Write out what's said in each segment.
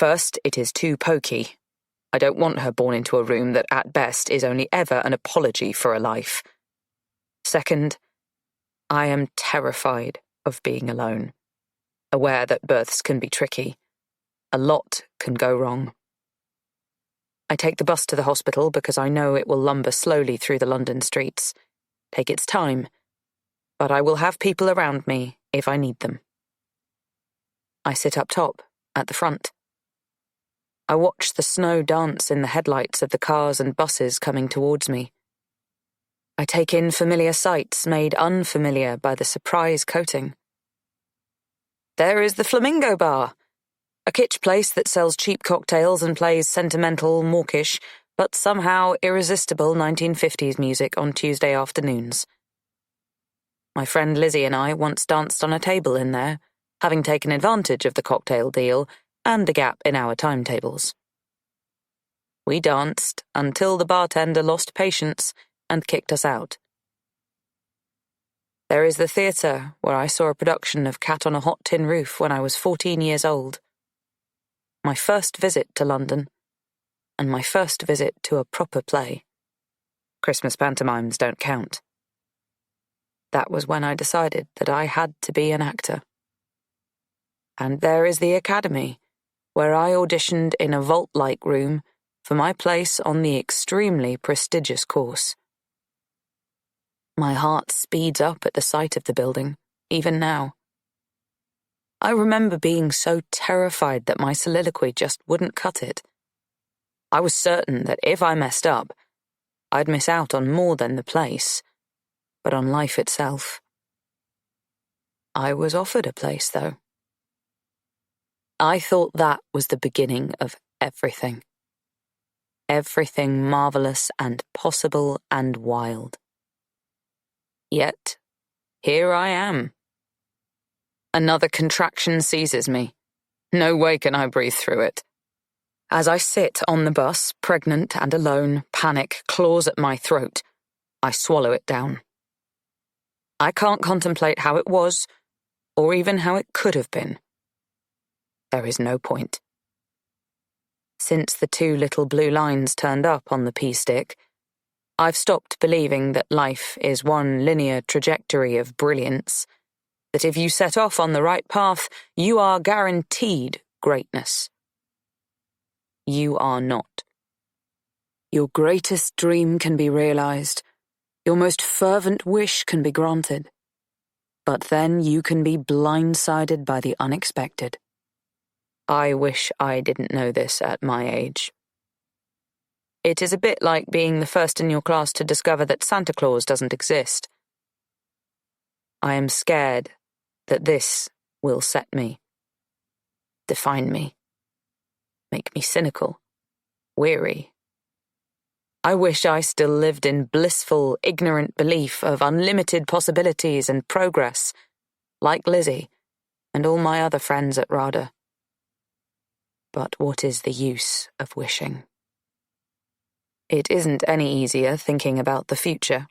First, it is too pokey. I don't want her born into a room that at best is only ever an apology for a life. Second, I am terrified of being alone, aware that births can be tricky. A lot can go wrong. I take the bus to the hospital because I know it will lumber slowly through the London streets, take its time, but I will have people around me if I need them. I sit up top, at the front. I watch the snow dance in the headlights of the cars and buses coming towards me. I take in familiar sights made unfamiliar by the surprise coating. There is the Flamingo Bar, a kitsch place that sells cheap cocktails and plays sentimental, mawkish, but somehow irresistible 1950s music on Tuesday afternoons. My friend Lizzie and I once danced on a table in there, having taken advantage of the cocktail deal and a gap in our timetables. We danced until the bartender lost patience and kicked us out. There is the theatre, where I saw a production of Cat on a Hot Tin Roof when I was 14 years old. My first visit to London, and my first visit to a proper play. Christmas pantomimes don't count. That was when I decided that I had to be an actor. And there is the Academy, where I auditioned in a vault-like room for my place on the extremely prestigious course. My heart speeds up at the sight of the building, even now. I remember being so terrified that my soliloquy just wouldn't cut it. I was certain that if I messed up, I'd miss out on more than the place, but on life itself. I was offered a place, though. I thought that was the beginning of everything. Everything marvelous and possible and wild. Yet, here I am. Another contraction seizes me. No way can I breathe through it. As I sit on the bus, pregnant and alone, panic claws at my throat. I swallow it down. I can't contemplate how it was, or even how it could have been. There is no point. Since the 2 little blue lines turned up on the P-stick, I've stopped believing that life is one linear trajectory of brilliance, that if you set off on the right path, you are guaranteed greatness. You are not. Your greatest dream can be realized, your most fervent wish can be granted, but then you can be blindsided by the unexpected. I wish I didn't know this at my age. It is a bit like being the first in your class to discover that Santa Claus doesn't exist. I am scared that this will set me, define me, make me cynical, weary. I wish I still lived in blissful, ignorant belief of unlimited possibilities and progress, like Lizzie and all my other friends at RADA. But what is the use of wishing? It isn't any easier thinking about the future.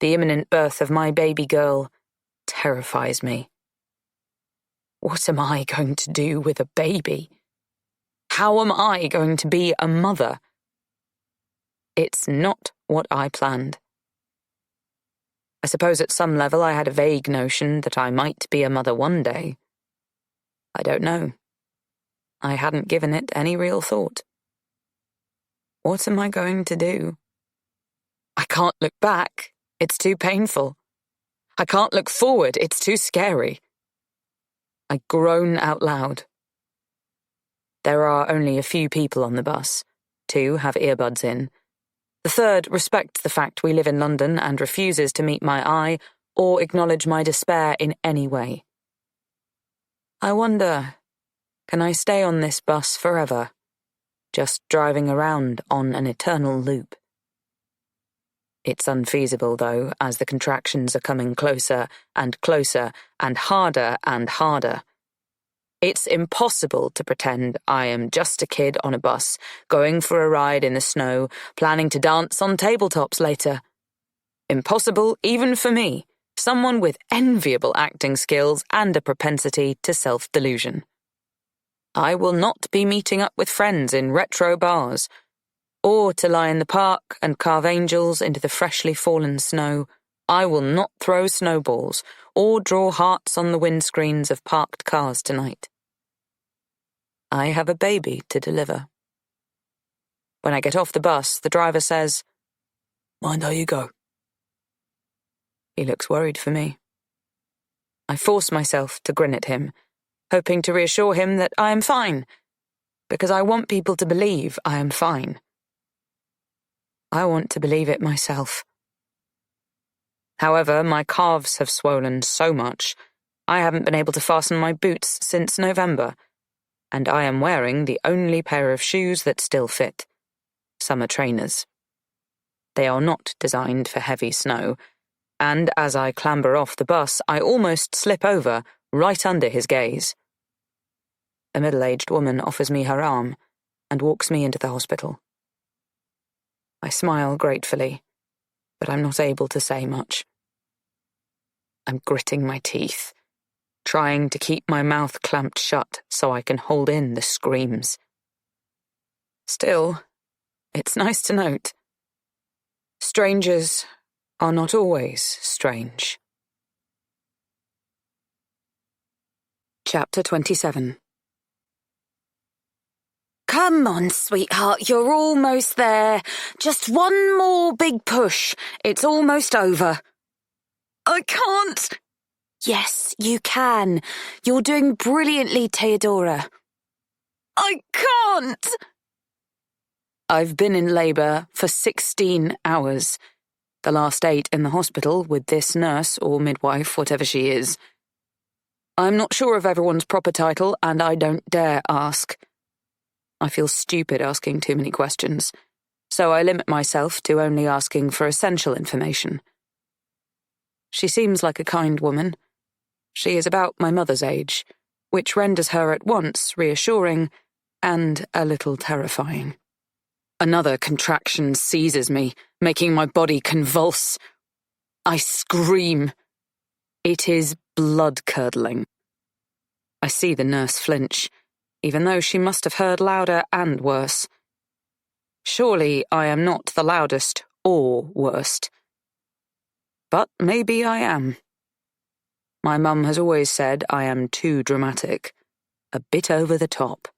The imminent birth of my baby girl terrifies me. What am I going to do with a baby? How am I going to be a mother? It's not what I planned. I suppose at some level I had a vague notion that I might be a mother one day. I don't know. I hadn't given it any real thought. What am I going to do? I can't look back. It's too painful. I can't look forward. It's too scary. I groan out loud. There are only a few people on the bus. 2 have earbuds in. The third respects the fact we live in London and refuses to meet my eye or acknowledge my despair in any way. I wonder, can I stay on this bus forever? Just driving around on an eternal loop. It's unfeasible, though, as the contractions are coming closer and closer and harder and harder. It's impossible to pretend I am just a kid on a bus, going for a ride in the snow, planning to dance on tabletops later. Impossible even for me, someone with enviable acting skills and a propensity to self-delusion. I will not be meeting up with friends in retro bars, or to lie in the park and carve angels into the freshly fallen snow. I will not throw snowballs or draw hearts on the windscreens of parked cars tonight. I have a baby to deliver. When I get off the bus, the driver says, "Mind how you go." He looks worried for me. I force myself to grin at him, hoping to reassure him that I am fine, because I want people to believe I am fine. I want to believe it myself. However, my calves have swollen so much, I haven't been able to fasten my boots since November, and I am wearing the only pair of shoes that still fit: summer trainers. They are not designed for heavy snow, and as I clamber off the bus, I almost slip over right under his gaze. A middle-aged woman offers me her arm and walks me into the hospital. I smile gratefully, but I'm not able to say much. I'm gritting my teeth, trying to keep my mouth clamped shut so I can hold in the screams. Still, it's nice to note, strangers are not always strange. Chapter 27. Come on, sweetheart, you're almost there. Just one more big push. It's almost over. I can't. Yes, you can. You're doing brilliantly, Theodora. I can't. I've been in labour for 16 hours, the last 8 in the hospital with this nurse or midwife, whatever she is. I'm not sure of everyone's proper title, and I don't dare ask. I feel stupid asking too many questions, so I limit myself to only asking for essential information. She seems like a kind woman. She is about my mother's age, which renders her at once reassuring and a little terrifying. Another contraction seizes me, making my body convulse. I scream. It is blood-curdling. I see the nurse flinch, even though she must have heard louder and worse. Surely I am not the loudest or worst. But maybe I am. My mum has always said I am too dramatic, a bit over the top.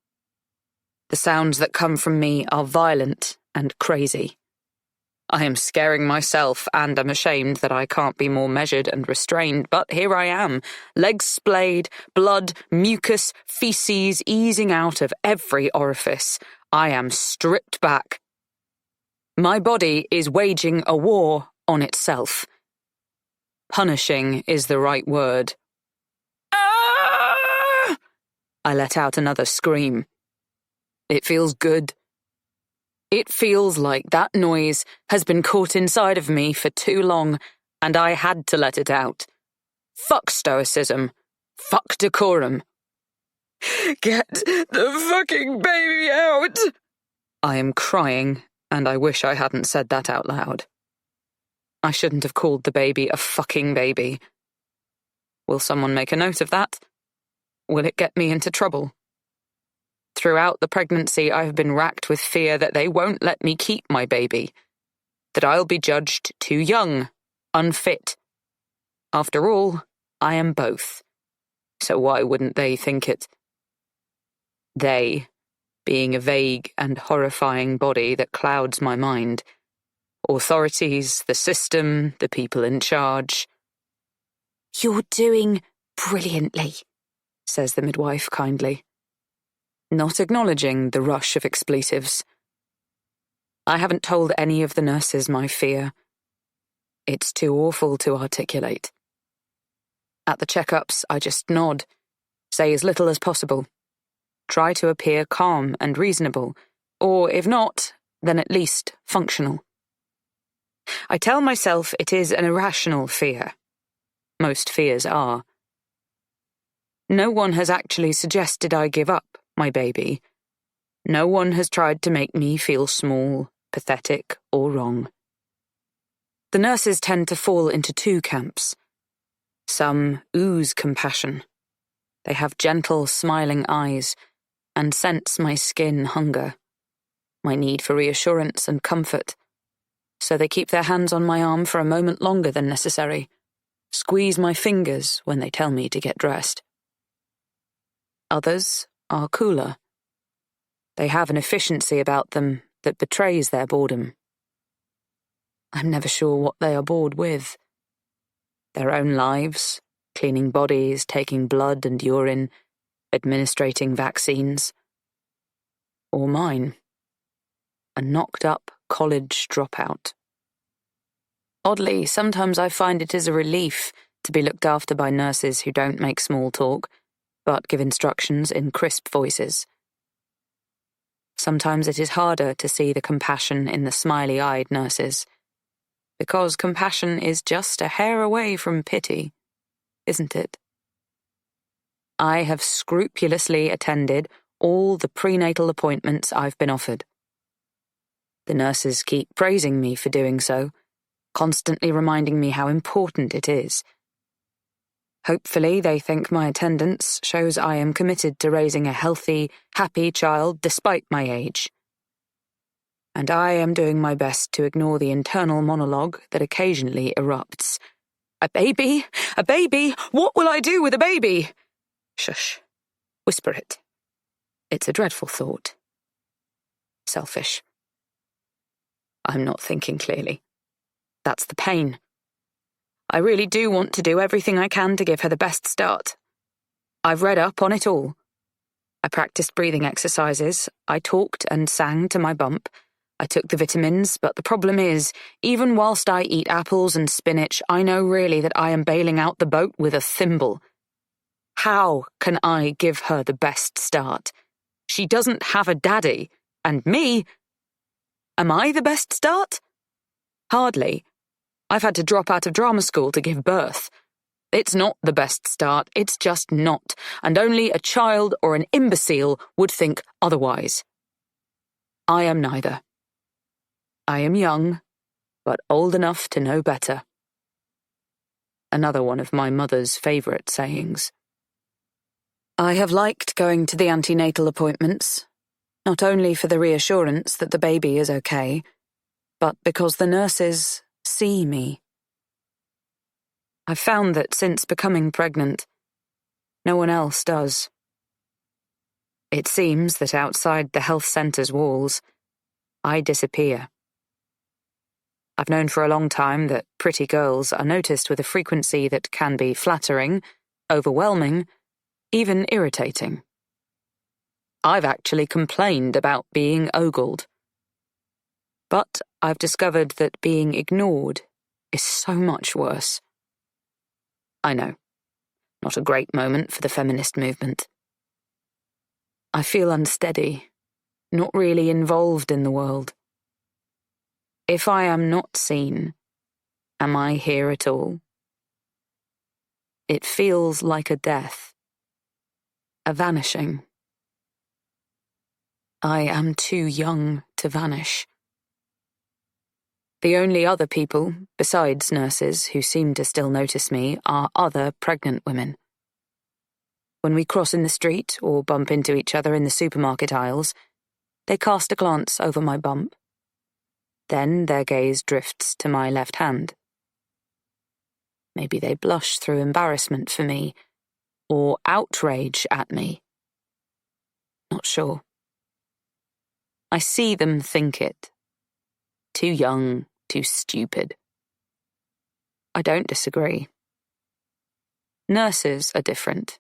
The sounds that come from me are violent and crazy. I am scaring myself and am ashamed that I can't be more measured and restrained, but here I am, legs splayed, blood, mucus, feces easing out of every orifice. I am stripped back. My body is waging a war on itself. Punishing is the right word. Ah! I let out another scream. It feels good. It feels like that noise has been caught inside of me for too long, and I had to let it out. Fuck stoicism. Fuck decorum. Get the fucking baby out! I am crying, and I wish I hadn't said that out loud. I shouldn't have called the baby a fucking baby. Will someone make a note of that? Will it get me into trouble? Throughout the pregnancy, I have been racked with fear that they won't let me keep my baby, that I'll be judged too young, unfit. After all, I am both, so why wouldn't they think it? They, being a vague and horrifying body that clouds my mind. Authorities, the system, the people in charge. You're doing brilliantly, says the midwife kindly, not acknowledging the rush of expletives. I haven't told any of the nurses my fear. It's too awful to articulate. At the checkups, I just nod, say as little as possible, try to appear calm and reasonable, or if not, then at least functional. I tell myself it is an irrational fear. Most fears are. No one has actually suggested I give up my baby. No one has tried to make me feel small, pathetic, or wrong. The nurses tend to fall into 2 camps. Some ooze compassion. They have gentle, smiling eyes, and sense my skin hunger, my need for reassurance and comfort, so they keep their hands on my arm for a moment longer than necessary, squeeze my fingers when they tell me to get dressed. Others are cooler. They have an efficiency about them that betrays their boredom. I'm never sure what they are bored with. Their own lives, cleaning bodies, taking blood and urine, administrating vaccines. Or mine, a knocked-up college dropout. Oddly, sometimes I find it is a relief to be looked after by nurses who don't make small talk, but give instructions in crisp voices. Sometimes it is harder to see the compassion in the smiley-eyed nurses, because compassion is just a hair away from pity, isn't it? I have scrupulously attended all the prenatal appointments I've been offered. The nurses keep praising me for doing so, constantly reminding me how important it is. Hopefully, they think my attendance shows I am committed to raising a healthy, happy child despite my age. And I am doing my best to ignore the internal monologue that occasionally erupts. A baby? A baby? What will I do with a baby? Shush. Whisper it. It's a dreadful thought. Selfish. I'm not thinking clearly. That's the pain. I really do want to do everything I can to give her the best start. I've read up on it all. I practiced breathing exercises. I talked and sang to my bump. I took the vitamins, but the problem is, even whilst I eat apples and spinach, I know really that I am bailing out the boat with a thimble. How can I give her the best start? She doesn't have a daddy, and me? Am I the best start? Hardly. I've had to drop out of drama school to give birth. It's not the best start, it's just not, and only a child or an imbecile would think otherwise. I am neither. I am young, but old enough to know better. Another one of my mother's favourite sayings. I have liked going to the antenatal appointments, not only for the reassurance that the baby is okay, but because the nurses see me. I've found that since becoming pregnant, no one else does. It seems that outside the health centre's walls, I disappear. I've known for a long time that pretty girls are noticed with a frequency that can be flattering, overwhelming, even irritating. I've actually complained about being ogled. But I've discovered that being ignored is so much worse. I know, not a great moment for the feminist movement. I feel unsteady, not really involved in the world. If I am not seen, am I here at all? It feels like a death, a vanishing. I am too young to vanish. The only other people, besides nurses, who seem to still notice me are other pregnant women. When we cross in the street or bump into each other in the supermarket aisles, they cast a glance over my bump. Then their gaze drifts to my left hand. Maybe they blush through embarrassment for me, or outrage at me. Not sure. I see them think it. Too young, too stupid. I don't disagree. Nurses are different.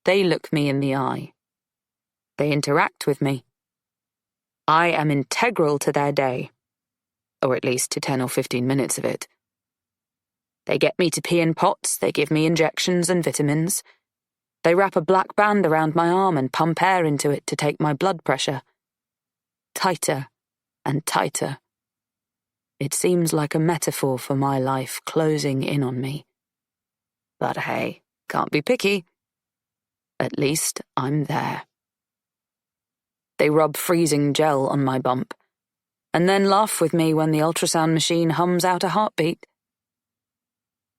They look me in the eye. They interact with me. I am integral to their day, or at least to 10 or 15 minutes of it. They get me to pee in pots, they give me injections and vitamins. They wrap a black band around my arm and pump air into it to take my blood pressure. Tighter and tighter. It seems like a metaphor for my life closing in on me. But hey, can't be picky. At least I'm there. They rub freezing gel on my bump, and then laugh with me when the ultrasound machine hums out a heartbeat.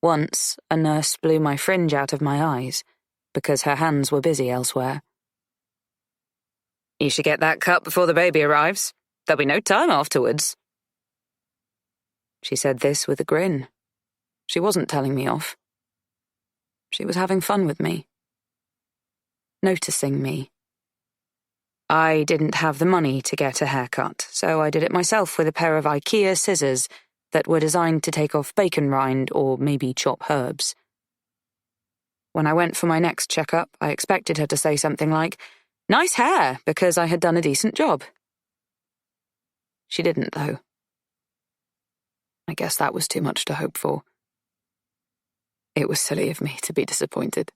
Once, a nurse blew my fringe out of my eyes, because her hands were busy elsewhere. You should get that cut before the baby arrives. There'll be no time afterwards. She said this with a grin. She wasn't telling me off. She was having fun with me. Noticing me. I didn't have the money to get a haircut, so I did it myself with a pair of IKEA scissors that were designed to take off bacon rind or maybe chop herbs. When I went for my next checkup, I expected her to say something like, "Nice hair," because I had done a decent job. She didn't, though. I guess that was too much to hope for. It was silly of me to be disappointed.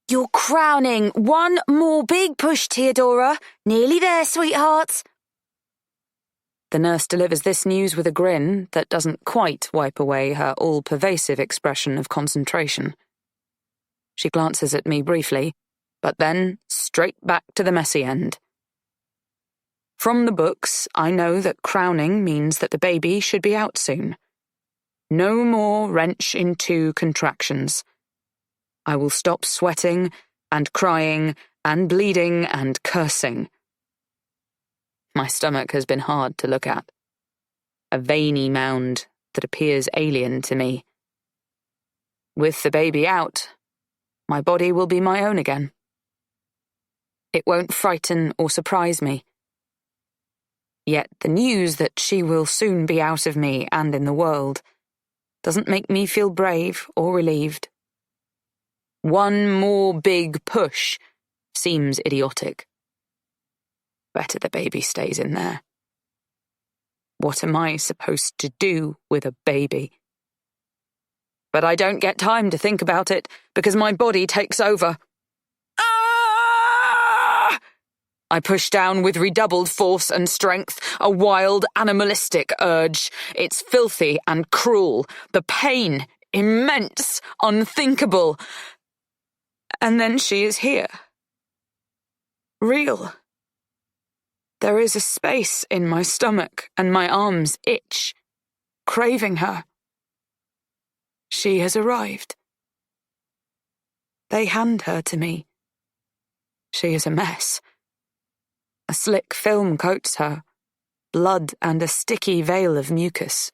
You're crowning. One more big push, Theodora. Nearly there, sweetheart. The nurse delivers this news with a grin that doesn't quite wipe away her all-pervasive expression of concentration. She glances at me briefly, but then straight back to the messy end. From the books, I know that crowning means that the baby should be out soon. No more wrench in two contractions. I will stop sweating and crying and bleeding and cursing. My stomach has been hard to look at. A veiny mound that appears alien to me. With the baby out, my body will be my own again. It won't frighten or surprise me. Yet the news that she will soon be out of me and in the world doesn't make me feel brave or relieved. One more big push seems idiotic. Better the baby stays in there. What am I supposed to do with a baby? But I don't get time to think about it because my body takes over. Ah! I push down with redoubled force and strength, a wild, animalistic urge. It's filthy and cruel, the pain immense, unthinkable. And then she is here. Real. There is a space in my stomach and my arms itch, craving her. She has arrived. They hand her to me. She is a mess. A slick film coats her, blood and a sticky veil of mucus.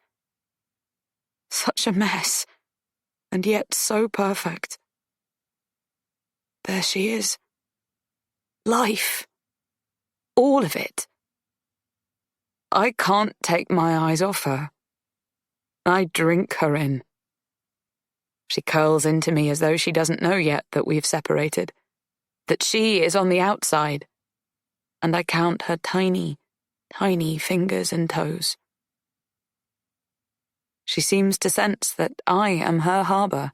Such a mess, and yet so perfect. There she is. Life. All of it. I can't take my eyes off her. I drink her in. She curls into me as though she doesn't know yet that we've separated, that she is on the outside, and I count her tiny, tiny fingers and toes. She seems to sense that I am her harbour,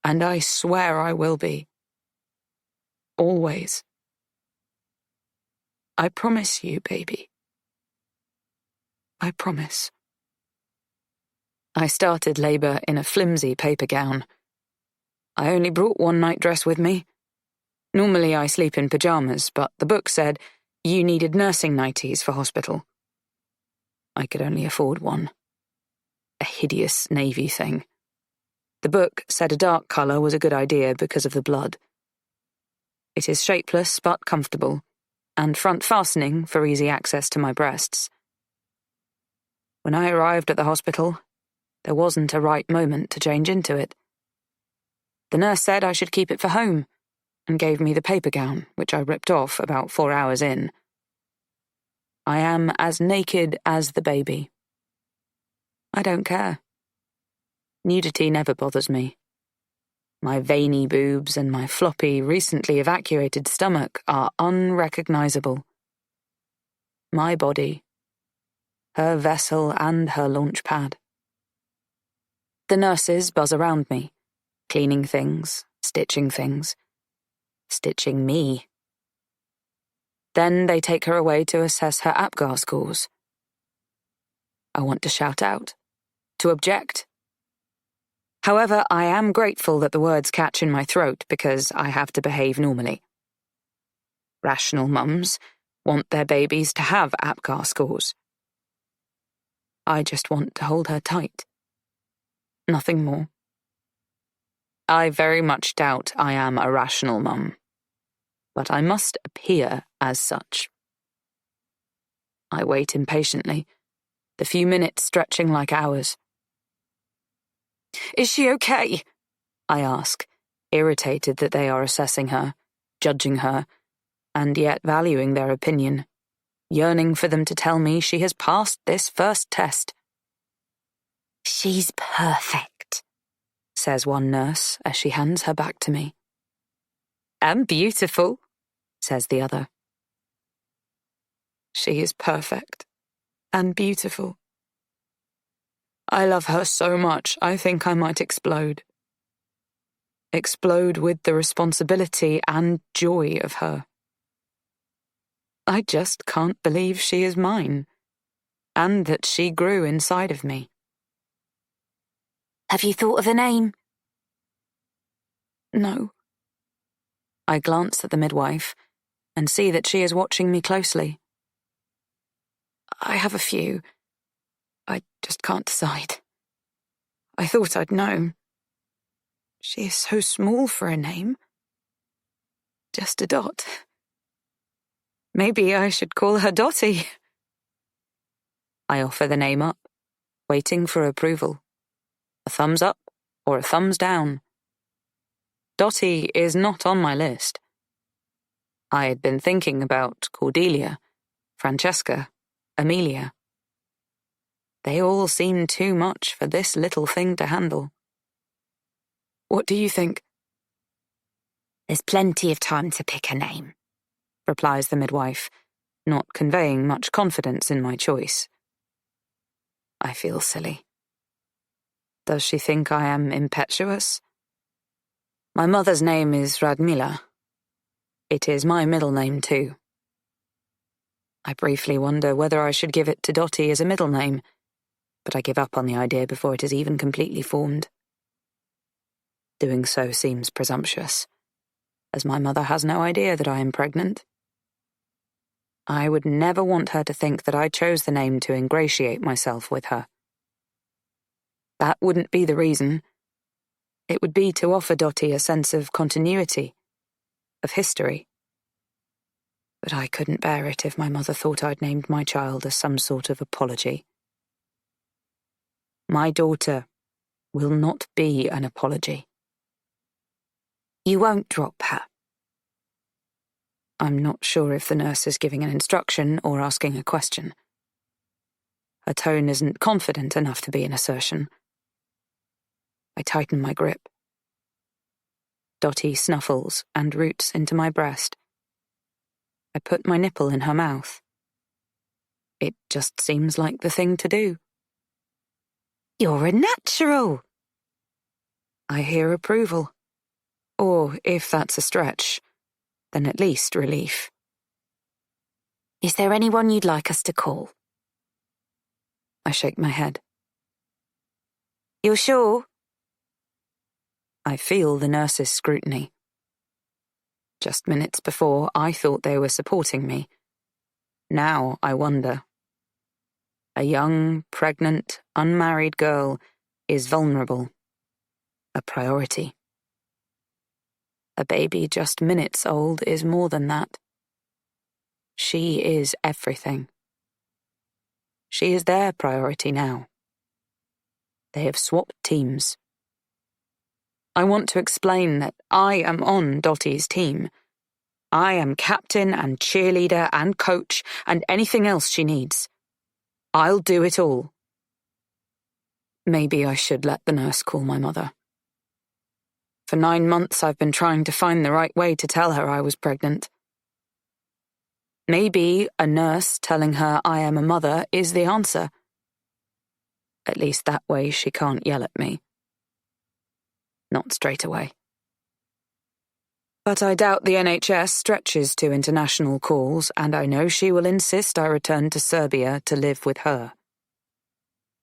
and I swear I will be. Always. I promise you, baby. I promise. I started labour in a flimsy paper gown. I only brought one nightdress with me. Normally I sleep in pyjamas, but the book said you needed nursing nighties for hospital. I could only afford one. A hideous navy thing. The book said a dark colour was a good idea because of the blood. It is shapeless but comfortable, and front-fastening for easy access to my breasts. When I arrived at the hospital, there wasn't a right moment to change into it. The nurse said I should keep it for home, and gave me the paper gown, which I ripped off about 4 hours in. I am as naked as the baby. I don't care. Nudity never bothers me. My veiny boobs and my floppy, recently evacuated stomach are unrecognizable. My body, her vessel and her launch pad. The nurses buzz around me, cleaning things, stitching me. Then they take her away to assess her APGAR scores. I want to shout out, to object. However, I am grateful that the words catch in my throat because I have to behave normally. Rational mums want their babies to have APGAR scores. I just want to hold her tight. Nothing more. I very much doubt I am a rational mum. but I must appear as such. I wait impatiently, the few minutes stretching like hours. Is she okay? I ask, irritated that they are assessing her, judging her, and yet valuing their opinion, yearning for them to tell me she has passed this first test. She's perfect, says one nurse as she hands her back to me. And beautiful, says the other. She is perfect and beautiful. I love her so much, I think I might explode. Explode with the responsibility and joy of her. I just can't believe she is mine, and that she grew inside of me. Have you thought of a name? No. I glance at the midwife and see that she is watching me closely. I have a few. I just can't decide. I thought I'd know. She is so small for a name. Just a dot. Maybe I should call her Dottie. I offer the name up, waiting for approval. A thumbs up or a thumbs down. Dottie is not on my list. I had been thinking about Cordelia, Francesca, Amelia. They all seem too much for this little thing to handle. What do you think? There's plenty of time to pick a name, replies the midwife, not conveying much confidence in my choice. I feel silly. Does she think I am impetuous? My mother's name is Radmila. It is my middle name too. I briefly wonder whether I should give it to Dottie as a middle name, but I give up on the idea before it is even completely formed. Doing so seems presumptuous, as my mother has no idea that I am pregnant. I would never want her to think that I chose the name to ingratiate myself with her. That wouldn't be the reason. It would be to offer Dottie a sense of continuity, of history. But I couldn't bear it if my mother thought I'd named my child as some sort of apology. My daughter will not be an apology. You won't drop her. I'm not sure if the nurse is giving an instruction or asking a question. Her tone isn't confident enough to be an assertion. I tighten my grip. Dottie snuffles and roots into my breast. I put my nipple in her mouth. It just seems like the thing to do. You're a natural. I hear approval. Or, if that's a stretch, then at least relief. Is there anyone you'd like us to call? I shake my head. You're sure? I feel the nurse's scrutiny. Just minutes before, I thought they were supporting me. Now I wonder. A young, pregnant, unmarried girl is vulnerable. A priority. A baby just minutes old is more than that. She is everything. She is their priority now. They have swapped teams. I want to explain that I am on Dottie's team. I am captain and cheerleader and coach and anything else she needs. I'll do it all. Maybe I should let the nurse call my mother. For 9 months I've been trying to find the right way to tell her I was pregnant. Maybe a nurse telling her I am a mother is the answer. At least that way she can't yell at me. Not straight away. But I doubt the NHS stretches to international calls, and I know she will insist I return to Serbia to live with her.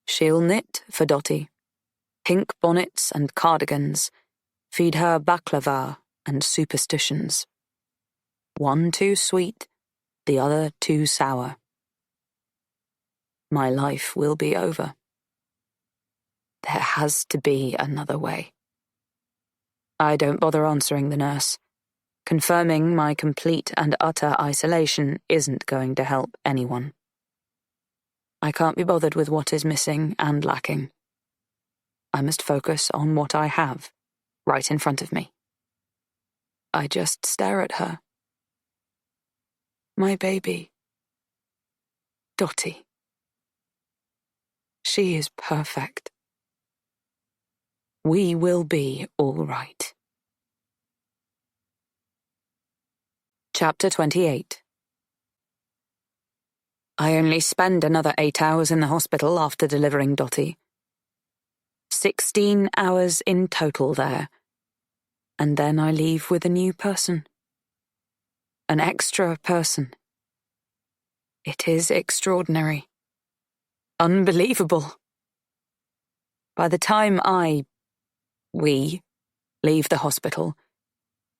She'll knit for Dottie, pink bonnets and cardigans, feed her baklava and superstitions. One too sweet, the other too sour. My life will be over. There has to be another way. I don't bother answering the nurse. Confirming my complete and utter isolation isn't going to help anyone. I can't be bothered with what is missing and lacking. I must focus on what I have, right in front of me. I just stare at her. My baby. Dottie. She is perfect. We will be all right. Chapter 28. I only spend another 8 hours in the hospital after delivering Dottie. 16 hours in total there. And then I leave with a new person. An extra person. It is extraordinary. Unbelievable. By the time we, leave the hospital,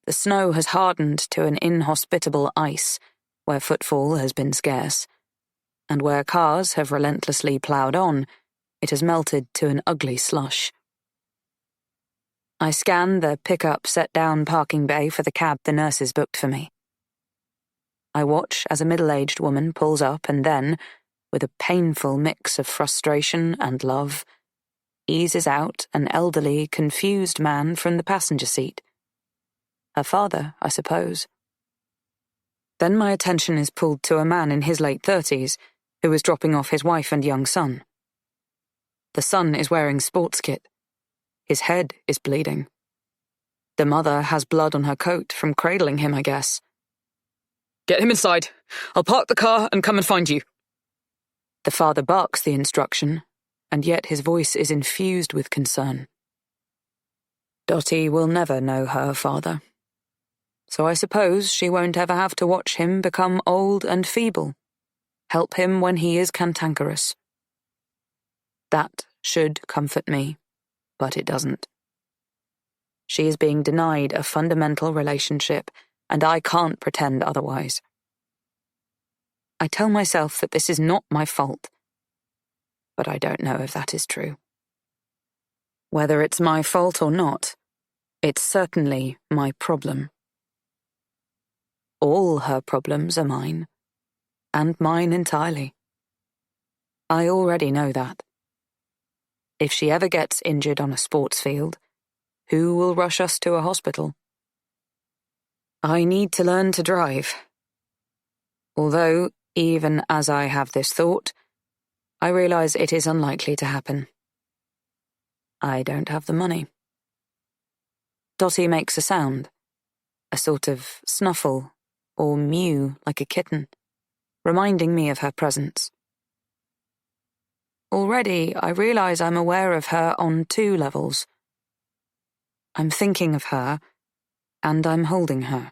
the snow has hardened to an inhospitable ice where footfall has been scarce, and where cars have relentlessly ploughed on, it has melted to an ugly slush. I scan the pick-up set-down parking bay for the cab the nurses booked for me. I watch as a middle-aged woman pulls up and then, with a painful mix of frustration and love, eases out an elderly, confused man from the passenger seat. Her father, I suppose. Then my attention is pulled to a man in his late 30s who is dropping off his wife and young son. The son is wearing sports kit. His head is bleeding. The mother has blood on her coat from cradling him, I guess. Get him inside. I'll park the car and come and find you. The father barks the instruction, and yet his voice is infused with concern. Dottie will never know her father. So I suppose she won't ever have to watch him become old and feeble, help him when he is cantankerous. That should comfort me, but it doesn't. She is being denied a fundamental relationship, and I can't pretend otherwise. I tell myself that this is not my fault, but I don't know if that is true. Whether it's my fault or not, it's certainly my problem. All her problems are mine, and mine entirely. I already know that. If she ever gets injured on a sports field, who will rush us to a hospital? I need to learn to drive. Although, even as I have this thought, I realize it is unlikely to happen. I don't have the money. Dottie makes a sound, a sort of snuffle or mew like a kitten, reminding me of her presence. Already, I realize I'm aware of her on 2 levels. I'm thinking of her, and I'm holding her.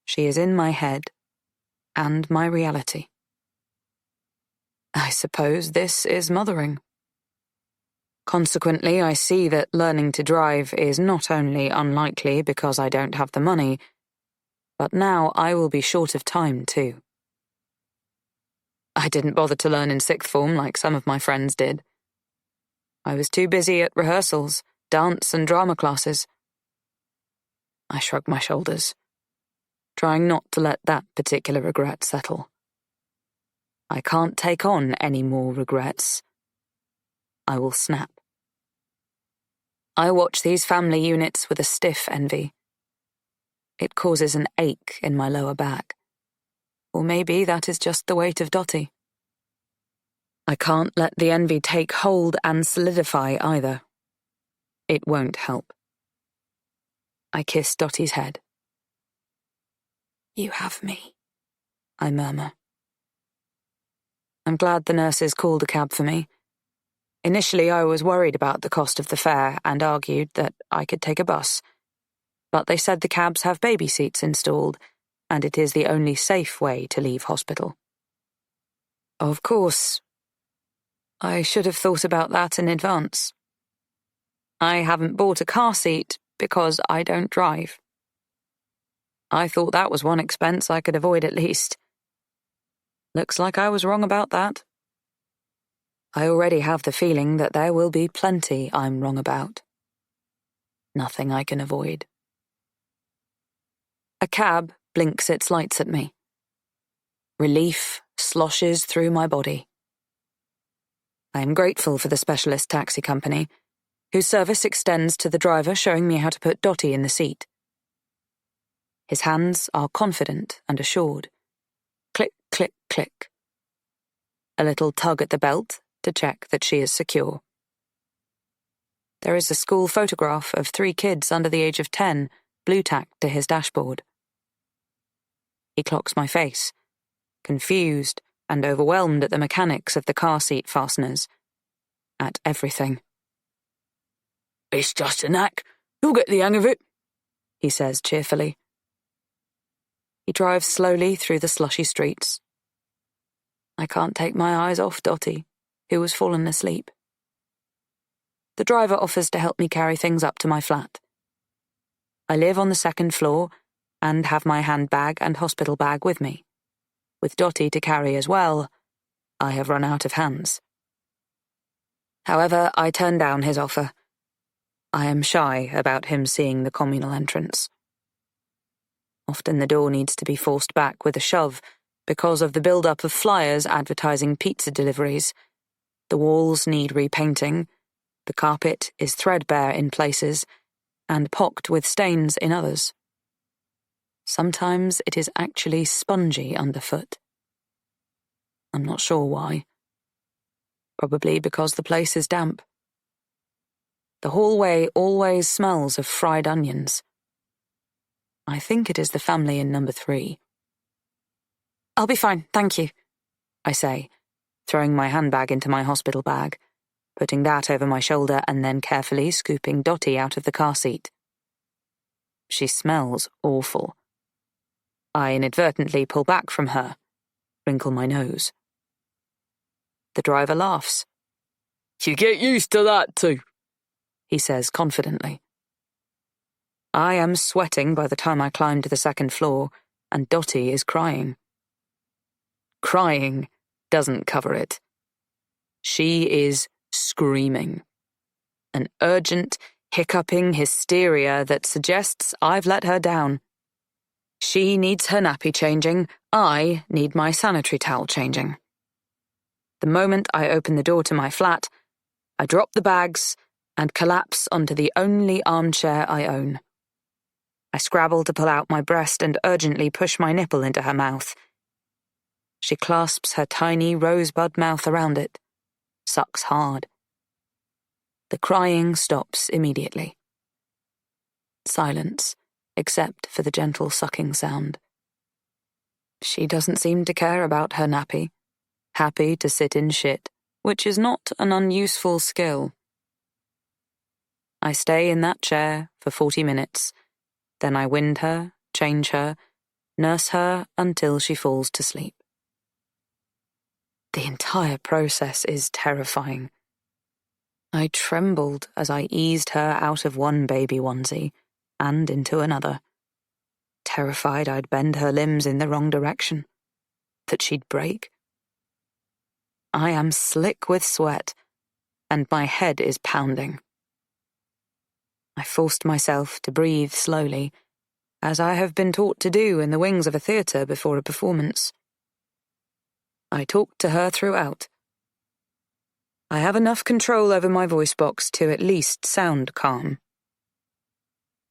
She is in my head, and my reality. I suppose this is mothering. Consequently, I see that learning to drive is not only unlikely because I don't have the money, but now I will be short of time too. I didn't bother to learn in 6th form like some of my friends did. I was too busy at rehearsals, dance and drama classes. I shrugged my shoulders, trying not to let that particular regret settle. I can't take on any more regrets. I will snap. I watch these family units with a stiff envy. It causes an ache in my lower back. Or maybe that is just the weight of Dottie. I can't let the envy take hold and solidify either. It won't help. I kiss Dottie's head. You have me, I murmur. I'm glad the nurses called a cab for me. Initially, I was worried about the cost of the fare and argued that I could take a bus. But they said the cabs have baby seats installed, and it is the only safe way to leave hospital. Of course, I should have thought about that in advance. I haven't bought a car seat because I don't drive. I thought that was one expense I could avoid at least. Looks like I was wrong about that. I already have the feeling that there will be plenty I'm wrong about. Nothing I can avoid. A cab blinks its lights at me. Relief sloshes through my body. I am grateful for the specialist taxi company, whose service extends to the driver showing me how to put Dotty in the seat. His hands are confident and assured. Click, click, click. A little tug at the belt to check that she is secure. There is a school photograph of 3 kids under the age of 10, blue-tacked to his dashboard. He clocks my face, confused and overwhelmed at the mechanics of the car seat fasteners, at everything. It's just a knack. You'll get the hang of it, he says cheerfully. He drives slowly through the slushy streets. I can't take my eyes off Dotty, who has fallen asleep. The driver offers to help me carry things up to my flat. I live on the 2nd floor and have my handbag and hospital bag with me. With Dotty to carry as well, I have run out of hands. However, I turn down his offer. I am shy about him seeing the communal entrance. Often the door needs to be forced back with a shove because of the build-up of flyers advertising pizza deliveries. The walls need repainting, the carpet is threadbare in places, and pocked with stains in others. Sometimes it is actually spongy underfoot. I'm not sure why. Probably because the place is damp. The hallway always smells of fried onions. I think it is the family in number 3. I'll be fine, thank you, I say, throwing my handbag into my hospital bag, putting that over my shoulder and then carefully scooping Dotty out of the car seat. She smells awful. I inadvertently pull back from her, wrinkle my nose. The driver laughs. You get used to that too, he says confidently. I am sweating by the time I climb to the 2nd floor, and Dotty is crying. Crying doesn't cover it. She is screaming. An urgent, hiccuping hysteria that suggests I've let her down. She needs her nappy changing, I need my sanitary towel changing. The moment I open the door to my flat, I drop the bags and collapse onto the only armchair I own. I scrabble to pull out my breast and urgently push my nipple into her mouth. She clasps her tiny rosebud mouth around it, sucks hard. The crying stops immediately. Silence, except for the gentle sucking sound. She doesn't seem to care about her nappy, happy to sit in shit, which is not an unuseful skill. I stay in that chair for 40 minutes, then I wind her, change her, nurse her until she falls to sleep. The entire process is terrifying. I trembled as I eased her out of one baby onesie and into another, terrified I'd bend her limbs in the wrong direction, that she'd break. I am slick with sweat, and my head is pounding. I forced myself to breathe slowly, as I have been taught to do in the wings of a theatre before a performance. I talked to her throughout. I have enough control over my voice box to at least sound calm.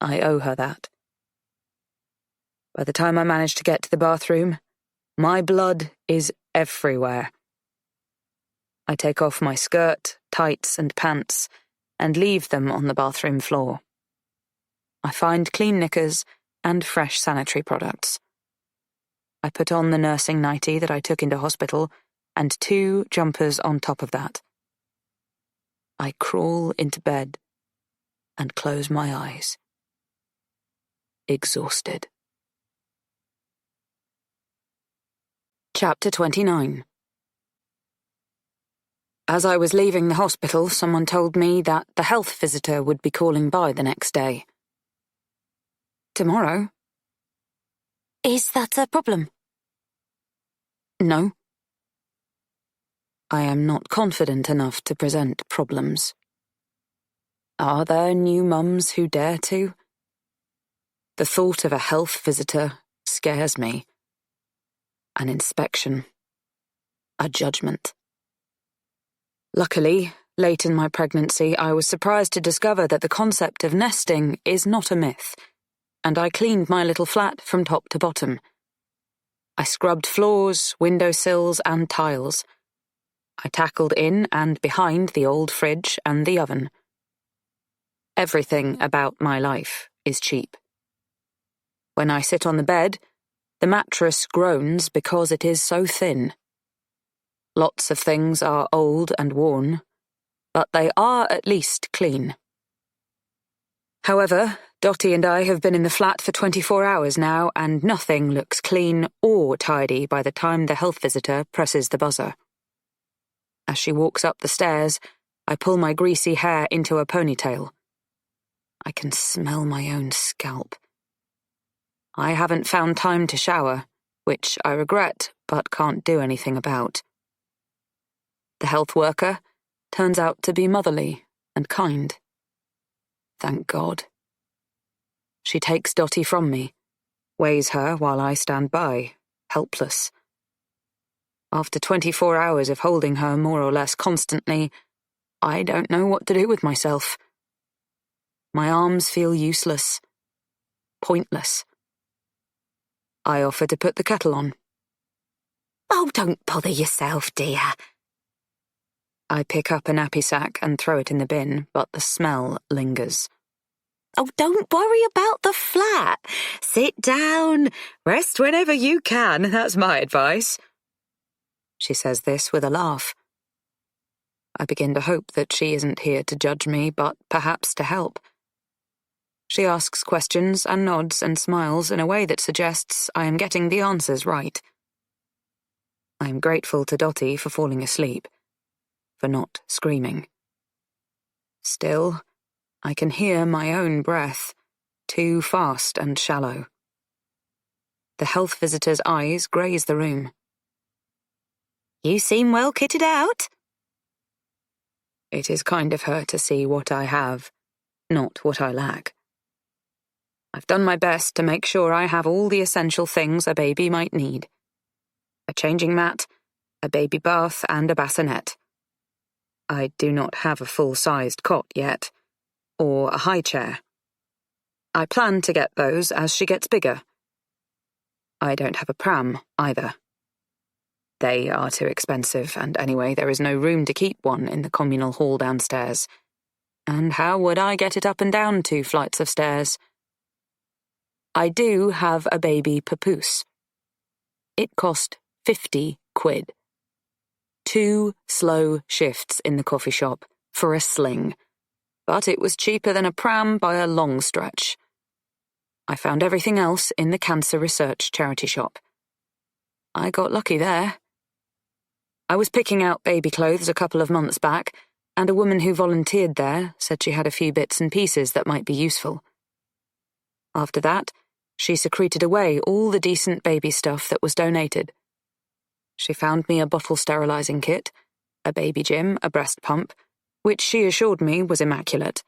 I owe her that. By the time I manage to get to the bathroom, my blood is everywhere. I take off my skirt, tights, and pants and leave them on the bathroom floor. I find clean knickers and fresh sanitary products. I put on the nursing nightie that I took into hospital and 2 jumpers on top of that. I crawl into bed and close my eyes. Exhausted. Chapter 29. As I was leaving the hospital, someone told me that the health visitor would be calling by the next day. Tomorrow? Is that a problem? No. I am not confident enough to present problems. Are there new mums who dare to? The thought of a health visitor scares me. An inspection. A judgment. Luckily, late in my pregnancy, I was surprised to discover that the concept of nesting is not a myth, and I cleaned my little flat from top to bottom. I scrubbed floors, windowsills, and tiles. I tackled in and behind the old fridge and the oven. Everything about my life is cheap. When I sit on the bed, the mattress groans because it is so thin. Lots of things are old and worn, but they are at least clean. However, Dottie and I have been in the flat for 24 hours now, and nothing looks clean or tidy by the time the health visitor presses the buzzer. As she walks up the stairs, I pull my greasy hair into a ponytail. I can smell my own scalp. I haven't found time to shower, which I regret but can't do anything about. The health worker turns out to be motherly and kind. Thank God. She takes Dottie from me, weighs her while I stand by, helpless. After 24 hours of holding her more or less constantly, I don't know what to do with myself. My arms feel useless, pointless. I offer to put the kettle on. Oh, don't bother yourself, dear. I pick up a nappy sack and throw it in the bin, but the smell lingers. Oh, don't worry about the flat. Sit down. Rest whenever you can, that's my advice. She says this with a laugh. I begin to hope that she isn't here to judge me, but perhaps to help. She asks questions and nods and smiles in a way that suggests I am getting the answers right. I am grateful to Dottie for falling asleep, for not screaming. Still, I can hear my own breath, too fast and shallow. The health visitor's eyes graze the room. You seem well kitted out. It is kind of her to see what I have, not what I lack. I've done my best to make sure I have all the essential things a baby might need. A changing mat, a baby bath, and a bassinet. I do not have a full-sized cot yet, or a high chair. I plan to get those as she gets bigger. I don't have a pram, either. They are too expensive, and anyway, there is no room to keep one in the communal hall downstairs. And how would I get it up and down 2 flights of stairs? I do have a baby papoose. It cost 50 quid. 2 slow shifts in the coffee shop for a sling, but it was cheaper than a pram by a long stretch. I found everything else in the cancer research charity shop. I got lucky there. I was picking out baby clothes a couple of months back, and a woman who volunteered there said she had a few bits and pieces that might be useful. After that, she secreted away all the decent baby stuff that was donated. She found me a bottle sterilizing kit, a baby gym, a breast pump, which she assured me was immaculate,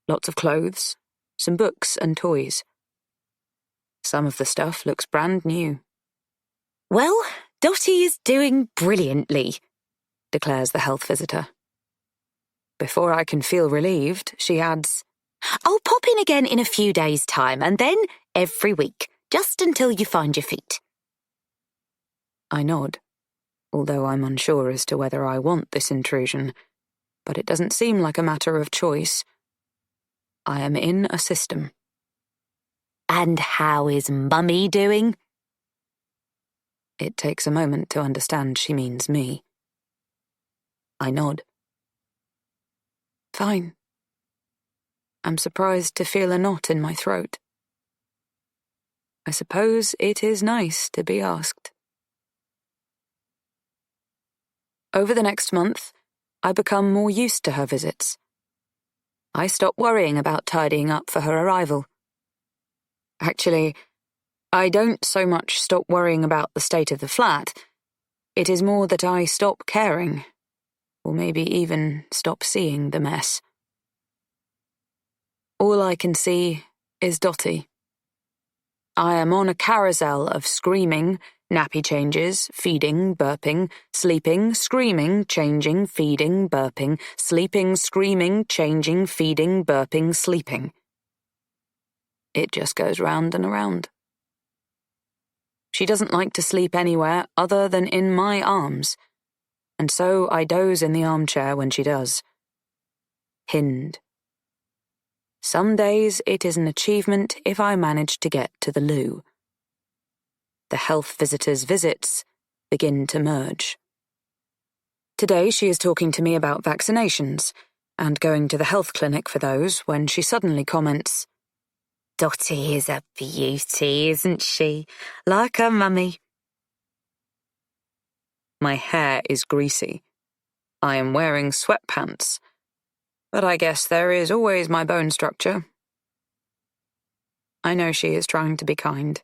lots of clothes, some books and toys. Some of the stuff looks brand new. Well, Dottie is doing brilliantly, declares the health visitor. Before I can feel relieved, she adds, I'll pop in again in a few days' time, and then every week, just until you find your feet. I nod, although I'm unsure as to whether I want this intrusion, but it doesn't seem like a matter of choice. I am in a system. And how is Mummy doing? It takes a moment to understand she means me. I nod. Fine. I'm surprised to feel a knot in my throat. I suppose it is nice to be asked. Over the next month, I become more used to her visits. I stop worrying about tidying up for her arrival. Actually, I don't so much stop worrying about the state of the flat. It is more that I stop caring, or maybe even stop seeing the mess. All I can see is Dottie, I am on a carousel of screaming, nappy changes, feeding, burping, sleeping, screaming, changing, feeding, burping, sleeping, screaming, changing, feeding, burping, sleeping. It just goes round and around. She doesn't like to sleep anywhere other than in my arms, and so I doze in the armchair when she does. Pinned. Some days it is an achievement if I manage to get to the loo. The health visitor's visits begin to merge. Today she is talking to me about vaccinations and going to the health clinic for those when she suddenly comments, "Dottie is a beauty, isn't she? Like her mummy." My hair is greasy. I am wearing sweatpants, but I guess there is always my bone structure. I know she is trying to be kind,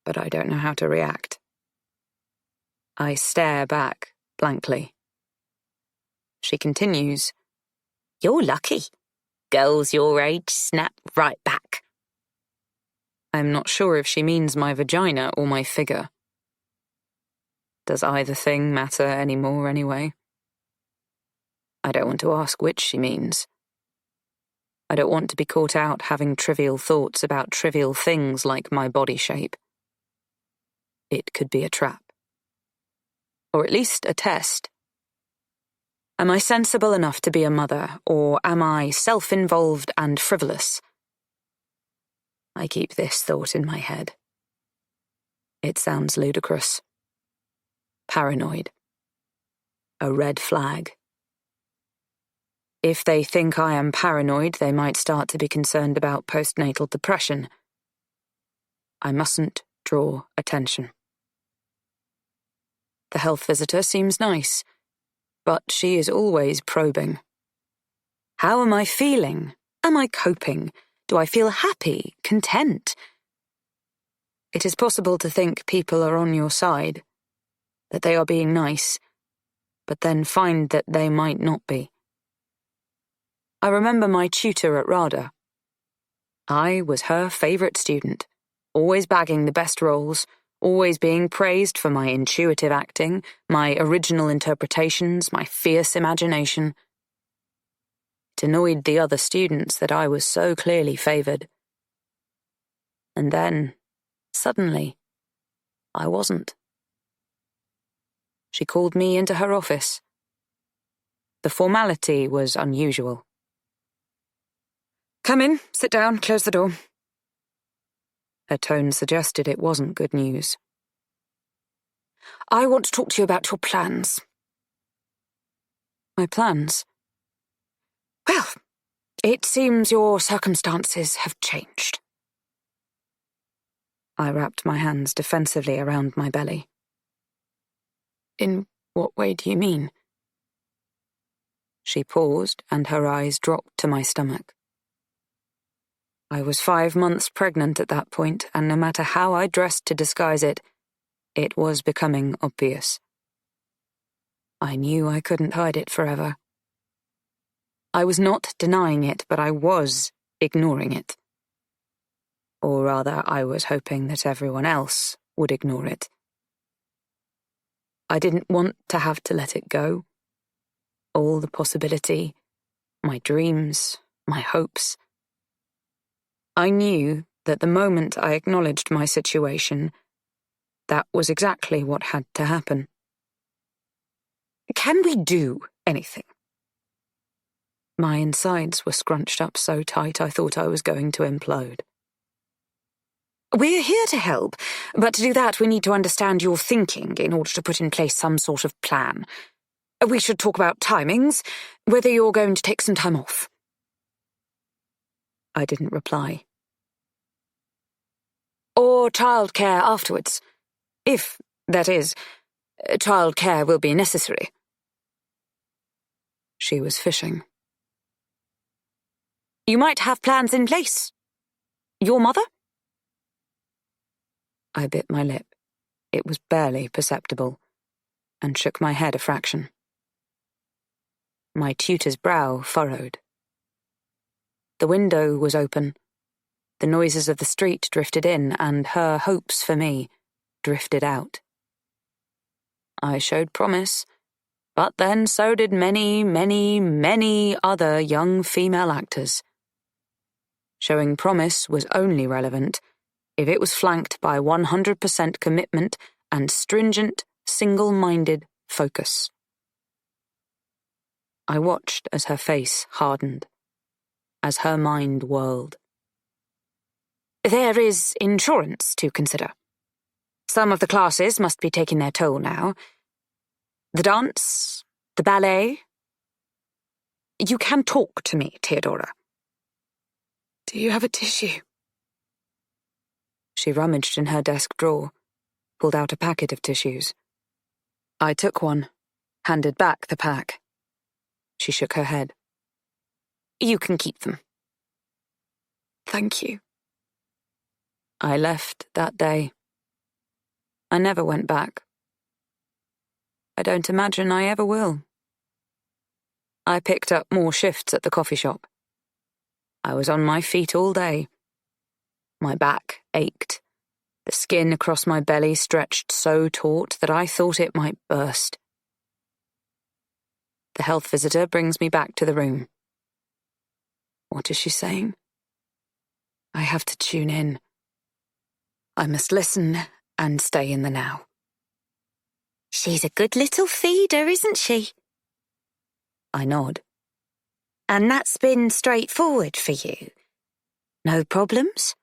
but I don't know how to react. I stare back blankly. She continues, "You're lucky. Girls your age snap right back." I'm not sure if she means my vagina or my figure. Does either thing matter anymore anyway? I don't want to ask which she means. I don't want to be caught out having trivial thoughts about trivial things like my body shape. It could be a trap. Or at least a test. Am I sensible enough to be a mother, or am I self-involved and frivolous? I keep this thought in my head. It sounds ludicrous. Paranoid. A red flag. If they think I am paranoid, they might start to be concerned about postnatal depression. I mustn't draw attention. The health visitor seems nice, but she is always probing. How am I feeling? Am I coping? Do I feel happy, content? It is possible to think people are on your side, that they are being nice, but then find that they might not be. I remember my tutor at RADA. I was her favourite student, always bagging the best roles, always being praised for my intuitive acting, my original interpretations, my fierce imagination. It annoyed the other students that I was so clearly favoured. And then, suddenly, I wasn't. She called me into her office. The formality was unusual. "Come in, sit down, close the door." Her tone suggested it wasn't good news. "I want to talk to you about your plans." My plans? "Well, it seems your circumstances have changed." I wrapped my hands defensively around my belly. "In what way do you mean?" She paused, and her eyes dropped to my stomach. I was 5 months pregnant at that point, and no matter how I dressed to disguise it, it was becoming obvious. I knew I couldn't hide it forever. I was not denying it, but I was ignoring it. Or rather, I was hoping that everyone else would ignore it. I didn't want to have to let it go. All the possibility, my dreams, my hopes. I knew that the moment I acknowledged my situation, that was exactly what had to happen. "Can we do anything?" My insides were scrunched up so tight I thought I was going to implode. "We're here to help, but to do that we need to understand your thinking in order to put in place some sort of plan. We should talk about timings, whether you're going to take some time off." I didn't reply. "Or childcare afterwards. If, that is, childcare will be necessary." She was fishing. "You might have plans in place. Your mother?" I bit my lip. It was barely perceptible, and shook my head a fraction. My tutor's brow furrowed. The window was open. The noises of the street drifted in, and her hopes for me drifted out. I showed promise, but then so did many, many, many other young female actors. Showing promise was only relevant if it was flanked by 100% commitment and stringent, single-minded focus. I watched as her face hardened, as her mind whirled. There is insurance to consider. Some of the classes must be taking their toll now. The dance, the ballet. You can talk to me, Theodora. Do you have a tissue? She rummaged in her desk drawer, pulled out a packet of tissues. I took one, handed back the pack. She shook her head. You can keep them. Thank you. I left that day. I never went back. I don't imagine I ever will. I picked up more shifts at the coffee shop. I was on my feet all day. My back ached. The skin across my belly stretched so taut that I thought it might burst. The health visitor brings me back to the room. What is she saying? I have to tune in. I must listen and stay in the now. She's a good little feeder, isn't she? I nod. And that's been straightforward for you? No problems?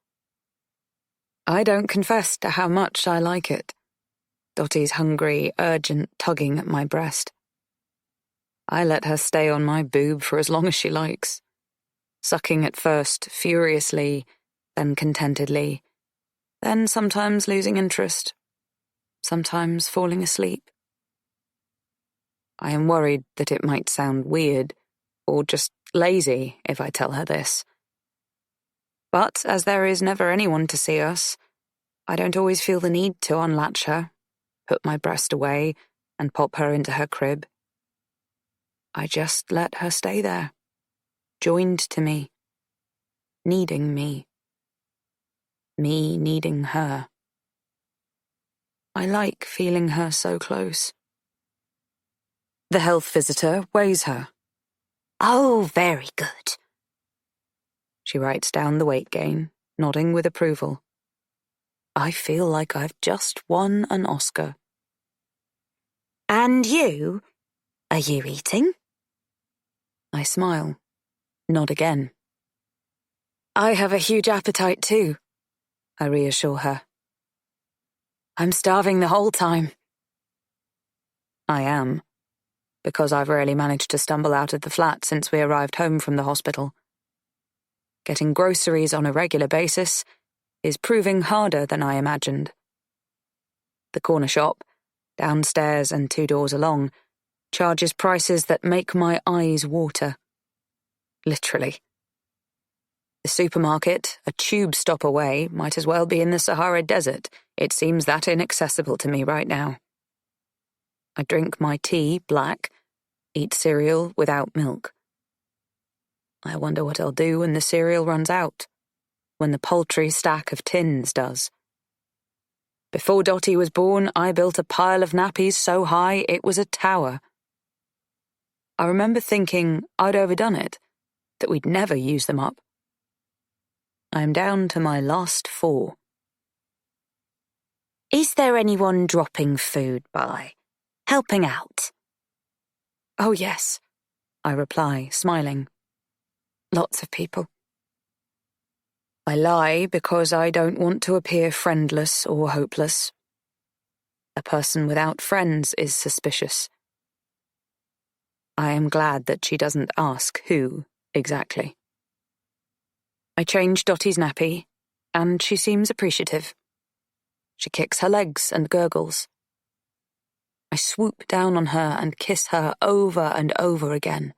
I don't confess to how much I like it. Dottie's hungry, urgent tugging at my breast. I let her stay on my boob for as long as she likes, sucking at first furiously, then contentedly, then sometimes losing interest, sometimes falling asleep. I am worried that it might sound weird or just lazy if I tell her this. But as there is never anyone to see us, I don't always feel the need to unlatch her, put my breast away, and pop her into her crib. I just let her stay there, joined to me, needing me needing her. I like feeling her so close. The health visitor weighs her. Oh, very good. She writes down the weight gain, nodding with approval. I feel like I've just won an Oscar. And you? Are you eating? I smile, nod again. I have a huge appetite too, I reassure her. I'm starving the whole time. I am, because I've rarely managed to stumble out of the flat since we arrived home from the hospital. Getting groceries on a regular basis is proving harder than I imagined. The corner shop, downstairs and 2 doors along, charges prices that make my eyes water. Literally. The supermarket, a tube stop away, might as well be in the Sahara Desert. It seems that inaccessible to me right now. I drink my tea black, eat cereal without milk. I wonder what I'll do when the cereal runs out, when the paltry stack of tins does. Before Dottie was born, I built a pile of nappies so high it was a tower. I remember thinking I'd overdone it, that we'd never use them up. I'm down to my last 4. Is there anyone dropping food by? Helping out? Oh yes, I reply, smiling. lots of people. I lie because I don't want to appear friendless or hopeless. A person without friends is suspicious. I am glad that she doesn't ask who exactly. I change Dottie's nappy, and she seems appreciative. She kicks her legs and gurgles. I swoop down on her and kiss her over and over again.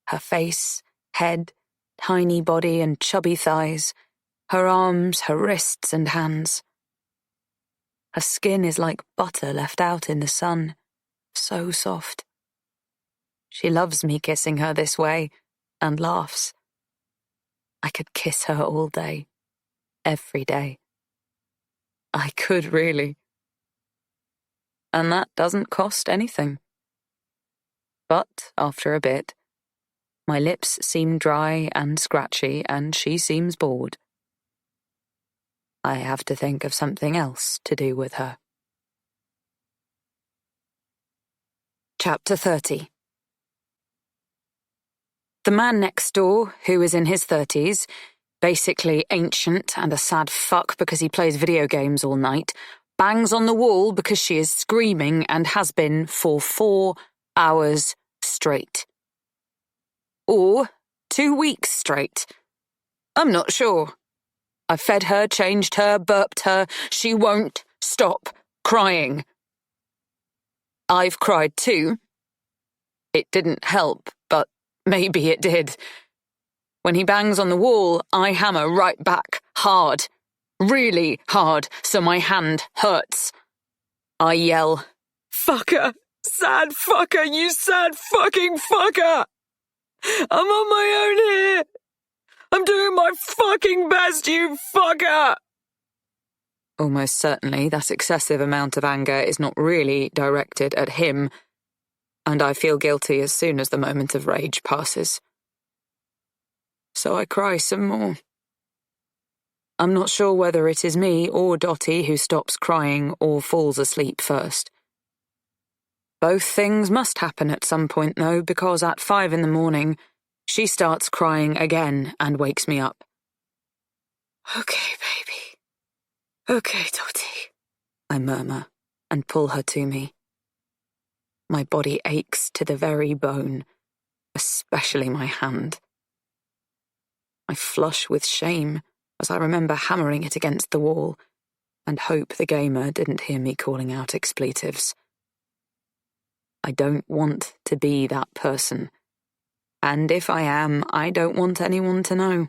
Her face, head, tiny body and chubby thighs, her arms, her wrists and hands. Her skin is like butter left out in the sun, so soft. She loves me kissing her this way and laughs. I could kiss her all day, every day. I could really. And that doesn't cost anything. But after a bit, my lips seem dry and scratchy, and she seems bored. I have to think of something else to do with her. Chapter 30. The man next door, who is in his 30s, basically ancient and a sad fuck because he plays video games all night, bangs on the wall because she is screaming and has been for 4 hours straight. Or 2 weeks straight. I'm not sure. I've fed her, changed her, burped her. She won't stop crying. I've cried too. It didn't help, but maybe it did. When he bangs on the wall, I hammer right back, hard. Really hard, so my hand hurts. I yell, "Fucker! Sad fucker, you sad fucking fucker! I'm on my own here! I'm doing my fucking best, you fucker!" Almost certainly that excessive amount of anger is not really directed at him, and I feel guilty as soon as the moment of rage passes. So I cry some more. I'm not sure whether it is me or Dottie who stops crying or falls asleep first. Both things must happen at some point, though, because at 5 a.m, she starts crying again and wakes me up. "Okay, baby. Okay, Dottie," I murmur and pull her to me. My body aches to the very bone, especially my hand. I flush with shame as I remember hammering it against the wall and hope the gamer didn't hear me calling out expletives. I don't want to be that person, and if I am, I don't want anyone to know.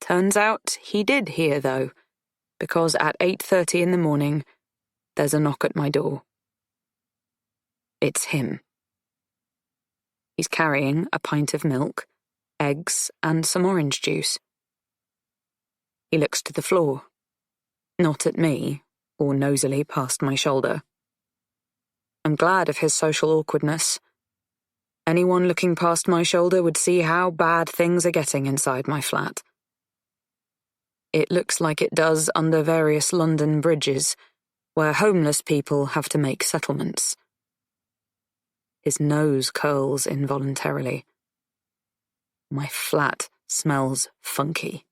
Turns out he did hear, though, because at 8:30 a.m, there's a knock at my door. It's him. He's carrying a pint of milk, eggs, and some orange juice. He looks to the floor, not at me, or nosily past my shoulder. I'm glad of his social awkwardness. Anyone looking past my shoulder would see how bad things are getting inside my flat. It looks like it does under various London bridges, where homeless people have to make settlements. His nose curls involuntarily. My flat smells funky.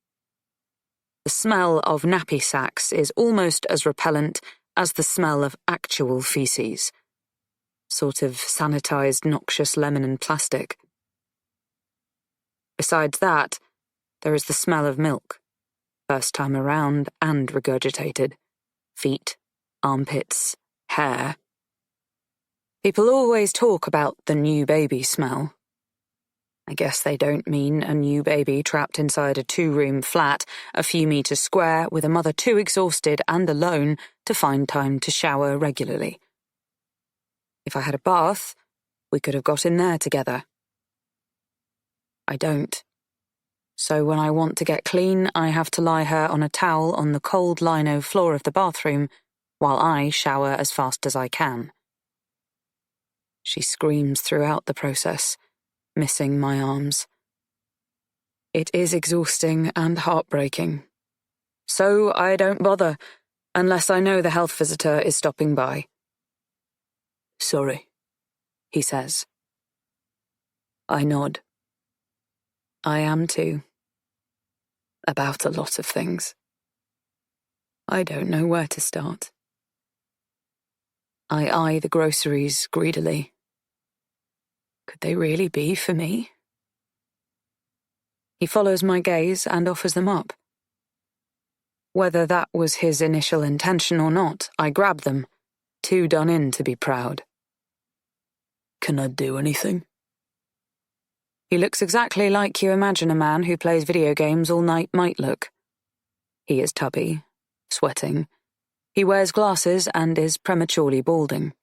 The smell of nappy sacks is almost as repellent as the smell of actual feces. Sort of sanitized noxious lemon and plastic. Besides that, there is the smell of milk, first time around and regurgitated. Feet, armpits, hair. People always talk about the new baby smell. I guess they don't mean a new baby trapped inside a 2-room flat, a few meters square, with a mother too exhausted and alone to find time to shower regularly. If I had a bath, we could have got in there together. I don't. So when I want to get clean, I have to lie her on a towel on the cold lino floor of the bathroom, while I shower as fast as I can. She screams throughout the process, missing my arms. It is exhausting and heartbreaking. So I don't bother, unless I know the health visitor is stopping by. "Sorry," he says. I nod. I am too. About a lot of things. I don't know where to start. I eye the groceries greedily. Could they really be for me? He follows my gaze and offers them up. Whether that was his initial intention or not, I grab them, too done in to be proud. "Can I do anything?" He looks exactly like you imagine a man who plays video games all night might look. He is tubby, sweating. He wears glasses and is prematurely balding.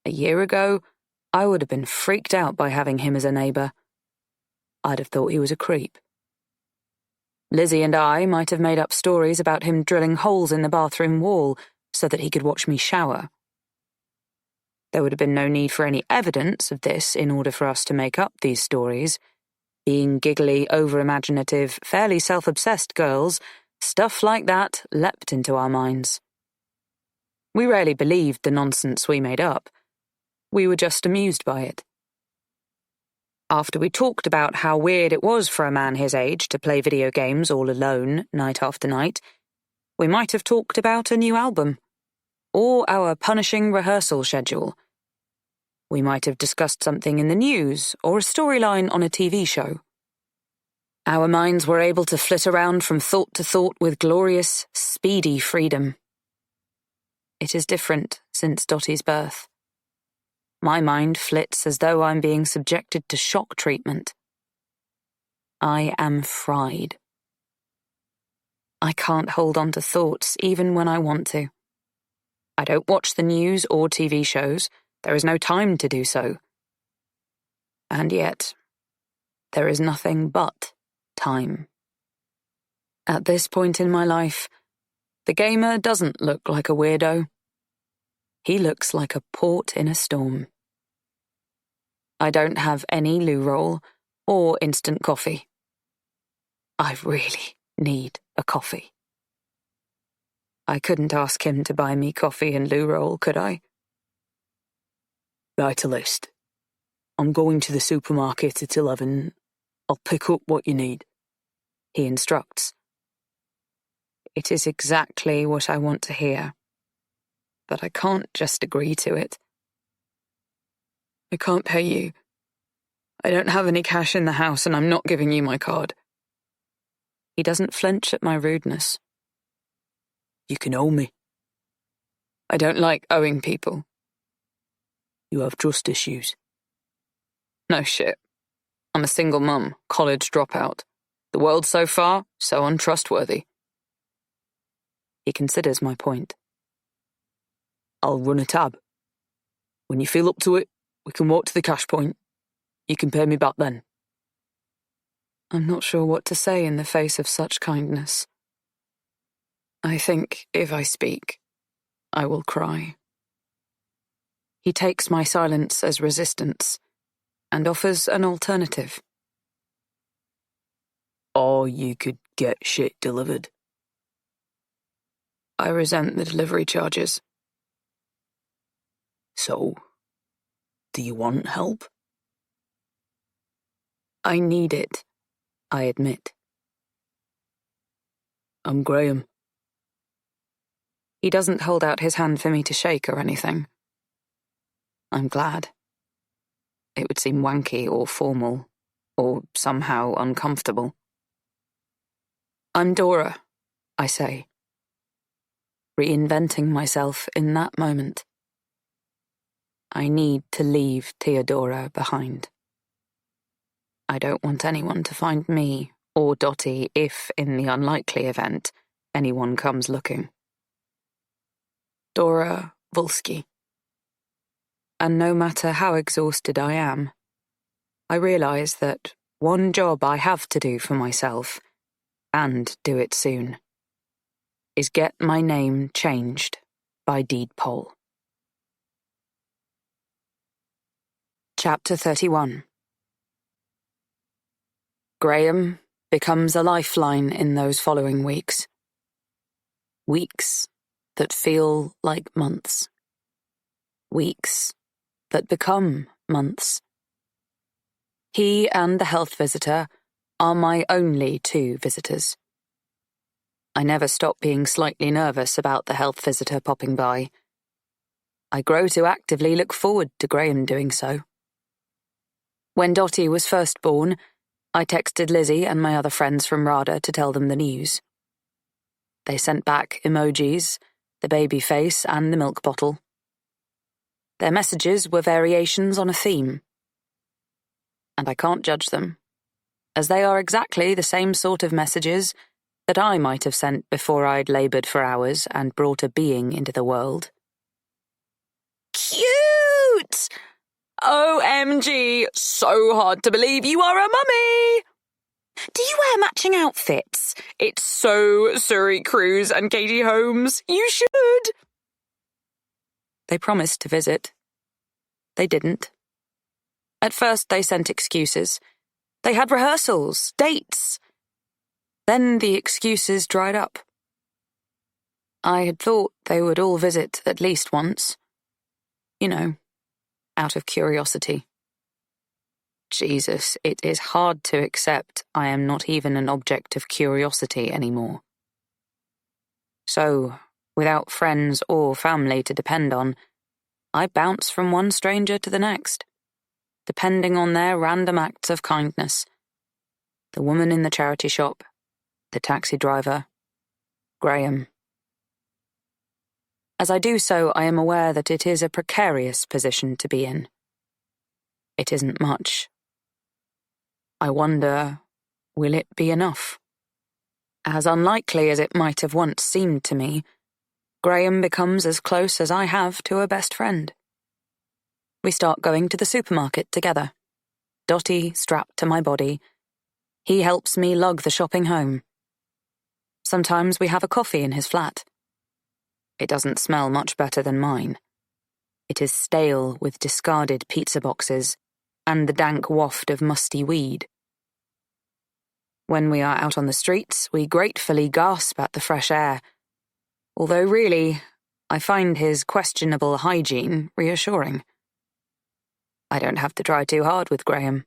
A year ago, I would have been freaked out by having him as a neighbor. I'd have thought he was a creep. Lizzie and I might have made up stories about him drilling holes in the bathroom wall so that he could watch me shower. There would have been no need for any evidence of this in order for us to make up these stories. Being giggly, over-imaginative, fairly self-obsessed girls, stuff like that leapt into our minds. We rarely believed the nonsense we made up. We were just amused by it. After we talked about how weird it was for a man his age to play video games all alone, night after night, we might have talked about a new album, or our punishing rehearsal schedule. We might have discussed something in the news, or a storyline on a TV show. Our minds were able to flit around from thought to thought with glorious, speedy freedom. It is different since Dottie's birth. My mind flits as though I'm being subjected to shock treatment. I am fried. I can't hold on to thoughts even when I want to. I don't watch the news or TV shows. There is no time to do so. And yet, there is nothing but time. At this point in my life, the gamer doesn't look like a weirdo. He looks like a port in a storm. I don't have any loo roll or instant coffee. I really need a coffee. I couldn't ask him to buy me coffee and loo roll, could I? Write a list. I'm going to the supermarket at 11. I'll pick up what you need, he instructs. It is exactly what I want to hear. But I can't just agree to it. I can't pay you. I don't have any cash in the house and I'm not giving you my card. He doesn't flinch at my rudeness. You can owe me. I don't like owing people. You have trust issues. No shit. I'm a single mum, college dropout. The world so far, so untrustworthy. He considers my point. I'll run a tab. When you feel up to it, we can walk to the cash point. You can pay me back then. I'm not sure what to say in the face of such kindness. I think if I speak, I will cry. He takes my silence as resistance and offers an alternative. Or you could get shit delivered. I resent the delivery charges. So, do you want help? I need it, I admit. I'm Graham. He doesn't hold out his hand for me to shake or anything. I'm glad. It would seem wanky or formal, or somehow uncomfortable. I'm Dora, I say, reinventing myself in that moment. I need to leave Theodora behind. I don't want anyone to find me or Dottie if, in the unlikely event, anyone comes looking. Dora Volsky. And no matter how exhausted I am, I realize that one job I have to do for myself, and do it soon, is get my name changed by deed poll. Chapter 31. Graham becomes a lifeline in those following weeks. Weeks that feel like months. Weeks that become months. He and the health visitor are my only two visitors. I never stop being slightly nervous about the health visitor popping by. I grow to actively look forward to Graham doing so. When Dottie was first born, I texted Lizzie and my other friends from RADA to tell them the news. They sent back emojis, the baby face and the milk bottle. Their messages were variations on a theme. And I can't judge them, as they are exactly the same sort of messages that I might have sent before I'd laboured for hours and brought a being into the world. Cute! OMG, so hard to believe you are a mummy! Do you wear matching outfits? It's so Surrey Cruise and Katie Holmes. You should! They promised to visit. They didn't. At first they sent excuses. They had rehearsals, dates. Then the excuses dried up. I had thought they would all visit at least once. You know, out of curiosity. Jesus, it is hard to accept I am not even an object of curiosity anymore. So, without friends or family to depend on, I bounce from one stranger to the next, depending on their random acts of kindness. The woman in the charity shop, the taxi driver, Graham. As I do so, I am aware that it is a precarious position to be in. It isn't much. I wonder, will it be enough? As unlikely as it might have once seemed to me, Graham becomes as close as I have to a best friend. We start going to the supermarket together. Dotty strapped to my body. He helps me lug the shopping home. Sometimes we have a coffee in his flat. It doesn't smell much better than mine. It is stale with discarded pizza boxes and the dank waft of musty weed. When we are out on the streets, we gratefully gasp at the fresh air, although really, I find his questionable hygiene reassuring. I don't have to try too hard with Graham.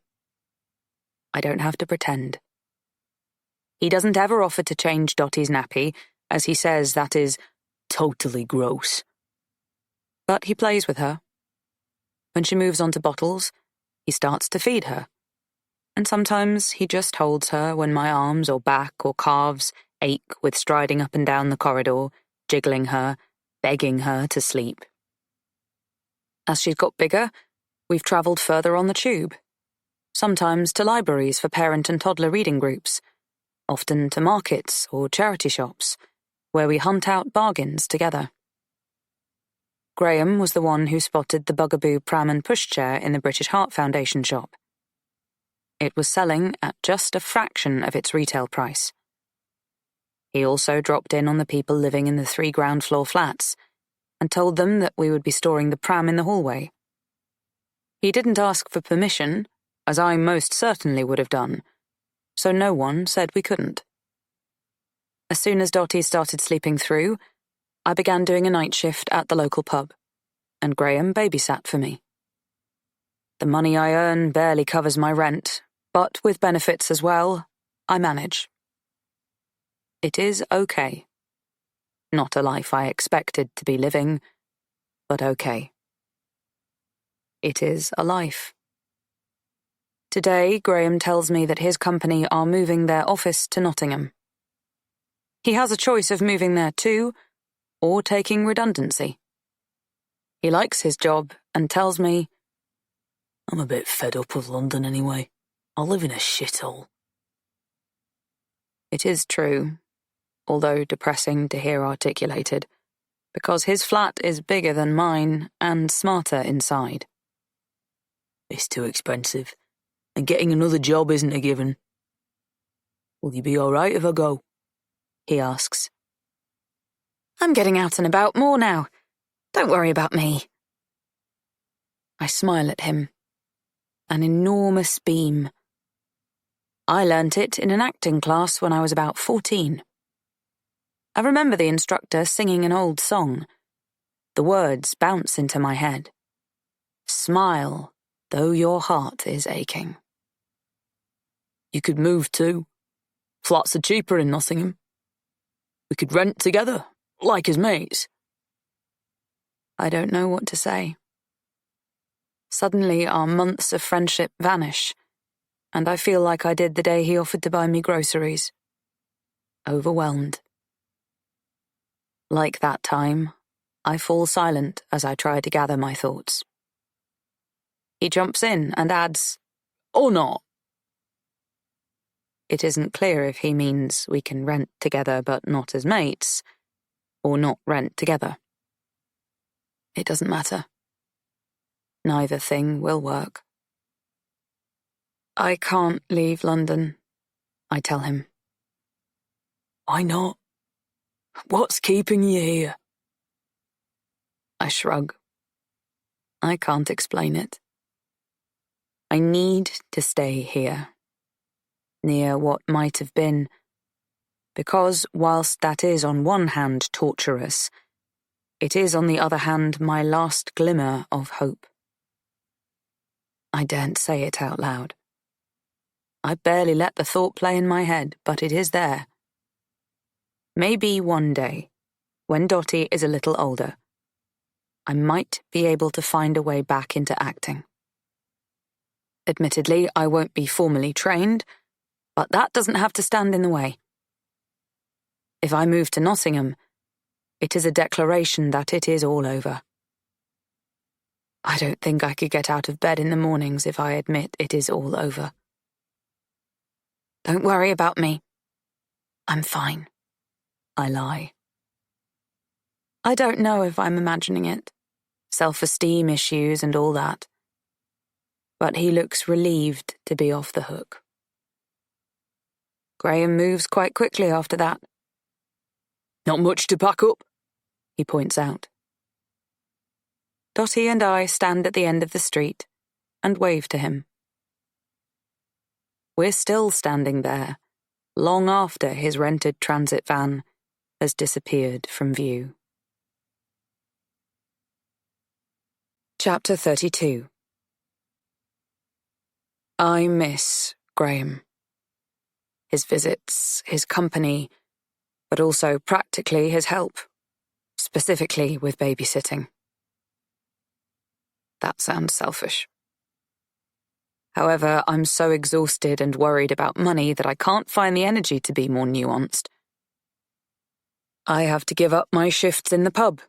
I don't have to pretend. He doesn't ever offer to change Dotty's nappy, as he says that is totally gross. But he plays with her. When she moves on to bottles, he starts to feed her. And sometimes he just holds her when my arms or back or calves ache with striding up and down the corridor, jiggling her, begging her to sleep. As she's got bigger, we've travelled further on the tube. Sometimes to libraries for parent and toddler reading groups, often to markets or charity shops, where we hunt out bargains together. Graham was the one who spotted the bugaboo pram and pushchair in the British Heart Foundation shop. It was selling at just a fraction of its retail price. He also dropped in on the people living in the 3 ground floor flats and told them that we would be storing the pram in the hallway. He didn't ask for permission, as I most certainly would have done, so no one said we couldn't. As soon as Dotty started sleeping through, I began doing a night shift at the local pub, and Graham babysat for me. The money I earn barely covers my rent, but with benefits as well, I manage. It is okay. Not a life I expected to be living, but okay. It is a life. Today, Graham tells me that his company are moving their office to Nottingham. He has a choice of moving there too, or taking redundancy. He likes his job and tells me, "I'm a bit fed up of London anyway. I live in a shithole." It is true, although depressing to hear articulated, because his flat is bigger than mine and smarter inside. "It's too expensive, and getting another job isn't a given." "Will you be all right if I go?" he asks. "I'm getting out and about more now. Don't worry about me." I smile at him. An enormous beam. I learnt it in an acting class when I was about 14. I remember the instructor singing an old song. The words bounce into my head. "Smile, though your heart is aching." "You could move too. Flats are cheaper in Nottingham. We could rent together, like as mates." I don't know what to say. Suddenly our months of friendship vanish, and I feel like I did the day he offered to buy me groceries. Overwhelmed. Like that time, I fall silent as I try to gather my thoughts. He jumps in and adds, "Or not." It isn't clear if he means we can rent together but not as mates, or not rent together. It doesn't matter. Neither thing will work. I can't leave London, I tell him. Why not? What's keeping you here? I shrug. I can't explain it. I need to stay here, near what might have been, because whilst that is on one hand torturous, it is on the other hand my last glimmer of hope. I daren't say it out loud. I barely let the thought play in my head, but it is there. Maybe one day, when Dottie is a little older, I might be able to find a way back into acting. Admittedly, I won't be formally trained, but that doesn't have to stand in the way. If I move to Nottingham, it is a declaration that it is all over. I don't think I could get out of bed in the mornings if I admit it is all over. Don't worry about me. I'm fine. I lie. I don't know if I'm imagining it, self-esteem issues and all that. But he looks relieved to be off the hook. Graham moves quite quickly after that. Not much to pack up, he points out. Dottie and I stand at the end of the street and wave to him. We're still standing there, long after his rented transit van has disappeared from view. Chapter 32. I miss Graham. His visits, his company, but also practically his help, specifically with babysitting. That sounds selfish. However, I'm so exhausted and worried about money that I can't find the energy to be more nuanced. I have to give up my shifts in the pub,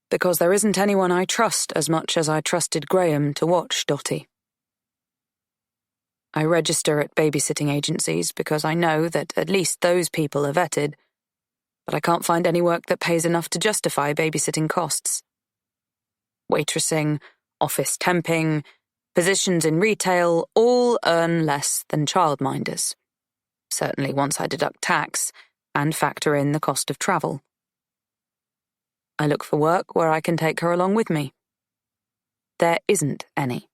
because there isn't anyone I trust as much as I trusted Graham to watch Dottie. I register at babysitting agencies because I know that at least those people are vetted, but I can't find any work that pays enough to justify babysitting costs. Waitressing, office temping, positions in retail all earn less than childminders, certainly once I deduct tax and factor in the cost of travel. I look for work where I can take her along with me. There isn't any.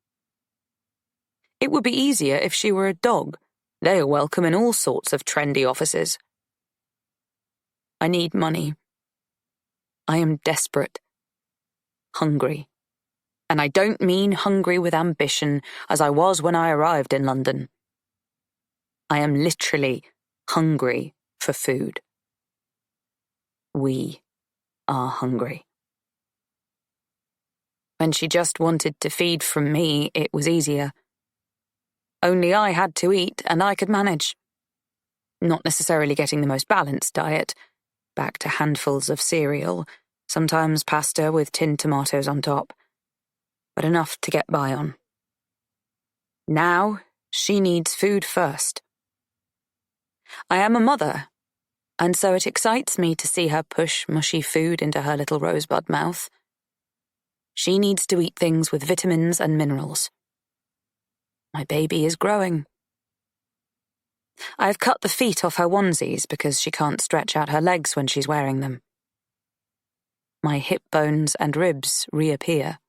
It would be easier if she were a dog. They are welcome in all sorts of trendy offices. I need money. I am desperate. Hungry. And I don't mean hungry with ambition, as I was when I arrived in London. I am literally hungry for food. We are hungry. When she just wanted to feed from me, it was easier. Only I had to eat, and I could manage. Not necessarily getting the most balanced diet, back to handfuls of cereal, sometimes pasta with tinned tomatoes on top, but enough to get by on. Now, she needs food first. I am a mother, and so it excites me to see her push mushy food into her little rosebud mouth. She needs to eat things with vitamins and minerals. My baby is growing. I've cut the feet off her onesies because she can't stretch out her legs when she's wearing them. My hip bones and ribs reappear.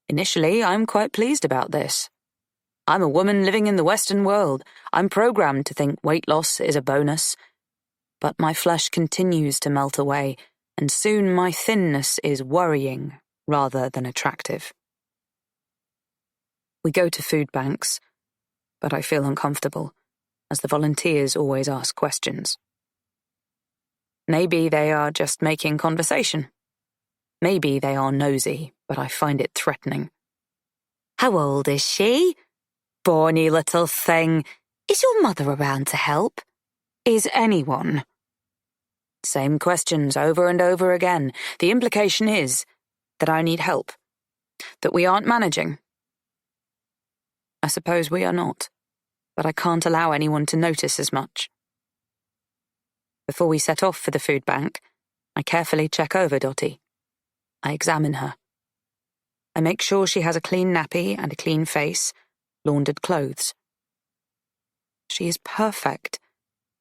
Initially, I'm quite pleased about this. I'm a woman living in the Western world. I'm programmed to think weight loss is a bonus. But my flesh continues to melt away, and soon my thinness is worrying rather than attractive. We go to food banks, but I feel uncomfortable, as the volunteers always ask questions. Maybe they are just making conversation. Maybe they are nosy, but I find it threatening. How old is she? Brawny little thing. Is your mother around to help? Is anyone? Same questions over and over again. The implication is that I need help, that we aren't managing. I suppose we are not, but I can't allow anyone to notice as much. Before we set off for the food bank, I carefully check over Dottie. I examine her. I make sure she has a clean nappy and a clean face, laundered clothes. She is perfect,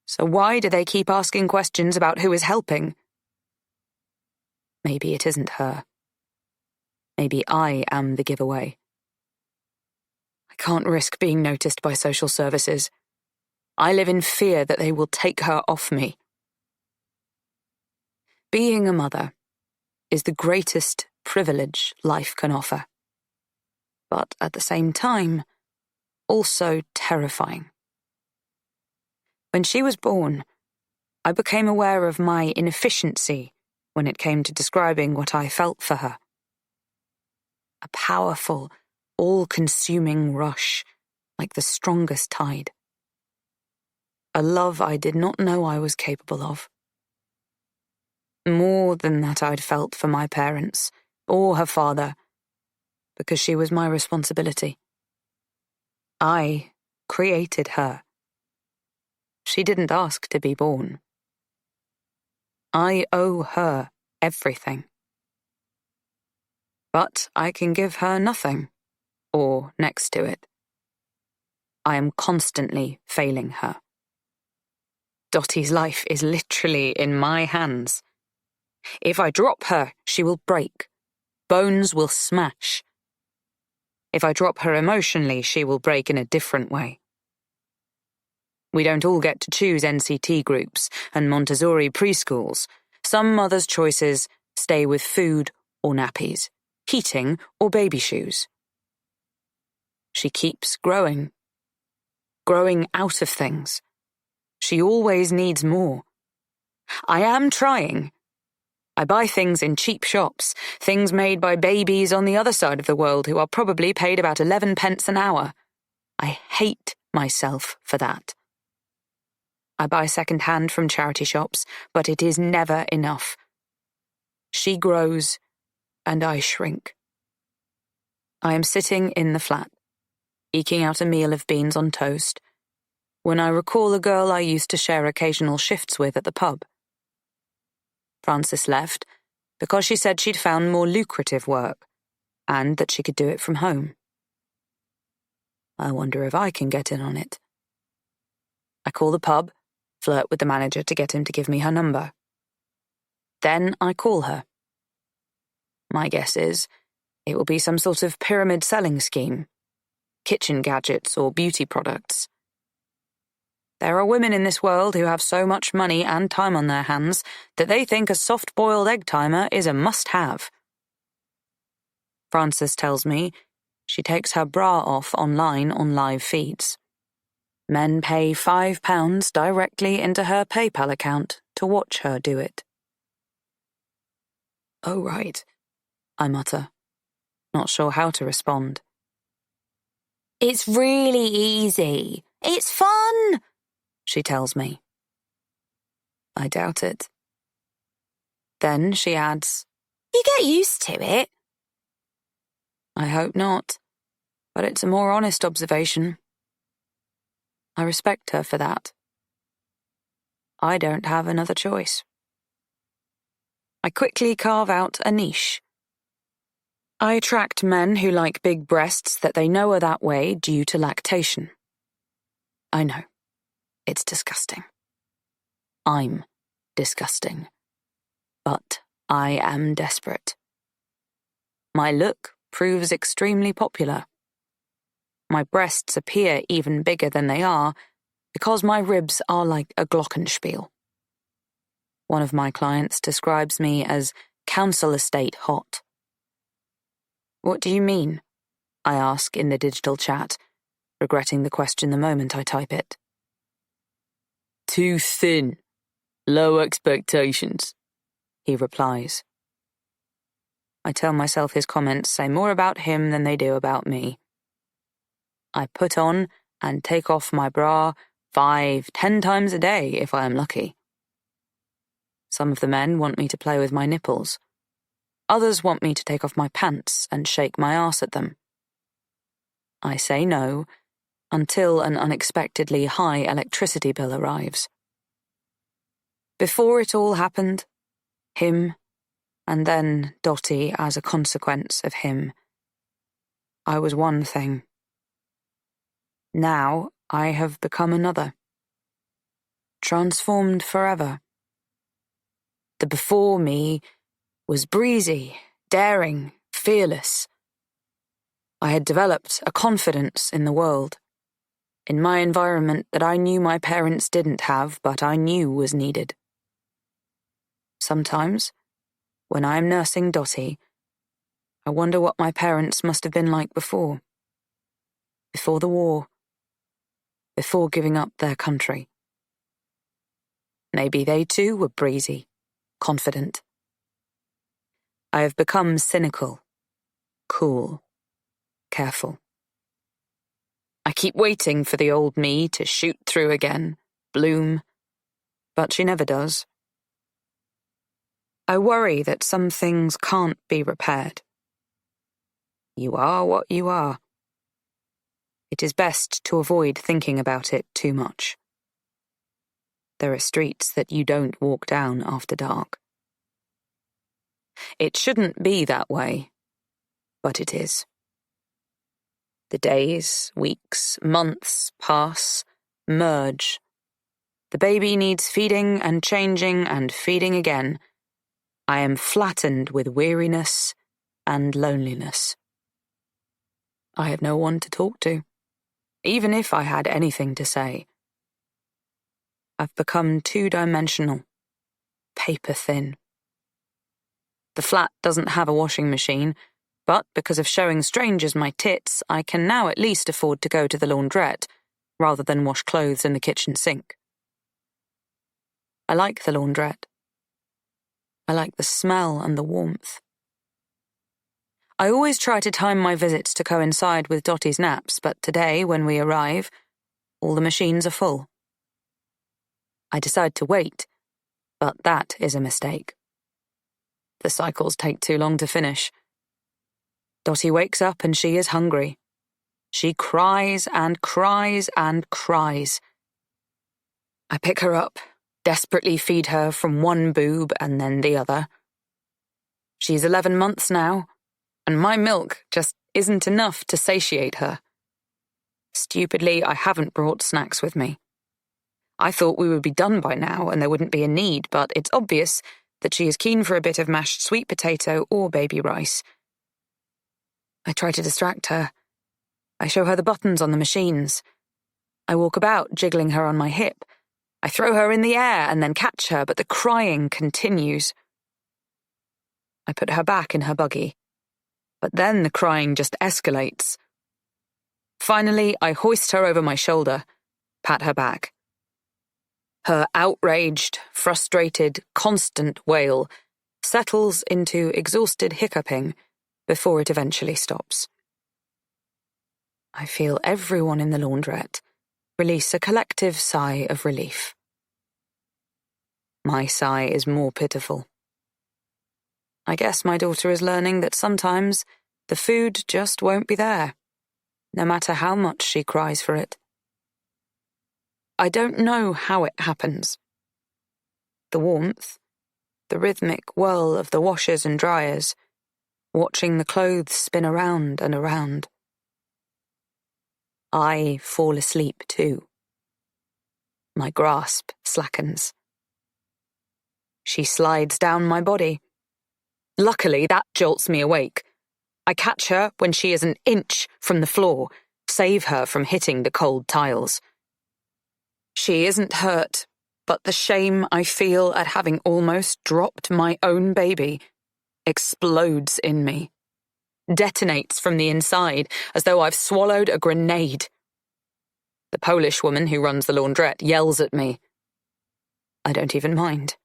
so why do they keep asking questions about who is helping? Maybe it isn't her. Maybe I am the giveaway. I can't risk being noticed by social services. I live in fear that they will take her off me. Being a mother is the greatest privilege life can offer, but at the same time, also terrifying. When she was born, I became aware of my inefficiency when it came to describing what I felt for her. A powerful, all-consuming rush, like the strongest tide. A love I did not know I was capable of. More than that I'd felt for my parents, or her father, because she was my responsibility. I created her. She didn't ask to be born. I owe her everything. But I can give her nothing, or next to it. I am constantly failing her. Dottie's life is literally in my hands. If I drop her, she will break. Bones will smash. If I drop her emotionally, she will break in a different way. We don't all get to choose NCT groups and Montessori preschools. Some mothers' choices stay with food or nappies, heating or baby shoes. She keeps growing out of things. She always needs more. I am trying. I buy things in cheap shops, things made by babies on the other side of the world who are probably paid about 11 pence an hour. I hate myself for that. I buy second-hand from charity shops, but it is never enough. She grows, and I shrink. I am sitting in the flat, eking out a meal of beans on toast, when I recall a girl I used to share occasional shifts with at the pub. Frances left because she said she'd found more lucrative work, and that she could do it from home. I wonder if I can get in on it. I call the pub, flirt with the manager to get him to give me her number. Then I call her. My guess is it will be some sort of pyramid selling scheme, kitchen gadgets or beauty products. There are women in this world who have so much money and time on their hands that they think a soft-boiled egg timer is a must-have. Frances tells me she takes her bra off online on live feeds. Men pay £5 directly into her PayPal account to watch her do it. Oh, right, I mutter, not sure how to respond. It's really easy. It's fun, she tells me. I doubt it. Then she adds, You get used to it. I hope not, but it's a more honest observation. I respect her for that. I don't have another choice. I quickly carve out a niche. I attract men who like big breasts that they know are that way due to lactation. I know. It's disgusting. I'm disgusting. But I am desperate. My look proves extremely popular. My breasts appear even bigger than they are because my ribs are like a glockenspiel. One of my clients describes me as council estate hot. What do you mean? I ask in the digital chat, regretting the question the moment I type it. Too thin. Low expectations, he replies. I tell myself his comments say more about him than they do about me. I put on and take off my bra 5-10 times a day if I am lucky. Some of the men want me to play with my nipples. Others want me to take off my pants and shake my arse at them. I say no until an unexpectedly high electricity bill arrives. Before it all happened, him, and then Dottie as a consequence of him, I was one thing. Now I have become another. Transformed forever. The before me was breezy, daring, fearless. I had developed a confidence in the world, in my environment that I knew my parents didn't have, but I knew was needed. Sometimes, when I am nursing Dottie, I wonder what my parents must have been like before the war, before giving up their country. Maybe they too were breezy, confident. I have become cynical, cool, careful. I keep waiting for the old me to shoot through again, bloom, but she never does. I worry that some things can't be repaired. You are what you are. It is best to avoid thinking about it too much. There are streets that you don't walk down after dark. It shouldn't be that way, but it is. The days, weeks, months pass, merge. The baby needs feeding and changing and feeding again. I am flattened with weariness and loneliness. I have no one to talk to, even if I had anything to say. I've become two-dimensional, paper-thin. The flat doesn't have a washing machine, but because of showing strangers my tits, I can now at least afford to go to the laundrette, rather than wash clothes in the kitchen sink. I like the laundrette. I like the smell and the warmth. I always try to time my visits to coincide with Dottie's naps, but today, when we arrive, all the machines are full. I decide to wait, but that is a mistake. The cycles take too long to finish. Dottie wakes up and she is hungry. She cries and cries and cries. I pick her up, desperately feed her from one boob and then the other. She's 11 months now, and my milk just isn't enough to satiate her. Stupidly, I haven't brought snacks with me. I thought we would be done by now and there wouldn't be a need, but it's obvious that she is keen for a bit of mashed sweet potato or baby rice. I try to distract her. I show her the buttons on the machines. I walk about, jiggling her on my hip. I throw her in the air and then catch her, but the crying continues. I put her back in her buggy, but then the crying just escalates. Finally, I hoist her over my shoulder, pat her back. Her outraged, frustrated, constant wail settles into exhausted hiccuping before it eventually stops. I feel everyone in the laundrette release a collective sigh of relief. My sigh is more pitiful. I guess my daughter is learning that sometimes the food just won't be there, no matter how much she cries for it. I don't know how it happens. The warmth, the rhythmic whirl of the washers and dryers, watching the clothes spin around and around. I fall asleep too. My grasp slackens. She slides down my body. Luckily, that jolts me awake. I catch her when she is an inch from the floor, save her from hitting the cold tiles. She isn't hurt, but the shame I feel at having almost dropped my own baby explodes in me, detonates from the inside as though I've swallowed a grenade. The Polish woman who runs the laundrette yells at me. I don't even mind.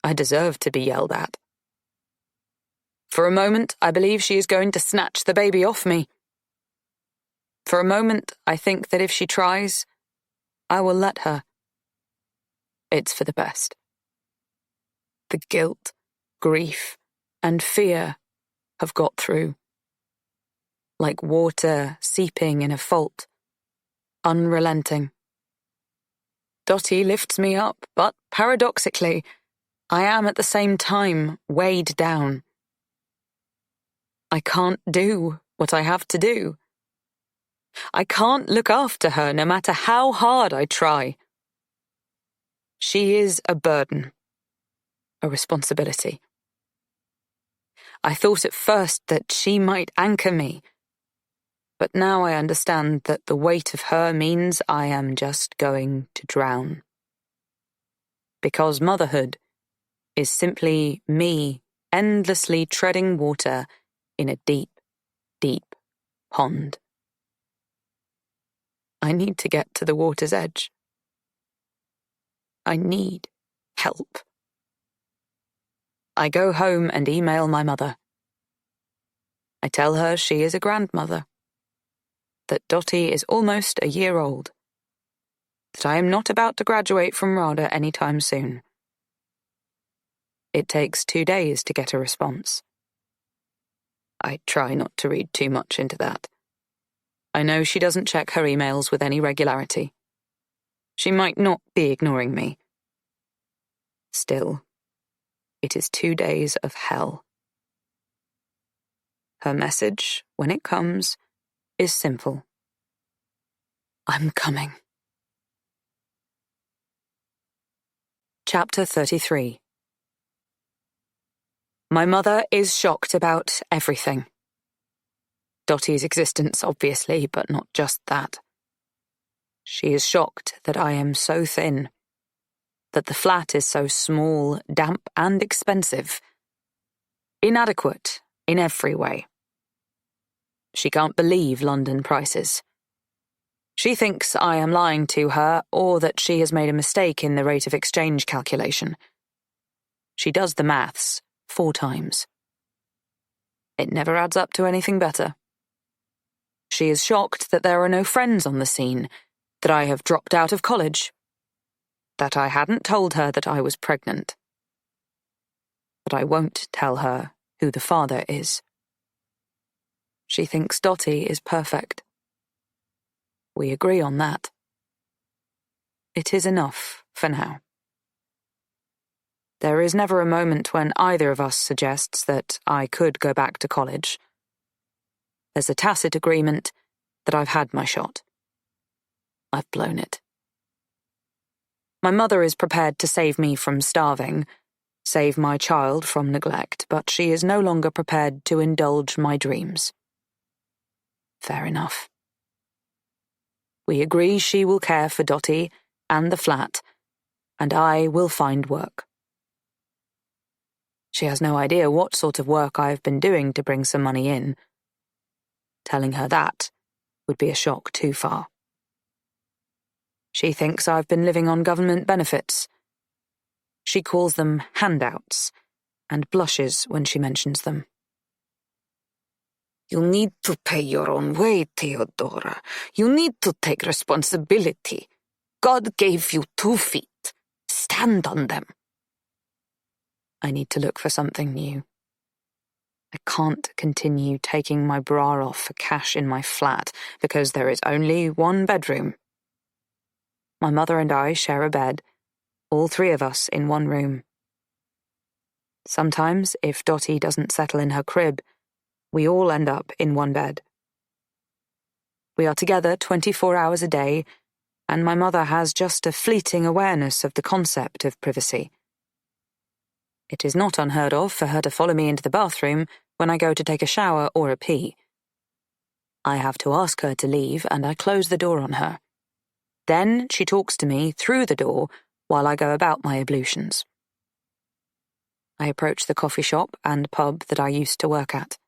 I deserve to be yelled at. For a moment, I believe she is going to snatch the baby off me. For a moment, I think that if she tries, I will let her. It's for the best. The guilt, grief, and fear have got through. Like water seeping in a fault, unrelenting. Dottie lifts me up, but paradoxically, I am at the same time weighed down. I can't do what I have to do. I can't look after her no matter how hard I try. She is a burden, a responsibility. I thought at first that she might anchor me, but now I understand that the weight of her means I am just going to drown. Because motherhood is simply me endlessly treading water in a deep, deep pond. I need to get to the water's edge. I need help. I go home and email my mother. I tell her she is a grandmother, that Dottie is almost a year old, that I am not about to graduate from RADA anytime soon. It takes 2 days to get a response. I try not to read too much into that. I know she doesn't check her emails with any regularity. She might not be ignoring me. Still, it is 2 days of hell. Her message, when it comes, is simple. I'm coming. Chapter 33. My mother is shocked about everything. Dottie's existence, obviously, but not just that. She is shocked that I am so thin, that the flat is so small, damp, and expensive. Inadequate in every way. She can't believe London prices. She thinks I am lying to her or that she has made a mistake in the rate of exchange calculation. She does the maths 4 times. It never adds up to anything better. She is shocked that there are no friends on the scene, that I have dropped out of college, that I hadn't told her that I was pregnant. But I won't tell her who the father is. She thinks Dottie is perfect. We agree on that. It is enough for now. There is never a moment when either of us suggests that I could go back to college. There's a tacit agreement that I've had my shot. I've blown it. My mother is prepared to save me from starving, save my child from neglect, but she is no longer prepared to indulge my dreams. Fair enough. We agree she will care for Dottie and the flat, and I will find work. She has no idea what sort of work I have been doing to bring some money in. Telling her that would be a shock too far. She thinks I've been living on government benefits. She calls them handouts and blushes when she mentions them. You need to pay your own way, Theodora. You need to take responsibility. God gave you 2 feet. Stand on them. I need to look for something new. I can't continue taking my bra off for cash in my flat because there is only 1 bedroom. My mother and I share a bed, all 3 of us in 1 room. Sometimes, if Dottie doesn't settle in her crib, we all end up in 1 bed. We are together 24 hours a day, and my mother has just a fleeting awareness of the concept of privacy. It is not unheard of for her to follow me into the bathroom when I go to take a shower or a pee. I have to ask her to leave, and I close the door on her. Then she talks to me through the door while I go about my ablutions. I approach the coffee shop and pub that I used to work at.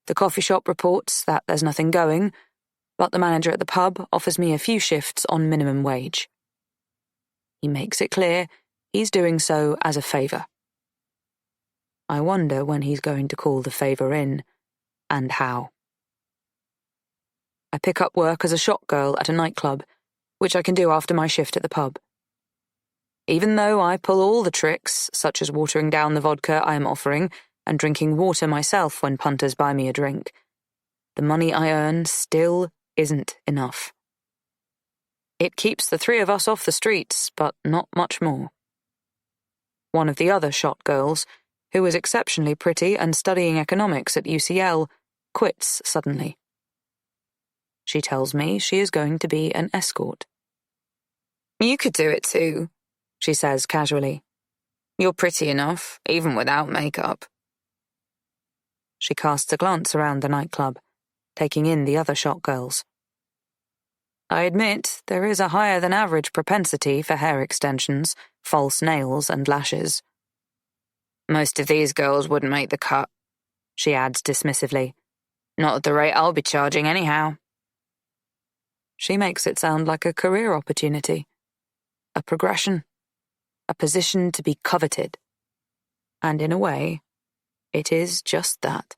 The coffee shop reports that there's nothing going, but the manager at the pub offers me a few shifts on minimum wage. He makes it clear he's doing so as a favour. I wonder when he's going to call the favour in, and how. I pick up work as a shop girl at a nightclub, which I can do after my shift at the pub. Even though I pull all the tricks, such as watering down the vodka I am offering and drinking water myself when punters buy me a drink, the money I earn still isn't enough. It keeps the 3 of us off the streets, but not much more. One of the other shot girls, who was exceptionally pretty and studying economics at UCL, quits suddenly. She tells me she is going to be an escort. You could do it too, she says casually. You're pretty enough, even without makeup. She casts a glance around the nightclub, taking in the other shop girls. I admit there is a higher-than-average propensity for hair extensions, false nails, and lashes. Most of these girls wouldn't make the cut, she adds dismissively. Not at the rate I'll be charging anyhow. She makes it sound like a career opportunity, a progression, a position to be coveted. And in a way, it is just that.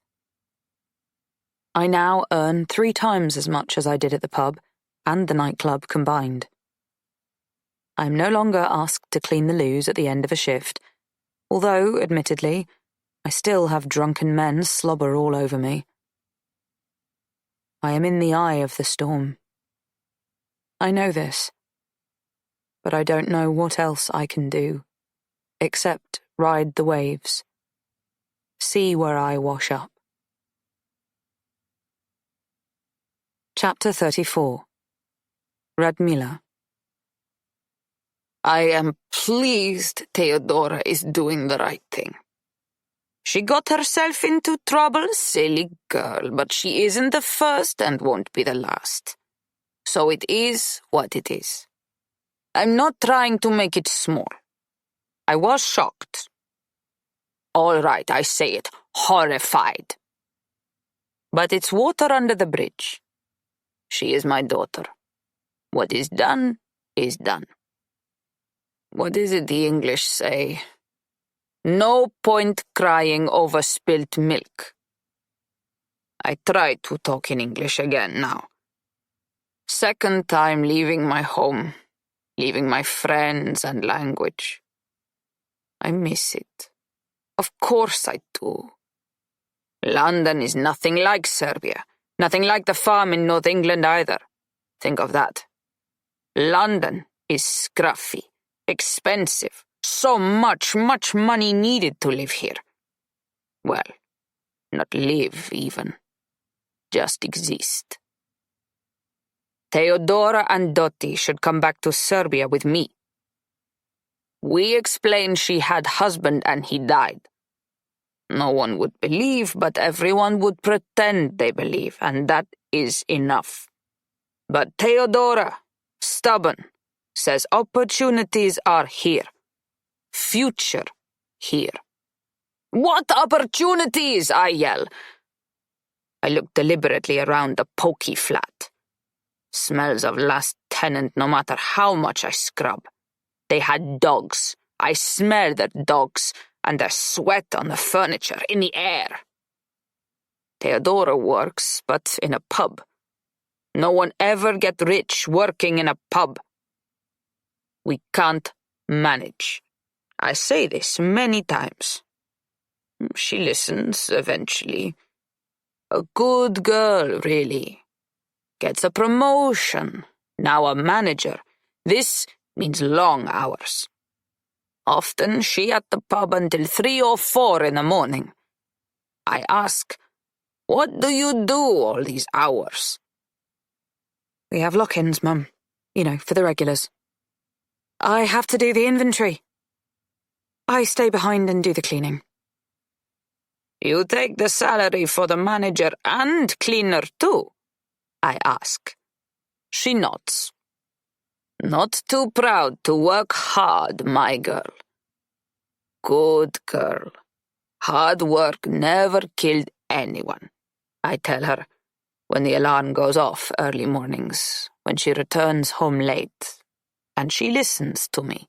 I now earn 3 times as much as I did at the pub and the nightclub combined. I am no longer asked to clean the loos at the end of a shift, although, admittedly, I still have drunken men slobber all over me. I am in the eye of the storm. I know this, but I don't know what else I can do, except ride the waves, see where I wash up. Chapter 34. Radmila. I am pleased Theodora is doing the right thing. She got herself into trouble, silly girl, but she isn't the first and won't be the last. So it is what it is. I'm not trying to make it small. I was shocked. All right, I say it, horrified. But it's water under the bridge. She is my daughter. What is done is done. What is it the English say? No point crying over spilt milk. I try to talk in English again now. Second time leaving my home, leaving my friends and language. I miss it. Of course I do. London is nothing like Serbia, nothing like the farm in North England either. Think of that. London is scruffy, expensive, so much money needed to live here. Well, not live even, just exist. Theodora and Dotti should come back to Serbia with me. We explained she had husband and he died. No one would believe, but everyone would pretend they believe, and that is enough. But Theodora, stubborn, says opportunities are here. Future here. What opportunities? I yell. I look deliberately around the pokey flat. Smells of last tenant no matter how much I scrub. They had dogs. I smell their dogs and their sweat on the furniture, in the air. Theodora works, but in a pub. No one ever get rich working in a pub. We can't manage. I say this many times. She listens eventually. A good girl, really. Gets a promotion. Now a manager. This means long hours. Often she at the pub until 3 or 4 in the morning. I ask, what do you do all these hours? We have lock-ins, Mum. For the regulars. I have to do the inventory. I stay behind and do the cleaning. You take the salary for the manager and cleaner too? I ask. She nods. Not too proud to work hard, my girl. Good girl. Hard work never killed anyone, I tell her, when the alarm goes off early mornings, when she returns home late, and she listens to me.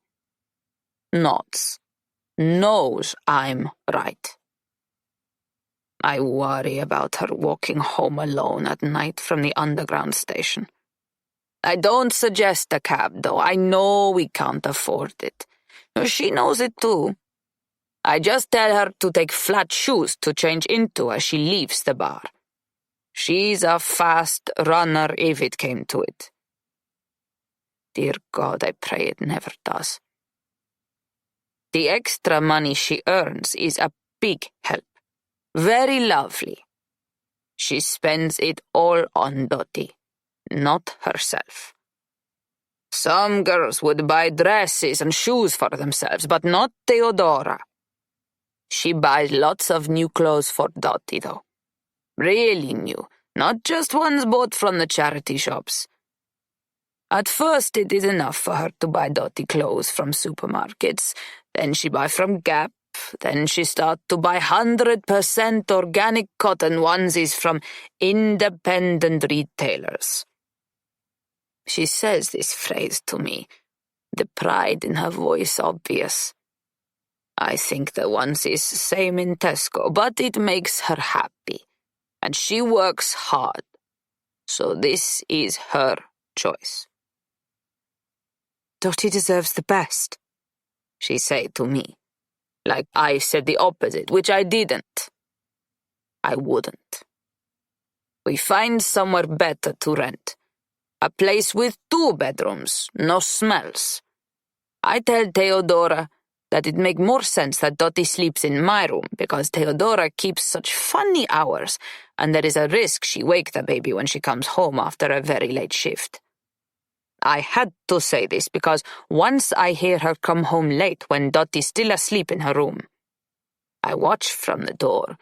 Nods. Knows I'm right. I worry about her walking home alone at night from the underground station. I don't suggest a cab, though. I know we can't afford it. She knows it too. I just tell her to take flat shoes to change into as she leaves the bar. She's a fast runner if it came to it. Dear God, I pray it never does. The extra money she earns is a big help. Very lovely. She spends it all on Dottie, not herself. Some girls would buy dresses and shoes for themselves, but not Theodora. She buys lots of new clothes for Dottie, though. Really new, not just ones bought from the charity shops. At first, it is enough for her to buy Dottie clothes from supermarkets. Then she buy from Gap. Then she start to buy 100% organic cotton onesies from independent retailers. She says this phrase to me, the pride in her voice obvious. I think the onesies same in Tesco, but it makes her happy, and she works hard. So this is her choice. Dottie deserves the best, she say to me, like I said the opposite, which I didn't. I wouldn't. We find somewhere better to rent. A place with 2 bedrooms, no smells. I tell Theodora that it make more sense that Dottie sleeps in my room because Theodora keeps such funny hours and there is a risk she wake the baby when she comes home after a very late shift. I had to say this because once I hear her come home late when Dottie's still asleep in her room. I watch from the door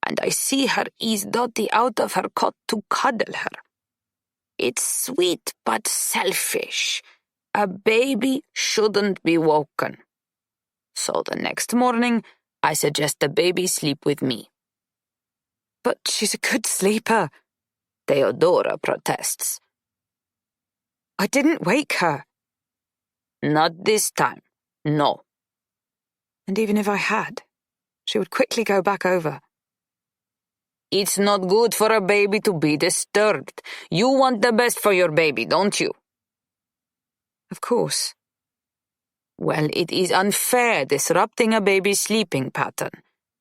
and I see her ease Dottie out of her cot to cuddle her. It's sweet but selfish. A baby shouldn't be woken. So the next morning, I suggest the baby sleep with me. But she's a good sleeper, Theodora protests. I didn't wake her. Not this time, no. And even if I had, she would quickly go back over. It's not good for a baby to be disturbed. You want the best for your baby, don't you? Of course. Well, it is unfair disrupting a baby's sleeping pattern.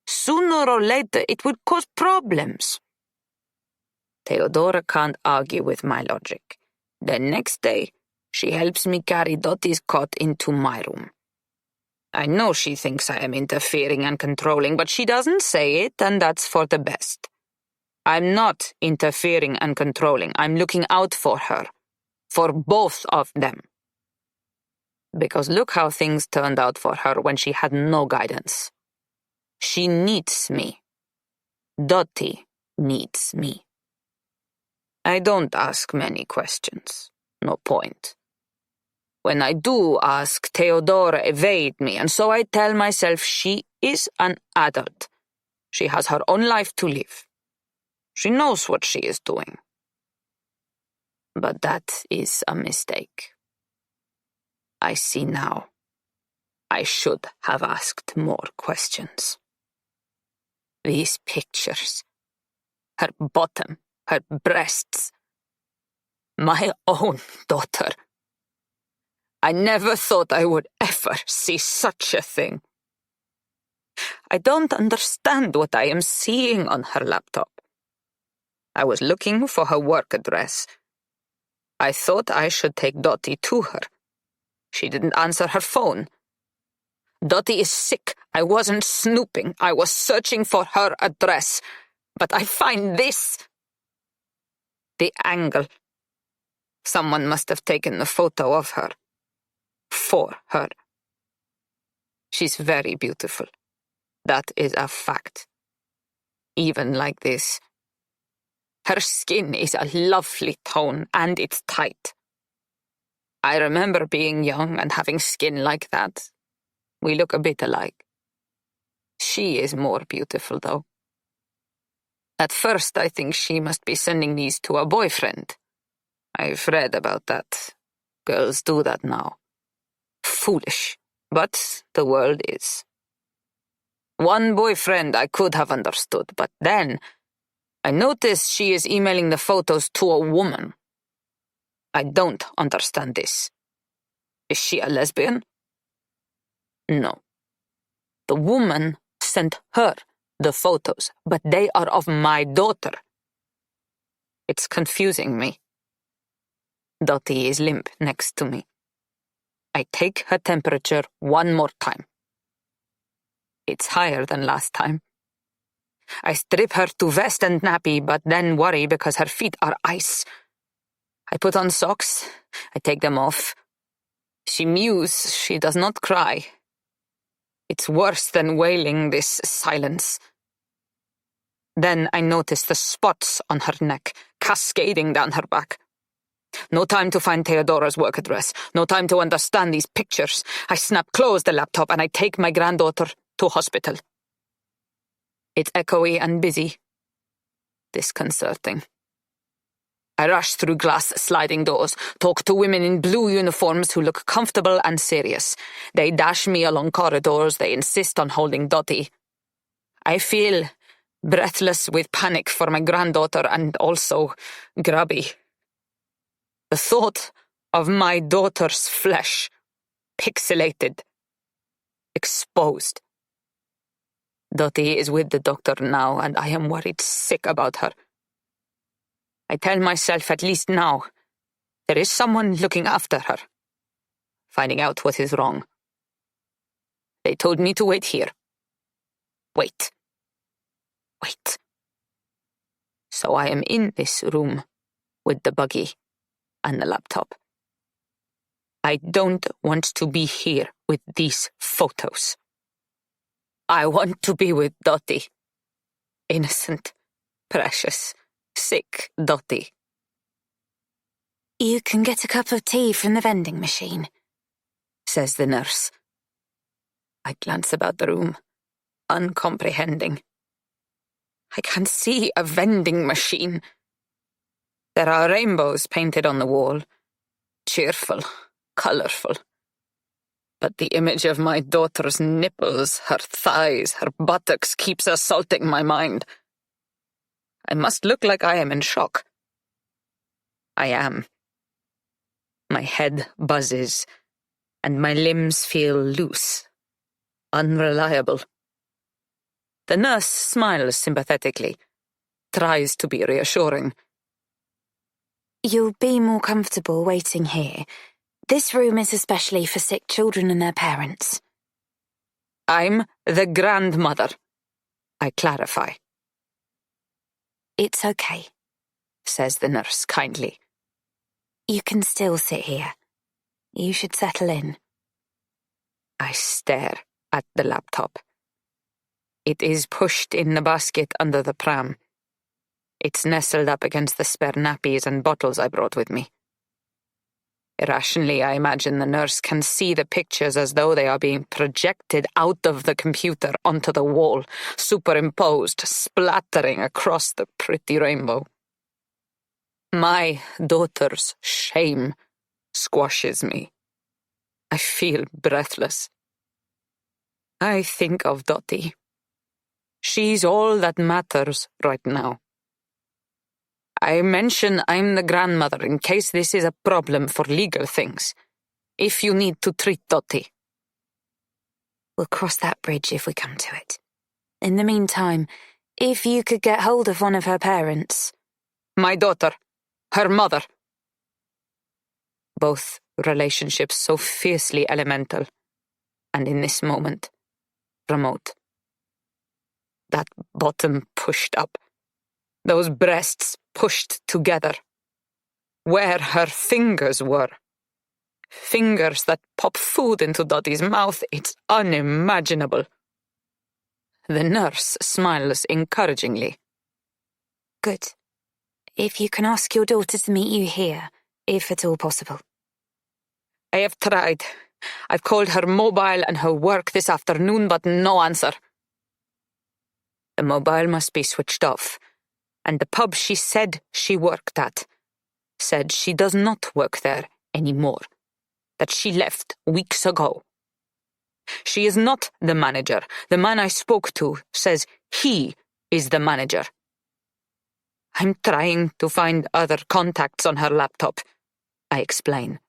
Sooner or later, it would cause problems. Theodora can't argue with my logic. The next day, she helps me carry Dottie's cot into my room. I know she thinks I am interfering and controlling, but she doesn't say it, and that's for the best. I'm not interfering and controlling. I'm looking out for her. For both of them. Because look how things turned out for her when she had no guidance. She needs me. Dottie needs me. I don't ask many questions. No point. When I do ask, Theodora evade me, and so I tell myself she is an adult. She has her own life to live. She knows what she is doing. But that is a mistake. I see now. I should have asked more questions. These pictures. Her bottom, her breasts. My own daughter. I never thought I would ever see such a thing. I don't understand what I am seeing on her laptop. I was looking for her work address. I thought I should take Dottie to her. She didn't answer her phone. Dottie is sick. I wasn't snooping. I was searching for her address. But I find this. The angle. Someone must have taken a photo of her. For her. She's very beautiful. That is a fact. Even like this. Her skin is a lovely tone, and it's tight. I remember being young and having skin like that. We look a bit alike. She is more beautiful, though. At first, I think she must be sending these to a boyfriend. I've read about that. Girls do that now. Foolish, but the world is. One boyfriend I could have understood, but then I noticed she is emailing the photos to a woman. I don't understand this. Is she a lesbian? No. The woman sent her the photos, but they are of my daughter. It's confusing me. Dottie is limp next to me. I take her temperature one more time. It's higher than last time. I strip her to vest and nappy, but then worry because her feet are ice. I put on socks. I take them off. She mews. She does not cry. It's worse than wailing, this silence. Then I notice the spots on her neck, cascading down her back. No time to find Theodora's work address. No time to understand these pictures. I snap close the laptop and I take my granddaughter to hospital. It's echoey and busy. Disconcerting. I rush through glass sliding doors, talk to women in blue uniforms who look comfortable and serious. They dash me along corridors. They insist on holding Dottie. I feel breathless with panic for my granddaughter and also grubby. The thought of my daughter's flesh, pixelated, exposed. Dottie is with the doctor now, and I am worried sick about her. I tell myself at least now, there is someone looking after her, finding out what is wrong. They told me to wait here. Wait. So I am in this room with the buggy and the laptop. I don't want to be here with these photos. I want to be with Dottie. Innocent, precious, sick Dottie. You can get a cup of tea from the vending machine, says the nurse. I glance about the room, uncomprehending. I can see a vending machine. There are rainbows painted on the wall, cheerful, colorful. But the image of my daughter's nipples, her thighs, her buttocks keeps assaulting my mind. I must look like I am in shock. I am. My head buzzes, and my limbs feel loose, unreliable. The nurse smiles sympathetically, tries to be reassuring. You'll be more comfortable waiting here. This room is especially for sick children and their parents. I'm the grandmother, I clarify. It's okay, says the nurse kindly. You can still sit here. You should settle in. I stare at the laptop. It is pushed in the basket under the pram. It's nestled up against the spare nappies and bottles I brought with me. Irrationally, I imagine the nurse can see the pictures as though they are being projected out of the computer onto the wall, superimposed, splattering across the pretty rainbow. My daughter's shame squashes me. I feel breathless. I think of Dottie. She's all that matters right now. I mention I'm the grandmother in case this is a problem for legal things. If you need to treat Dottie. We'll cross that bridge if we come to it. In the meantime, if you could get hold of one of her parents. My daughter. Her mother. Both relationships so fiercely elemental, and in this moment, remote. That bottom pushed up. Those breasts pushed together. Where her fingers were. Fingers that pop food into Dottie's mouth, it's unimaginable. The nurse smiles encouragingly. Good. If you can ask your daughter to meet you here, if at all possible. I have tried. I've called her mobile and her work this afternoon, but no answer. The mobile must be switched off, and the pub she said she worked at said she does not work there anymore, that she left weeks ago. She is not the manager. The man I spoke to says he is the manager. I'm trying to find other contacts on her laptop, I explain.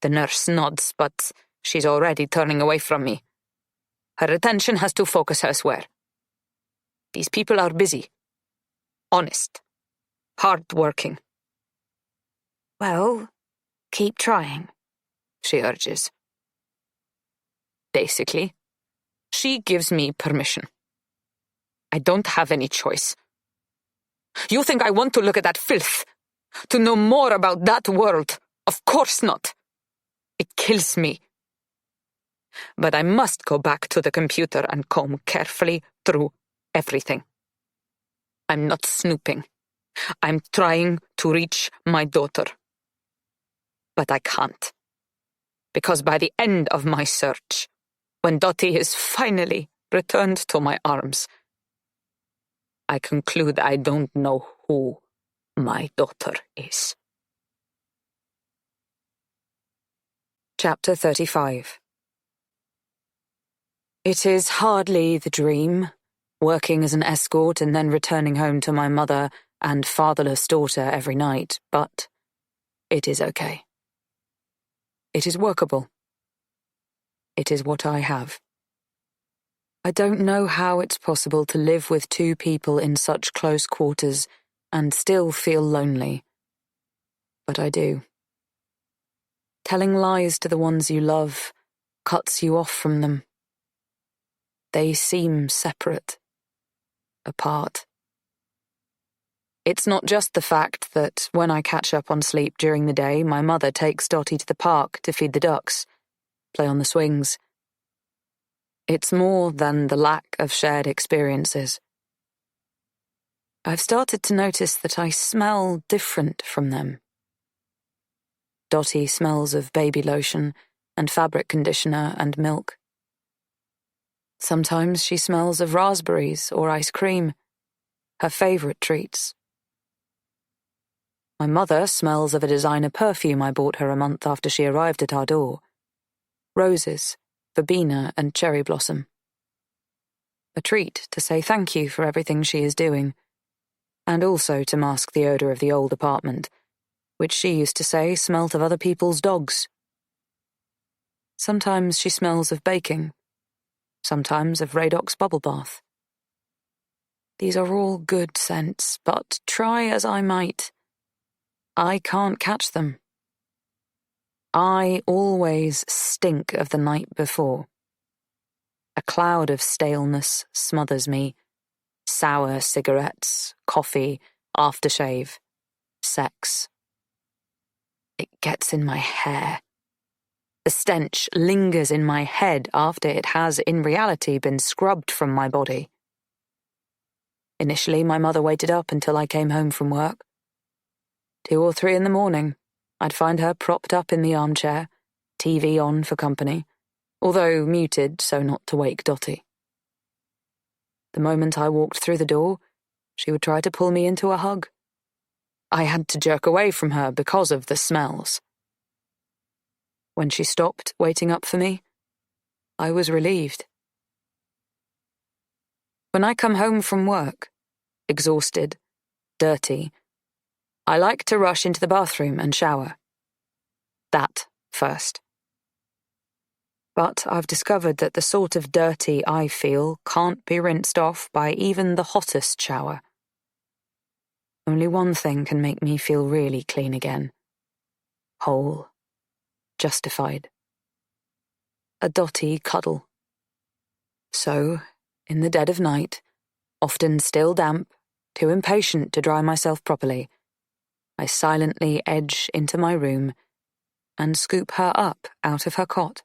The nurse nods, but she's already turning away from me. Her attention has to focus elsewhere. These people are busy, honest, hard-working. Well, keep trying, she urges. Basically, she gives me permission. I don't have any choice. You think I want to look at that filth? To know more about that world? Of course not. It kills me. But I must go back to the computer and comb carefully through everything. I'm not snooping. I'm trying to reach my daughter. But I can't. Because by the end of my search, when Dottie is finally returned to my arms, I conclude I don't know who my daughter is. Chapter 35. It is hardly the dream, working as an escort and then returning home to my mother and fatherless daughter every night, but it is okay. It is workable. It is what I have. I don't know how it's possible to live with two people in such close quarters and still feel lonely, but I do. Telling lies to the ones you love cuts you off from them. They seem separate, apart. It's not just the fact that when I catch up on sleep during the day, my mother takes Dottie to the park to feed the ducks, play on the swings. It's more than the lack of shared experiences. I've started to notice that I smell different from them. Dottie smells of baby lotion and fabric conditioner and milk. Sometimes she smells of raspberries or ice cream, her favorite treats. My mother smells of a designer perfume I bought her a month after she arrived at our door. Roses, verbena and cherry blossom. A treat to say thank you for everything she is doing, and also to mask the odour of the old apartment, which she used to say smelt of other people's dogs. Sometimes she smells of baking, sometimes of Radox bubble bath. These are all good scents, but try as I might, I can't catch them. I always stink of the night before. A cloud of staleness smothers me. Sour cigarettes, coffee, aftershave, sex. It gets in my hair. The stench lingers in my head after it has, in reality, been scrubbed from my body. Initially, my mother waited up until I came home from work. 2 or 3 in the morning, I'd find her propped up in the armchair, TV on for company, although muted so not to wake Dottie. The moment I walked through the door, she would try to pull me into a hug. I had to jerk away from her because of the smells. When she stopped waiting up for me, I was relieved. When I come home from work, exhausted, dirty, I like to rush into the bathroom and shower. That first. But I've discovered that the sort of dirty I feel can't be rinsed off by even the hottest shower. Only one thing can make me feel really clean again. Whole. Justified. A Dottie cuddle. So, in the dead of night, often still damp, too impatient to dry myself properly, I silently edge into my room and scoop her up out of her cot.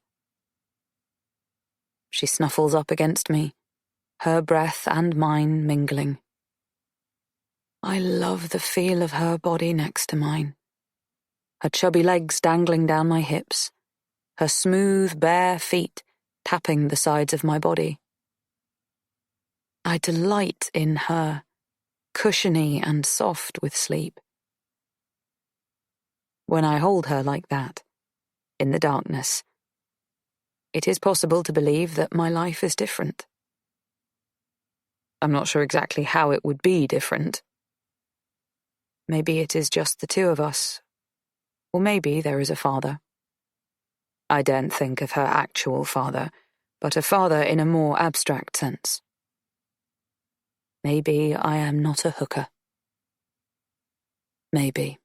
She snuffles up against me, her breath and mine mingling. I love the feel of her body next to mine, her chubby legs dangling down my hips, her smooth, bare feet tapping the sides of my body. I delight in her, cushiony and soft with sleep. When I hold her like that, in the darkness, it is possible to believe that my life is different. I'm not sure exactly how it would be different. Maybe it is just the two of us, or maybe there is a father. I daren't think of her actual father, but a father in a more abstract sense. Maybe I am not a hooker. Maybe.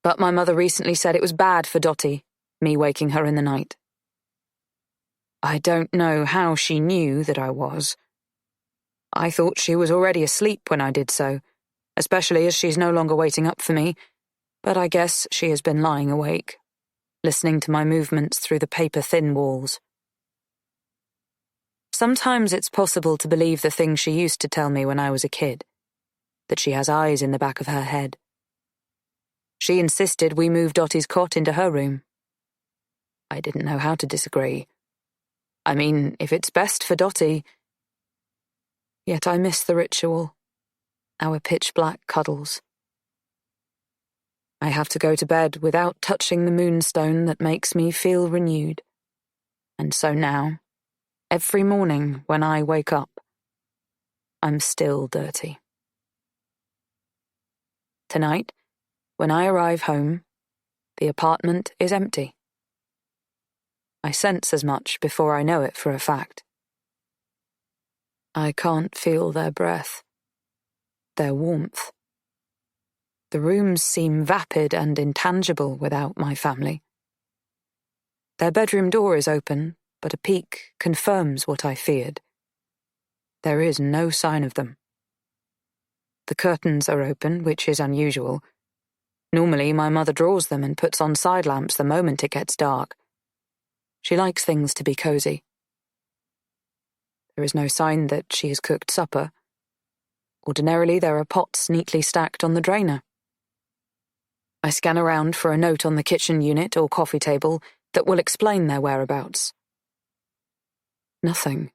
But my mother recently said it was bad for Dottie, me waking her in the night. I don't know how she knew that I was, I thought she was already asleep when I did so, especially as she's no longer waiting up for me, but I guess she has been lying awake, listening to my movements through the paper-thin walls. Sometimes it's possible to believe the thing she used to tell me when I was a kid, that she has eyes in the back of her head. She insisted we move Dottie's cot into her room. I didn't know how to disagree. I mean, if it's best for Dottie. Yet I miss the ritual, our pitch-black cuddles. I have to go to bed without touching the moonstone that makes me feel renewed. And so now, every morning when I wake up, I'm still dirty. Tonight, when I arrive home, the apartment is empty. I sense as much before I know it for a fact. I can't feel their breath, their warmth. The rooms seem vapid and intangible without my family. Their bedroom door is open, but a peek confirms what I feared. There is no sign of them. The curtains are open, which is unusual. Normally, my mother draws them and puts on side lamps the moment it gets dark. She likes things to be cozy. There is no sign that she has cooked supper. Ordinarily, there are pots neatly stacked on the drainer. I scan around for a note on the kitchen unit or coffee table that will explain their whereabouts. Nothing.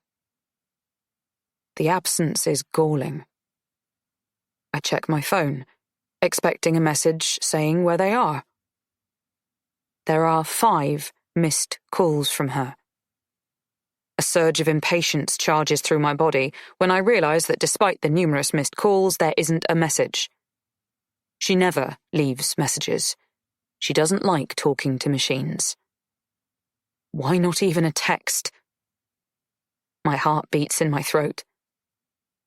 The absence is galling. I check my phone, expecting a message saying where they are. There are 5 missed calls from her. A surge of impatience charges through my body when I realize that despite the numerous missed calls, there isn't a message. She never leaves messages. She doesn't like talking to machines. Why not even a text? My heart beats in my throat.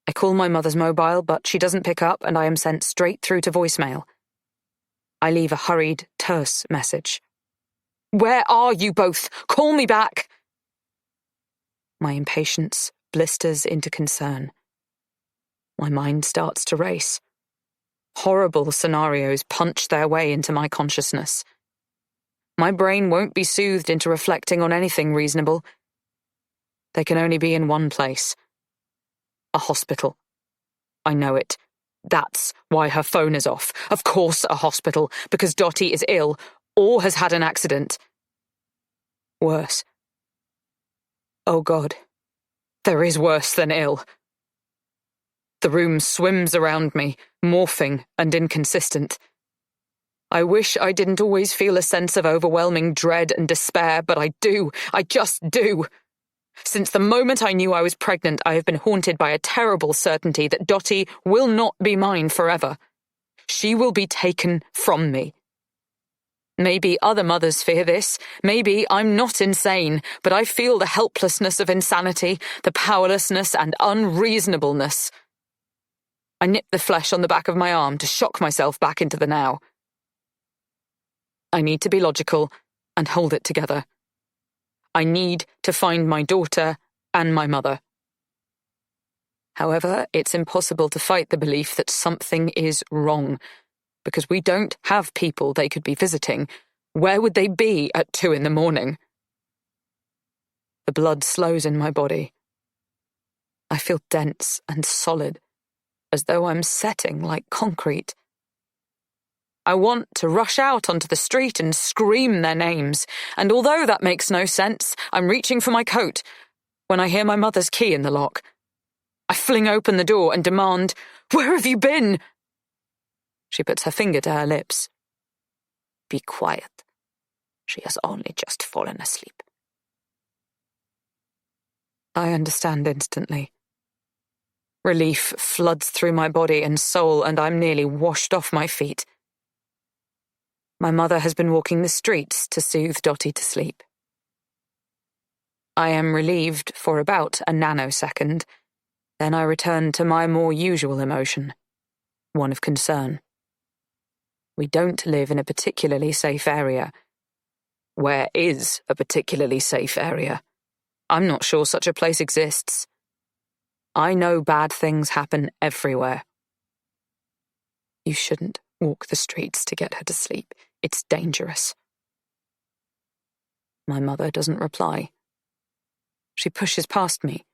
I call my mother's mobile, but she doesn't pick up and I am sent straight through to voicemail. I leave a hurried, terse message. "Where are you both? Call me back!" My impatience blisters into concern. My mind starts to race. Horrible scenarios punch their way into my consciousness. My brain won't be soothed into reflecting on anything reasonable. They can only be in one place. A hospital. I know it. That's why her phone is off. Of course a hospital, because Dottie is ill or has had an accident. Worse. Oh God, there is worse than ill. The room swims around me, morphing and inconsistent. I wish I didn't always feel a sense of overwhelming dread and despair, but I do. I just do. Since the moment I knew I was pregnant, I have been haunted by a terrible certainty that Dottie will not be mine forever. She will be taken from me. Maybe other mothers fear this. Maybe I'm not insane, but I feel the helplessness of insanity, the powerlessness and unreasonableness. I nip the flesh on the back of my arm to shock myself back into the now. I need to be logical and hold it together. I need to find my daughter and my mother. However, it's impossible to fight the belief that something is wrong, because we don't have people they could be visiting. Where would they be at 2 a.m? The blood slows in my body. I feel dense and solid, as though I'm setting like concrete. I want to rush out onto the street and scream their names, and although that makes no sense, I'm reaching for my coat when I hear my mother's key in the lock. I fling open the door and demand, "Where have you been?" She puts her finger to her lips. "Be quiet. She has only just fallen asleep." I understand instantly. Relief floods through my body and soul, and I'm nearly washed off my feet. My mother has been walking the streets to soothe Dottie to sleep. I am relieved for about a nanosecond, then I return to my more usual emotion, one of concern. We don't live in a particularly safe area. Where is a particularly safe area? I'm not sure such a place exists. I know bad things happen everywhere. You shouldn't walk the streets to get her to sleep. It's dangerous. My mother doesn't reply. She pushes past me,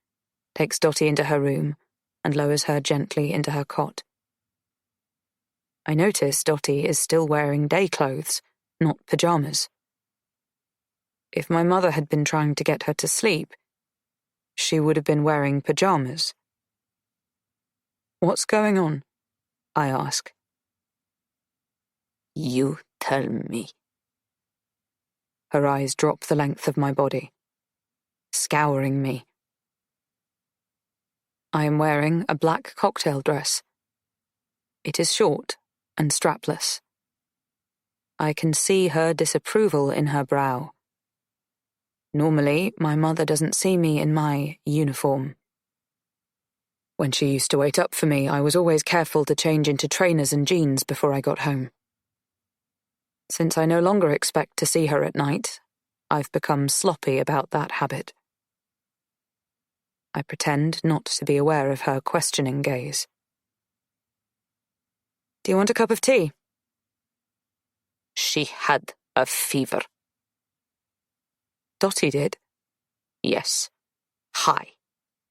takes Dottie into her room, and lowers her gently into her cot. I notice Dottie is still wearing day clothes, not pajamas. If my mother had been trying to get her to sleep, she would have been wearing pajamas. What's going on? I ask. You tell me. Her eyes drop the length of my body, scouring me. I am wearing a black cocktail dress. It is short and strapless. I can see her disapproval in her brow. Normally, my mother doesn't see me in my uniform. When she used to wait up for me, I was always careful to change into trainers and jeans before I got home. Since I no longer expect to see her at night, I've become sloppy about that habit. I pretend not to be aware of her questioning gaze. Do you want a cup of tea? She had a fever. Dottie did. Yes. High.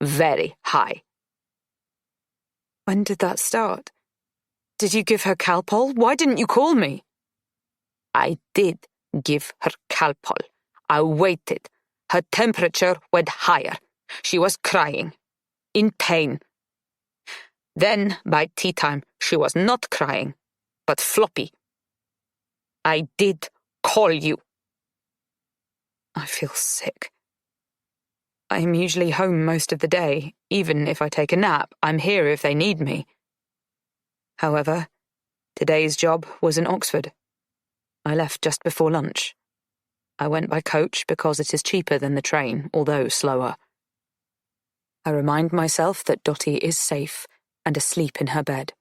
Very high. When did that start? Did you give her Calpol? Why didn't you call me? I did give her Calpol. I waited. Her temperature went higher. She was crying. In pain. Then, by tea time, she was not crying, but floppy. I did call you. I feel sick. I am usually home most of the day. Even if I take a nap, I'm here if they need me. However, today's job was in Oxford. I left just before lunch. I went by coach because it is cheaper than the train, although slower. I remind myself that Dottie is safe and asleep in her bed.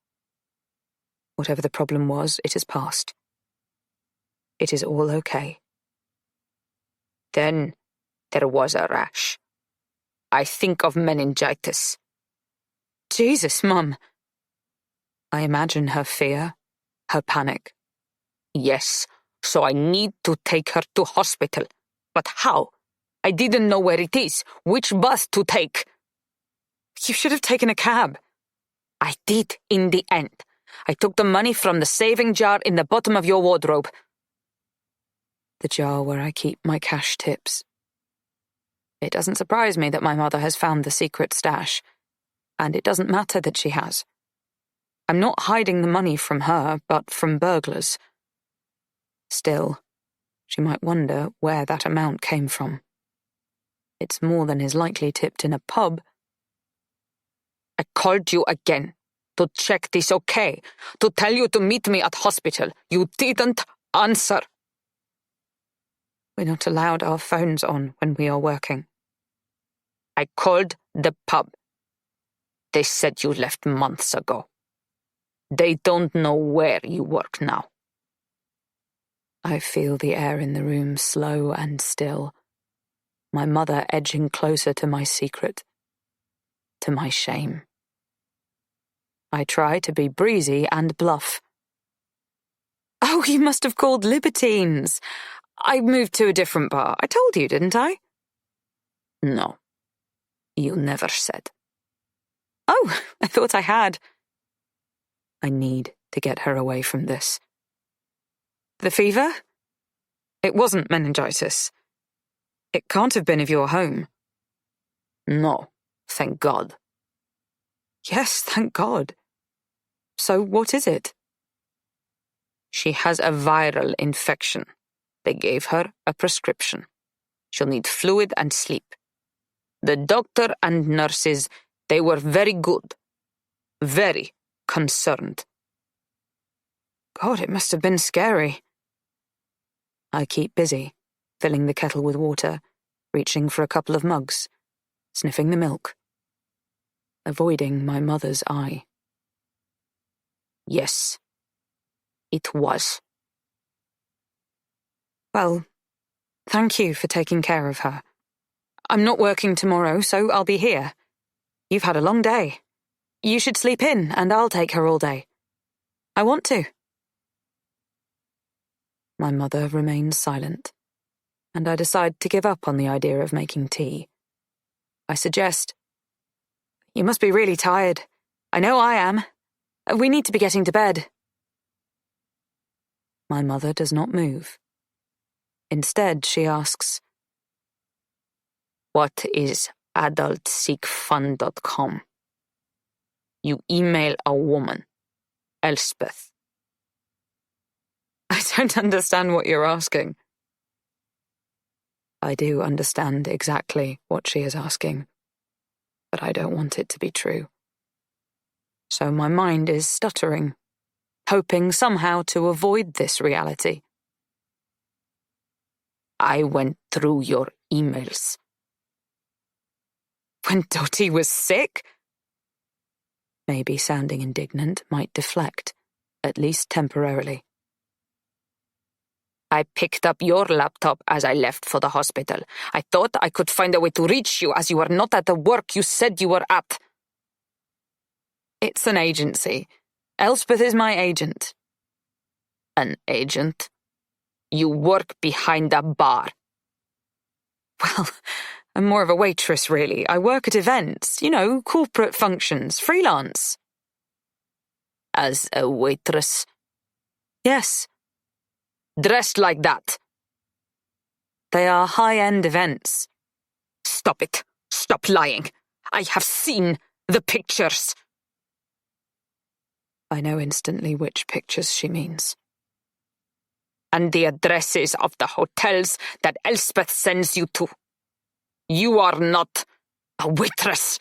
Whatever the problem was, it has passed. It is all okay. Then there was a rash. I think of meningitis. Jesus, Mum. I imagine her fear, her panic. Yes, so I need to take her to hospital. But how? I didn't know where it is, which bus to take. You should have taken a cab. I did in the end. I took the money from the saving jar in the bottom of your wardrobe. The jar where I keep my cash tips. It doesn't surprise me that my mother has found the secret stash, and it doesn't matter that she has. I'm not hiding the money from her, but from burglars. Still, she might wonder where that amount came from. It's more than is likely tipped in a pub. I called you again to check this okay, to tell you to meet me at hospital. You didn't answer. We're not allowed our phones on when we are working. I called the pub. They said you left months ago. They don't know where you work now. I feel the air in the room slow and still. My mother edging closer to my secret, to my shame. I try to be breezy and bluff. Oh, you must have called Libertines. I moved to a different bar. I told you, didn't I? No, you never said. Oh, I thought I had. I need to get her away from this. The fever? It wasn't meningitis. It can't have been if you're home. No, thank God. Yes, thank God. So what is it? She has a viral infection. They gave her a prescription. She'll need fluid and sleep. The doctor and nurses, they were very good. Very concerned. God, it must have been scary. I keep busy, filling the kettle with water, reaching for a couple of mugs, sniffing the milk, avoiding my mother's eye. Yes, it was. Well, thank you for taking care of her. I'm not working tomorrow, so I'll be here. You've had a long day. You should sleep in, and I'll take her all day. I want to. My mother remains silent, and I decide to give up on the idea of making tea. I suggest, "You must be really tired. I know I am. We need to be getting to bed." My mother does not move. Instead, she asks, "What is adultseekfun.com? You email a woman, Elspeth." "I don't understand what you're asking." I do understand exactly what she is asking, but I don't want it to be true. So my mind is stuttering, hoping somehow to avoid this reality. "I went through your emails." When Dottie was sick? Maybe sounding indignant might deflect, at least temporarily. "I picked up your laptop as I left for the hospital. I thought I could find a way to reach you as you were not at the work you said you were at." It's an agency. Elspeth is my agent. "An agent? You work behind a bar." Well, I'm more of a waitress, really. I work at events, corporate functions, freelance. "As a waitress?" Yes. "Dressed like that?" They are high-end events. "Stop it. Stop lying. I have seen the pictures." I know instantly which pictures she means. "And the addresses of the hotels that Elspeth sends you to. You are not a waitress."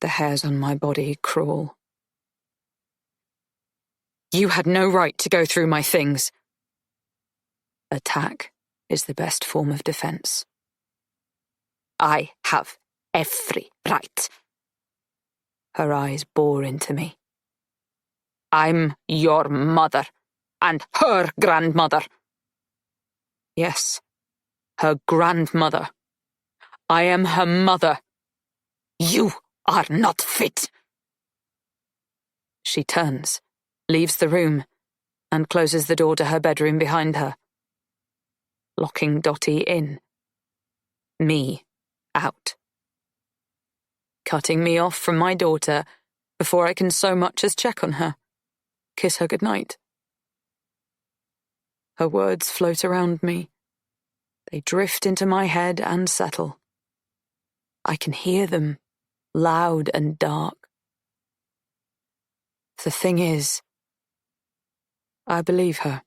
The hairs on my body crawl. You had no right to go through my things. Attack is the best form of defense. "I have every right." Her eyes bore into me. "I'm your mother and her grandmother." Yes, her grandmother. I am her mother. "You are not fit." She turns, leaves the room, and closes the door to her bedroom behind her, locking Dottie in, me out, cutting me off from my daughter before I can so much as check on her, kiss her goodnight. Her words float around me. They drift into my head and settle. I can hear them, loud and dark. The thing is, I believe her.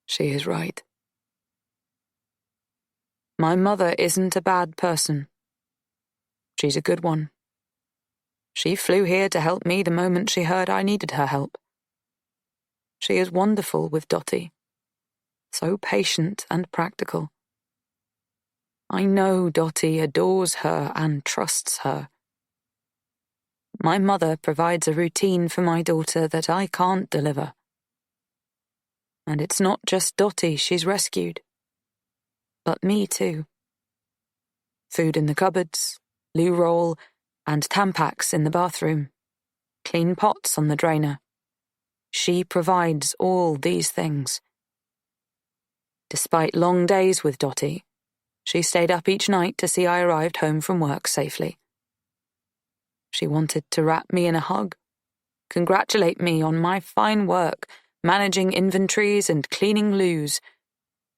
She is right. My mother isn't a bad person. She's a good one. She flew here to help me the moment she heard I needed her help. She is wonderful with Dottie, so patient and practical. I know Dottie adores her and trusts her. My mother provides a routine for my daughter that I can't deliver. And it's not just Dottie she's rescued, but me too. Food in the cupboards, loo roll, and Tampax in the bathroom, clean pots on the drainer. She provides all these things. Despite long days with Dottie, she stayed up each night to see I arrived home from work safely. She wanted to wrap me in a hug, congratulate me on my fine work, managing inventories and cleaning loos,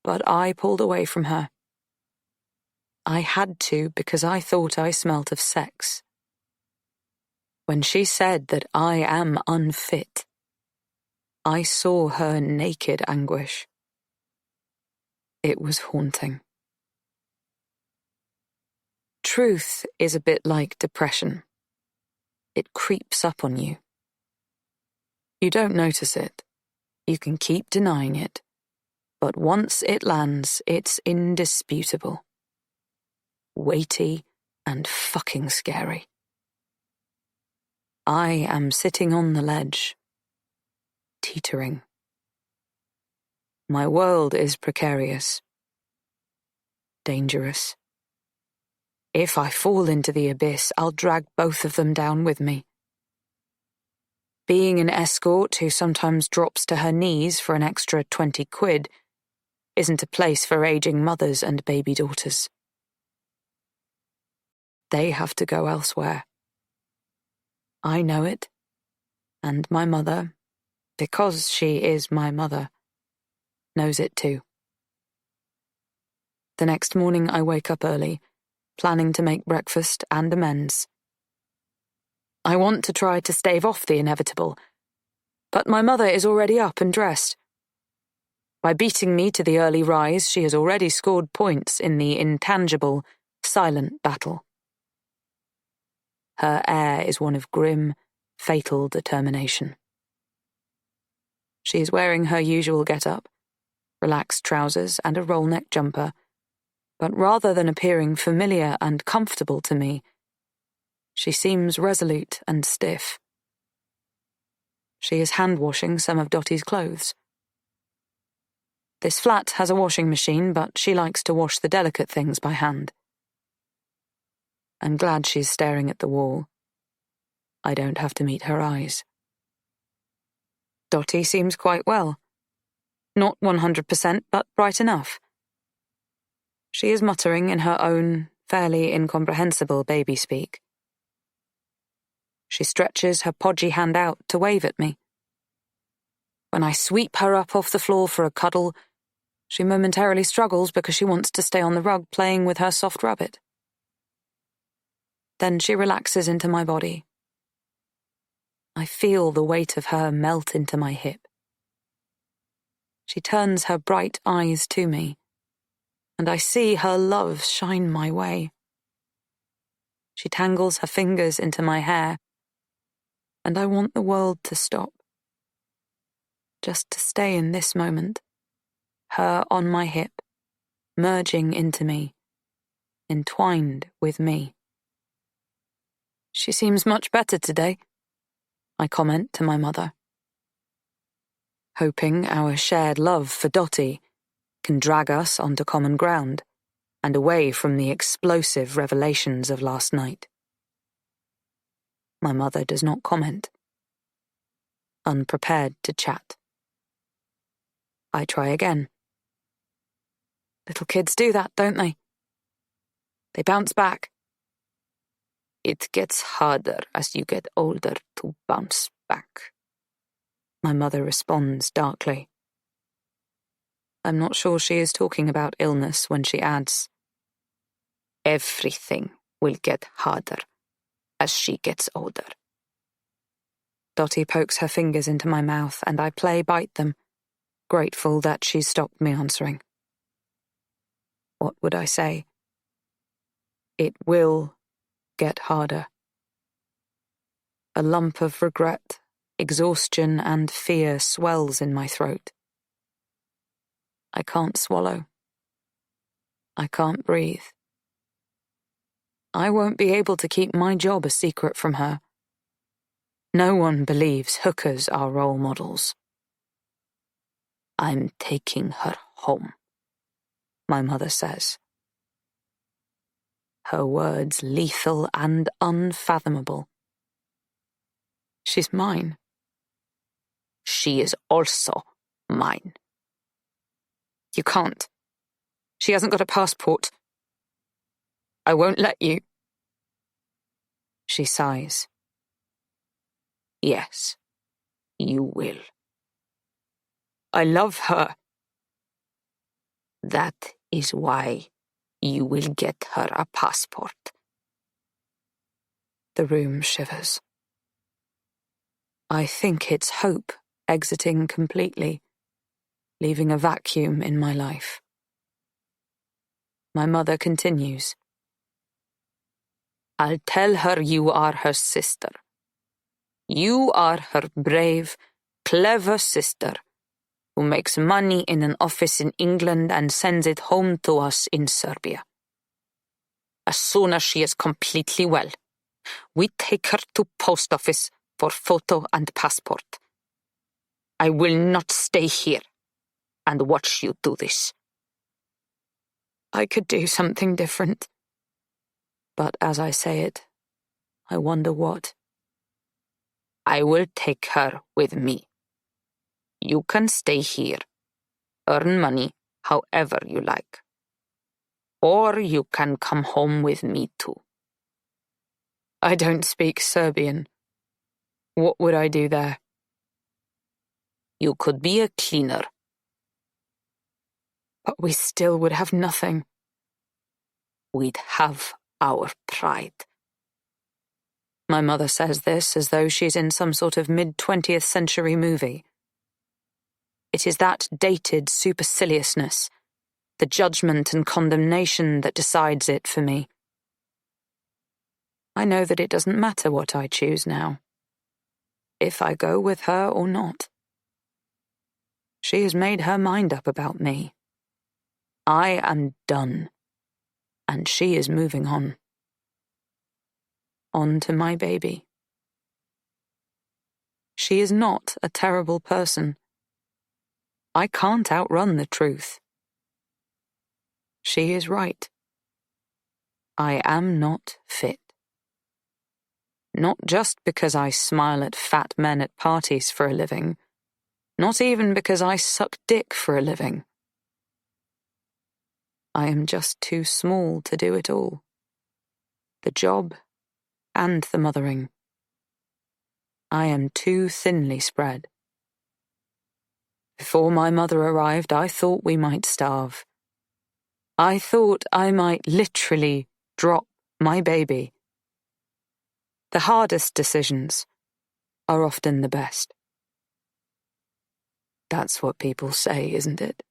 but I pulled away from her. I had to because I thought I smelt of sex. When she said that I am unfit, I saw her naked anguish. It was haunting. Truth is a bit like depression. It creeps up on you. You don't notice it. You can keep denying it. But once it lands, it's indisputable. Weighty and fucking scary. I am sitting on the ledge, teetering. My world is precarious, dangerous. If I fall into the abyss, I'll drag both of them down with me. Being an escort who sometimes drops to her knees for an extra 20 quid isn't a place for aging mothers and baby daughters. They have to go elsewhere. I know it, and my mother, because she is my mother, knows it too. The next morning I wake up early, planning to make breakfast and amends. I want to try to stave off the inevitable, but my mother is already up and dressed. By beating me to the early rise, she has already scored points in the intangible, silent battle. Her air is one of grim, fatal determination. She is wearing her usual get-up, relaxed trousers and a roll-neck jumper, but rather than appearing familiar and comfortable to me, she seems resolute and stiff. She is hand-washing some of Dottie's clothes. This flat has a washing machine, but she likes to wash the delicate things by hand. I'm glad she's staring at the wall. I don't have to meet her eyes. Dottie seems quite well. Not 100%, but bright enough. She is muttering in her own, fairly incomprehensible baby speak. She stretches her podgy hand out to wave at me. When I sweep her up off the floor for a cuddle, she momentarily struggles because she wants to stay on the rug playing with her soft rabbit. Then she relaxes into my body. I feel the weight of her melt into my hip. She turns her bright eyes to me, and I see her love shine my way. She tangles her fingers into my hair, and I want the world to stop. Just to stay in this moment, her on my hip, merging into me, entwined with me. She seems much better today, I comment to my mother, hoping our shared love for Dottie can drag us onto common ground and away from the explosive revelations of last night. My mother does not comment, unprepared to chat. I try again. Little kids do that, don't they? They bounce back. It gets harder as you get older to bounce back, my mother responds darkly. I'm not sure she is talking about illness when she adds, everything will get harder as she gets older. Dottie pokes her fingers into my mouth and I play bite them, grateful that she's stopped me answering. What would I say? It will get harder. A lump of regret, exhaustion, and fear swells in my throat. I can't swallow. I can't breathe. I won't be able to keep my job a secret from her. No one believes hookers are role models. I'm taking her home, my mother says. Her words lethal and unfathomable. She's mine. She is also mine. You can't. She hasn't got a passport. I won't let you. She sighs. Yes, you will. I love her. That is why you will get her a passport. The room shivers. I think it's hope exiting completely, leaving a vacuum in my life. My mother continues. I'll tell her you are her sister. You are her brave, clever sister who makes money in an office in England and sends it home to us in Serbia. As soon as she is completely well, we take her to post office for photo and passport. I will not stay here and watch you do this. I could do something different. But as I say it, I wonder what. I will take her with me. You can stay here, earn money however you like. Or you can come home with me too. I don't speak Serbian. What would I do there? You could be a cleaner. But we still would have nothing. We'd have our pride. My mother says this as though she's in some sort of mid-20th century movie. It is that dated superciliousness, the judgment and condemnation that decides it for me. I know that it doesn't matter what I choose now, if I go with her or not. She has made her mind up about me. I am done, and she is moving on. On to my baby. She is not a terrible person. I can't outrun the truth. She is right. I am not fit. Not just because I smile at fat men at parties for a living, not even because I suck dick for a living. I am just too small to do it all. The job and the mothering. I am too thinly spread. Before my mother arrived, I thought we might starve. I thought I might literally drop my baby. The hardest decisions are often the best. That's what people say, isn't it?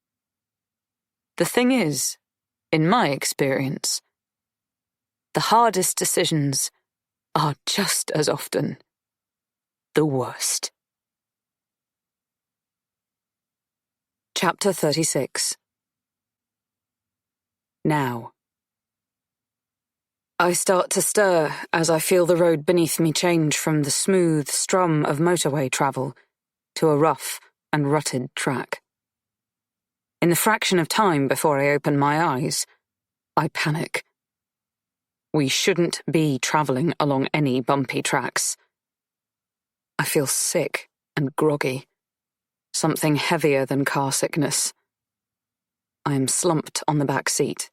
The thing is, in my experience, the hardest decisions are just as often the worst. Chapter 36. Now. I start to stir as I feel the road beneath me change from the smooth strum of motorway travel to a rough and rutted track. In the fraction of time before I open my eyes, I panic. We shouldn't be travelling along any bumpy tracks. I feel sick and groggy, something heavier than car sickness. I am slumped on the back seat.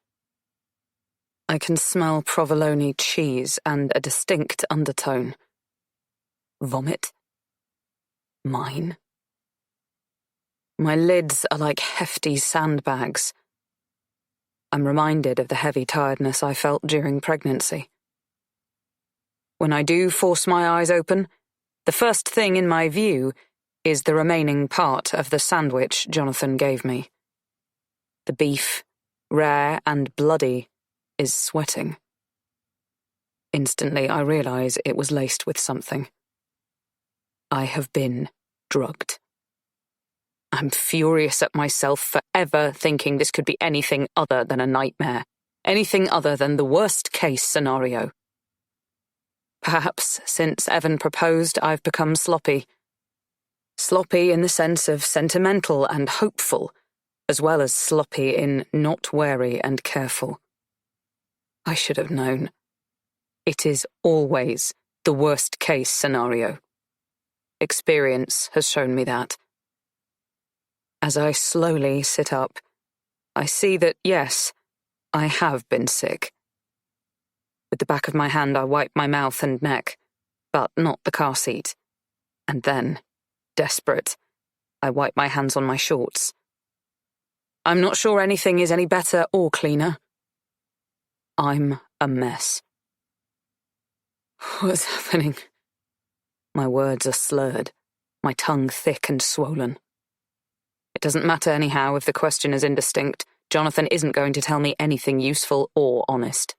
I can smell provolone cheese and a distinct undertone. Vomit? Mine? My lids are like hefty sandbags. I'm reminded of the heavy tiredness I felt during pregnancy. When I do force my eyes open, the first thing in my view is the remaining part of the sandwich Jonathan gave me. The beef, rare and bloody, is sweating. Instantly I realize it was laced with something. I have been drugged. I'm furious at myself for ever thinking this could be anything other than a nightmare, anything other than the worst-case scenario. Perhaps since Evan proposed, I've become sloppy. Sloppy in the sense of sentimental and hopeful, as well as sloppy in not wary and careful. I should have known. It is always the worst-case scenario. Experience has shown me that. As I slowly sit up, I see that, yes, I have been sick. With the back of my hand, I wipe my mouth and neck, but not the car seat. And then, desperate, I wipe my hands on my shorts. I'm not sure anything is any better or cleaner. I'm a mess. What's happening? My words are slurred, my tongue thick and swollen. It doesn't matter anyhow if the question is indistinct. Jonathan isn't going to tell me anything useful or honest.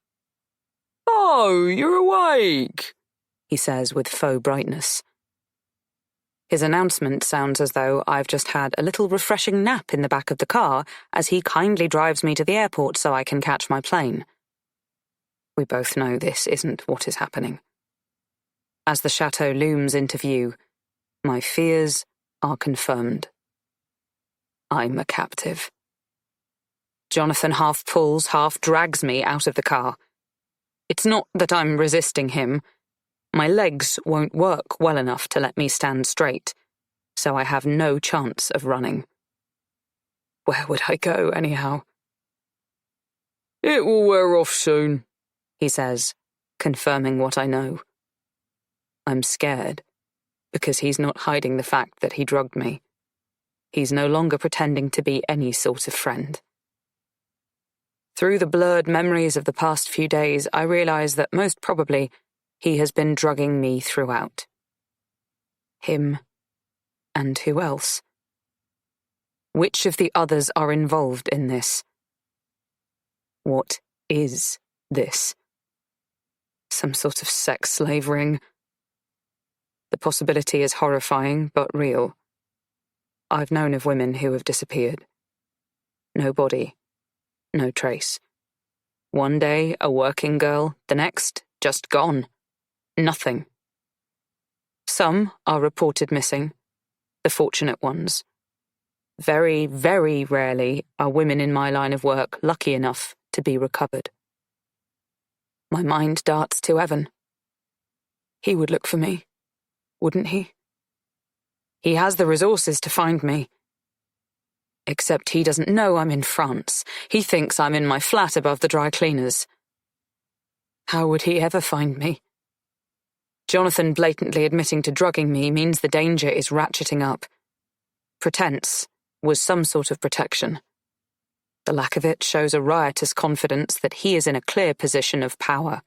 Oh, you're awake, he says with faux brightness. His announcement sounds as though I've just had a little refreshing nap in the back of the car as he kindly drives me to the airport so I can catch my plane. We both know this isn't what is happening. As the chateau looms into view, my fears are confirmed. I'm a captive. Jonathan half pulls, half drags me out of the car. It's not that I'm resisting him. My legs won't work well enough to let me stand straight, so I have no chance of running. Where would I go, anyhow? It will wear off soon, he says, confirming what I know. I'm scared, because he's not hiding the fact that he drugged me. He's no longer pretending to be any sort of friend. Through the blurred memories of the past few days, I realize that most probably he has been drugging me throughout. Him, and who else? Which of the others are involved in this? What is this? Some sort of sex slave ring? The possibility is horrifying, but real. I've known of women who have disappeared. No body, no trace. One day, a working girl, the next, just gone. Nothing. Some are reported missing, the fortunate ones. Very, very rarely are women in my line of work lucky enough to be recovered. My mind darts to Evan. He would look for me, wouldn't he? He has the resources to find me. Except he doesn't know I'm in France. He thinks I'm in my flat above the dry cleaners. How would he ever find me? Jonathan blatantly admitting to drugging me means the danger is ratcheting up. Pretense was some sort of protection. The lack of it shows a riotous confidence that he is in a clear position of power.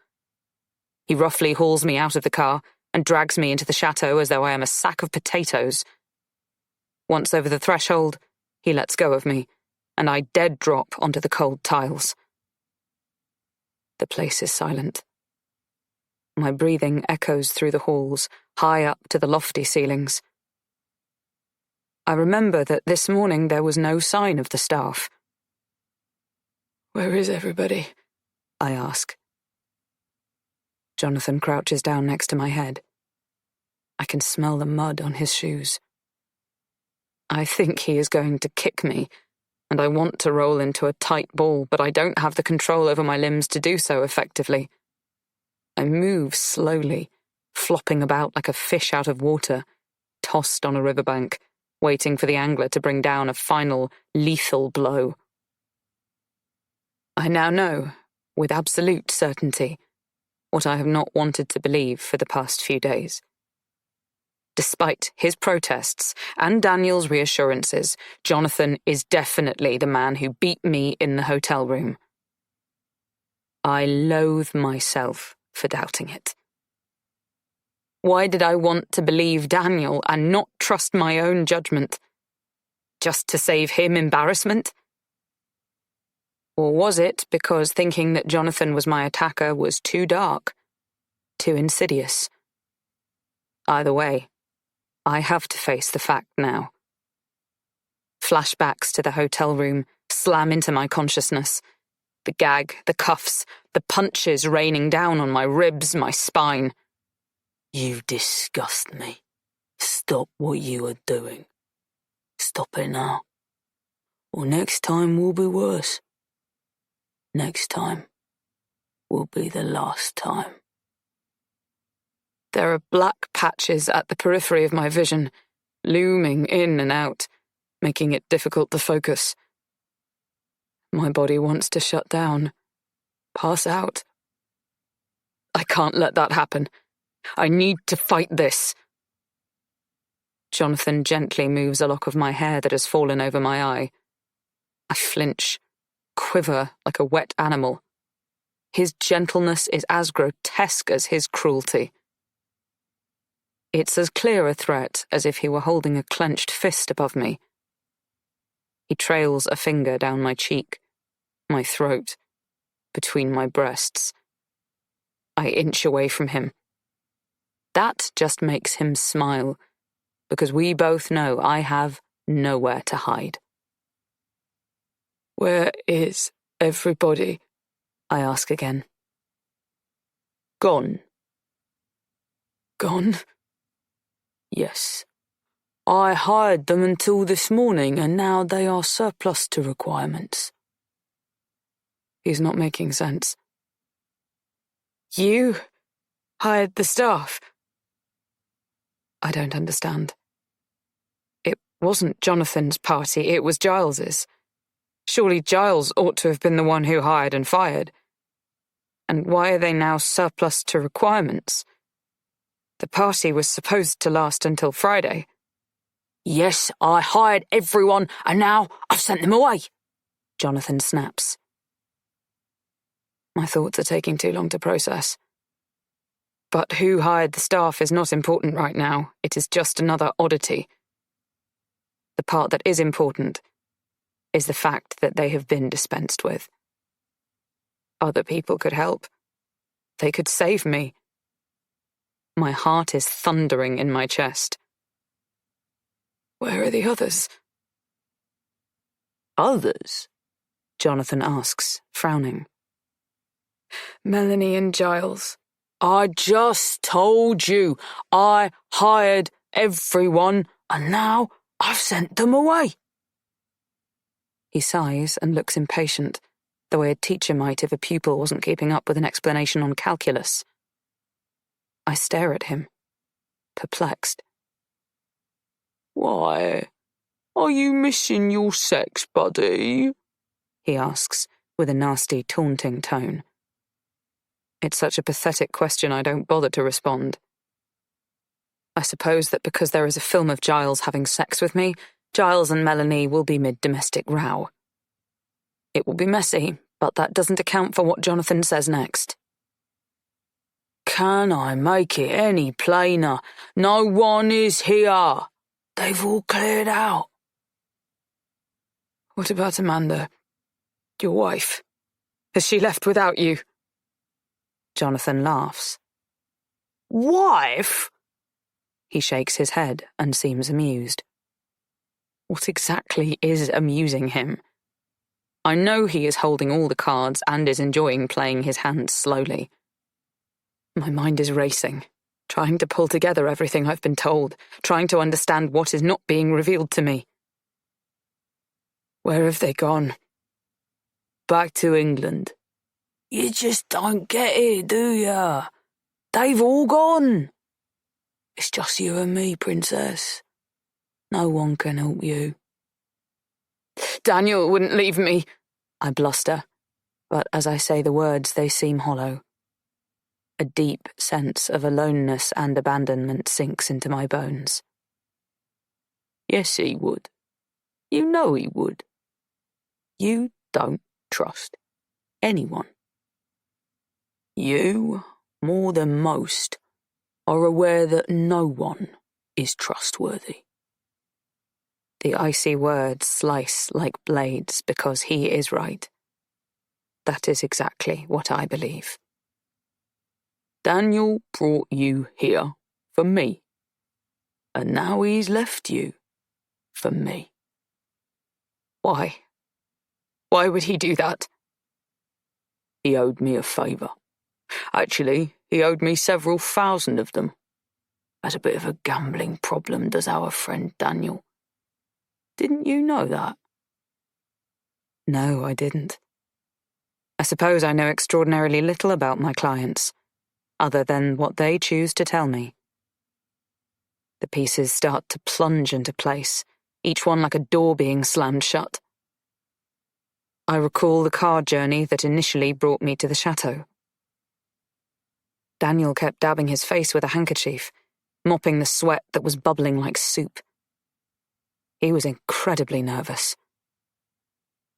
He roughly hauls me out of the car and drags me into the chateau as though I am a sack of potatoes. Once over the threshold, he lets go of me, and I dead drop onto the cold tiles. The place is silent. My breathing echoes through the halls, high up to the lofty ceilings. I remember that this morning there was no sign of the staff. Where is everybody? I ask. Jonathan crouches down next to my head. I can smell the mud on his shoes. I think he is going to kick me, and I want to roll into a tight ball, but I don't have the control over my limbs to do so effectively. I move slowly, flopping about like a fish out of water, tossed on a riverbank, waiting for the angler to bring down a final, lethal blow. I now know, with absolute certainty, what I have not wanted to believe for the past few days. Despite his protests and Daniel's reassurances, Jonathan is definitely the man who beat me in the hotel room. I loathe myself for doubting it. Why did I want to believe Daniel and not trust my own judgment? Just to save him embarrassment? Or was it because thinking that Jonathan was my attacker was too dark, too insidious? Either way, I have to face the fact now. Flashbacks to the hotel room slam into my consciousness. The gag, the cuffs, the punches raining down on my ribs, my spine. You disgust me. Stop what you are doing. Stop it now. Or next time will be worse. Next time will be the last time. There are black patches at the periphery of my vision, looming in and out, making it difficult to focus. My body wants to shut down, pass out. I can't let that happen. I need to fight this. Jonathan gently moves a lock of my hair that has fallen over my eye. I flinch, quiver like a wet animal. His gentleness is as grotesque as his cruelty. It's as clear a threat as if he were holding a clenched fist above me. He trails a finger down my cheek, my throat, between my breasts. I inch away from him. That just makes him smile, because we both know I have nowhere to hide. Where is everybody? I ask again. Gone. Gone? Yes. I hired them until this morning, and now they are surplus to requirements. He's not making sense. You hired the staff? I don't understand. It wasn't Jonathan's party, it was Giles's. Surely Giles ought to have been the one who hired and fired. And why are they now surplus to requirements? The party was supposed to last until Friday. Yes, I hired everyone, and now I've sent them away, Jonathan snaps. My thoughts are taking too long to process. But who hired the staff is not important right now. It is just another oddity. The part that is important is the fact that they have been dispensed with. Other people could help. They could save me. My heart is thundering in my chest. Where are the others? Others? Jonathan asks, frowning. Melanie and Giles. I just told you I hired everyone, and now I've sent them away. He sighs and looks impatient, the way a teacher might if a pupil wasn't keeping up with an explanation on calculus. I stare at him, perplexed. Why, are you missing your sex buddy? He asks, with a nasty, taunting tone. It's such a pathetic question I don't bother to respond. I suppose that because there is a film of Giles having sex with me, Giles and Melanie will be mid-domestic row. It will be messy, but that doesn't account for what Jonathan says next. Can I make it any plainer? No one is here. They've all cleared out. What about Amanda? Your wife? Has she left without you? Jonathan laughs. Wife? He shakes his head and seems amused. What exactly is amusing him? I know he is holding all the cards and is enjoying playing his hands slowly. My mind is racing, trying to pull together everything I've been told, trying to understand what is not being revealed to me. Where have they gone? Back to England. You just don't get it, do ya? They've all gone. It's just you and me, Princess. No one can help you. Daniel wouldn't leave me, I bluster, but as I say the words, they seem hollow. A deep sense of aloneness and abandonment sinks into my bones. Yes, he would. You know he would. You don't trust anyone. You, more than most, are aware that no one is trustworthy. The icy words slice like blades because he is right. That is exactly what I believe. Daniel brought you here for me, and now he's left you for me. Why? Why would he do that? He owed me a favour. Actually, he owed me several thousand of them. Has a bit of a gambling problem, does our friend Daniel. Didn't you know that? No, I didn't. I suppose I know extraordinarily little about my clients, other than what they choose to tell me. The pieces start to plunge into place, each one like a door being slammed shut. I recall the car journey that initially brought me to the chateau. Daniel kept dabbing his face with a handkerchief, mopping the sweat that was bubbling like soup. He was incredibly nervous.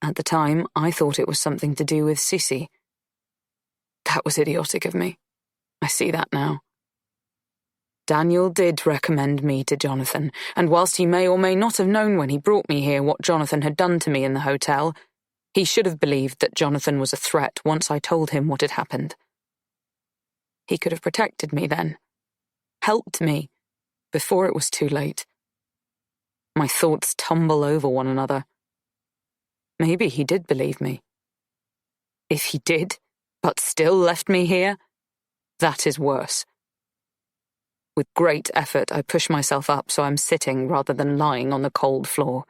At the time, I thought it was something to do with Sissy. That was idiotic of me. I see that now. Daniel did recommend me to Jonathan, and whilst he may or may not have known when he brought me here what Jonathan had done to me in the hotel, he should have believed that Jonathan was a threat once I told him what had happened. He could have protected me then, helped me, before it was too late. My thoughts tumble over one another. Maybe he did believe me. If he did, but still left me here, that is worse. With great effort, I push myself up so I'm sitting rather than lying on the cold floor.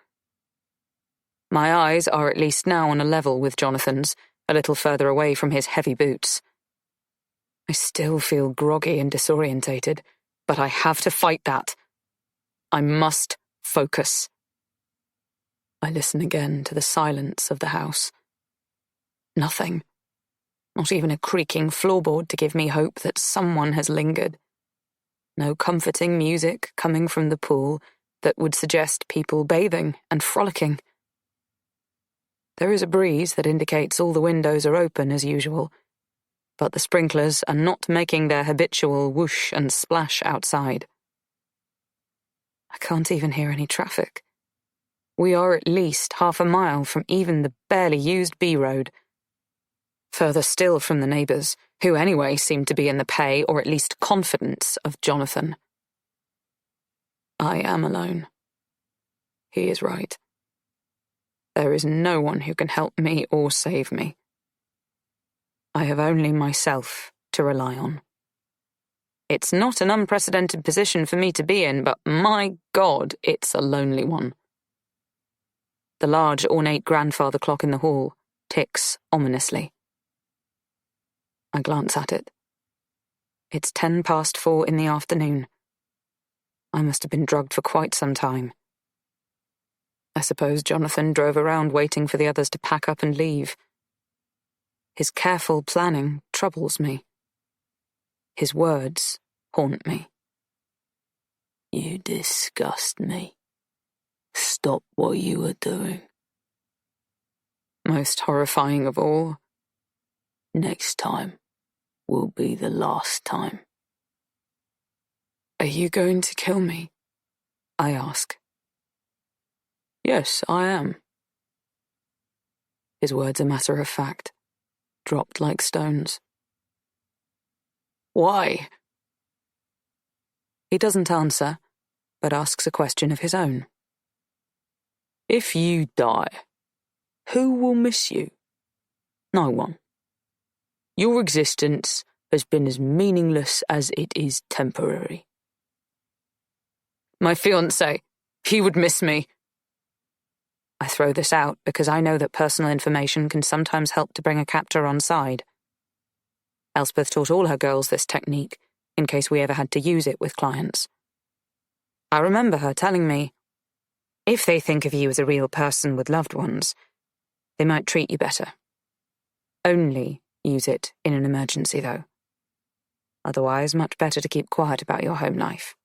My eyes are at least now on a level with Jonathan's, a little further away from his heavy boots. I still feel groggy and disorientated, but I have to fight that. I must focus. I listen again to the silence of the house. Nothing. Not even a creaking floorboard to give me hope that someone has lingered. No comforting music coming from the pool that would suggest people bathing and frolicking. There is a breeze that indicates all the windows are open as usual, but the sprinklers are not making their habitual whoosh and splash outside. I can't even hear any traffic. We are at least half a mile from even the barely used B road. Further still from the neighbours, who anyway seem to be in the pay or at least confidence of Jonathan. I am alone. He is right. There is no one who can help me or save me. I have only myself to rely on. It's not an unprecedented position for me to be in, but my God, it's a lonely one. The large, ornate grandfather clock in the hall ticks ominously. I glance at it. It's 4:10 in the afternoon. I must have been drugged for quite some time. I suppose Jonathan drove around waiting for the others to pack up and leave. His careful planning troubles me. His words haunt me. You disgust me. Stop what you are doing. Most horrifying of all, next time will be the last time. Are you going to kill me? I ask. Yes, I am. His words are matter of fact, dropped like stones. Why? He doesn't answer, but asks a question of his own. If you die, who will miss you? No one. Your existence has been as meaningless as it is temporary. My fiancé, he would miss me. I throw this out because I know that personal information can sometimes help to bring a captor on side. Elspeth taught all her girls this technique, in case we ever had to use it with clients. I remember her telling me, if they think of you as a real person with loved ones, they might treat you better. Only use it in an emergency, though. Otherwise, much better to keep quiet about your home life.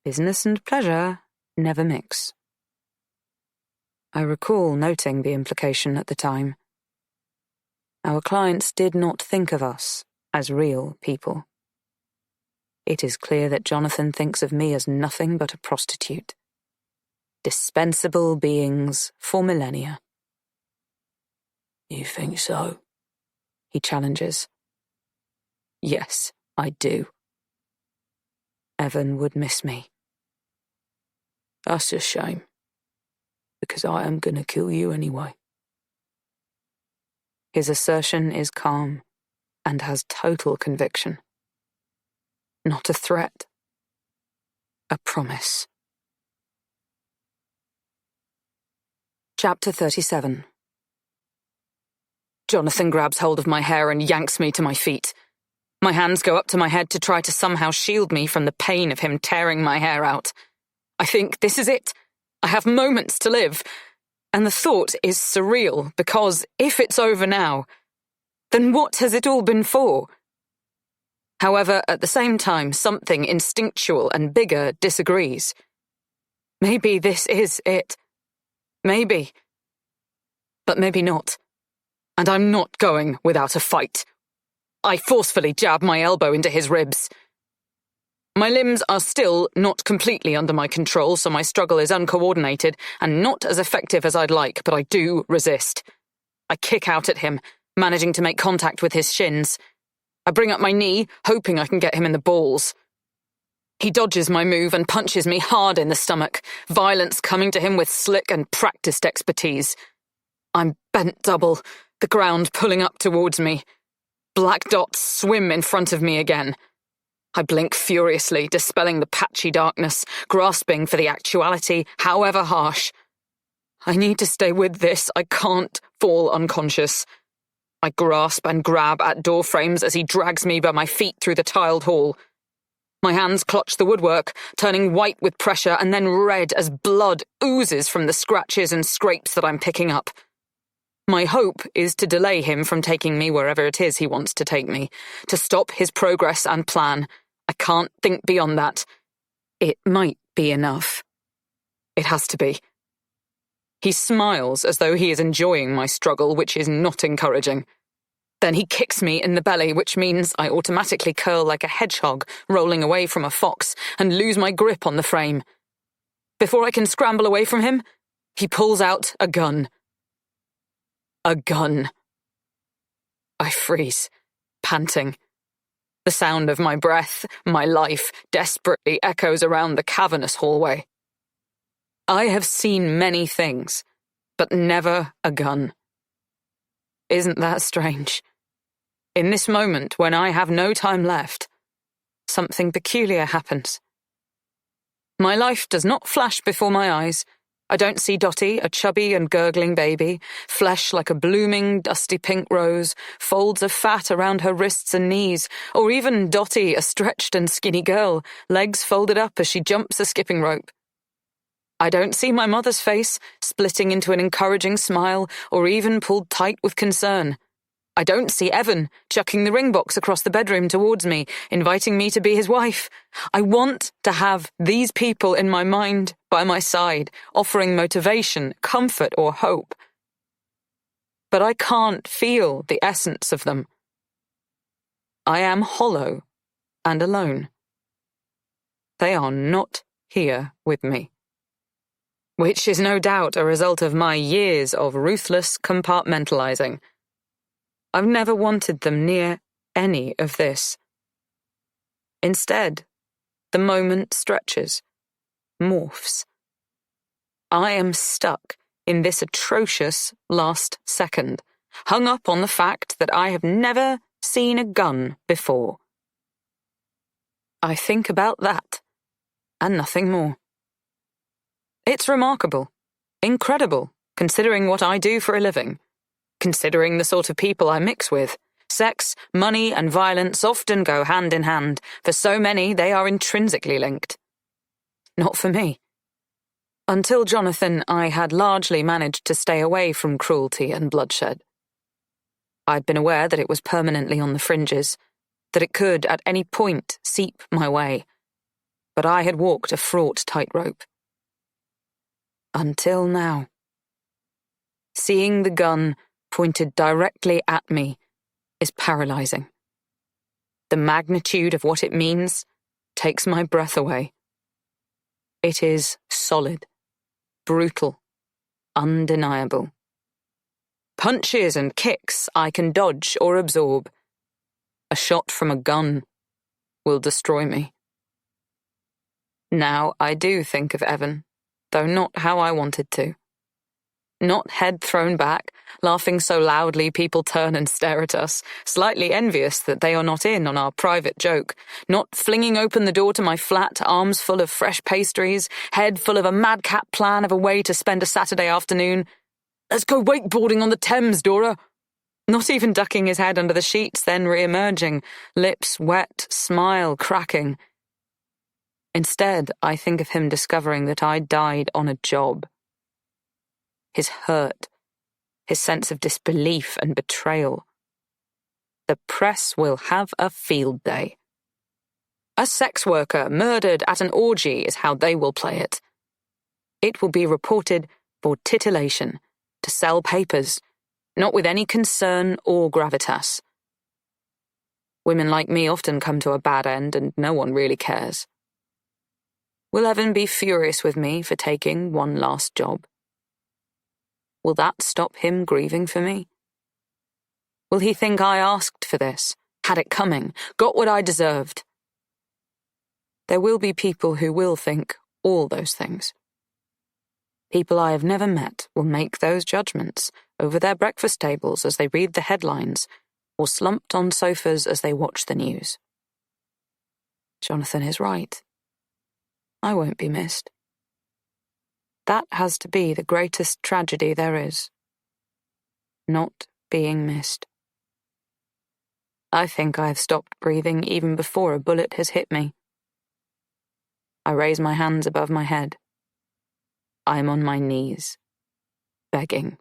Business and pleasure never mix. I recall noting the implication at the time. Our clients did not think of us as real people. It is clear that Jonathan thinks of me as nothing but a prostitute. Dispensable beings for millennia. You think so? He challenges. Yes, I do. Evan would miss me. That's a shame, because I am going to kill you anyway. His assertion is calm and has total conviction. Not a threat. A promise. Chapter 37. Jonathan grabs hold of my hair and yanks me to my feet. My hands go up to my head to try to somehow shield me from the pain of him tearing my hair out. I think, this is it. I have moments to live. And the thought is surreal, because if it's over now, then what has it all been for? However, at the same time, something instinctual and bigger disagrees. Maybe this is it. Maybe. But maybe not. And I'm not going without a fight. I forcefully jab my elbow into his ribs. My limbs are still not completely under my control, so my struggle is uncoordinated and not as effective as I'd like, but I do resist. I kick out at him, managing to make contact with his shins. I bring up my knee, hoping I can get him in the balls. He dodges my move and punches me hard in the stomach, violence coming to him with slick and practiced expertise. I'm bent double, the ground pulling up towards me. Black dots swim in front of me again. I blink furiously, dispelling the patchy darkness, grasping for the actuality, however harsh. I need to stay with this. I can't fall unconscious. I grasp and grab at door frames as he drags me by my feet through the tiled hall. My hands clutch the woodwork, turning white with pressure and then red as blood oozes from the scratches and scrapes that I'm picking up. My hope is to delay him from taking me wherever it is he wants to take me, to stop his progress and plan. I can't think beyond that. It might be enough. It has to be. He smiles as though he is enjoying my struggle, which is not encouraging. Then he kicks me in the belly, which means I automatically curl like a hedgehog rolling away from a fox and lose my grip on the frame. Before I can scramble away from him, he pulls out a gun. A gun. I freeze, panting. The sound of my breath, my life, desperately echoes around the cavernous hallway. I have seen many things, but never a gun. Isn't that strange? In this moment, when I have no time left, something peculiar happens. My life does not flash before my eyes. I don't see Dottie, a chubby and gurgling baby, flesh like a blooming, dusty pink rose, folds of fat around her wrists and knees, or even Dottie, a stretched and skinny girl, legs folded up as she jumps a skipping rope. I don't see my mother's face, splitting into an encouraging smile, or even pulled tight with concern. I don't see Evan, chucking the ring box across the bedroom towards me, inviting me to be his wife. I want to have these people in my mind, by my side, offering motivation, comfort, or hope. But I can't feel the essence of them. I am hollow and alone. They are not here with me. Which is no doubt a result of my years of ruthless compartmentalizing. I've never wanted them near any of this. Instead, the moment stretches, morphs. I am stuck in this atrocious last second, hung up on the fact that I have never seen a gun before. I think about that, and nothing more. It's remarkable, incredible, considering what I do for a living. Considering the sort of people I mix with. Sex, money, and violence often go hand in hand. For so many, they are intrinsically linked. Not for me. Until Jonathan, I had largely managed to stay away from cruelty and bloodshed. I'd been aware that it was permanently on the fringes, that it could at any point seep my way. But I had walked a fraught tightrope. Until now. Seeing the gun pointed directly at me is paralyzing. The magnitude of what it means takes my breath away. It is solid, brutal, undeniable. Punches and kicks I can dodge or absorb. A shot from a gun will destroy me. Now I do think of Evan, though not how I wanted to. Not head thrown back, laughing so loudly people turn and stare at us, slightly envious that they are not in on our private joke, not flinging open the door to my flat, arms full of fresh pastries, head full of a madcap plan of a way to spend a Saturday afternoon. Let's go wakeboarding on the Thames, Dora. Not even ducking his head under the sheets, then re-emerging, lips wet, smile cracking. Instead, I think of him discovering that I died on a job. His hurt, his sense of disbelief and betrayal. The press will have a field day. A sex worker murdered at an orgy is how they will play it. It will be reported for titillation, to sell papers, not with any concern or gravitas. Women like me often come to a bad end and no one really cares. Will Evan be furious with me for taking one last job? Will that stop him grieving for me? Will he think I asked for this, had it coming, got what I deserved? There will be people who will think all those things. People I have never met will make those judgments over their breakfast tables as they read the headlines or slumped on sofas as they watch the news. Jonathan is right. I won't be missed. That has to be the greatest tragedy there is. Not being missed. I think I've stopped breathing even before a bullet has hit me. I raise my hands above my head. I'm on my knees, begging.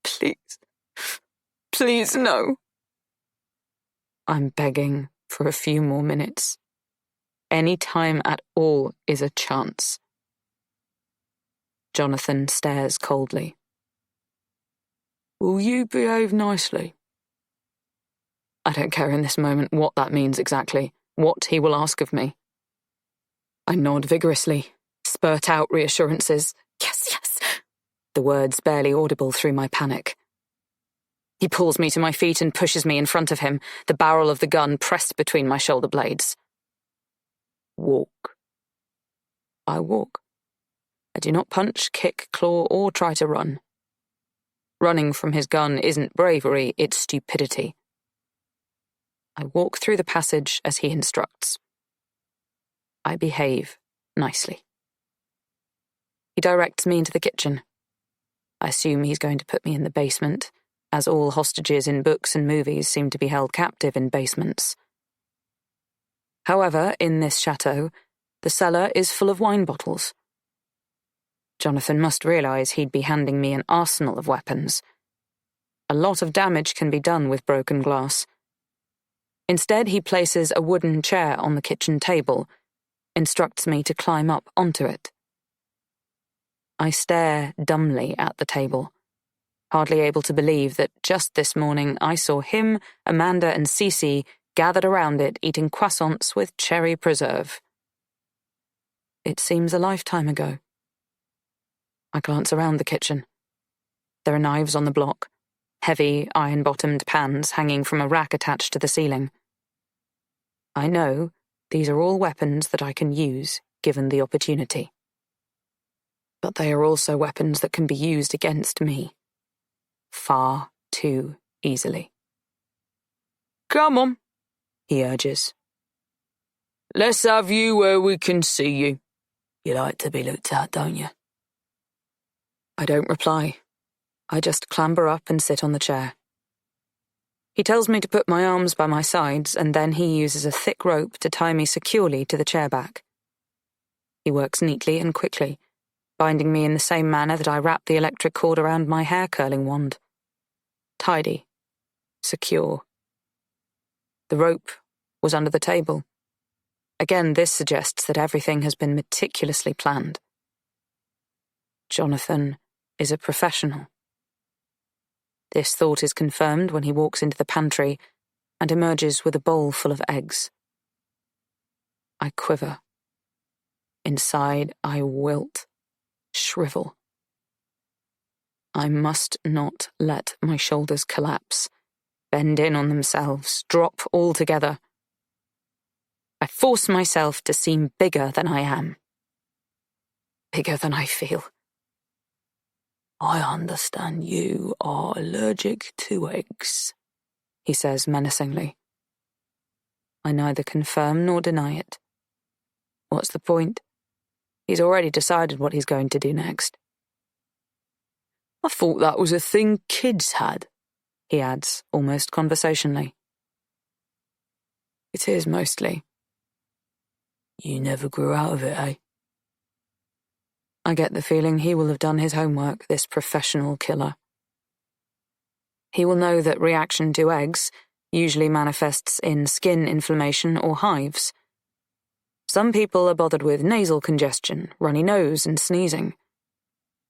Please, please no. I'm begging for a few more minutes. Any time at all is a chance. Jonathan stares coldly. Will you behave nicely? I don't care in this moment what that means exactly, what he will ask of me. I nod vigorously, spurt out reassurances. Yes, yes. The words barely audible through my panic. He pulls me to my feet and pushes me in front of him, the barrel of the gun pressed between my shoulder blades. Walk. I walk. I do not punch, kick, claw, or try to run. Running from his gun isn't bravery, it's stupidity. I walk through the passage as he instructs. I behave nicely. He directs me into the kitchen. I assume he's going to put me in the basement, as all hostages in books and movies seem to be held captive in basements. However, in this chateau, the cellar is full of wine bottles. Jonathan must realize he'd be handing me an arsenal of weapons. A lot of damage can be done with broken glass. Instead, he places a wooden chair on the kitchen table, instructs me to climb up onto it. I stare dumbly at the table, hardly able to believe that just this morning I saw him, Amanda, and Cece gathered around it eating croissants with cherry preserve. It seems a lifetime ago. I glance around the kitchen. There are knives on the block, heavy, iron-bottomed pans hanging from a rack attached to the ceiling. I know these are all weapons that I can use, given the opportunity. But they are also weapons that can be used against me. Far too easily. Come on, he urges. let's have you where we can see you. You like to be looked at, don't you? I don't reply. I just clamber up and sit on the chair. He tells me to put my arms by my sides, and then he uses a thick rope to tie me securely to the chair back. He works neatly and quickly, binding me in the same manner that I wrap the electric cord around my hair-curling wand. Tidy. Secure. The rope was under the table. Again, this suggests that everything has been meticulously planned. Jonathan is a professional. This thought is confirmed when he walks into the pantry and emerges with a bowl full of eggs. I quiver. Inside, I wilt, shrivel. I must not let my shoulders collapse, bend in on themselves, drop altogether. I force myself to seem bigger than I am. Bigger than I feel. I understand you are allergic to eggs, he says menacingly. I neither confirm nor deny it. What's the point? He's already decided what he's going to do next. I thought that was a thing kids had, he adds, almost conversationally. It is mostly. You never grew out of it, eh? I get the feeling he will have done his homework, this professional killer. He will know that reaction to eggs usually manifests in skin inflammation or hives. Some people are bothered with nasal congestion, runny nose, and sneezing.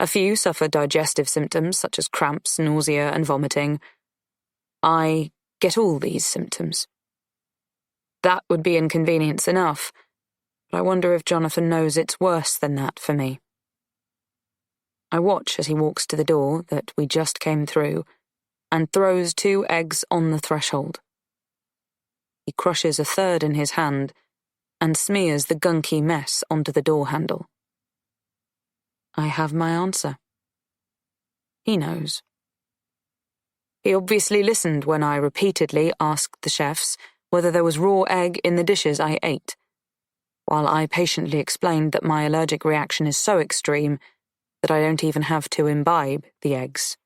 A few suffer digestive symptoms such as cramps, nausea, and vomiting. I get all these symptoms. That would be inconvenience enough, but I wonder if Jonathan knows it's worse than that for me. I watch as he walks to the door that we just came through and throws 2 eggs on the threshold. He crushes a third in his hand and smears the gunky mess onto the door handle. I have my answer. He knows. He obviously listened when I repeatedly asked the chefs whether there was raw egg in the dishes I ate, while I patiently explained that my allergic reaction is so extreme that I don't even have to imbibe the eggs.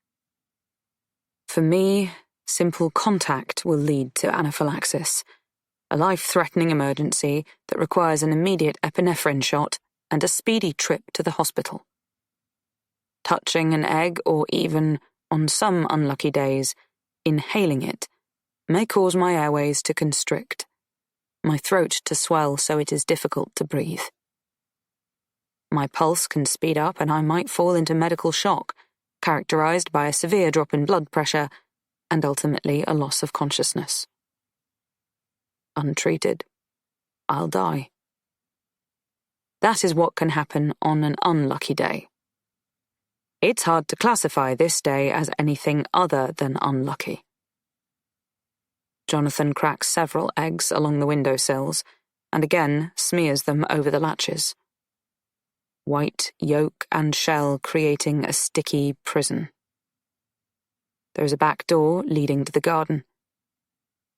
For me, Simple contact will lead to anaphylaxis, a life-threatening emergency that requires an immediate epinephrine shot and a speedy trip to the hospital. Touching an egg, or even, on some unlucky days, inhaling it, may cause my airways to constrict, my throat to swell so it is difficult to breathe. My pulse can speed up and I might fall into medical shock, characterized by a severe drop in blood pressure and ultimately a loss of consciousness. Untreated, I'll die. That is what can happen on an unlucky day. It's hard to classify this day as anything other than unlucky. Jonathan cracks several eggs along the windowsills and again smears them over the latches. White yolk and shell creating a sticky prison. There is a back door leading to the garden.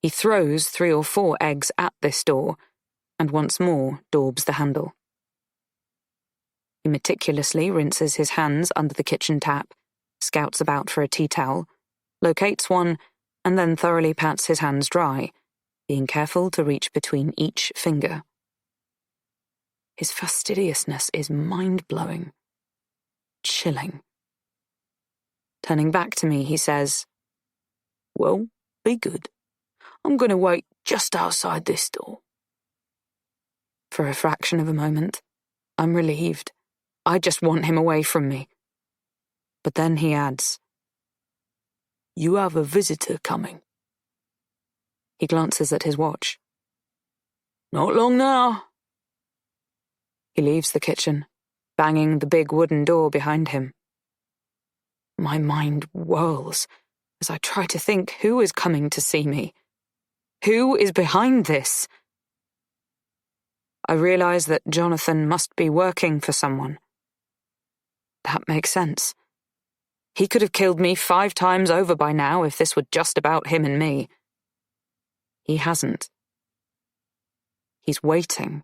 He throws 3 or 4 eggs at this door and once more daubs the handle. He meticulously rinses his hands under the kitchen tap, scouts about for a tea towel, locates one, and then thoroughly pats his hands dry, being careful to reach between each finger. His fastidiousness is mind-blowing, chilling. Turning back to me, he says, "Well, be good. I'm going to wait just outside this door." For a fraction of a moment, I'm relieved. I just want him away from me. But then he adds, "You have a visitor coming." He glances at his watch. "Not long now." He leaves the kitchen, banging the big wooden door behind him. My mind whirls as I try to think who is coming to see me. Who is behind this? I realize that Jonathan must be working for someone. That makes sense. He could have killed me 5 times over by now if this were just about him and me. He hasn't. He's waiting.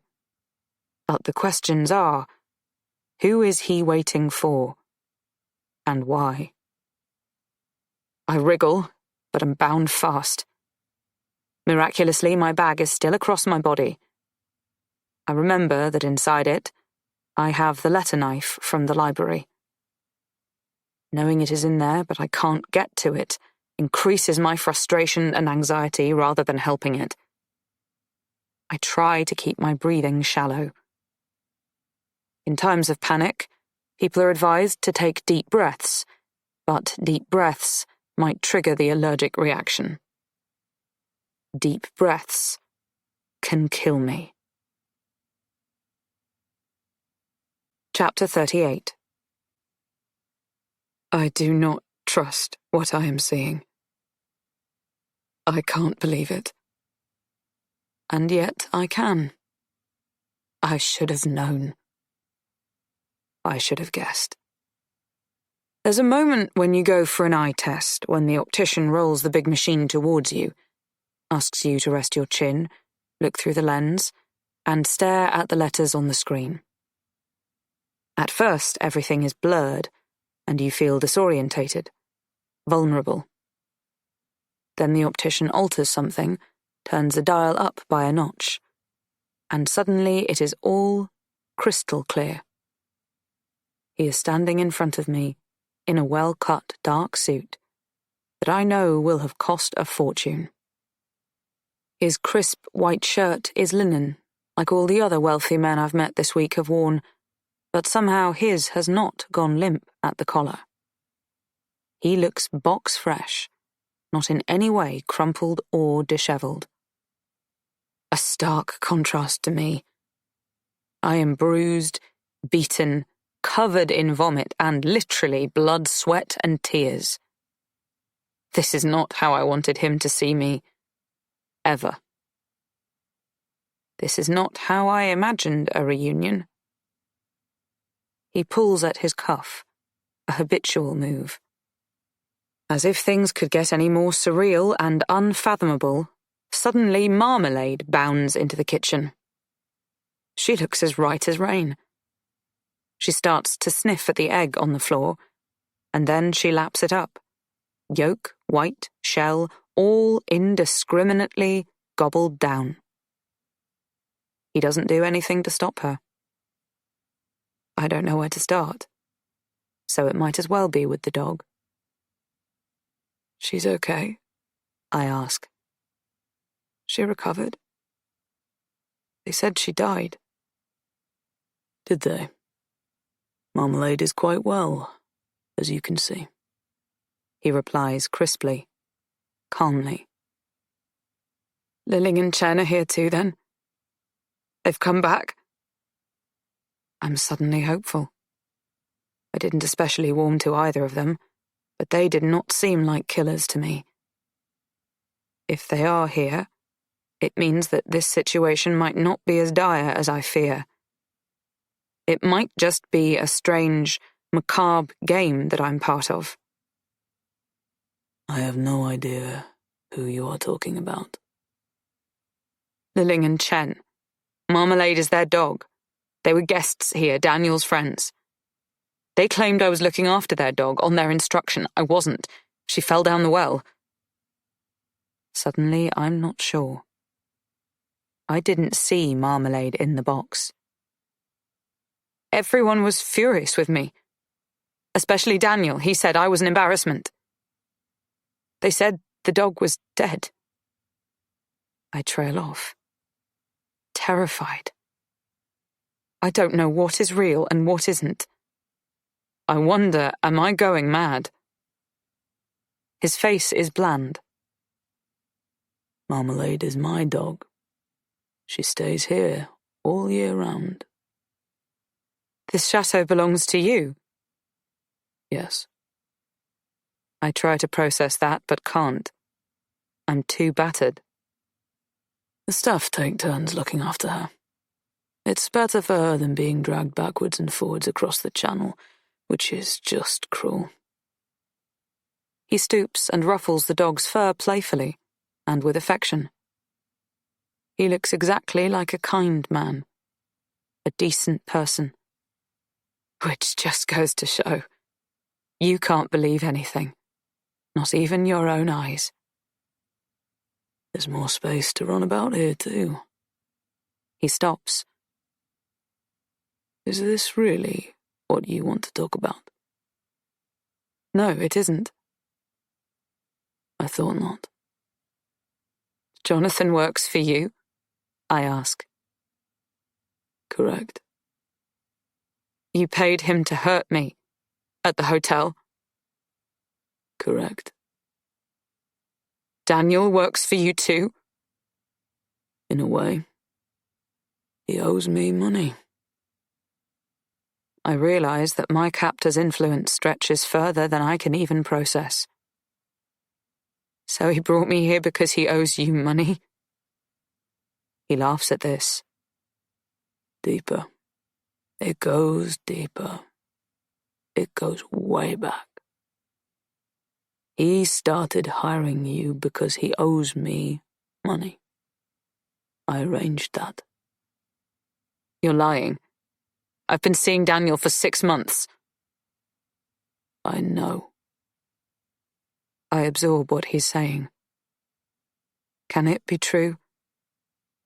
But the questions are, who is he waiting for? And why? I wriggle, but am bound fast. Miraculously, my bag is still across my body. I remember that inside it, I have the letter knife from the library. Knowing it is in there, but I can't get to it, increases my frustration and anxiety rather than helping it. I try to keep my breathing shallow. In times of panic, people are advised to take deep breaths, but deep breaths might trigger the allergic reaction. Deep breaths can kill me. Chapter 38. I do not trust what I am seeing. I can't believe it. And yet I can. I should have known. I should have guessed. There's a moment when you go for an eye test, when the optician rolls the big machine towards you, asks you to rest your chin, look through the lens, and stare at the letters on the screen. At first, everything is blurred, and you feel disorientated, vulnerable. Then the optician alters something, turns the dial up by a notch, and suddenly it is all crystal clear. He is standing in front of me in a well-cut dark suit that I know will have cost a fortune. His crisp white shirt is linen, like all the other wealthy men I've met this week have worn, but somehow his has not gone limp at the collar. He looks box fresh, not in any way crumpled or dishevelled. A stark contrast to me. I am bruised, beaten, covered in vomit and literally blood, sweat and tears. This is not how I wanted him to see me. Ever. This is not how I imagined a reunion. He pulls at his cuff, a habitual move. As if things could get any more surreal and unfathomable, suddenly Marmalade bounds into the kitchen. She looks as right as rain. She starts to sniff at the egg on the floor, and then she laps it up, yolk white, shell, all indiscriminately gobbled down. He doesn't do anything to stop her. I don't know where to start, so it might as well be with the dog. She's okay? I ask. She recovered? They said she died. Did they? Marmalade is quite well, as you can see. He replies crisply, calmly. Lilling and Chen are here too, then? They've come back? I'm suddenly hopeful. I didn't especially warm to either of them, but they did not seem like killers to me. If they are here, it means that this situation might not be as dire as I fear. It might just be a strange, macabre game that I'm part of. I have no idea who you are talking about. Lilling and Chen. Marmalade is their dog. They were guests here, Daniel's friends. They claimed I was looking after their dog on their instruction. I wasn't. She fell down the well. Suddenly, I'm not sure. I didn't see Marmalade in the box. Everyone was furious with me. Especially Daniel. He said I was an embarrassment. They said the dog was dead. I trail off. Terrified. I don't know what is real and what isn't. I wonder, am I going mad? His face is bland. Marmalade is my dog. She stays here all year round. This chateau belongs to you? Yes. I try to process that, but can't. I'm too battered. The staff take turns looking after her. It's better for her than being dragged backwards and forwards across the channel, which is just cruel. He stoops and ruffles the dog's fur playfully, and with affection. He looks exactly like a kind man, a decent person. Which just goes to show, you can't believe anything, not even your own eyes. There's more space to run about here too. He stops. Is this really what you want to talk about? No, it isn't. I thought not. Jonathan works for you? I ask. Correct. You paid him to hurt me at the hotel? Correct. Daniel works for you too? In a way. He owes me money. I realize that my captor's influence stretches further than I can even process. So he brought me here because he owes you money? He laughs at this. Deeper. It goes deeper. It goes way back. He started hiring you because he owes me money. I arranged that. You're lying. I've been seeing Daniel for 6 months. I know. I absorb what he's saying. Can it be true?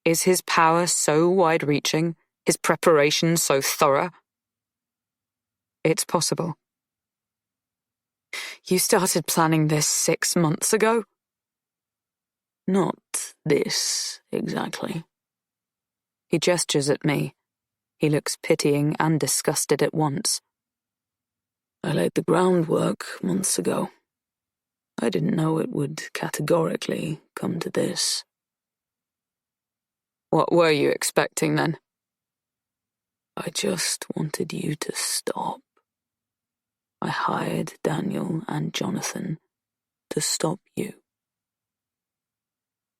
Is his power so wide-reaching, his preparation so thorough? It's possible. You started planning this 6 months ago? Not this, exactly. He gestures at me. He looks pitying and disgusted at once. I laid the groundwork months ago. I didn't know it would categorically come to this. What were you expecting then? I just wanted you to stop. I hired Daniel and Jonathan to stop you.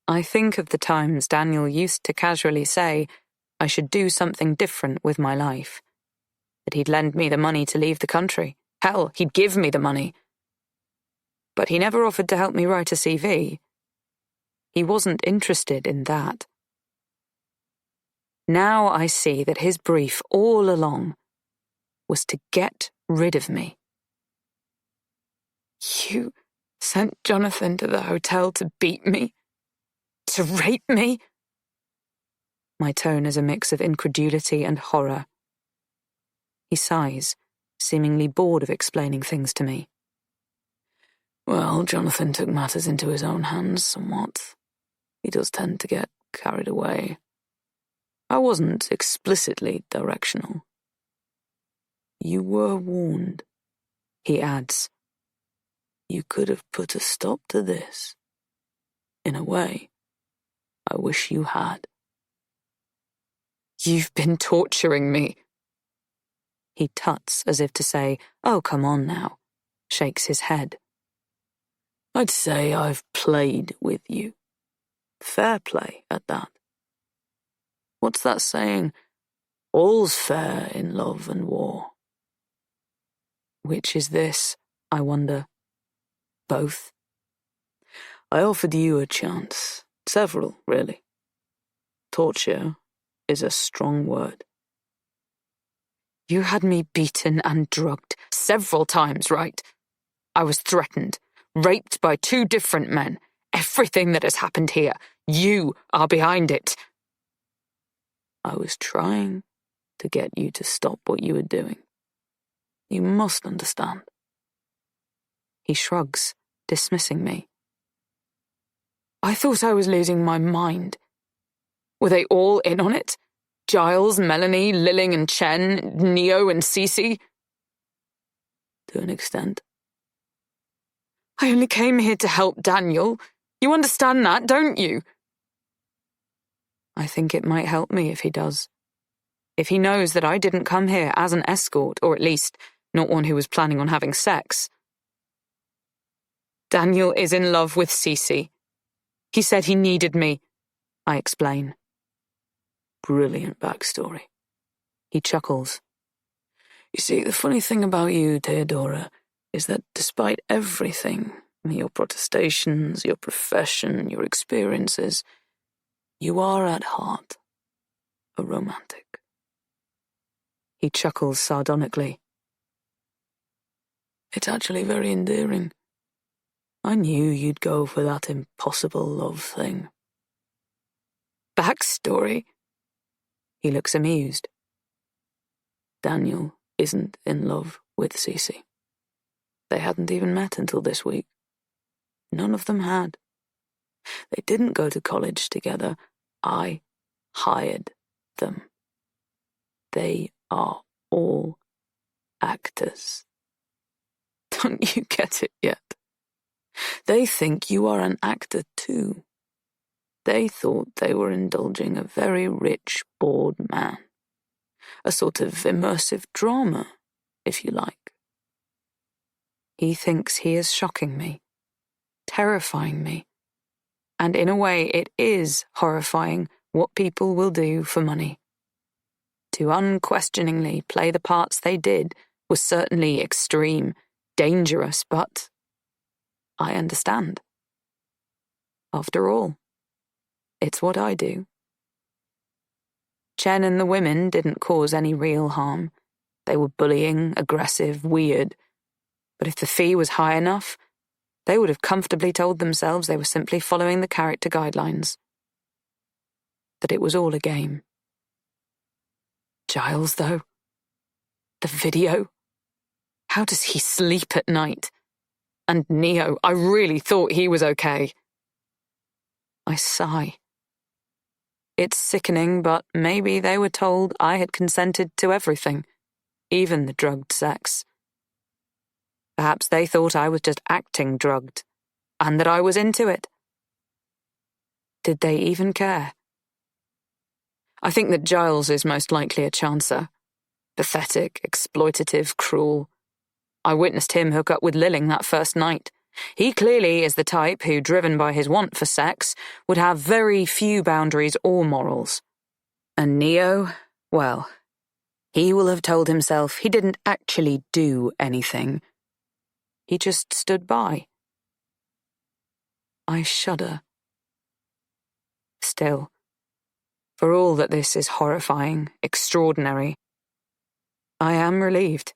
I think of the times Daniel used to casually say I should do something different with my life. That he'd lend me the money to leave the country. Hell, he'd give me the money. But he never offered to help me write a CV. He wasn't interested in that. Now I see that his brief all along was to get rid of me. You Sent Jonathan to the hotel to beat me? To rape me? My tone is a mix of incredulity and horror. He sighs, seemingly bored of explaining things to me. Well, Jonathan took matters into his own hands somewhat. He does tend to get carried away. I wasn't explicitly directional. You were warned, he adds. You could have put a stop to this. In a way, I wish you had. You've been torturing me. He tuts as if to say, oh, come on now, shakes his head. I'd say I've played with you. Fair play at that. What's that saying? All's fair in love and war. Which is this, I wonder? Both? I offered you a chance. Several, really. Torture is a strong word. You had me beaten and drugged several times, right? I was threatened, raped by 2 different men. Everything that has happened here, you are behind it. I was trying to get you to stop what you were doing. You must understand. He shrugs, dismissing me. I thought I was losing my mind. Were they all in on it? Giles, Melanie, Lilling and Chen, Neo and Cece? To an extent. I only came here to help Daniel. You understand that, don't you? I think it might help me if he does. If he knows that I didn't come here as an escort, or at least not one who was planning on having sex. Daniel is in love with Cece. He said he needed me, I explain. Brilliant backstory. He chuckles. You see, the funny thing about you, Theodora, is that despite everything, your protestations, your profession, your experiences, you are at heart a romantic. He chuckles sardonically. It's actually very endearing. I knew you'd go for that impossible love thing. Backstory? He looks amused. Daniel isn't in love with Cece. They hadn't even met until this week. None of them had. They didn't go to college together. I hired them. They are all actors. Don't you get it yet? They think you are an actor too. They thought they were indulging a very rich, bored man. A sort of immersive drama, if you like. He thinks he is shocking me, terrifying me, and in a way it is horrifying what people will do for money. To unquestioningly play the parts they did was certainly extreme, dangerous, but I understand. After all, it's what I do. Chen and the women didn't cause any real harm. They were bullying, aggressive, weird. But if the fee was high enough, they would have comfortably told themselves they were simply following the character guidelines. That it was all a game. Giles, though? The video? How does he sleep at night? And Neo, I really thought he was okay. I sigh. It's sickening, but maybe they were told I had consented to everything, even the drugged sex. Perhaps they thought I was just acting drugged, and that I was into it. Did they even care? I think that Giles is most likely a chancer. Pathetic, exploitative, cruel. I witnessed him hook up with Lilling that first night. He clearly is the type who, driven by his want for sex, would have very few boundaries or morals. And Neo, well, he will have told himself he didn't actually do anything. He just stood by. I shudder. Still, for all that this is horrifying, extraordinary, I am relieved.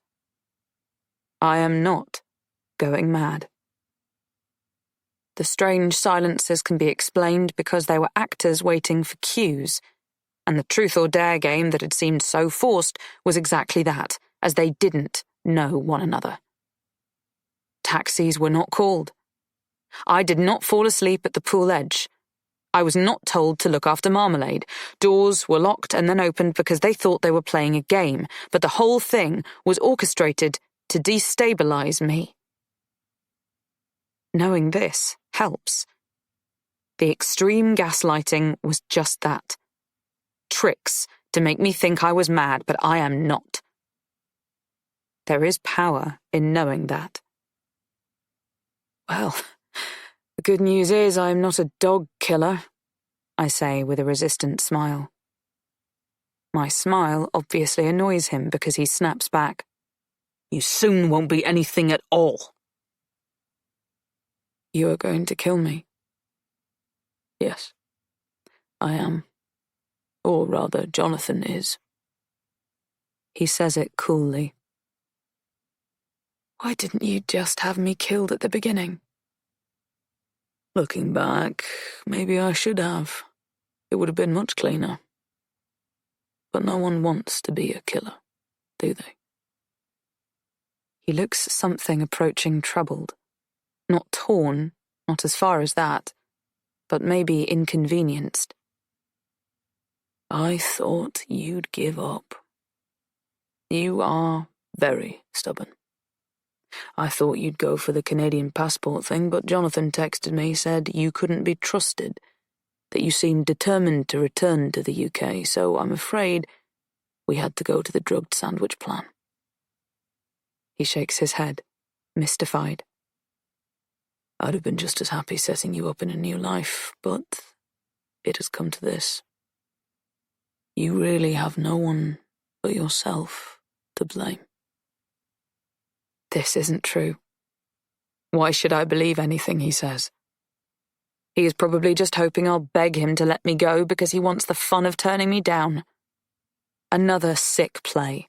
I am not going mad. the strange silences can be explained because they were actors waiting for cues, and the truth or dare game that had seemed so forced was exactly that, as they didn't know one another. Taxis were not called. I did not fall asleep at the pool edge. I was not told to look after Marmalade. Doors were locked and then opened because they thought they were playing a game, but the whole thing was orchestrated to destabilize me. Knowing this helps. The extreme gaslighting was just that. Tricks to make me think I was mad, but I am not. There is power in knowing that. Well, the good news is I am not a dog killer, I say with a resistant smile. My smile obviously annoys him because he snaps back. You soon won't be anything at all. You are going to kill me? Yes, I am. Or rather, Jonathan is. He says it coolly. Why didn't you just have me killed at the beginning? Looking back, maybe I should have. It would have been much cleaner. But no one wants to be a killer, do they? He looks something approaching troubled. Not torn, not as far as that, but maybe inconvenienced. I thought you'd give up. You are very stubborn. I thought you'd go for the Canadian passport thing, but Jonathan texted me, said you couldn't be trusted, that you seemed determined to return to the UK, so I'm afraid we had to go to the drugged sandwich plan. He shakes his head, mystified. I'd have been just as happy setting you up in a new life, but it has come to this. You really have no one but yourself to blame. This isn't true. Why should I believe anything he says? He is probably just hoping I'll beg him to let me go because he wants the fun of turning me down. Another sick play.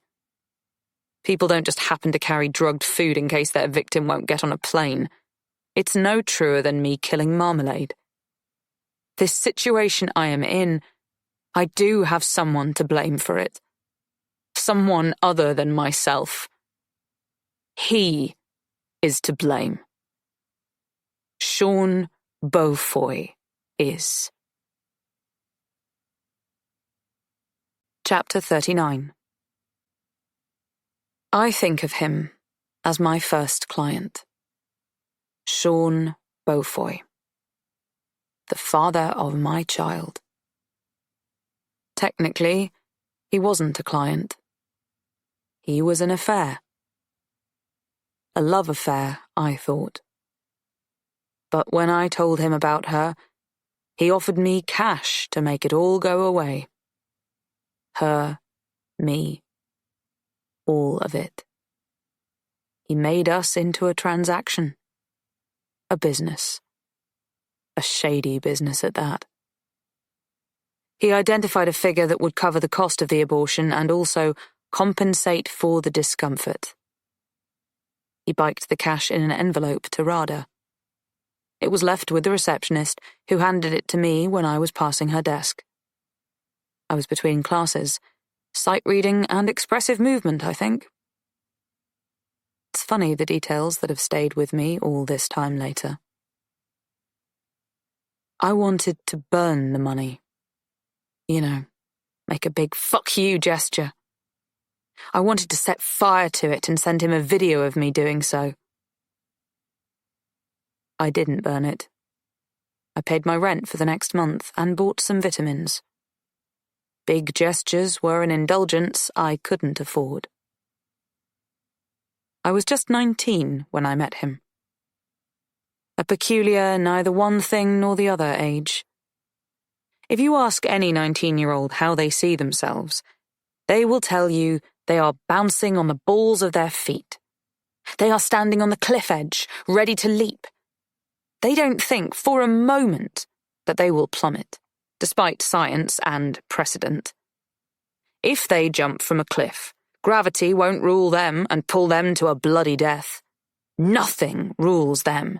People don't just happen to carry drugged food in case their victim won't get on a plane. It's no truer than me killing Marmalade. This situation I am in, I do have someone to blame for it. Someone other than myself. He is to blame. Sean Beaufoy is. Chapter 39. I think of him as my first client. Sean Beaufoy. The father of my child. Technically, he wasn't a client. He was an affair. A love affair, I thought. But when I told him about her, he offered me cash to make it all go away. Her, me, all of it. He made us into a transaction. A business. A shady business at that. He identified a figure that would cover the cost of the abortion and also compensate for the discomfort. He biked the cash in an envelope to Rada. It was left with the receptionist, who handed it to me when I was passing her desk. I was between classes, sight reading and expressive movement, I think. It's funny the details that have stayed with me all this time later. I wanted to burn the money. You know, make a big fuck you gesture. I wanted to set fire to it and send him a video of me doing so. I didn't burn it. I paid my rent for the next month and bought some vitamins. Big gestures were an indulgence I couldn't afford. I was just 19 when I met him. A peculiar neither one thing nor the other age. If you ask any 19-year-old how they see themselves, they will tell you they are bouncing on the balls of their feet. They are standing on the cliff edge, ready to leap. They don't think for a moment that they will plummet, despite science and precedent. If they jump from a cliff, gravity won't rule them and pull them to a bloody death. Nothing rules them.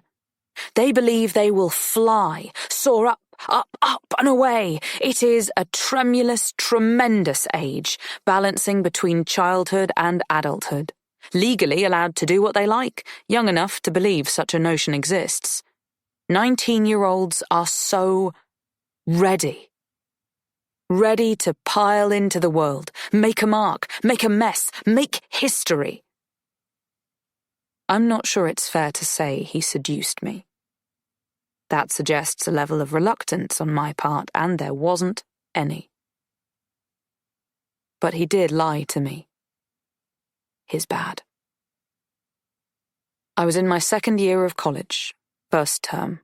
They believe they will fly, soar up, up, up and away. It is a tremulous, tremendous age, balancing between childhood and adulthood. Legally allowed to do what they like, young enough to believe such a notion exists. 19-year-olds are so ready. Ready to pile into the world, make a mark, make a mess, make history. I'm not sure it's fair to say he seduced me. That suggests a level of reluctance on my part, and there wasn't any. But he did lie to me. His bad. I was in my second year of college, first term.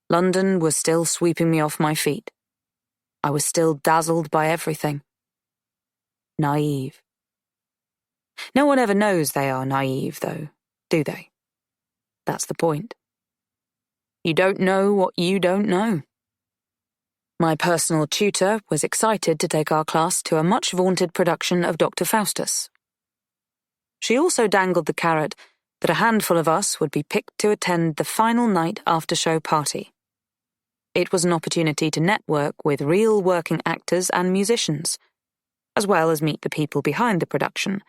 London was still sweeping me off my feet. I was still dazzled by everything. Naive. No one ever knows they are naive, though, do they? That's the point. You don't know what you don't know. My personal tutor was excited to take our class to a much-vaunted production of Dr. Faustus. She also dangled the carrot that a handful of us would be picked to attend the final night after-show party. It was an opportunity to network with real working actors and musicians, as well as meet the people behind the production,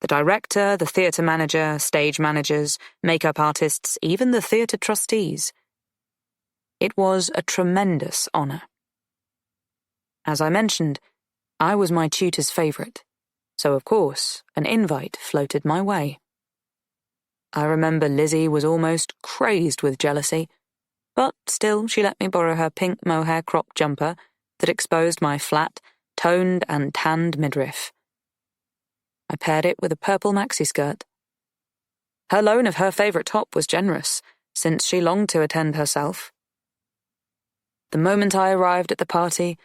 the director, the theatre manager, stage managers, makeup artists, even the theatre trustees. It was a tremendous honour. As I mentioned, I was my tutor's favourite, so of course an invite floated my way. I remember Lizzie was almost crazed with jealousy, but still she let me borrow her pink mohair crop jumper that exposed my flat, toned and tanned midriff. I paired it with a purple maxi skirt. Her loan of her favourite top was generous, since she longed to attend herself. The moment I arrived at the party,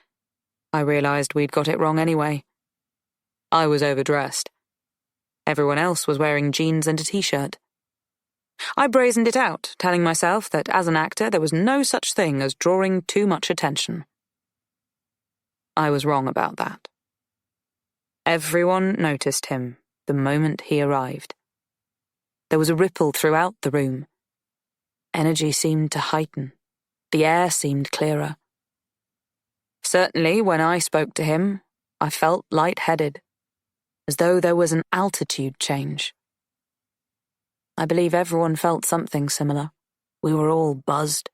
I realised we'd got it wrong anyway. I was overdressed. Everyone else was wearing jeans and a t-shirt. I brazened it out, telling myself that as an actor there was no such thing as drawing too much attention. I was wrong about that. Everyone noticed him the moment he arrived. There was a ripple throughout the room. Energy seemed to heighten. The air seemed clearer. Certainly, when I spoke to him, I felt light-headed, as though there was an altitude change. I believe everyone felt something similar. We were all buzzed.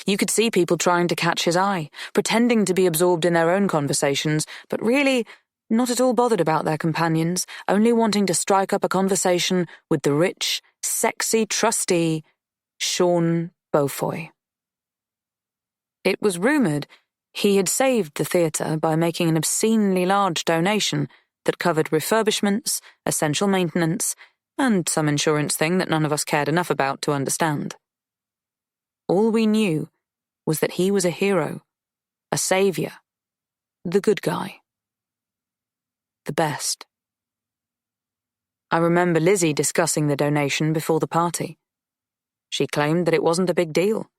You could see people trying to catch his eye, pretending to be absorbed in their own conversations, but really not at all bothered about their companions, only wanting to strike up a conversation with the rich, sexy trustee, Sean Beaufoy. It was rumoured he had saved the theatre by making an obscenely large donation that covered refurbishments, essential maintenance, and some insurance thing that none of us cared enough about to understand. All we knew was that he was a hero, a saviour, the good guy. The best. I remember Lizzie discussing the donation before the party. She claimed that it wasn't a big deal.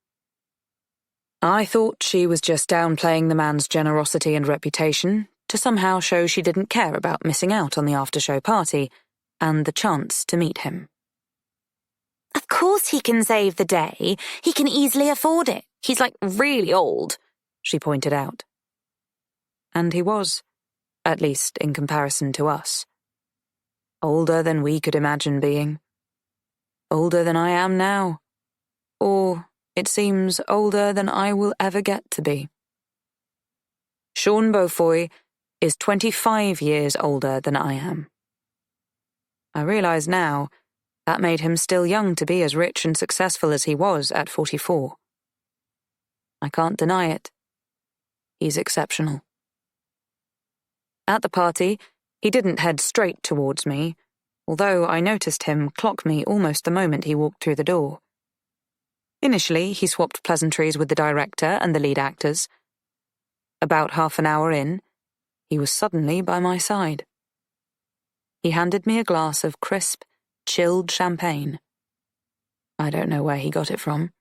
I thought she was just downplaying the man's generosity and reputation to somehow show she didn't care about missing out on the after-show party and the chance to meet him. Of course he can save the day. He can easily afford it. He's really old, she pointed out. And he was, at least in comparison to us. Older than we could imagine being. Older than I am now. Or, it seems, older than I will ever get to be. Sean Beaufoy is 25 years older than I am. I realise now that made him still young to be as rich and successful as he was at 44. I can't deny it. He's exceptional. At the party, he didn't head straight towards me, although I noticed him clock me almost the moment he walked through the door. Initially, he swapped pleasantries with the director and the lead actors. About half an hour in, he was suddenly by my side. He handed me a glass of crisp, chilled champagne. I don't know where he got it from.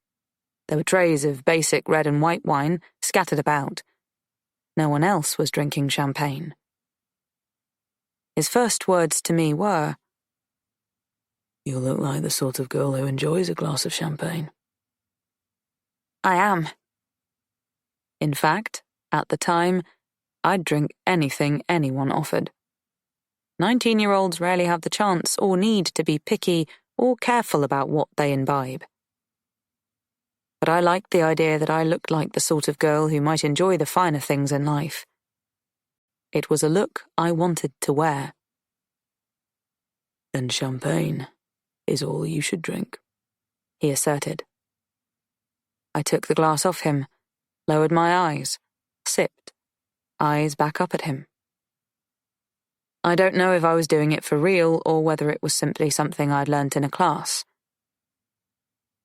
There were trays of basic red and white wine scattered about. No one else was drinking champagne. His first words to me were, You look like the sort of girl who enjoys a glass of champagne. I am. In fact, at the time, I'd drink anything anyone offered. 19-year-olds rarely have the chance or need to be picky or careful about what they imbibe. But I liked the idea that I looked like the sort of girl who might enjoy the finer things in life. It was a look I wanted to wear. Then champagne is all you should drink, he asserted. I took the glass off him, lowered my eyes, sipped, eyes back up at him. I don't know if I was doing it for real or whether it was simply something I'd learnt in a class.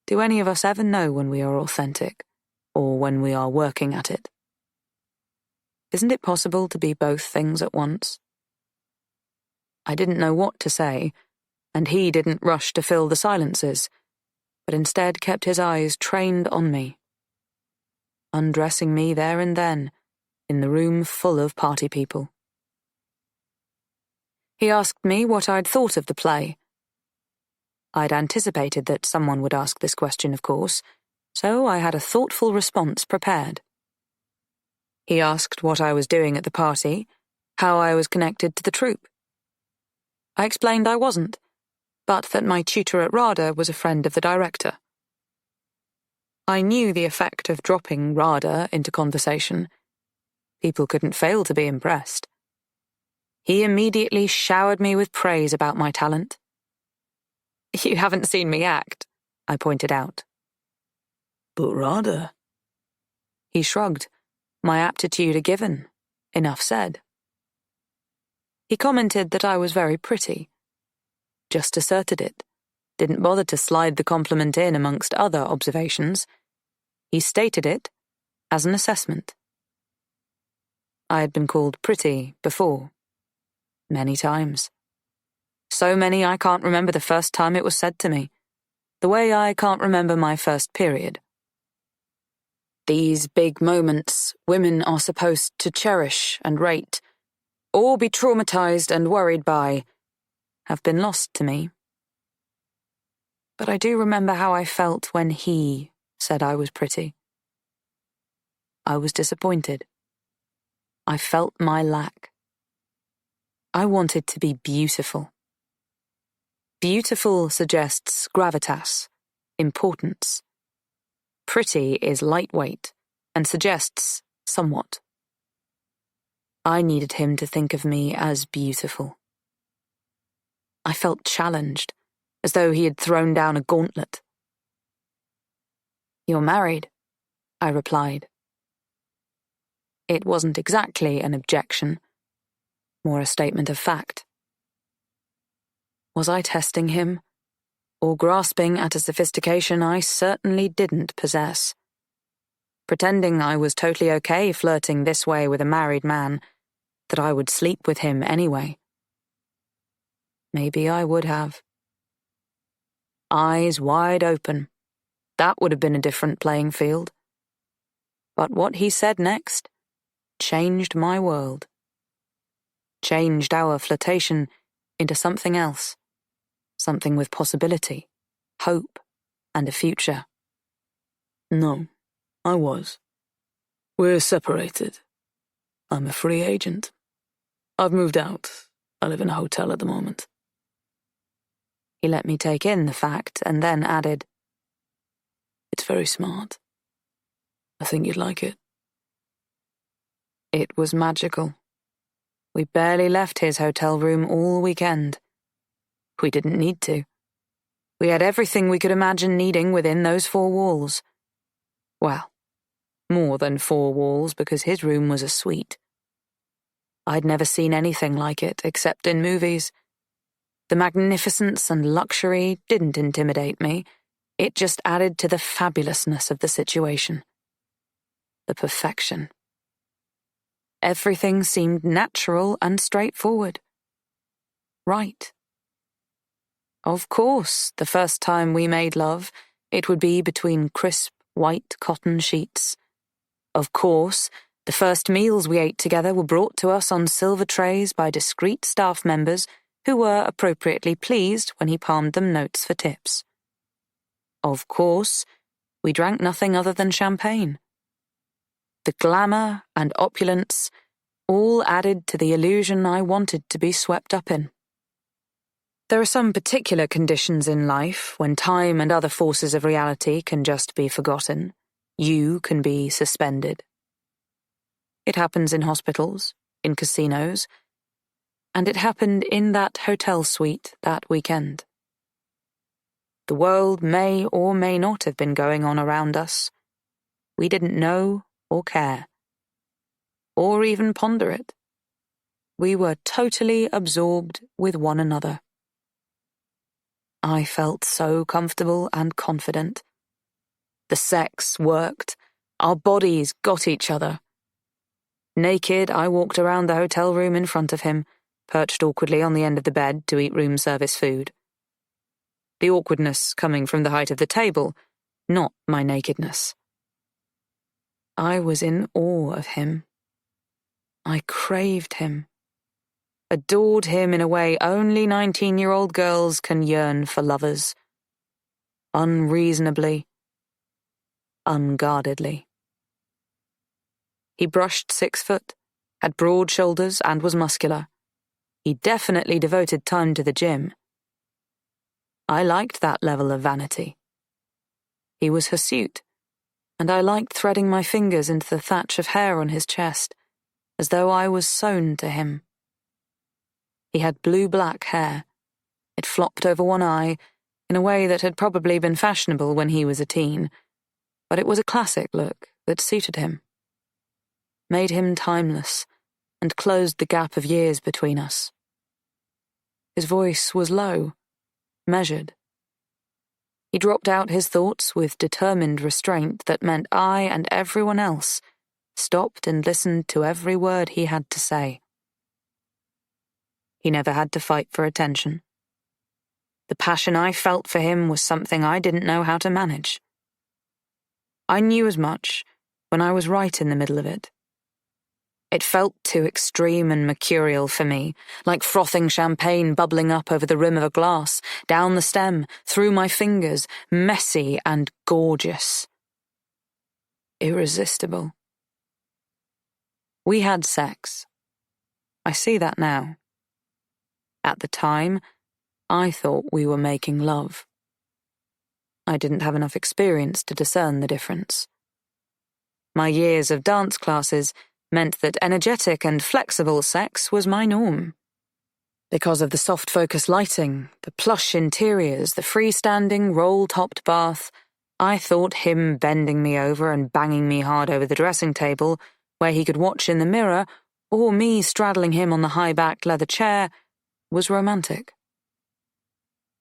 Do any of us ever know when we are authentic, or when we are working at it? Isn't it possible to be both things at once? I didn't know what to say, and he didn't rush to fill the silences, but instead kept his eyes trained on me, undressing me there and then, in the room full of party people. He asked me what I'd thought of the play. I'd anticipated that someone would ask this question, of course, so I had a thoughtful response prepared. He asked what I was doing at the party, how I was connected to the troupe. I explained I wasn't, but that my tutor at RADA was a friend of the director. I knew the effect of dropping RADA into conversation. People couldn't fail to be impressed. He immediately showered me with praise about my talent. You haven't seen me act, I pointed out. But RADA. He shrugged. My aptitude a given. Enough said. He commented that I was very pretty. Just asserted it. Didn't bother to slide the compliment in amongst other observations. He stated it as an assessment. I had been called pretty before. Many times. So many I can't remember the first time it was said to me, the way I can't remember my first period. These big moments women are supposed to cherish and rate, or be traumatized and worried by, have been lost to me. But I do remember how I felt when he said I was pretty. I was disappointed. I felt my lack. I wanted to be beautiful. Beautiful suggests gravitas, importance. Pretty is lightweight and suggests somewhat. I needed him to think of me as beautiful. I felt challenged, as though he had thrown down a gauntlet. You're married, I replied. It wasn't exactly an objection, more a statement of fact. Was I testing him, or grasping at a sophistication I certainly didn't possess? Pretending I was totally okay flirting this way with a married man, that I would sleep with him anyway. Maybe I would have. Eyes wide open. That would have been a different playing field. But what he said next changed my world. Changed our flirtation into something else. Something with possibility, hope, and a future. No, I was. We're separated. I'm a free agent. I've moved out. I live in a hotel at the moment. He let me take in the fact and then added, It's very smart. I think you'd like it. It was magical. We barely left his hotel room all weekend. We didn't need to. We had everything we could imagine needing within those four walls. Well, more than four walls because his room was a suite. I'd never seen anything like it except in movies. The magnificence and luxury didn't intimidate me. It just added to the fabulousness of the situation. The perfection. Everything seemed natural and straightforward. Right. Of course, the first time we made love, it would be between crisp, white cotton sheets. Of course, the first meals we ate together were brought to us on silver trays by discreet staff members who were appropriately pleased when he palmed them notes for tips. Of course, we drank nothing other than champagne. The glamour and opulence all added to the illusion I wanted to be swept up in. There are some particular conditions in life when time and other forces of reality can just be forgotten. You can be suspended. It happens in hospitals, in casinos, and it happened in that hotel suite that weekend. The world may or may not have been going on around us. We didn't know or care, or even ponder it. We were totally absorbed with one another. I felt so comfortable and confident. The sex worked. Our bodies got each other. Naked, I walked around the hotel room in front of him, perched awkwardly on the end of the bed to eat room service food. The awkwardness coming from the height of the table, not my nakedness. I was in awe of him. I craved him, adored him in a way only 19-year-old girls can yearn for lovers. Unreasonably, unguardedly. He brushed 6 foot, had broad shoulders, and was muscular. He definitely devoted time to the gym. I liked that level of vanity. He was hirsute, and I liked threading my fingers into the thatch of hair on his chest, as though I was sewn to him. He had blue-black hair. It flopped over one eye in a way that had probably been fashionable when he was a teen, but it was a classic look that suited him, made him timeless, and closed the gap of years between us. His voice was low, measured. He dropped out his thoughts with determined restraint that meant I and everyone else stopped and listened to every word he had to say. He never had to fight for attention. The passion I felt for him was something I didn't know how to manage. I knew as much when I was right in the middle of it. It felt too extreme and mercurial for me, like frothing champagne bubbling up over the rim of a glass, down the stem, through my fingers, messy and gorgeous. Irresistible. We had sex. I see that now. At the time, I thought we were making love. I didn't have enough experience to discern the difference. My years of dance classes meant that energetic and flexible sex was my norm. Because of the soft focus lighting, the plush interiors, the freestanding, roll-topped bath, I thought him bending me over and banging me hard over the dressing table, where he could watch in the mirror, or me straddling him on the high-backed leather chair, was romantic.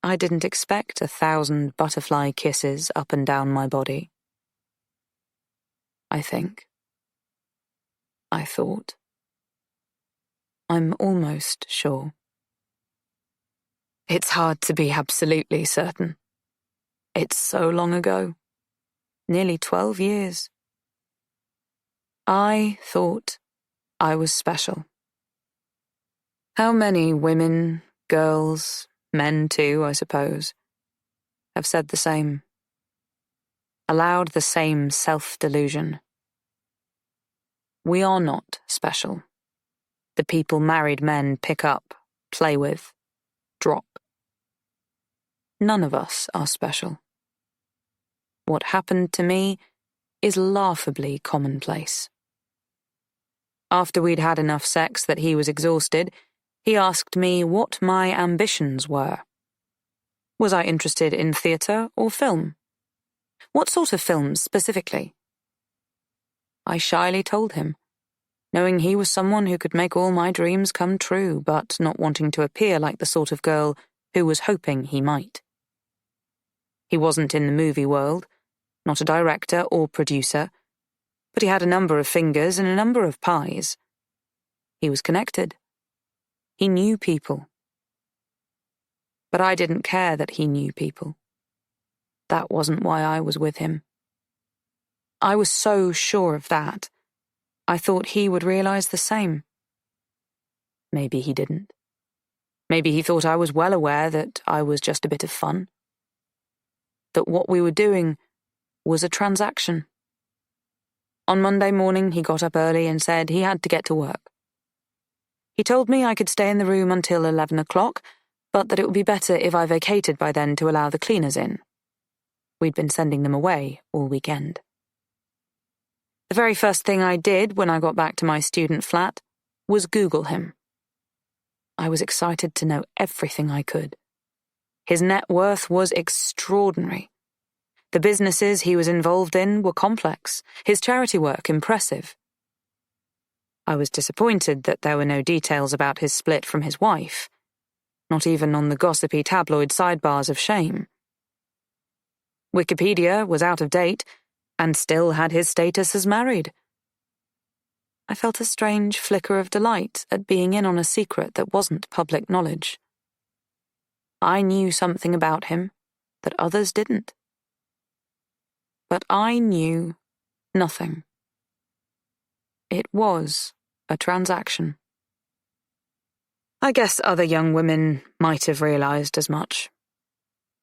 I didn't expect 1,000 butterfly kisses up and down my body. I thought. I'm almost sure. It's hard to be absolutely certain. It's so long ago. Nearly 12 years. I thought I was special. How many women, girls, men too, I suppose, have said the same, allowed the same self-delusion. We are not special. The people married men pick up, play with, drop. None of us are special. What happened to me is laughably commonplace. After we'd had enough sex that he was exhausted, he asked me what my ambitions were. Was I interested in theatre or film? What sort of films specifically? I shyly told him, knowing he was someone who could make all my dreams come true, but not wanting to appear like the sort of girl who was hoping he might. He wasn't in the movie world, not a director or producer, but he had a number of fingers and a number of pies. He was connected. He knew people. But I didn't care that he knew people. That wasn't why I was with him. I was so sure of that. I thought he would realize the same. Maybe he didn't. Maybe he thought I was well aware that I was just a bit of fun. That what we were doing was a transaction. On Monday morning, he got up early and said he had to get to work. He told me I could stay in the room until 11 o'clock, but that it would be better if I vacated by then to allow the cleaners in. We'd been sending them away all weekend. The very first thing I did when I got back to my student flat was Google him. I was excited to know everything I could. His net worth was extraordinary. The businesses he was involved in were complex, his charity work impressive. I was disappointed that there were no details about his split from his wife, not even on the gossipy tabloid sidebars of shame. Wikipedia was out of date and still had his status as married. I felt a strange flicker of delight at being in on a secret that wasn't public knowledge. I knew something about him that others didn't. But I knew nothing. It was a transaction. I guess other young women might have realized as much.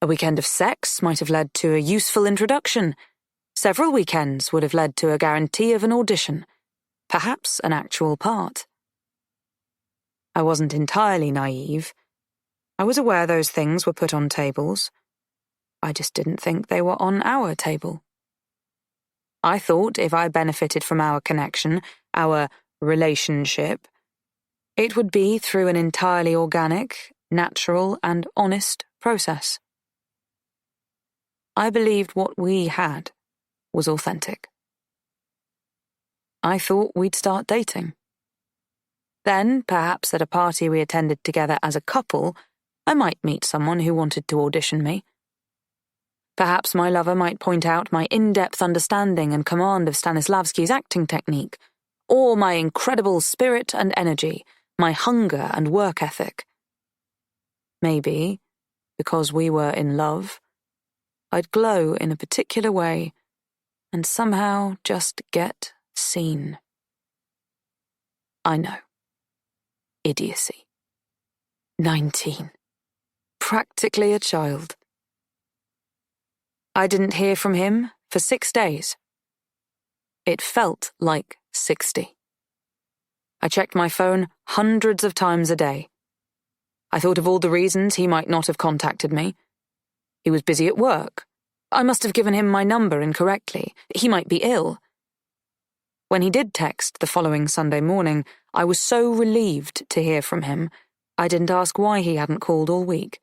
A weekend of sex might have led to a useful introduction. Several weekends would have led to a guarantee of an audition, perhaps an actual part. I wasn't entirely naive. I was aware those things were put on tables. I just didn't think they were on our table. I thought if I benefited from our connection, our relationship, it would be through an entirely organic, natural, and honest process. I believed what we had was authentic. I thought we'd start dating. Then, perhaps at a party we attended together as a couple, I might meet someone who wanted to audition me. Perhaps my lover might point out my in-depth understanding and command of Stanislavski's acting technique, or my incredible spirit and energy, my hunger and work ethic. Maybe, because we were in love, I'd glow in a particular way and somehow just get seen. I know. Idiocy. 19. Practically a child. I didn't hear from him for 6 days. It felt like 60. I checked my phone hundreds of times a day. I thought of all the reasons he might not have contacted me. He was busy at work. I must have given him my number incorrectly. He might be ill. When he did text the following Sunday morning, I was so relieved to hear from him, I didn't ask why he hadn't called all week.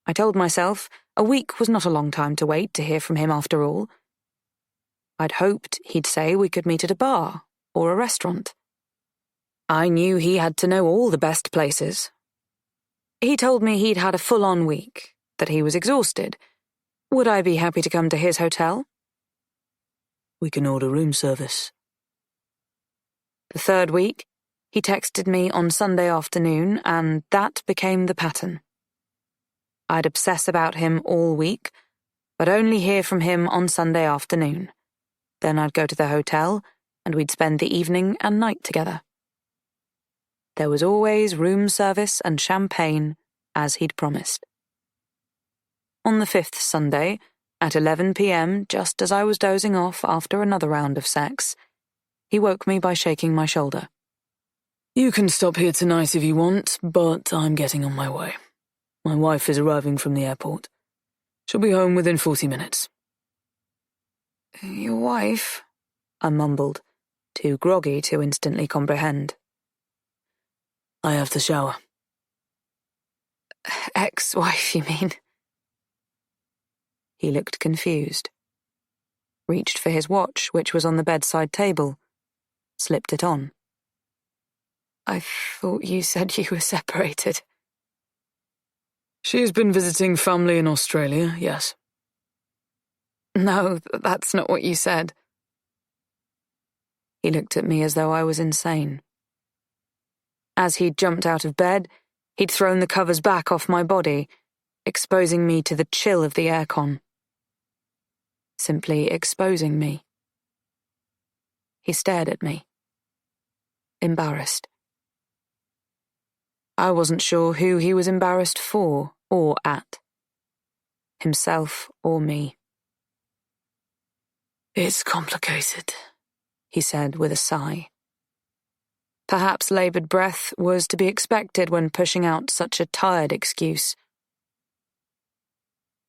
I told myself a week was not a long time to wait to hear from him after all. I'd hoped he'd say we could meet at a bar or a restaurant. I knew he had to know all the best places. He told me he'd had a full-on week, that he was exhausted. Would I be happy to come to his hotel? We can order room service. The third week, he texted me on Sunday afternoon, and that became the pattern. I'd obsess about him all week, but only hear from him on Sunday afternoon. Then I'd go to the hotel, and we'd spend the evening and night together. There was always room service and champagne, as he'd promised. On the fifth Sunday, at 11 p.m., just as I was dozing off after another round of sex, he woke me by shaking my shoulder. You can stop here tonight if you want, but I'm getting on my way. My wife is arriving from the airport. She'll be home within 40 minutes. Your wife? I mumbled, too groggy to instantly comprehend. I have to shower. Ex-wife, you mean? He looked confused. Reached for his watch, which was on the bedside table. Slipped it on. I thought you said you were separated. She's been visiting family in Australia, yes. No, that's not what you said. He looked at me as though I was insane. As he'd jumped out of bed, he'd thrown the covers back off my body, exposing me to the chill of the aircon. Simply exposing me. He stared at me, embarrassed. I wasn't sure who he was embarrassed for or at. Himself or me. It's complicated, he said with a sigh. Perhaps laboured breath was to be expected when pushing out such a tired excuse.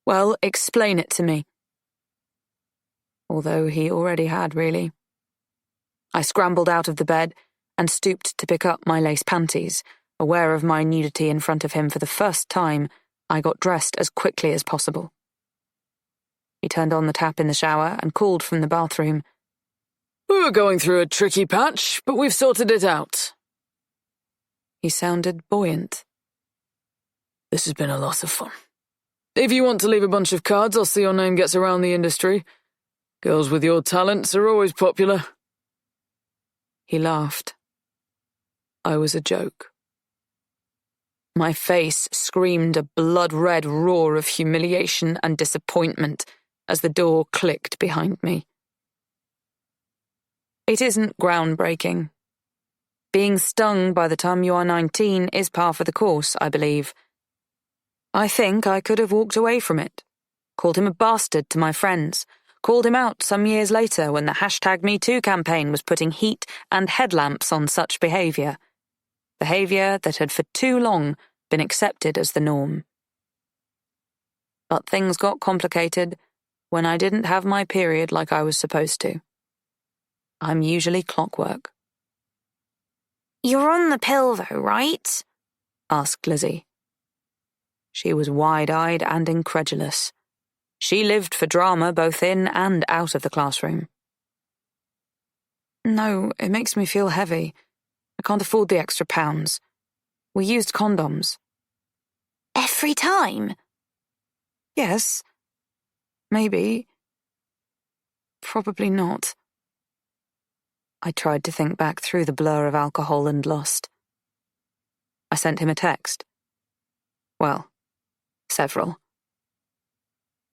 Well, explain it to me. Although he already had, really. I scrambled out of the bed and stooped to pick up my lace panties. Aware of my nudity in front of him for the first time, I got dressed as quickly as possible. He turned on the tap in the shower and called from the bathroom. We were going through a tricky patch, but we've sorted it out. He sounded buoyant. This has been a lot of fun. If you want to leave a bunch of cards, I'll see your name gets around the industry. Girls with your talents are always popular. He laughed. I was a joke. My face screamed a blood-red roar of humiliation and disappointment as the door clicked behind me. It isn't groundbreaking. Being stung by the time you are 19 is par for the course, I believe. I think I could have walked away from it, called him a bastard to my friends, called him out some years later when the #MeToo campaign was putting heat and headlamps on such behaviour that had for too long been accepted as the norm. But things got complicated when I didn't have my period like I was supposed to. I'm usually clockwork. You're on the pill though, right? Asked Lizzie. She was wide-eyed and incredulous. She lived for drama both in and out of the classroom. No, it makes me feel heavy. I can't afford the extra pounds. We used condoms. Every time? Yes. Maybe. Probably not. I tried to think back through the blur of alcohol and lust. I sent him a text. Well, several.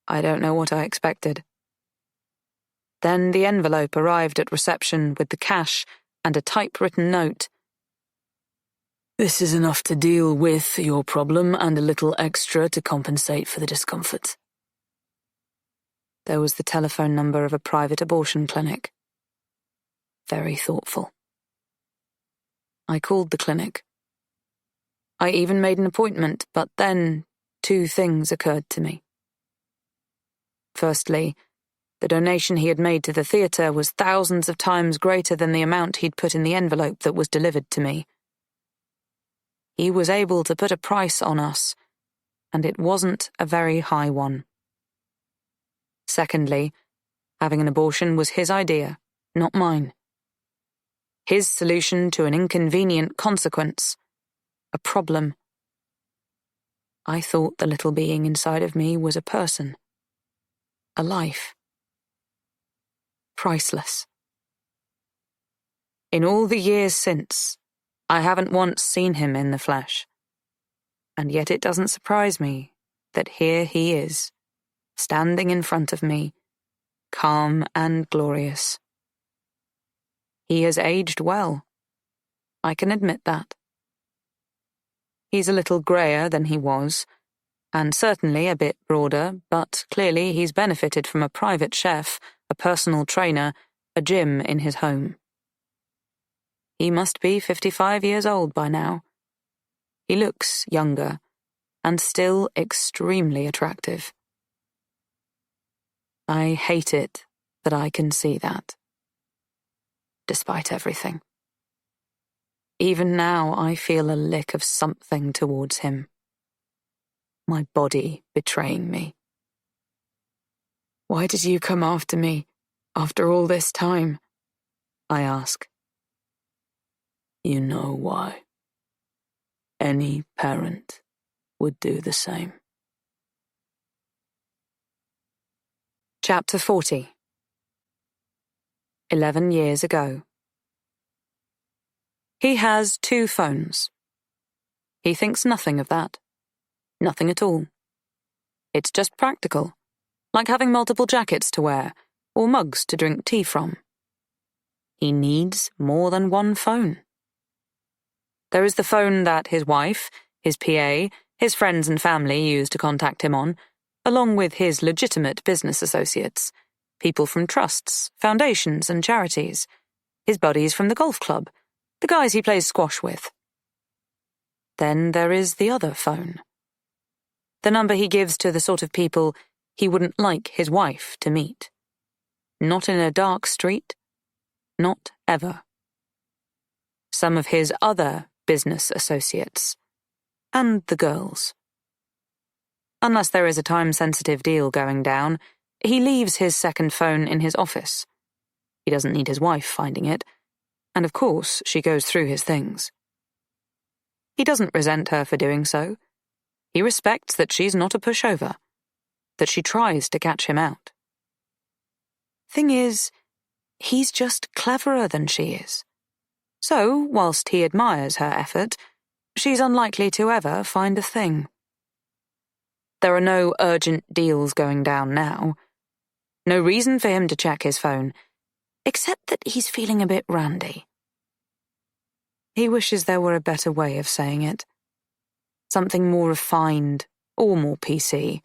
I don't know what I expected. Then the envelope arrived at reception with the cash and a typewritten note. This is enough to deal with your problem and a little extra to compensate for the discomfort. There was the telephone number of a private abortion clinic. Very thoughtful. I called the clinic. I even made an appointment, but then 2 things occurred to me. Firstly, the donation he had made to the theatre was thousands of times greater than the amount he'd put in the envelope that was delivered to me. He was able to put a price on us, and it wasn't a very high one. Secondly, having an abortion was his idea, not mine. His solution to an inconvenient consequence, a problem. I thought the little being inside of me was a person, a life. Priceless. In all the years since, I haven't once seen him in the flesh. And yet it doesn't surprise me that here he is, standing in front of me, calm and glorious. He has aged well. I can admit that. He's a little greyer than he was, and certainly a bit broader, but clearly he's benefited from a private chef, a personal trainer, a gym in his home. He must be 55 years old by now. He looks younger, and still extremely attractive. I hate it that I can see that. Despite everything. Even now I feel a lick of something towards him. My body betraying me. Why did you come after me, after all this time? I ask. You know why. Any parent would do the same. Chapter 40. 11 years ago. He has 2 phones. He thinks nothing of that. Nothing at all. It's just practical, like having multiple jackets to wear or mugs to drink tea from. He needs more than 1 phone. There is the phone that his wife, his PA, his friends and family use to contact him on, along with his legitimate business associates, people from trusts, foundations and charities, his buddies from the golf club, the guys he plays squash with. Then there is the other phone. The number he gives to the sort of people he wouldn't like his wife to meet. Not in a dark street. Not ever. Some of his other business associates. And the girls. Unless there is a time-sensitive deal going down, he leaves his second phone in his office. He doesn't need his wife finding it, and of course she goes through his things. He doesn't resent her for doing so. He respects that she's not a pushover, that she tries to catch him out. Thing is, he's just cleverer than she is. So, whilst he admires her effort, she's unlikely to ever find a thing. There are no urgent deals going down now. No reason for him to check his phone, except that he's feeling a bit randy. He wishes there were a better way of saying it. Something more refined or more PC.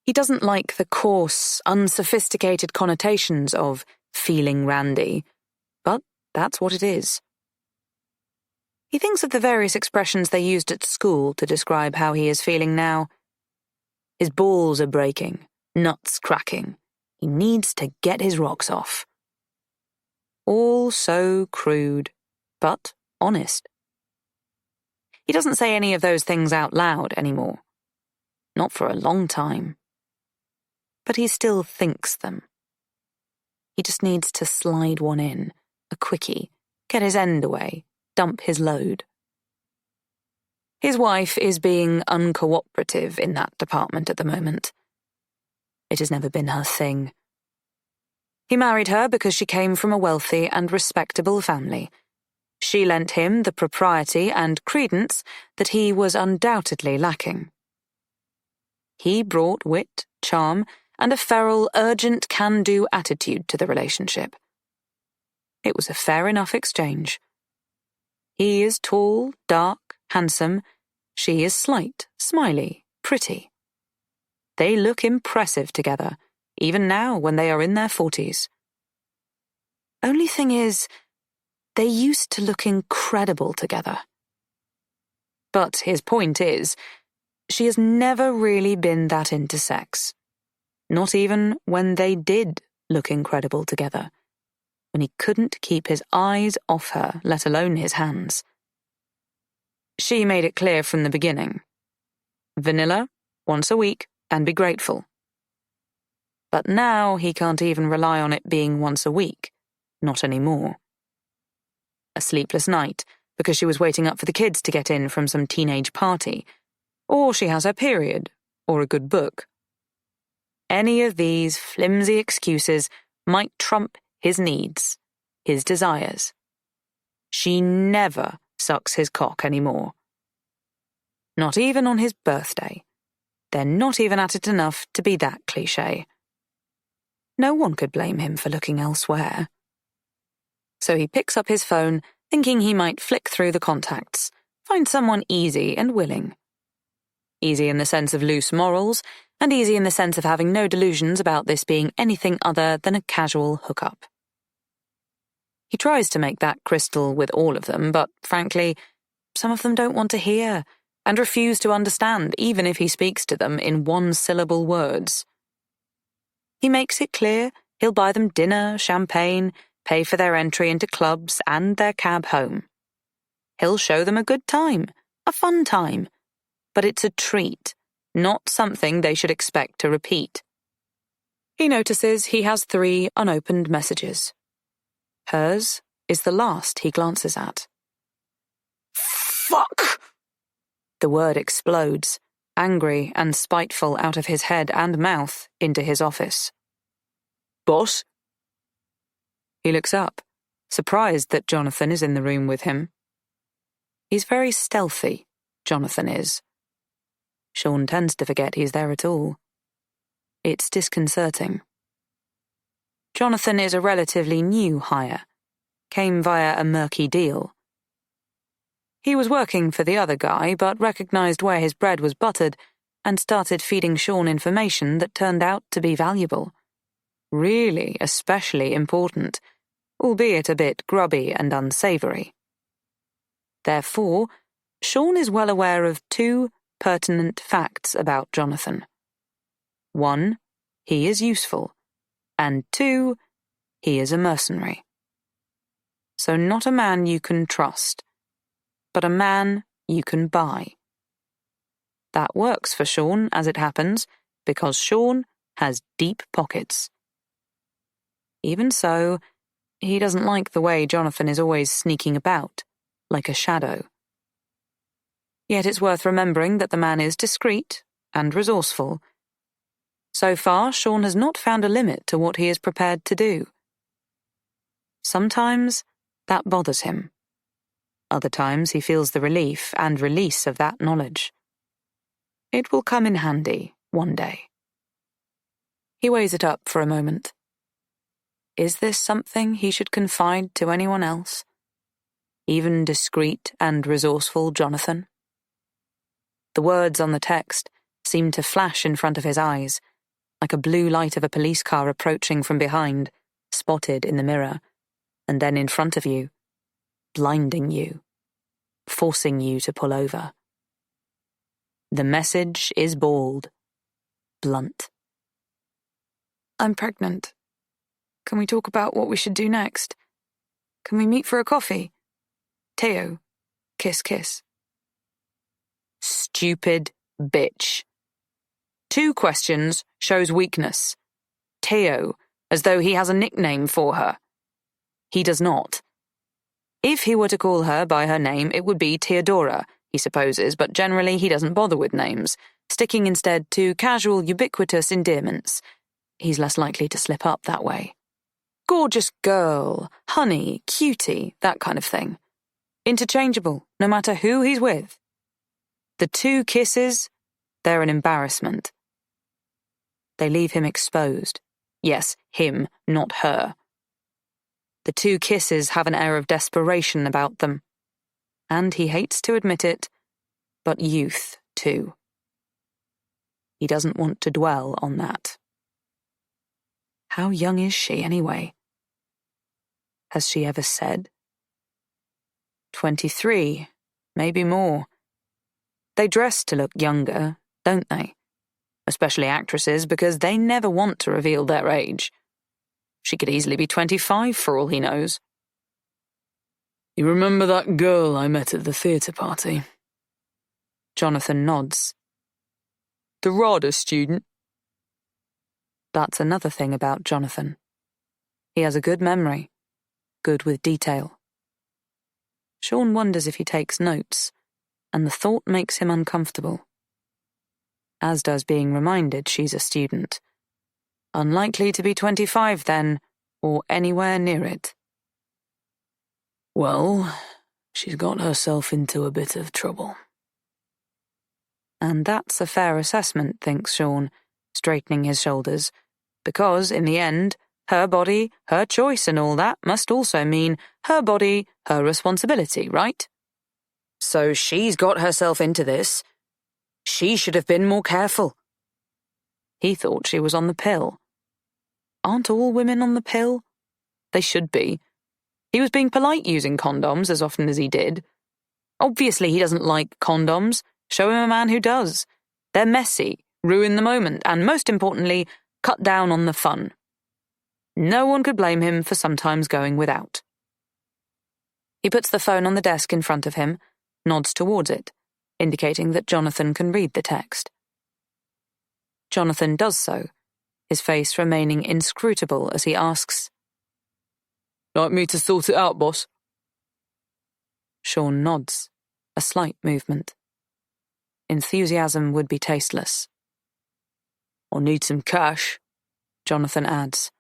He doesn't like the coarse, unsophisticated connotations of feeling randy, but that's what it is. He thinks of the various expressions they used at school to describe how he is feeling now. His balls are breaking, nuts cracking. He needs to get his rocks off. All so crude, but honest. He doesn't say any of those things out loud anymore. Not for a long time. But he still thinks them. He just needs to slide one in, a quickie, get his end away, dump his load. His wife is being uncooperative in that department at the moment. It has never been her thing. He married her because she came from a wealthy and respectable family. She lent him the propriety and credence that he was undoubtedly lacking. He brought wit, charm, and a feral, urgent, can-do attitude to the relationship. It was a fair enough exchange. He is tall, dark, handsome. She is slight, smiley, pretty. They look impressive together, even now when they are in their 40s. Only thing is, they used to look incredible together. But his point is, she has never really been that into sex. Not even when they did look incredible together. When he couldn't keep his eyes off her, let alone his hands. She made it clear from the beginning. Vanilla, once a week, and be grateful. But now he can't even rely on it being once a week. Not anymore. A sleepless night, because she was waiting up for the kids to get in from some teenage party. Or she has her period, or a good book. Any of these flimsy excuses might trump his needs, his desires. She never sucks his cock anymore. Not even on his birthday. They're not even at it enough to be that cliché. No one could blame him for looking elsewhere. So he picks up his phone, thinking he might flick through the contacts, find someone easy and willing. Easy in the sense of loose morals, and easy in the sense of having no delusions about this being anything other than a casual hookup. He tries to make that crystal with all of them, but frankly, some of them don't want to hear, and refuse to understand even if he speaks to them in one-syllable words. He makes it clear he'll buy them dinner, champagne, pay for their entry into clubs and their cab home. He'll show them a good time, a fun time, but it's a treat, not something they should expect to repeat. He notices he has 3 unopened messages. Hers is the last he glances at. Fuck! The word explodes, angry and spiteful out of his head and mouth into his office. Boss? He looks up, surprised that Jonathan is in the room with him. He's very stealthy, Jonathan is. Sean tends to forget he's there at all. It's disconcerting. Jonathan is a relatively new hire, came via a murky deal. He was working for the other guy, but recognized where his bread was buttered and started feeding Sean information that turned out to be valuable. Really, especially important, albeit a bit grubby and unsavory. Therefore, Sean is well aware of two pertinent facts about Jonathan. 1, he is useful, and 2, he is a mercenary. So not a man you can trust, but a man you can buy. That works for Sean, as it happens, because Sean has deep pockets. Even so, he doesn't like the way Jonathan is always sneaking about, like a shadow. Yet it's worth remembering that the man is discreet and resourceful. So far, Sean has not found a limit to what he is prepared to do. Sometimes that bothers him. Other times he feels the relief and release of that knowledge. It will come in handy one day. He weighs it up for a moment. Is this something he should confide to anyone else? Even discreet and resourceful Jonathan? The words on the text seemed to flash in front of his eyes, like a blue light of a police car approaching from behind, spotted in the mirror, and then in front of you, blinding you, forcing you to pull over. The message is bald, blunt. I'm pregnant. Can we talk about what we should do next? Can we meet for a coffee? Teo, kiss, kiss. Stupid bitch. 2 questions shows weakness. Teo, as though he has a nickname for her. He does not. If he were to call her by her name, it would be Theodora, he supposes, but generally he doesn't bother with names, sticking instead to casual, ubiquitous endearments. He's less likely to slip up that way. Gorgeous girl, honey, cutie, that kind of thing. Interchangeable, no matter who he's with. The 2 kisses, they're an embarrassment. They leave him exposed. Yes, him, not her. The 2 kisses have an air of desperation about them. And he hates to admit it, but youth, too. He doesn't want to dwell on that. How young is she, anyway? Has she ever said? 23, maybe more. They dress to look younger, don't they? Especially actresses, because they never want to reveal their age. She could easily be 25 for all he knows. You remember that girl I met at the theatre party? Jonathan nods. The RADA student? That's another thing about Jonathan. He has a good memory, good with detail. Sean wonders if he takes notes, and the thought makes him uncomfortable. As does being reminded she's a student. Unlikely to be 25 then, or anywhere near it. Well, she's got herself into a bit of trouble. And that's a fair assessment, thinks Sean, straightening his shoulders, because, in the end, her body, her choice and all that must also mean her body, her responsibility, right? So she's got herself into this. She should have been more careful. He thought she was on the pill. Aren't all women on the pill? They should be. He was being polite using condoms as often as he did. Obviously he doesn't like condoms. Show him a man who does. They're messy, ruin the moment, and most importantly, cut down on the fun. No one could blame him for sometimes going without. He puts the phone on the desk in front of him, nods towards it, indicating that Jonathan can read the text. Jonathan does so, his face remaining inscrutable as he asks, Like me to sort it out, boss? Sean nods, a slight movement. Enthusiasm would be tasteless. I'll need some cash, Jonathan adds.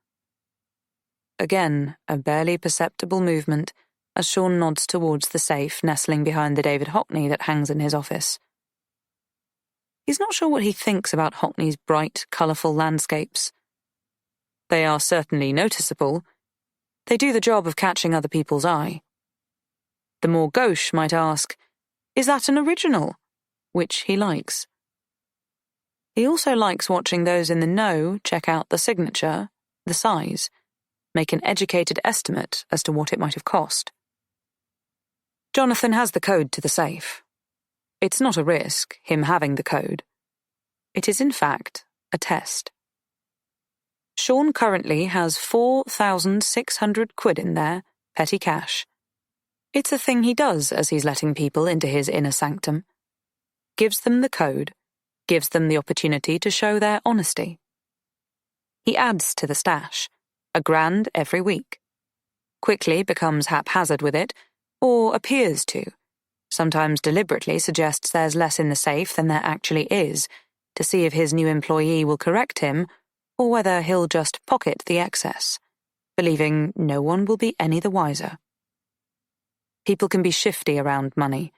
Again, a barely perceptible movement as Sean nods towards the safe nestling behind the David Hockney that hangs in his office. He's not sure what he thinks about Hockney's bright, colourful landscapes. They are certainly noticeable. They do the job of catching other people's eye. The more gauche might ask, Is that an original? Which he likes. He also likes watching those in the know check out the signature, the size, make an educated estimate as to what it might have cost. Jonathan has the code to the safe. It's not a risk, him having the code. It is, in fact, a test. Sean currently has 4,600 quid in there, petty cash. It's a thing he does as he's letting people into his inner sanctum. Gives them the code, gives them the opportunity to show their honesty. He adds to the stash, £1,000 every week. Quickly becomes haphazard with it, or appears to. Sometimes deliberately suggests there's less in the safe than there actually is, to see if his new employee will correct him, or whether he'll just pocket the excess, believing no one will be any the wiser. People can be shifty around money,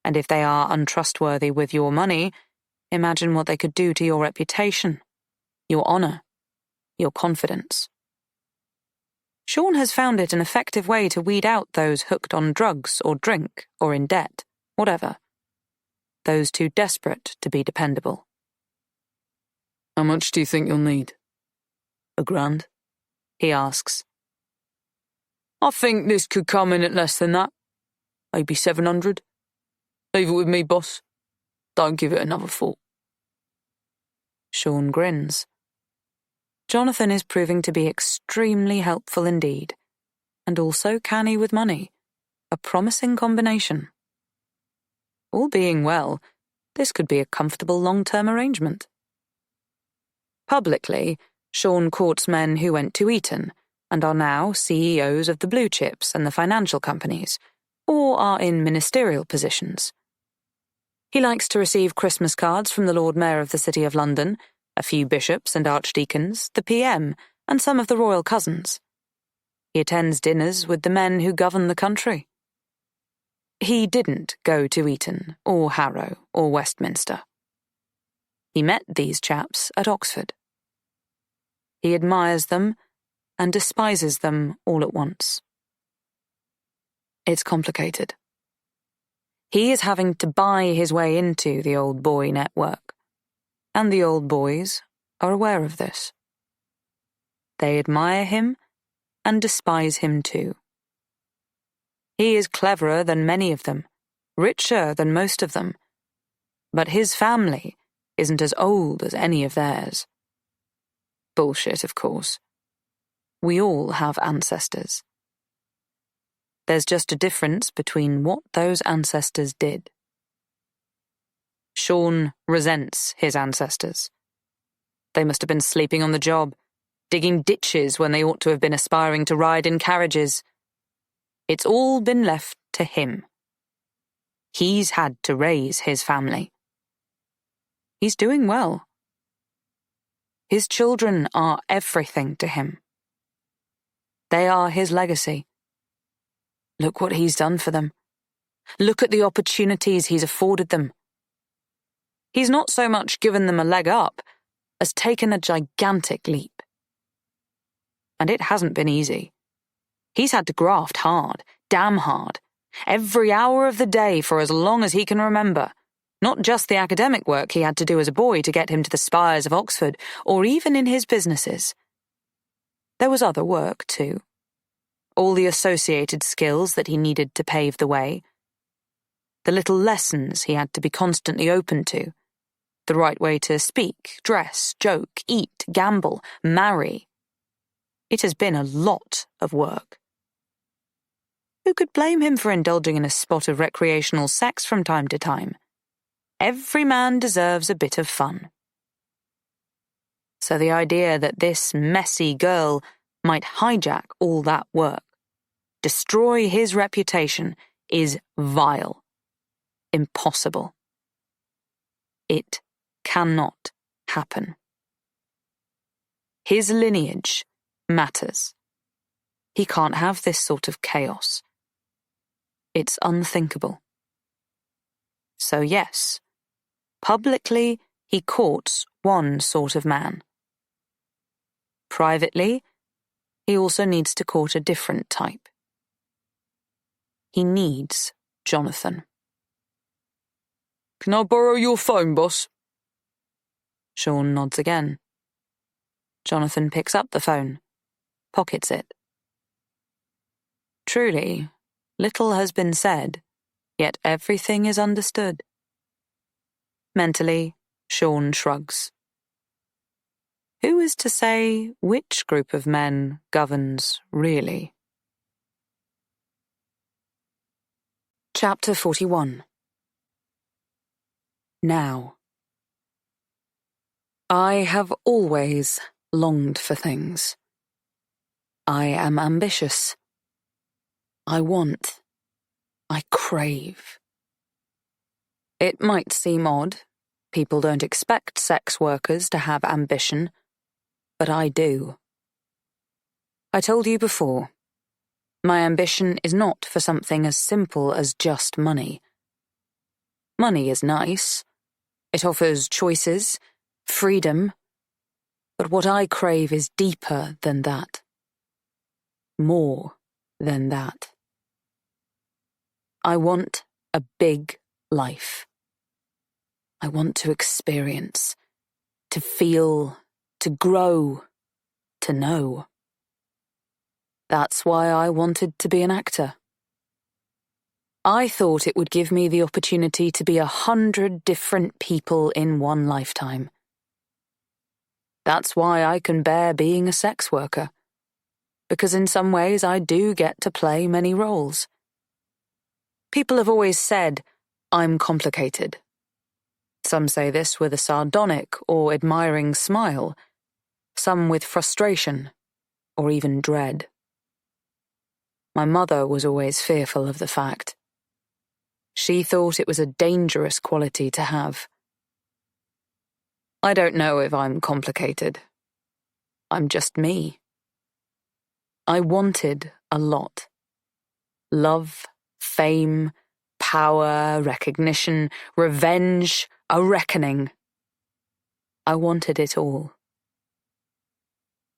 and if they are untrustworthy with your money, imagine what they could do to your reputation, your honour, your confidence. Sean has found it an effective way to weed out those hooked on drugs or drink or in debt, whatever. Those too desperate to be dependable. How much do you think you'll need? £1,000? He asks. I think this could come in at less than that. Maybe 700. Leave it with me, boss. Don't give it another thought. Sean grins. Jonathan is proving to be extremely helpful indeed, and also canny with money, a promising combination. All being well, this could be a comfortable long-term arrangement. Publicly, Sean courts men who went to Eton and are now CEOs of the blue chips and the financial companies, or are in ministerial positions. He likes to receive Christmas cards from the Lord Mayor of the City of London, a few bishops and archdeacons, the PM, and some of the royal cousins. He attends dinners with the men who govern the country. He didn't go to Eton, or Harrow, or Westminster. He met these chaps at Oxford. He admires them and despises them all at once. It's complicated. He is having to buy his way into the old boy network, and the old boys are aware of this. They admire him and despise him too. He is cleverer than many of them, richer than most of them, but his family isn't as old as any of theirs. Bullshit, of course. We all have ancestors. There's just a difference between what those ancestors did. Sean resents his ancestors. They must have been sleeping on the job, digging ditches when they ought to have been aspiring to ride in carriages. It's all been left to him. He's had to raise his family. He's doing well. His children are everything to him. They are his legacy. Look what he's done for them. Look at the opportunities he's afforded them. He's not so much given them a leg up as taken a gigantic leap. And it hasn't been easy. He's had to graft hard, damn hard, every hour of the day for as long as he can remember. Not just the academic work he had to do as a boy to get him to the spires of Oxford, or even in his businesses. There was other work, too. All the associated skills that he needed to pave the way. The little lessons he had to be constantly open to. The right way to speak, dress, joke, eat, gamble, marry. It has been a lot of work. Who could blame him for indulging in a spot of recreational sex from time to time? Every man deserves a bit of fun. So the idea that this messy girl might hijack all that work, destroy his reputation, is vile. Impossible. It cannot happen. His lineage matters. He can't have this sort of chaos. It's unthinkable. So yes, publicly he courts one sort of man. Privately, he also needs to court a different type. He needs Jonathan. Can I borrow your phone, boss? Sean nods again. Jonathan picks up the phone, pockets it. Truly, little has been said, yet everything is understood. Mentally, Sean shrugs. Who is to say which group of men governs really? Chapter 41. Now. I have always longed for things. I am ambitious. I want. I crave. It might seem odd. People don't expect sex workers to have ambition, but I do. I told you before, my ambition is not for something as simple as just money. Money is nice. It offers choices, freedom, but what I crave is deeper than that. More than that. I want a big life. I want to experience, to feel, to grow, to know. That's why I wanted to be an actor. I thought it would give me the opportunity to be 100 different people in one lifetime. That's why I can bear being a sex worker, because in some ways I do get to play many roles. People have always said, I'm complicated. Some say this with a sardonic or admiring smile, some with frustration or even dread. My mother was always fearful of the fact. She thought it was a dangerous quality to have. I don't know if I'm complicated. I'm just me. I wanted a lot. Love, fame, power, recognition, revenge, a reckoning. I wanted it all.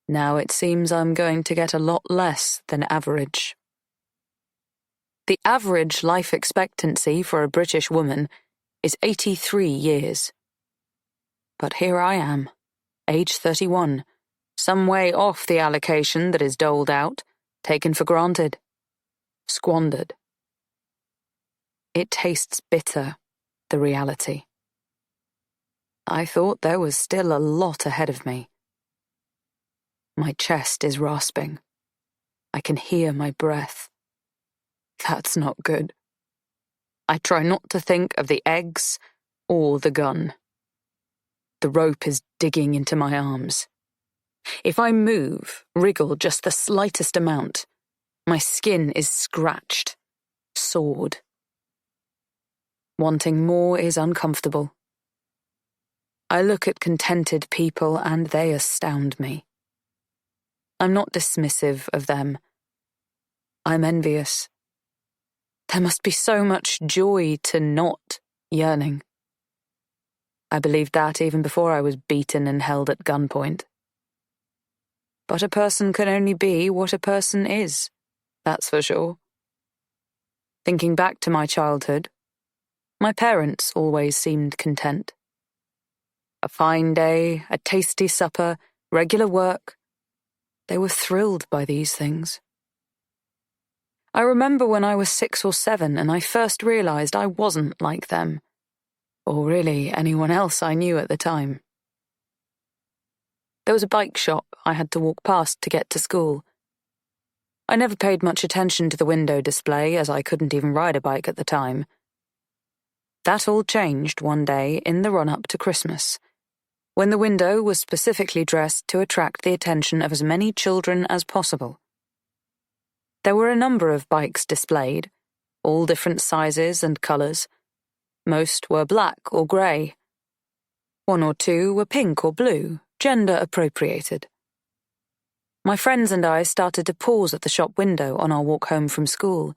Now it seems I'm going to get a lot less than average. The average life expectancy for a British woman is 83 years. But here I am, age 31, some way off the allocation that is doled out, taken for granted, squandered. It tastes bitter, the reality. I thought there was still a lot ahead of me. My chest is rasping. I can hear my breath. That's not good. I try not to think of the eggs or the gun. The rope is digging into my arms. If I move, wriggle just the slightest amount, my skin is scratched, sawed. Wanting more is uncomfortable. I look at contented people and they astound me. I'm not dismissive of them. I'm envious. There must be so much joy to not yearning. I believed that even before I was beaten and held at gunpoint. But a person can only be what a person is, that's for sure. Thinking back to my childhood, my parents always seemed content. A fine day, a tasty supper, regular work. They were thrilled by these things. I remember when I was 6 or 7 and I first realized I wasn't like them, or really anyone else I knew at the time. There was a bike shop I had to walk past to get to school. I never paid much attention to the window display as I couldn't even ride a bike at the time. That all changed one day in the run-up to Christmas, when the window was specifically dressed to attract the attention of as many children as possible. There were a number of bikes displayed, all different sizes and colours. Most were black or grey. 1 or 2 were pink or blue, gender appropriated. My friends and I started to pause at the shop window on our walk home from school.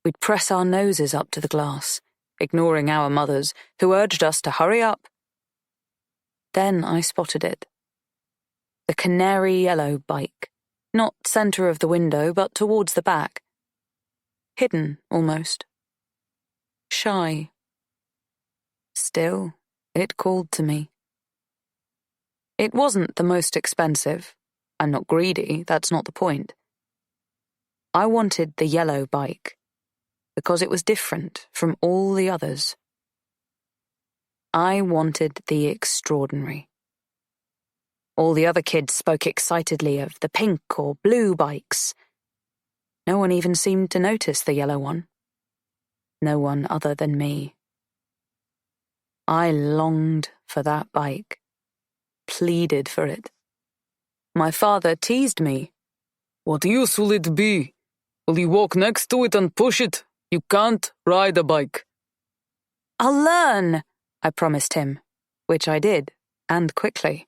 We'd press our noses up to the glass, ignoring our mothers, who urged us to hurry up. Then I spotted it. The canary yellow bike, not centre of the window, but towards the back. Hidden, almost. Shy. Still, it called to me. It wasn't the most expensive. I'm not greedy, that's not the point. I wanted the yellow bike because it was different from all the others. I wanted the extraordinary. All the other kids spoke excitedly of the pink or blue bikes. No one even seemed to notice the yellow one. No one other than me. I longed for that bike, pleaded for it. My father teased me. What use will it be? Will you walk next to it and push it? You can't ride a bike. I'll learn, I promised him, which I did, and quickly.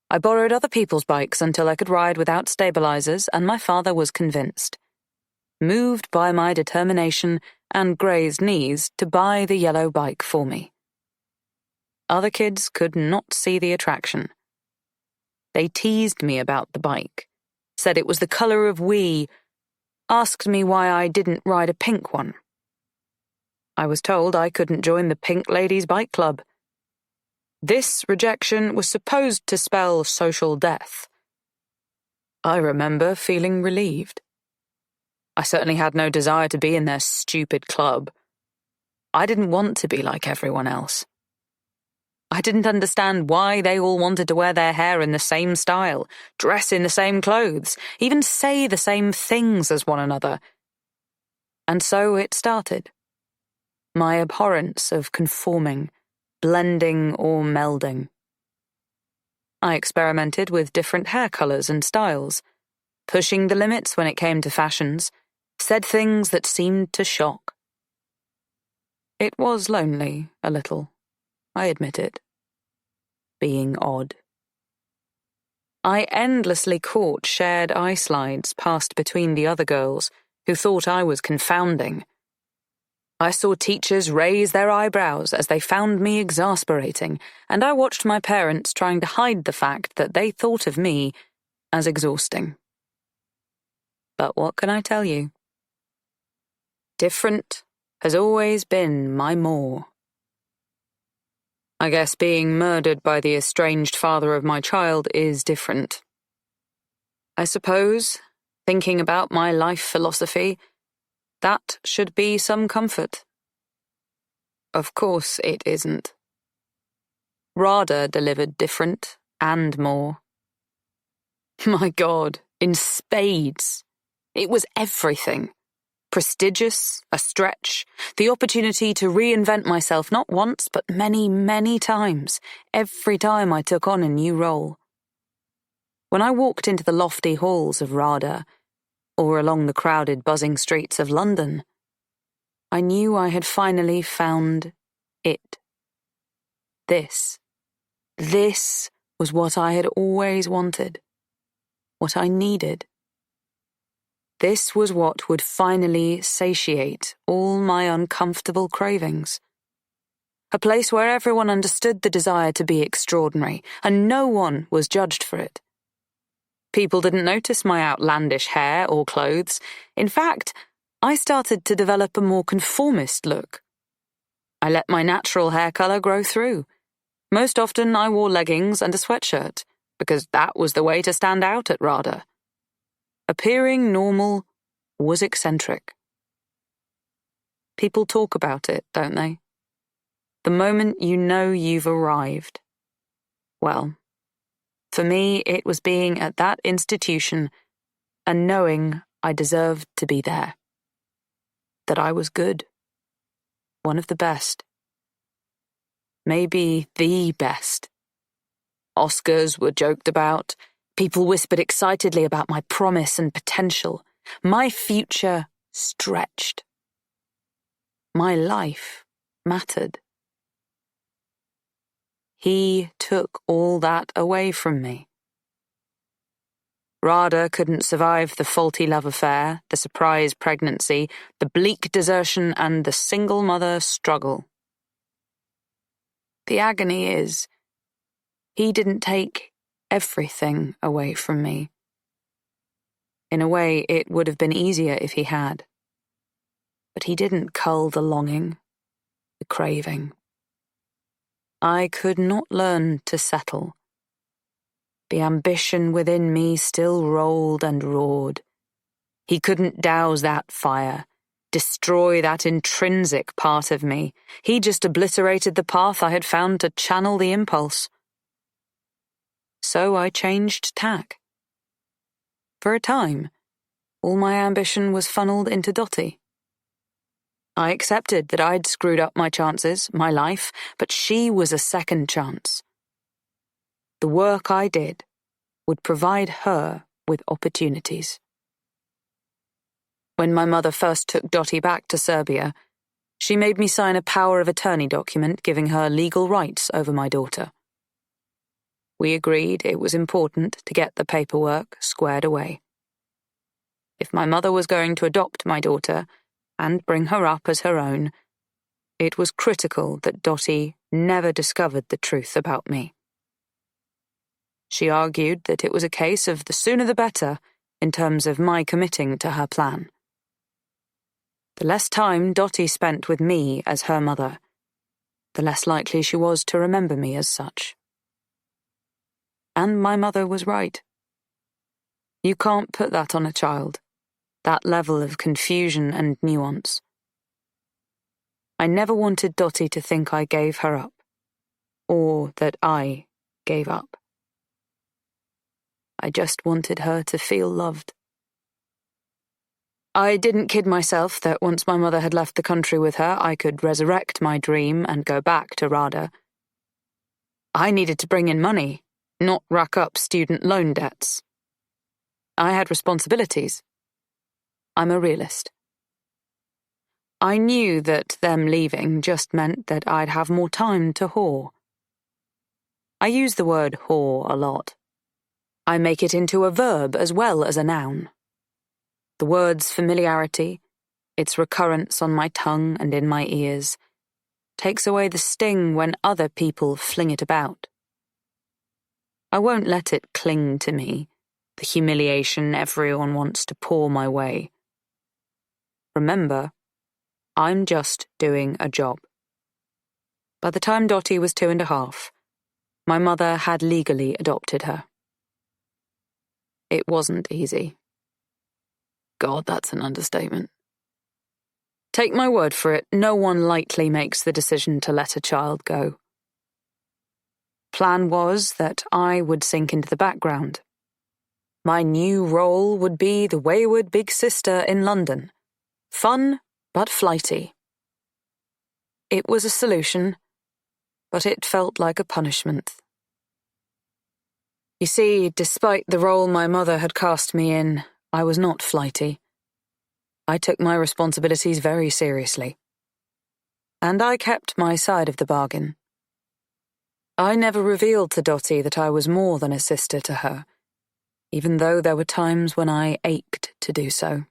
I borrowed other people's bikes until I could ride without stabilizers, and my father was convinced. Moved by my determination and grazed knees to buy the yellow bike for me. Other kids could not see the attraction. They teased me about the bike, said it was the color of we, asked me why I didn't ride a pink one. I was told I couldn't join the Pink Ladies Bike Club. This rejection was supposed to spell social death. I remember feeling relieved. I certainly had no desire to be in their stupid club. I didn't want to be like everyone else. I didn't understand why they all wanted to wear their hair in the same style, dress in the same clothes, even say the same things as one another. And so it started. My abhorrence of conforming, blending or melding. I experimented with different hair colors and styles, pushing the limits when it came to fashions, said things that seemed to shock. It was lonely, a little, I admit it, being odd. I endlessly caught shared eye slides passed between the other girls who thought I was confounding. I saw teachers raise their eyebrows as they found me exasperating, and I watched my parents trying to hide the fact that they thought of me as exhausting. But what can I tell you? Different has always been my more. I guess being murdered by the estranged father of my child is different. I suppose, thinking about my life philosophy, that should be some comfort. Of course it isn't. Radha delivered different and more. My God, in spades. It was everything. Prestigious, a stretch, the opportunity to reinvent myself not once but many, many times, every time I took on a new role. When I walked into the lofty halls of Radha, or along the crowded, buzzing streets of London, I knew I had finally found it. This was what I had always wanted, what I needed. This was what would finally satiate all my uncomfortable cravings. A place where everyone understood the desire to be extraordinary, and no one was judged for it. People didn't notice my outlandish hair or clothes. In fact, I started to develop a more conformist look. I let my natural hair color grow through. Most often I wore leggings and a sweatshirt, because that was the way to stand out at Radha. Appearing normal was eccentric. People talk about it, don't they? The moment you know you've arrived. Well, for me, it was being at that institution and knowing I deserved to be there. That I was good. One of the best. Maybe the best. Oscars were joked about. People whispered excitedly about my promise and potential. My future stretched. My life mattered. He took all that away from me. Radha couldn't survive the faulty love affair, the surprise pregnancy, the bleak desertion, and the single mother struggle. The agony is, he didn't take everything away from me. In a way, it would have been easier if he had. But he didn't cull the longing, the craving. I could not learn to settle. The ambition within me still rolled and roared. He couldn't douse that fire, destroy that intrinsic part of me. He just obliterated the path I had found to channel the impulse. So I changed tack. For a time, all my ambition was funneled into Dottie. I accepted that I'd screwed up my chances, my life, but she was a second chance. The work I did would provide her with opportunities. When my mother first took Dottie back to Serbia, she made me sign a power of attorney document giving her legal rights over my daughter. We agreed it was important to get the paperwork squared away. If my mother was going to adopt my daughter and bring her up as her own, it was critical that Dottie never discovered the truth about me. She argued that it was a case of the sooner the better in terms of my committing to her plan. The less time Dottie spent with me as her mother, the less likely she was to remember me as such. And my mother was right. You can't put that on a child, that level of confusion and nuance. I never wanted Dottie to think I gave her up, or that I gave up. I just wanted her to feel loved. I didn't kid myself that once my mother had left the country with her, I could resurrect my dream and go back to RADA. I needed to bring in money, not rack up student loan debts. I had responsibilities. I'm a realist. I knew that them leaving just meant that I'd have more time to whore. I use the word whore a lot. I make it into a verb as well as a noun. The word's familiarity, its recurrence on my tongue and in my ears, takes away the sting when other people fling it about. I won't let it cling to me, the humiliation everyone wants to pour my way. Remember, I'm just doing a job. By the time Dottie was 2.5, my mother had legally adopted her. It wasn't easy. God, that's an understatement. Take my word for it, no one lightly makes the decision to let a child go. Plan was that I would sink into the background. My new role would be the wayward big sister in London. Fun, but flighty. It was a solution, but it felt like a punishment. You see, despite the role my mother had cast me in, I was not flighty. I took my responsibilities very seriously. And I kept my side of the bargain. I never revealed to Dottie that I was more than a sister to her, even though there were times when I ached to do so.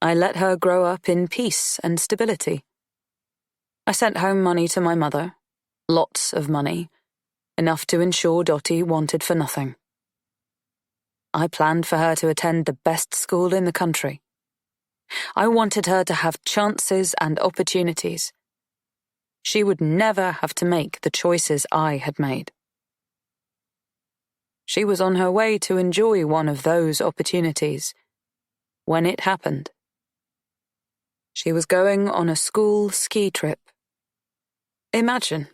I let her grow up in peace and stability. I sent home money to my mother, lots of money, enough to ensure Dottie wanted for nothing. I planned for her to attend the best school in the country. I wanted her to have chances and opportunities. She would never have to make the choices I had made. She was on her way to enjoy one of those opportunities when it happened. She was going on a school ski trip. Imagine,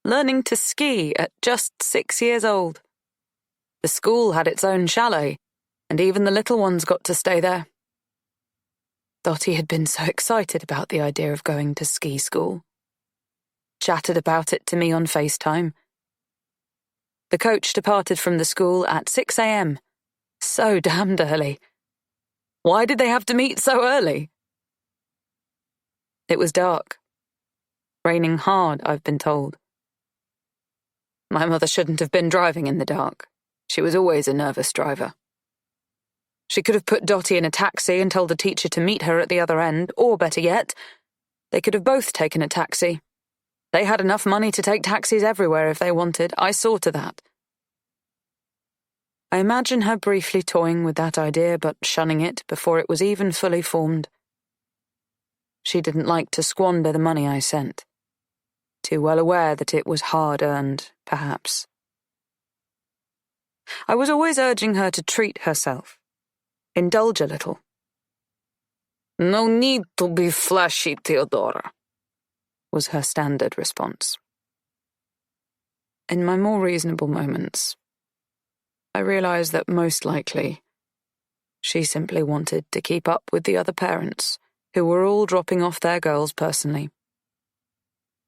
learning to ski at just 6 years old. The school had its own chalet, and even the little ones got to stay there. Dottie had been so excited about the idea of going to ski school. Chatted about it to me on FaceTime. The coach departed from the school at 6 a.m. So damned early. Why did they have to meet so early? It was dark. Raining hard, I've been told. My mother shouldn't have been driving in the dark. She was always a nervous driver. She could have put Dottie in a taxi and told the teacher to meet her at the other end, or better yet, they could have both taken a taxi. They had enough money to take taxis everywhere if they wanted. I saw to that. I imagine her briefly toying with that idea but shunning it before it was even fully formed. She didn't like to squander the money I sent. too well aware that it was hard-earned, perhaps. I was always urging her to treat herself, indulge a little. No need to be flashy, Theodora, was her standard response. In my more reasonable moments, I realized that most likely she simply wanted to keep up with the other parents, who were all dropping off their girls personally.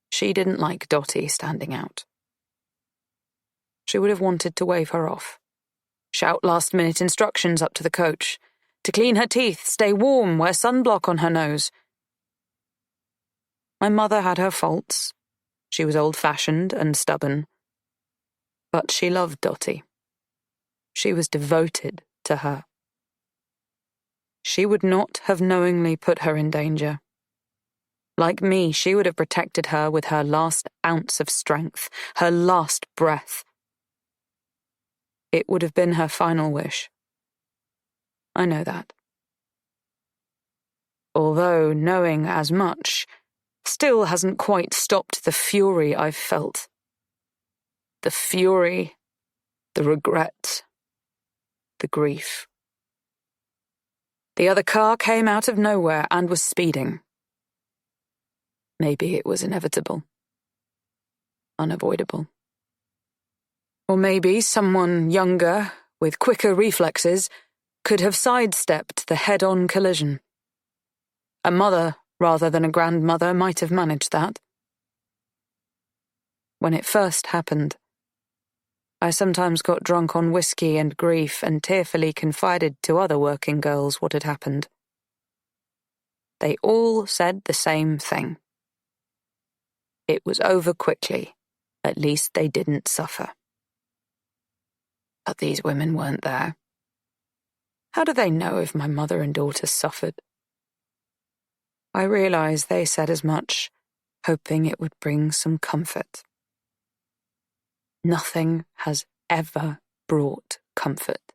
She didn't like Dottie standing out. She would have wanted to wave her off, shout last-minute instructions up to the coach, to clean her teeth, stay warm, wear sunblock on her nose. My mother had her faults. She was old-fashioned and stubborn. But she loved Dottie. She was devoted to her. She would not have knowingly put her in danger. Like me, she would have protected her with her last ounce of strength, her last breath. It would have been her final wish. I know that. Although knowing as much still hasn't quite stopped the fury I've felt. The fury, the regret, the grief. The other car came out of nowhere and was speeding. Maybe it was inevitable. Unavoidable. Or maybe someone younger, with quicker reflexes, could have sidestepped the head-on collision. A mother, rather than a grandmother, might have managed that. When it first happened, I sometimes got drunk on whiskey and grief and tearfully confided to other working girls what had happened. They all said the same thing. It was over quickly. At least they didn't suffer. But these women weren't there. How do they know if my mother and daughter suffered? I realized they said as much, hoping it would bring some comfort. Nothing has ever brought comfort.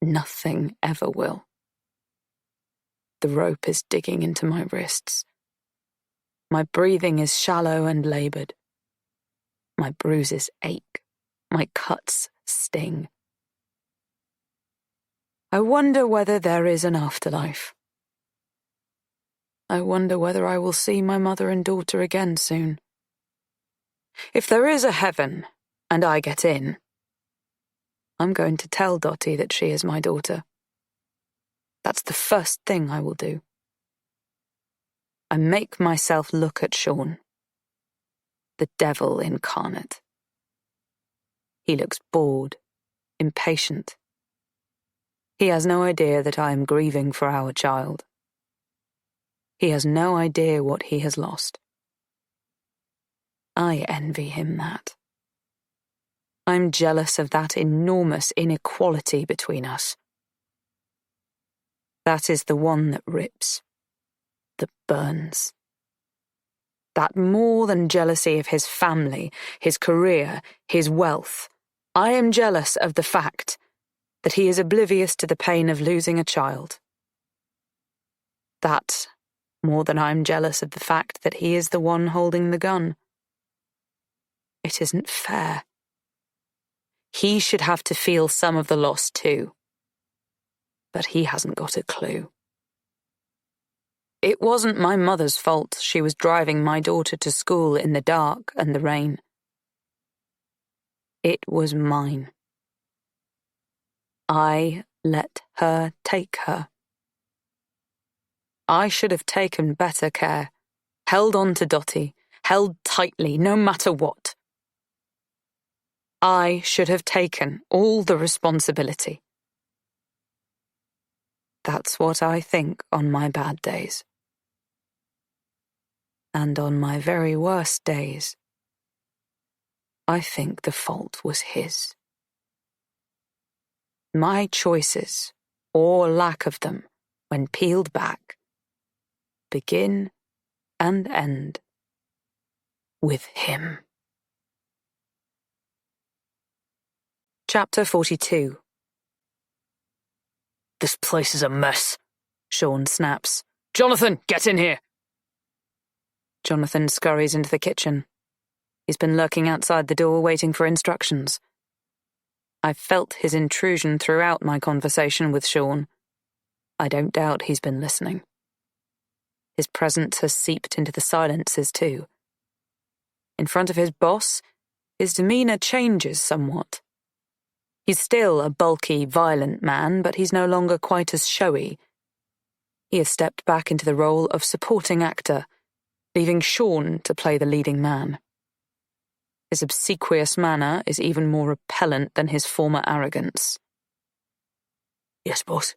Nothing ever will. The rope is digging into my wrists. My breathing is shallow and labored. My bruises ache. My cuts sting. I wonder whether there is an afterlife. I wonder whether I will see my mother and daughter again soon. If there is a heaven, and I get in, I'm going to tell Dottie that she is my daughter. That's the first thing I will do. I make myself look at Sean, the devil incarnate. He looks bored, impatient. He has no idea that I am grieving for our child. He has no idea what he has lost. I envy him that. I'm jealous of that enormous inequality between us. That is the one that rips, that burns. That more than jealousy of his family, his career, his wealth, I am jealous of the fact that he is oblivious to the pain of losing a child. That, more than I'm jealous of the fact that he is the one holding the gun. It isn't fair. He should have to feel some of the loss too. But he hasn't got a clue. It wasn't my mother's fault she was driving my daughter to school in the dark and the rain. It was mine. I let her take her. I should have taken better care, held on to Dottie, held tightly, no matter what. I should have taken all the responsibility. That's what I think on my bad days. And on my very worst days, I think the fault was his. My choices, or lack of them, when peeled back, begin and end with him. Chapter 42. This place is a mess, Sean snaps. Jonathan, get in here. Jonathan scurries into the kitchen. He's been lurking outside the door waiting for instructions. I've felt his intrusion throughout my conversation with Sean. I don't doubt he's been listening. His presence has seeped into the silences too. In front of his boss, his demeanor changes somewhat. He's still a bulky, violent man, but he's no longer quite as showy. He has stepped back into the role of supporting actor, leaving Sean to play the leading man. His obsequious manner is even more repellent than his former arrogance. Yes, boss.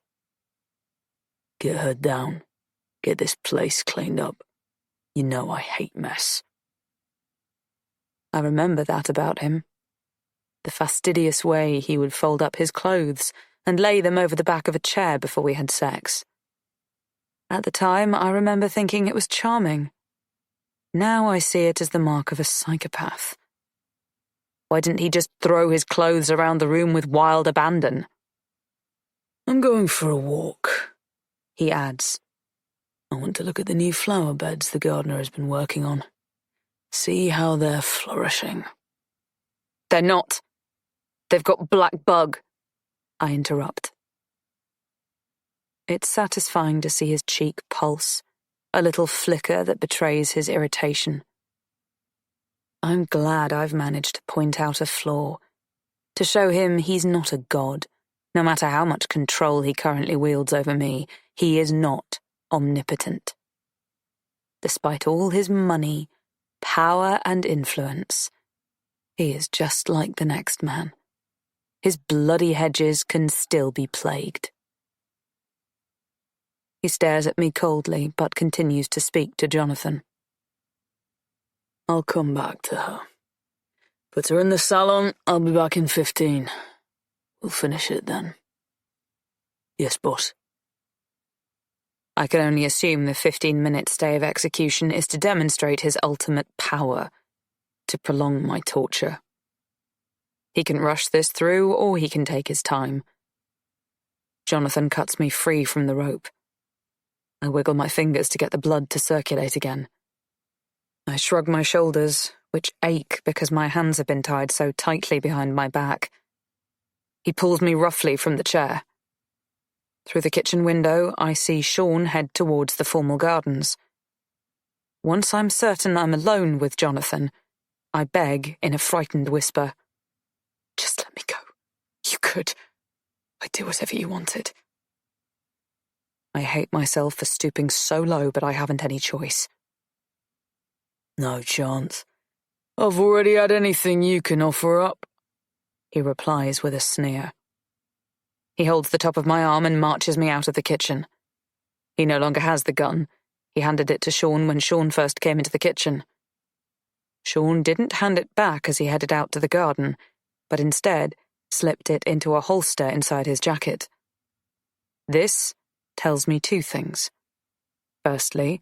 Get her down. Get this place cleaned up. You know I hate mess. I remember that about him. The fastidious way he would fold up his clothes and lay them over the back of a chair before we had sex. At the time, I remember thinking it was charming. Now I see it as the mark of a psychopath. Why didn't he just throw his clothes around the room with wild abandon? I'm going for a walk, he adds. I want to look at the new flower beds the gardener has been working on. See how they're flourishing. They're not. They've got black bug, I interrupt. It's satisfying to see his cheek pulse, a little flicker that betrays his irritation. I'm glad I've managed to point out a flaw, to show him he's not a god. No matter how much control he currently wields over me, he is not omnipotent. Despite all his money, power, and influence, he is just like the next man. His bloody hedges can still be plagued. He stares at me coldly, but continues to speak to Jonathan. I'll come back to her. Put her in the salon, I'll be back in 15. We'll finish it then. Yes, boss. I can only assume the 15-minute stay of execution is to demonstrate his ultimate power, to prolong my torture. He can rush this through, or he can take his time. Jonathan cuts me free from the rope. I wiggle my fingers to get the blood to circulate again. I shrug my shoulders, which ache because my hands have been tied so tightly behind my back. He pulls me roughly from the chair. Through the kitchen window, I see Sean head towards the formal gardens. Once I'm certain I'm alone with Jonathan, I beg in a frightened whisper, "Just let me go. You could. I'd do whatever you wanted." I hate myself for stooping so low, but I haven't any choice. No chance. I've already had anything you can offer up, he replies with a sneer. He holds the top of my arm and marches me out of the kitchen. He no longer has the gun. He handed it to Sean when Sean first came into the kitchen. Sean didn't hand it back as he headed out to the garden, but instead slipped it into a holster inside his jacket. This tells me two things. Firstly,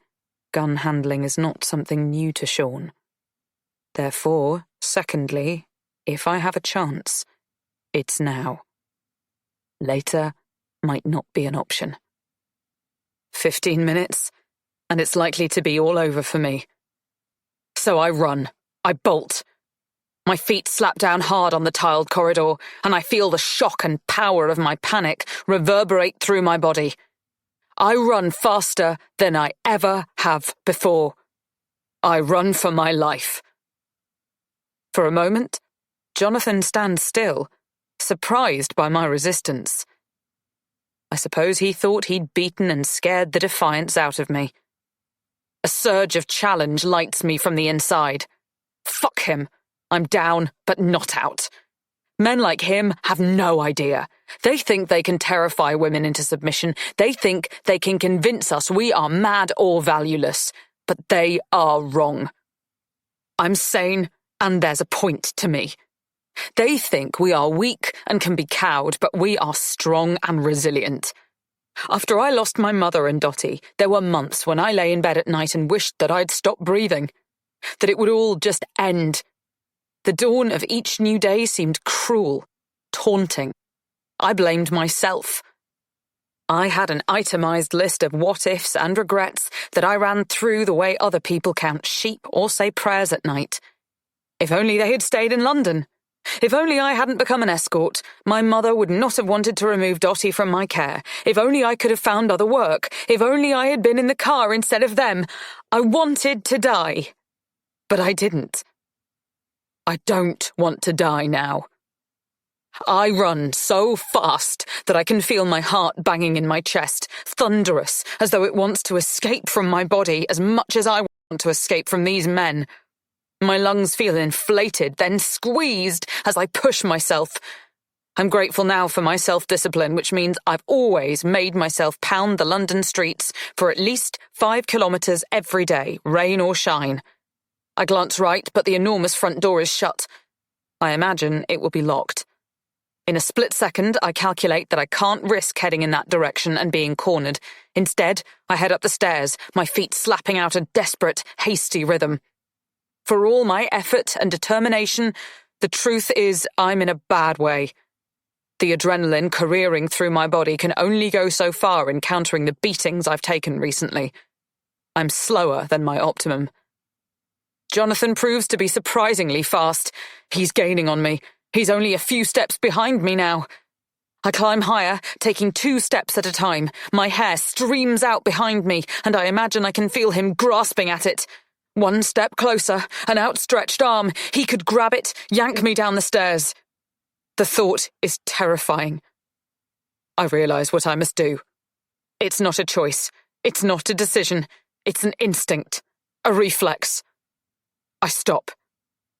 gun handling is not something new to Sean. Therefore, secondly, if I have a chance, it's now. Later might not be an option. 15 minutes, and it's likely to be all over for me. So I run. I bolt. My feet slap down hard on the tiled corridor, and I feel the shock and power of my panic reverberate through my body. I run faster than I ever have before. I run for my life. For a moment, Jonathan stands still, surprised by my resistance. I suppose he thought he'd beaten and scared the defiance out of me. A surge of challenge lights me from the inside. Fuck him. I'm down, but not out. Men like him have no idea. They think they can terrify women into submission. They think they can convince us we are mad or valueless. But they are wrong. I'm sane, and there's a point to me. They think we are weak and can be cowed, but we are strong and resilient. After I lost my mother and Dottie, there were months when I lay in bed at night and wished that I'd stopped breathing, that it would all just end. The dawn of each new day seemed cruel, taunting. I blamed myself. I had an itemized list of what-ifs and regrets that I ran through the way other people count sheep or say prayers at night. If only they had stayed in London. If only I hadn't become an escort, my mother would not have wanted to remove Dottie from my care. If only I could have found other work. If only I had been in the car instead of them. I wanted to die. But I didn't. I don't want to die now. I run so fast that I can feel my heart banging in my chest, thunderous, as though it wants to escape from my body as much as I want to escape from these men. My lungs feel inflated, then squeezed as I push myself. I'm grateful now for my self-discipline, which means I've always made myself pound the London streets for at least 5 kilometres every day, rain or shine. I glance right, but the enormous front door is shut. I imagine it will be locked. In a split second, I calculate that I can't risk heading in that direction and being cornered. Instead, I head up the stairs, my feet slapping out a desperate, hasty rhythm. For all my effort and determination, the truth is I'm in a bad way. The adrenaline careering through my body can only go so far in countering the beatings I've taken recently. I'm slower than my optimum. Jonathan proves to be surprisingly fast. He's gaining on me. He's only a few steps behind me now. I climb higher, taking 2 steps at a time. My hair streams out behind me, and I imagine I can feel him grasping at it. 1 step closer, an outstretched arm. He could grab it, yank me down the stairs. The thought is terrifying. I realize what I must do. It's not a choice. It's not a decision. It's an instinct. A reflex. I stop.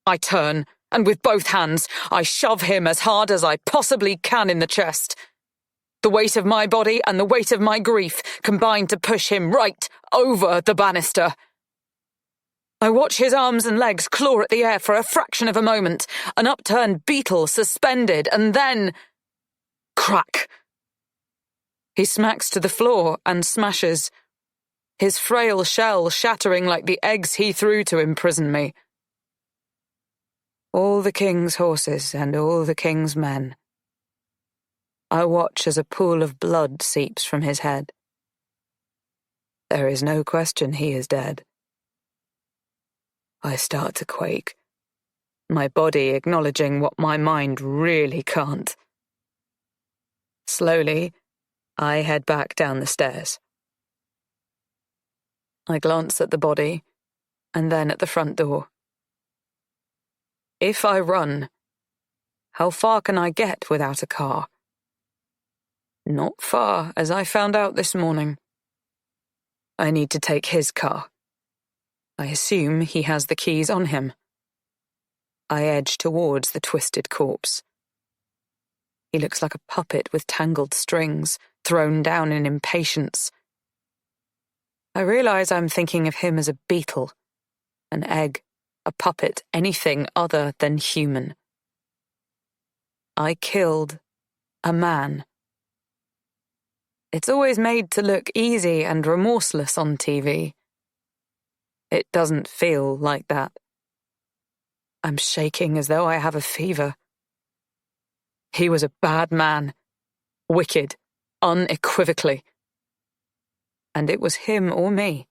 I turn. And with both hands, I shove him as hard as I possibly can in the chest. The weight of my body and the weight of my grief combine to push him right over the banister. I watch his arms and legs claw at the air for a fraction of a moment, an upturned beetle suspended, and then... crack! He smacks to the floor and smashes, his frail shell shattering like the eggs he threw to imprison me. All the king's horses and all the king's men. I watch as a pool of blood seeps from his head. There is no question he is dead. I start to quake, my body acknowledging what my mind really can't. Slowly, I head back down the stairs. I glance at the body, and then at the front door. If I run, how far can I get without a car? Not far, as I found out this morning. I need to take his car. I assume he has the keys on him. I edge towards the twisted corpse. He looks like a puppet with tangled strings, thrown down in impatience. I realize I'm thinking of him as a beetle, an egg, a puppet, anything other than human. I killed a man. It's always made to look easy and remorseless on TV. It doesn't feel like that. I'm shaking as though I have a fever. He was a bad man, wicked, unequivocally. And it was him or me.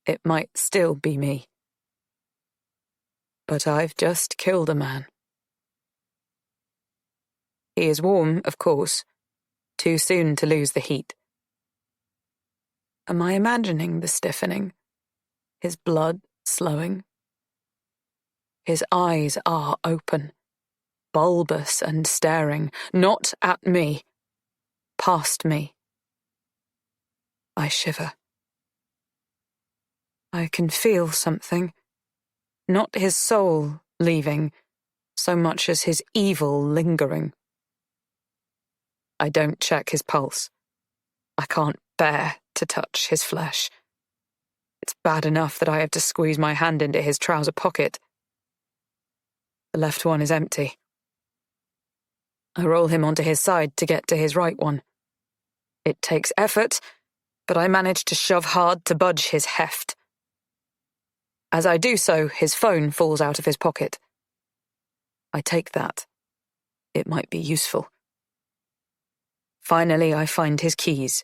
It might still be me. But I've just killed a man. He is warm, of course, too soon to lose the heat. Am I imagining the stiffening? His blood slowing? His eyes are open, bulbous and staring, not at me, past me. I shiver. I can feel something, not his soul leaving, so much as his evil lingering. I don't check his pulse. I can't bear to touch his flesh. It's bad enough that I have to squeeze my hand into his trouser pocket. The left one is empty. I roll him onto his side to get to his right one. It takes effort, but I manage to shove hard to budge his heft. As I do so, his phone falls out of his pocket. I take that. It might be useful. Finally, I find his keys.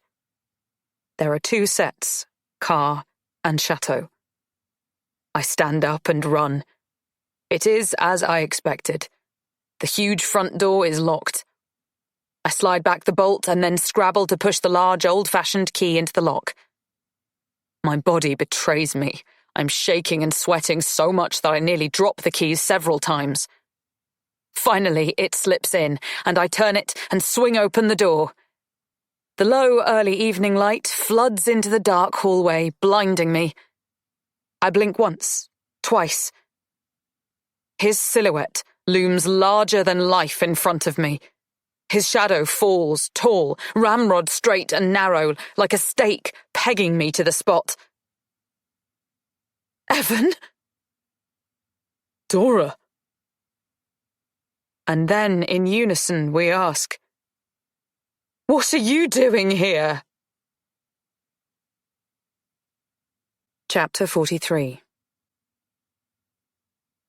There are 2 sets, car and chateau. I stand up and run. It is as I expected. The huge front door is locked. I slide back the bolt and then scrabble to push the large old-fashioned key into the lock. My body betrays me. I'm shaking and sweating so much that I nearly drop the keys several times. Finally, it slips in, and I turn it and swing open the door. The low, early evening light floods into the dark hallway, blinding me. I blink once, twice. His silhouette looms larger than life in front of me. His shadow falls, tall, ramrod straight and narrow, like a stake pegging me to the spot. Evan? Dora. And then, in unison, we ask, "What are you doing here?" Chapter 43.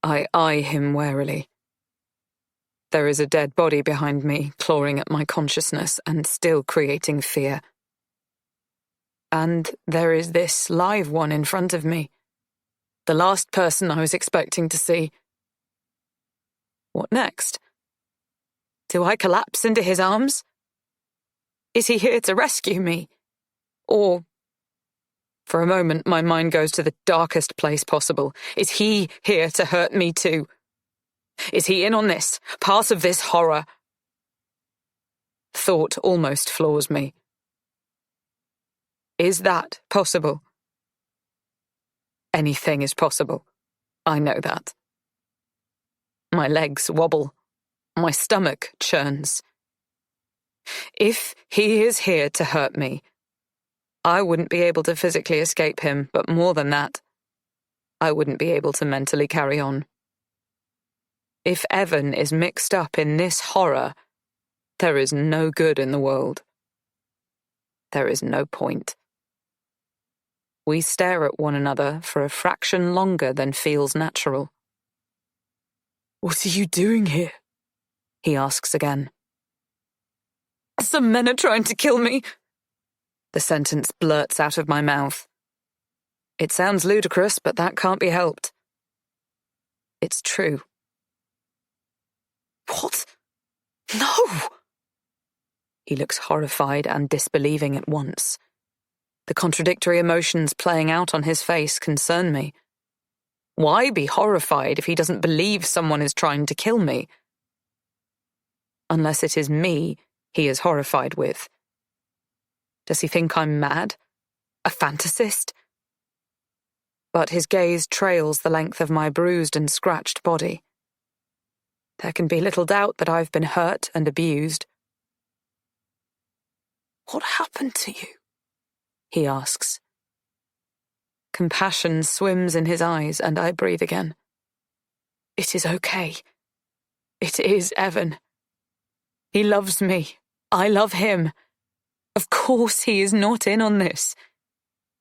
I eye him warily. There is a dead body behind me, clawing at my consciousness and still creating fear. And there is this live one in front of me, the last person I was expecting to see. What next? Do I collapse into his arms? Is he here to rescue me? Or, for a moment, my mind goes to the darkest place possible. Is he here to hurt me too? Is he in on this, part of this horror? Thought almost floors me. Is that possible? Anything is possible. I know that. My legs wobble. My stomach churns. If he is here to hurt me, I wouldn't be able to physically escape him, but more than that, I wouldn't be able to mentally carry on. If Evan is mixed up in this horror, there is no good in the world. There is no point. We stare at one another for a fraction longer than feels natural. What are you doing here? He asks again. Some men are trying to kill me. The sentence blurts out of my mouth. It sounds ludicrous, but that can't be helped. It's true. What? No! He looks horrified and disbelieving at once. The contradictory emotions playing out on his face concern me. Why be horrified if he doesn't believe someone is trying to kill me? Unless it is me he is horrified with. Does he think I'm mad? A fantasist? But his gaze trails the length of my bruised and scratched body. There can be little doubt that I've been hurt and abused. What happened to you? He asks. Compassion swims in his eyes, and I breathe again. It is okay. It is Evan. He loves me. I love him. Of course he is not in on this.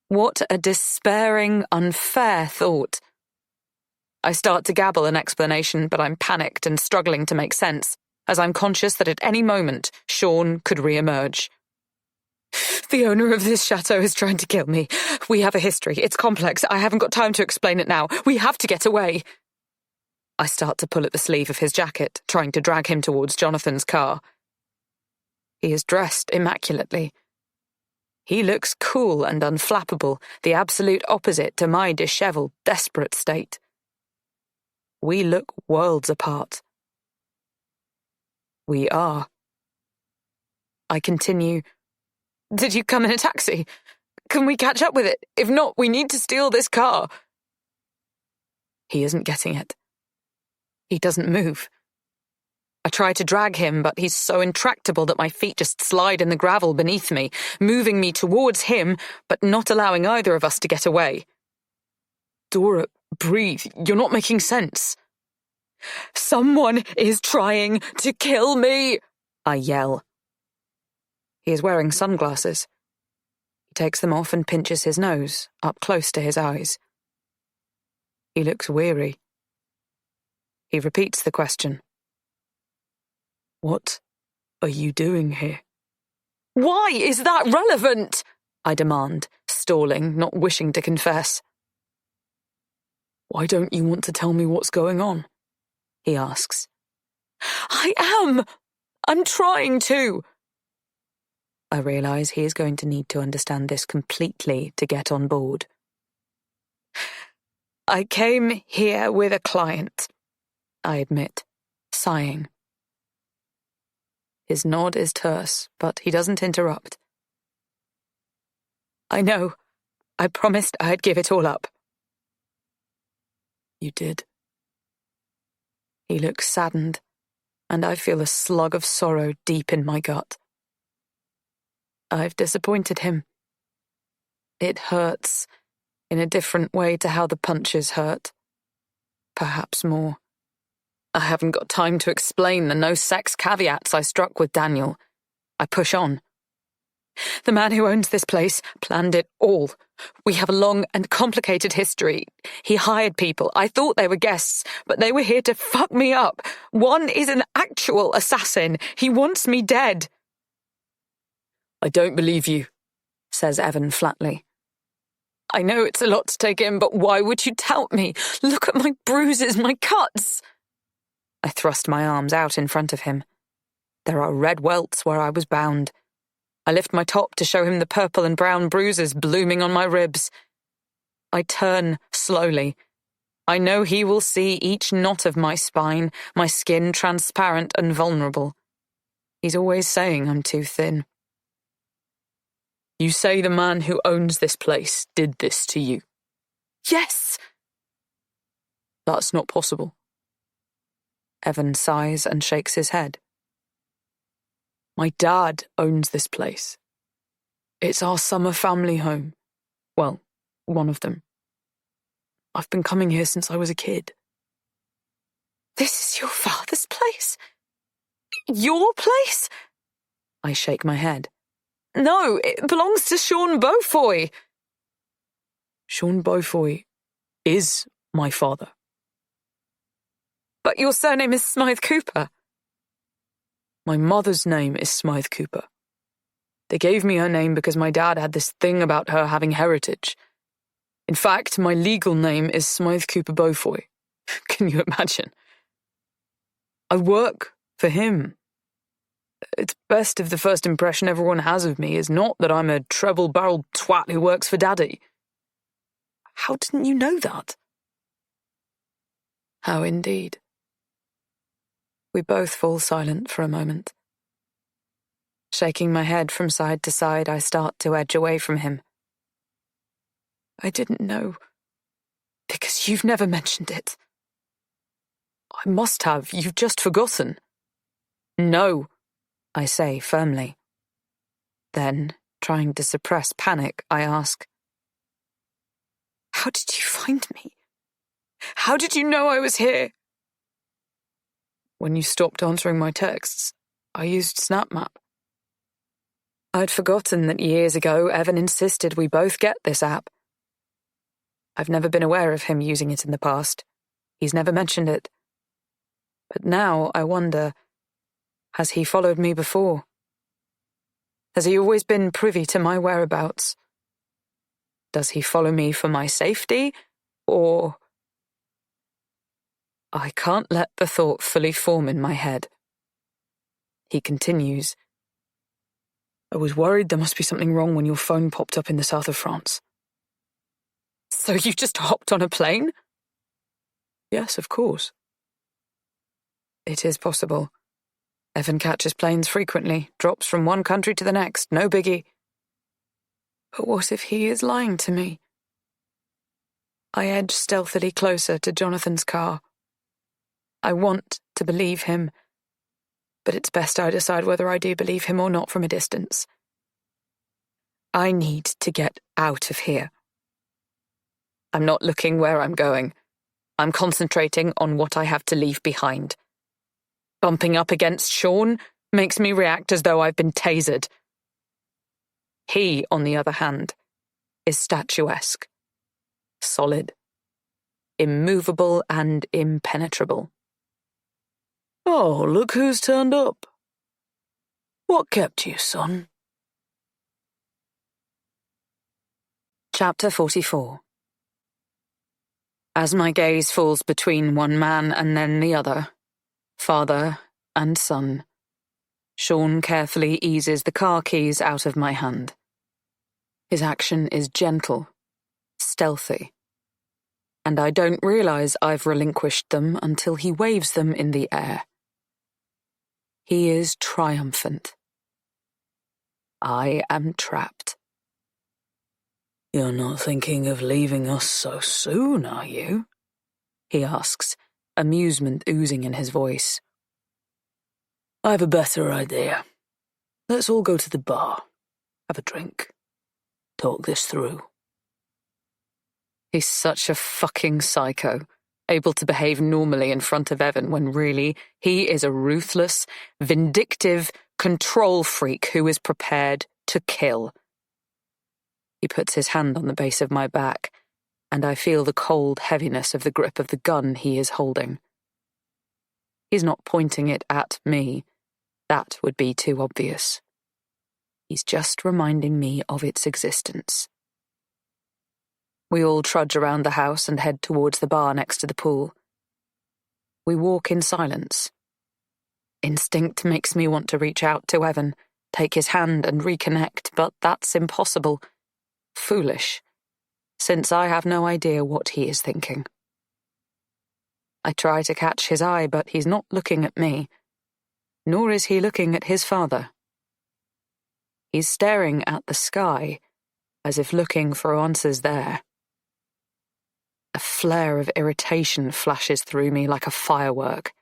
What a despairing, unfair thought. I start to gabble an explanation, but I'm panicked and struggling to make sense, as I'm conscious that at any moment Sean could re-emerge. The owner of this chateau is trying to kill me. We have a history. It's complex. I haven't got time to explain it now. We have to get away. I start to pull at the sleeve of his jacket, trying to drag him towards Jonathan's car. He is dressed immaculately. He looks cool and unflappable, the absolute opposite to my disheveled, desperate state. We look worlds apart. We are. I continue. Did you come in a taxi? Can we catch up with it? If not, we need to steal this car. He isn't getting it. He doesn't move. I try to drag him, but he's so intractable that my feet just slide in the gravel beneath me, moving me towards him, but not allowing either of us to get away. Dora, breathe. You're not making sense. Someone is trying to kill me, I yell. He is wearing sunglasses. He takes them off and pinches his nose, up close to his eyes. He looks weary. He repeats the question. What are you doing here? Why is that relevant? I demand, stalling, not wishing to confess. Why don't you want to tell me what's going on? He asks. I'm trying to. I realise he is going to need to understand this completely to get on board. I came here with a client, I admit, sighing. His nod is terse, but he doesn't interrupt. I know. I promised I'd give it all up. You did. He looks saddened, and I feel a slug of sorrow deep in my gut. I've disappointed him. It hurts in a different way to how the punches hurt. Perhaps more. I haven't got time to explain the no-sex caveats I struck with Daniel. I push on. The man who owns this place planned it all. We have a long and complicated history. He hired people. I thought they were guests, but they were here to fuck me up. One is an actual assassin. He wants me dead. I don't believe you, says Evan flatly. I know it's a lot to take in, but why would you doubt me? Look at my bruises, my cuts. I thrust my arms out in front of him. There are red welts where I was bound. I lift my top to show him the purple and brown bruises blooming on my ribs. I turn slowly. I know he will see each knot of my spine, my skin transparent and vulnerable. He's always saying I'm too thin. You say the man who owns this place did this to you? Yes! That's not possible. Evan sighs and shakes his head. My dad owns this place. It's our summer family home. Well, one of them. I've been coming here since I was a kid. This is your father's place? Your place? I shake my head. No, it belongs to Sean Beaufoy. Sean Beaufoy is my father. But your surname is Smythe Cooper. My mother's name is Smythe Cooper. They gave me her name because my dad had this thing about her having heritage. In fact, my legal name is Smythe Cooper Beaufoy. Can you imagine? I work for him. It's best if the first impression everyone has of me is not that I'm a treble-barreled twat who works for Daddy. How didn't you know that? How indeed. We both fall silent for a moment. Shaking my head from side to side, I start to edge away from him. I didn't know, because you've never mentioned it. I must have, you've just forgotten. No, I say firmly. Then, trying to suppress panic, I ask, how did you find me? How did you know I was here? When you stopped answering my texts, I used SnapMap. I'd forgotten that years ago Evan insisted we both get this app. I've never been aware of him using it in the past. He's never mentioned it. But now I wonder, has he followed me before? Has he always been privy to my whereabouts? Does he follow me for my safety, or... I can't let the thought fully form in my head. He continues. I was worried there must be something wrong when your phone popped up in the south of France. So you just hopped on a plane? Yes, of course. It is possible. Evan catches planes frequently, drops from one country to the next, no biggie. But what if he is lying to me? I edge stealthily closer to Jonathan's car. I want to believe him, but it's best I decide whether I do believe him or not from a distance. I need to get out of here. I'm not looking where I'm going. I'm concentrating on what I have to leave behind. Bumping up against Sean makes me react as though I've been tasered. He, on the other hand, is statuesque, solid, immovable and impenetrable. Oh, look who's turned up. What kept you, son? Chapter 44. As my gaze falls between one man and then the other, father and son, Sean carefully eases the car keys out of my hand. His action is gentle, stealthy, and I don't realize I've relinquished them until he waves them in the air. He is triumphant. I am trapped. "You're not thinking of leaving us so soon, are you?" he asks, amusement oozing in his voice. "I have a better idea. Let's all go to the bar, have a drink, talk this through." He's such a fucking psycho, able to behave normally in front of Evan when really he is a ruthless, vindictive control freak who is prepared to kill. He puts his hand on the base of my back, and I feel the cold heaviness of the grip of the gun he is holding. He's not pointing it at me. That would be too obvious. He's just reminding me of its existence. We all trudge around the house and head towards the bar next to the pool. We walk in silence. Instinct makes me want to reach out to Evan, take his hand and reconnect, but that's impossible. Foolish, since I have no idea what he is thinking. I try to catch his eye, but he's not looking at me, nor is he looking at his father. He's staring at the sky, as if looking for answers there. A flare of irritation flashes through me like a firework.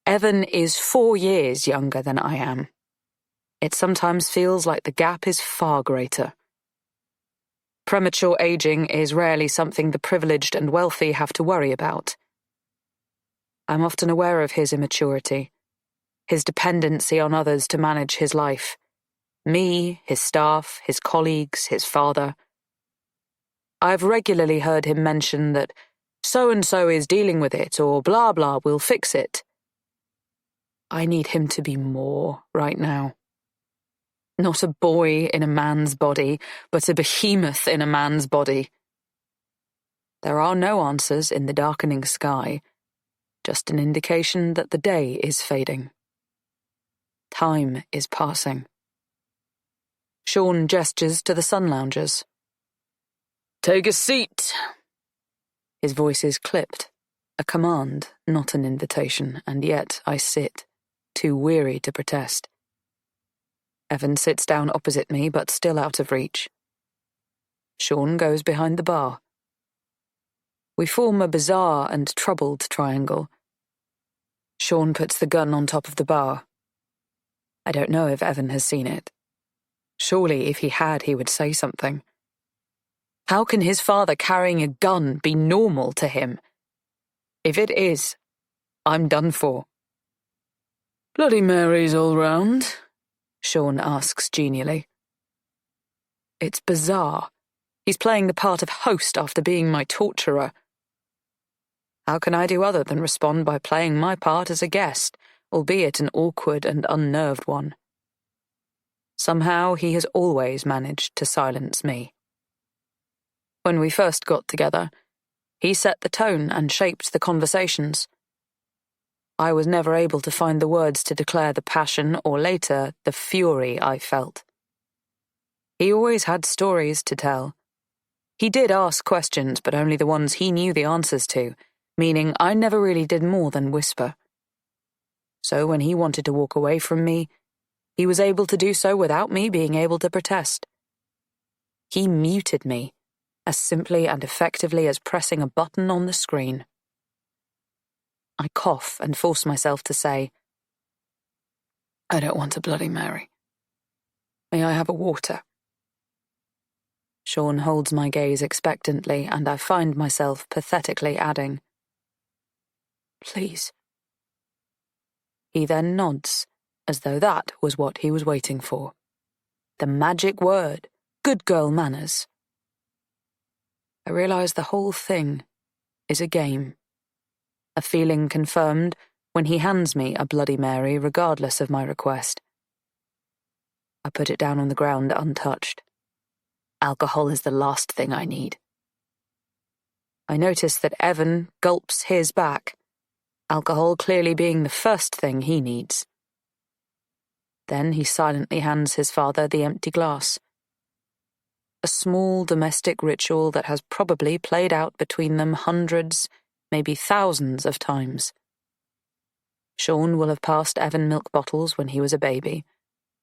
Evan is 4 years younger than I am. It sometimes feels like the gap is far greater. Premature aging is rarely something the privileged and wealthy have to worry about. I'm often aware of his immaturity, his dependency on others to manage his life. Me, his staff, his colleagues, his father. I've regularly heard him mention that so-and-so is dealing with it, or blah blah will fix it. I need him to be more right now. Not a boy in a man's body, but a behemoth in a man's body. There are no answers in the darkening sky, just an indication that the day is fading. Time is passing. Sean gestures to the sun loungers. "Take a seat." His voice is clipped, a command, not an invitation, and yet I sit, too weary to protest. Evan sits down opposite me, but still out of reach. Sean goes behind the bar. We form a bizarre and troubled triangle. Sean puts the gun on top of the bar. I don't know if Evan has seen it. Surely if he had, he would say something. How can his father carrying a gun be normal to him? If it is, I'm done for. "Bloody Marys all round?" Sean asks genially. It's bizarre. He's playing the part of host after being my torturer. How can I do other than respond by playing my part as a guest, albeit an awkward and unnerved one? Somehow he has always managed to silence me. When we first got together, he set the tone and shaped the conversations. I was never able to find the words to declare the passion or later the fury I felt. He always had stories to tell. He did ask questions, but only the ones he knew the answers to, meaning I never really did more than whisper. So when he wanted to walk away from me, he was able to do so without me being able to protest. He muted me, as simply and effectively as pressing a button on the screen. I cough and force myself to say, "I don't want a Bloody Mary. May I have a water?" Sean holds my gaze expectantly, and I find myself pathetically adding, "Please." He then nods, as though that was what he was waiting for. The magic word, good girl manners. I realize the whole thing is a game. A feeling confirmed when he hands me a Bloody Mary regardless of my request. I put it down on the ground untouched. Alcohol is the last thing I need. I notice that Evan gulps his back, alcohol clearly being the first thing he needs. Then he silently hands his father the empty glass. A small domestic ritual that has probably played out between them hundreds, maybe thousands of times. Sean will have passed Evan milk bottles when he was a baby,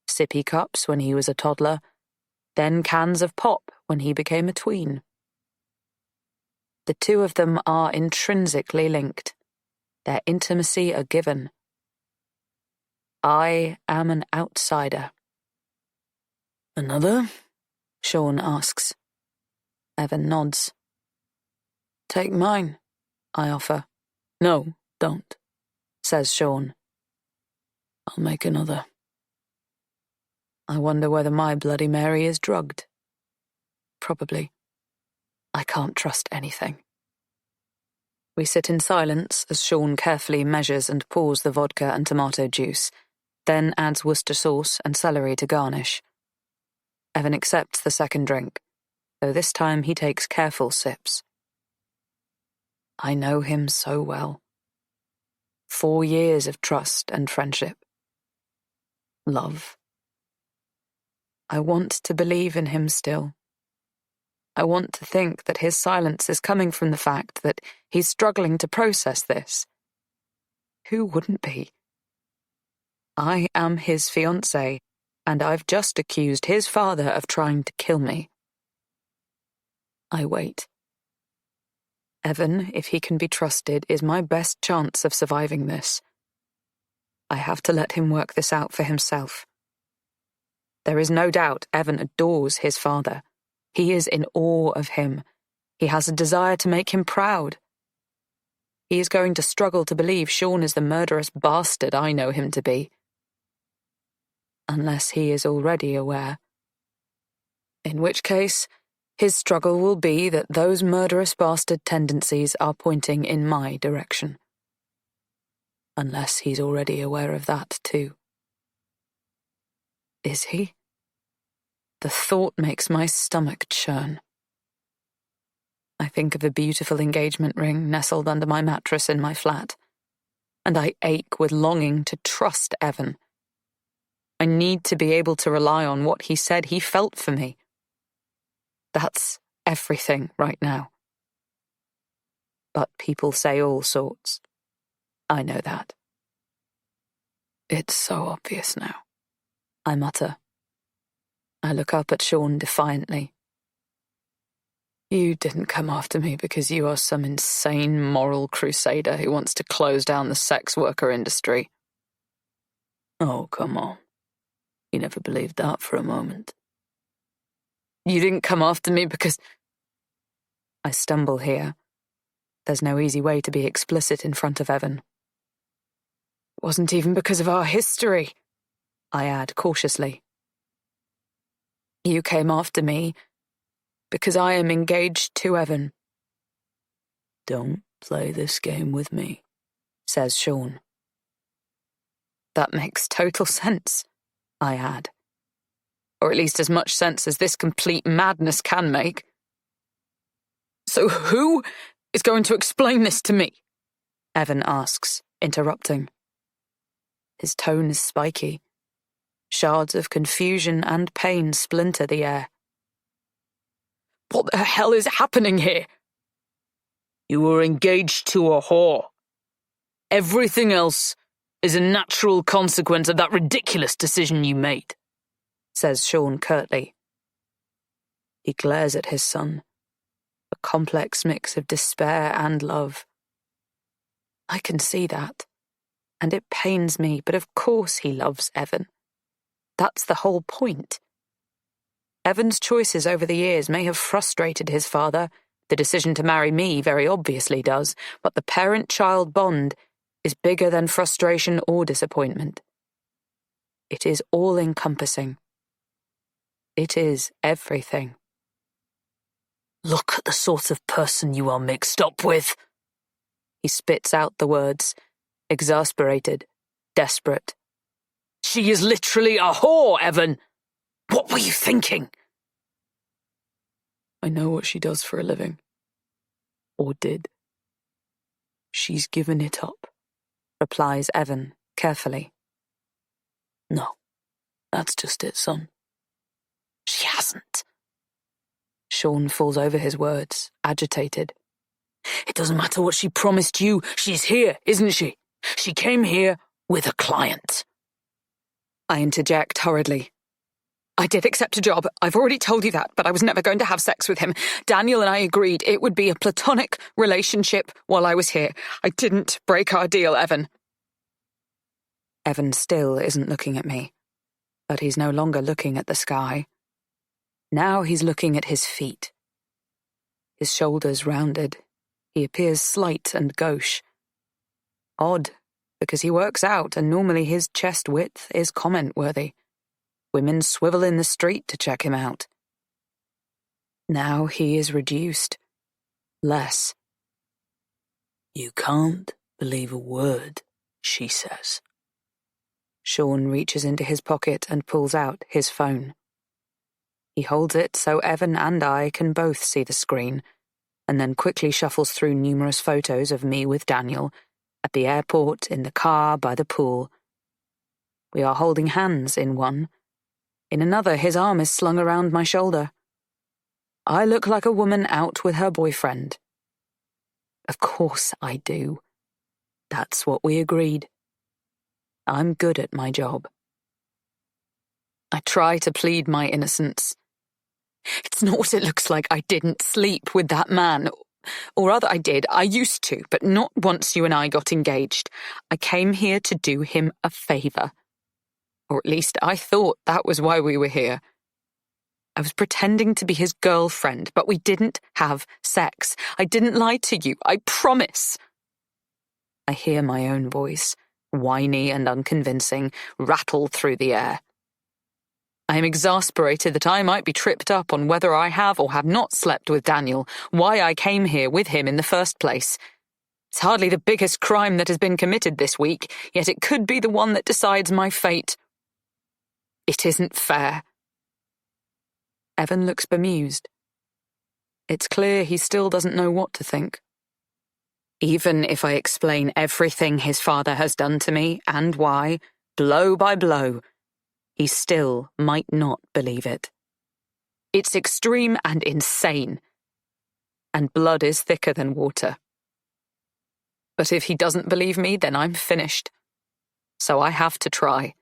sippy cups when he was a toddler, then cans of pop when he became a tween. The two of them are intrinsically linked, their intimacy a given. I am an outsider. Another? Sean asks. Evan nods. Take mine, I offer. No, don't, says Sean. I'll make another. I wonder whether my Bloody Mary is drugged. Probably. I can't trust anything. We sit in silence as Sean carefully measures and pours the vodka and tomato juice, then adds Worcester sauce and celery to garnish. Evan accepts the second drink, though this time he takes careful sips. I know him so well. 4 years of trust and friendship. Love. I want to believe in him still. I want to think that his silence is coming from the fact that he's struggling to process this. Who wouldn't be? I am his fiancée, and I've just accused his father of trying to kill me. I wait. Evan, if he can be trusted, is my best chance of surviving this. I have to let him work this out for himself. There is no doubt Evan adores his father. He is in awe of him. He has a desire to make him proud. He is going to struggle to believe Sean is the murderous bastard I know him to be. Unless he is already aware. In which case, his struggle will be that those murderous bastard tendencies are pointing in my direction. Unless he's already aware of that too. Is he? The thought makes my stomach churn. I think of a beautiful engagement ring nestled under my mattress in my flat, and I ache with longing to trust Evan. I need to be able to rely on what he said he felt for me. That's everything right now. But people say all sorts. I know that. It's so obvious now, I mutter. I look up at Sean defiantly. You didn't come after me because you are some insane moral crusader who wants to close down the sex worker industry. Oh, come on. You never believed that for a moment. You didn't come after me because... I stumble here. There's no easy way to be explicit in front of Evan. It wasn't even because of our history, I add cautiously. You came after me because I am engaged to Evan. Don't play this game with me, says Sean. That makes total sense, I add. Or at least as much sense as this complete madness can make. So who is going to explain this to me? Evan asks, interrupting. His tone is spiky. Shards of confusion and pain splinter the air. What the hell is happening here? You were engaged to a whore. Everything else is a natural consequence of that ridiculous decision you made, says Sean curtly. He glares at his son, a complex mix of despair and love. I can see that, and it pains me, but of course he loves Evan. That's the whole point. Evan's choices over the years may have frustrated his father. The decision to marry me very obviously does, but the parent-child bond is bigger than frustration or disappointment. It is all-encompassing. It is everything. Look at the sort of person you are mixed up with. He spits out the words, exasperated, desperate. She is literally a whore, Evan. What were you thinking? I know what she does for a living. Or did. She's given it up, replies Evan, carefully. No, that's just it, son. She hasn't. Sean falls over his words, agitated. It doesn't matter what she promised you. She's here, isn't she? She came here with a client. I interject hurriedly. I did accept a job. I've already told you that, but I was never going to have sex with him. Daniel and I agreed it would be a platonic relationship while I was here. I didn't break our deal, Evan. Evan still isn't looking at me, but he's no longer looking at the sky. Now he's looking at his feet. His shoulders rounded. He appears slight and gauche. Odd, because he works out and normally his chest width is comment-worthy. Women swivel in the street to check him out. Now he is reduced. Less. You can't believe a word she says. Sean reaches into his pocket and pulls out his phone. He holds it so Evan and I can both see the screen, and then quickly shuffles through numerous photos of me with Daniel, at the airport, in the car, by the pool. We are holding hands in one. In another, his arm is slung around my shoulder. I look like a woman out with her boyfriend. Of course I do. That's what we agreed. I'm good at my job. I try to plead my innocence. It's not what it looks like. I didn't sleep with that man. Or rather, I did. I used to, but not once you and I got engaged. I came here to do him a favor. Or at least I thought that was why we were here. I was pretending to be his girlfriend, but we didn't have sex. I didn't lie to you. I promise. I hear my own voice, whiny and unconvincing, rattle through the air. I am exasperated that I might be tripped up on whether I have or have not slept with Daniel, why I came here with him in the first place. It's hardly the biggest crime that has been committed this week, yet it could be the one that decides my fate. It isn't fair. Evan looks bemused. It's clear he still doesn't know what to think. Even if I explain everything his father has done to me and why, blow by blow, he still might not believe it. It's extreme and insane, and blood is thicker than water. But if he doesn't believe me, then I'm finished. So I have to try.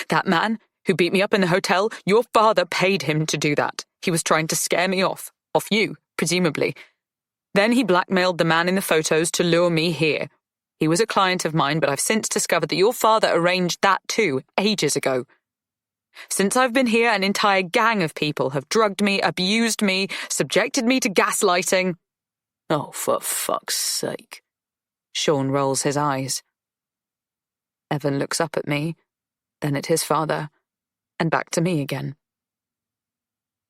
That man who beat me up in the hotel, your father paid him to do that. He was trying to scare me off you, presumably. Then he blackmailed the man in the photos to lure me here. He was a client of mine, but I've since discovered that your father arranged that too, ages ago. Since I've been here, an entire gang of people have drugged me, abused me, subjected me to gaslighting. Oh, for fuck's sake. Sean rolls his eyes. Evan looks up at me, then at his father, and back to me again.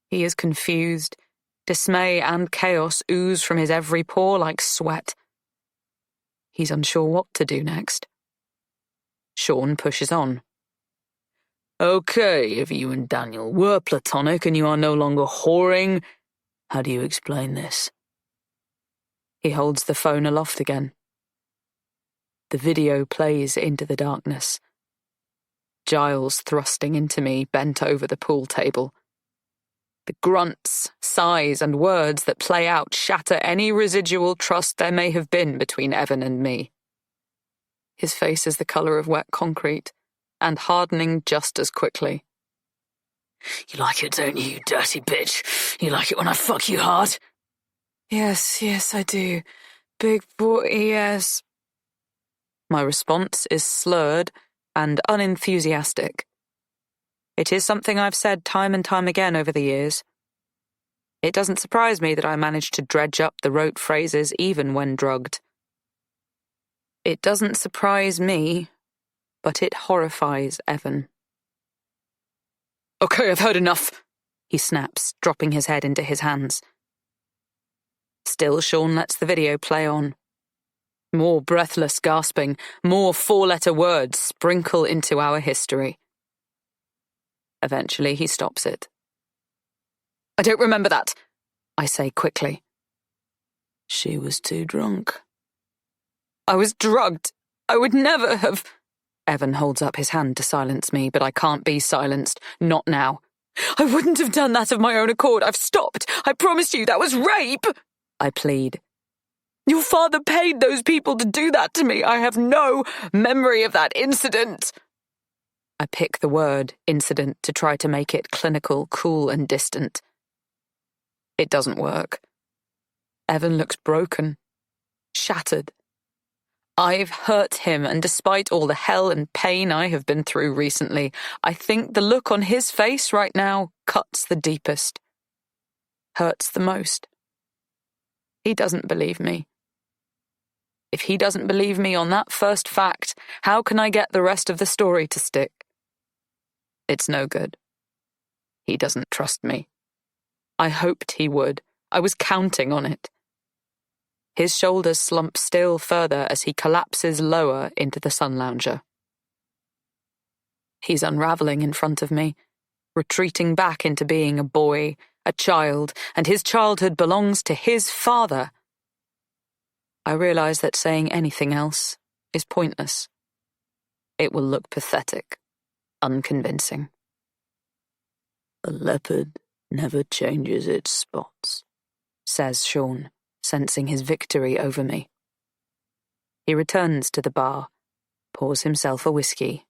He is confused. Dismay and chaos ooze from his every pore like sweat. He's unsure what to do next. Sean pushes on. Okay, if you and Daniel were platonic and you are no longer whoring, how do you explain this? He holds the phone aloft again. The video plays into the darkness. Giles thrusting into me, bent over the pool table. The grunts, sighs, and words that play out shatter any residual trust there may have been between Evan and me. His face is the colour of wet concrete, and hardening just as quickly. You like it, don't you, you dirty bitch? You like it when I fuck you hard? Yes, I do. Big boy, yes. My response is slurred and unenthusiastic. It is something I've said time and time again over the years. It doesn't surprise me that I manage to dredge up the rote phrases even when drugged. It doesn't surprise me, but it horrifies Evan. Okay, I've heard enough, he snaps, dropping his head into his hands. Still, Sean lets the video play on. More breathless gasping, more four-letter words sprinkle into our history. Eventually, he stops it. I don't remember that, I say quickly. She was too drunk. I was drugged. I would never have... Evan holds up his hand to silence me, but I can't be silenced. Not now. I wouldn't have done that of my own accord. I've stopped. I promise you, that was rape, I plead. Your father paid those people to do that to me. I have no memory of that incident. I pick the word incident to try to make it clinical, cool, and distant. It doesn't work. Evan looks broken, shattered. I've hurt him, and despite all the hell and pain I have been through recently, I think the look on his face right now cuts the deepest, hurts the most. He doesn't believe me. If he doesn't believe me on that first fact, how can I get the rest of the story to stick? It's no good. He doesn't trust me. I hoped he would. I was counting on it. His shoulders slump still further as he collapses lower into the sun lounger. He's unraveling in front of me, retreating back into being a boy, a child, and his childhood belongs to his father. I realize that saying anything else is pointless. It will look pathetic, unconvincing. A leopard never changes its spots, says Sean, sensing his victory over me. He returns to the bar, pours himself a whiskey,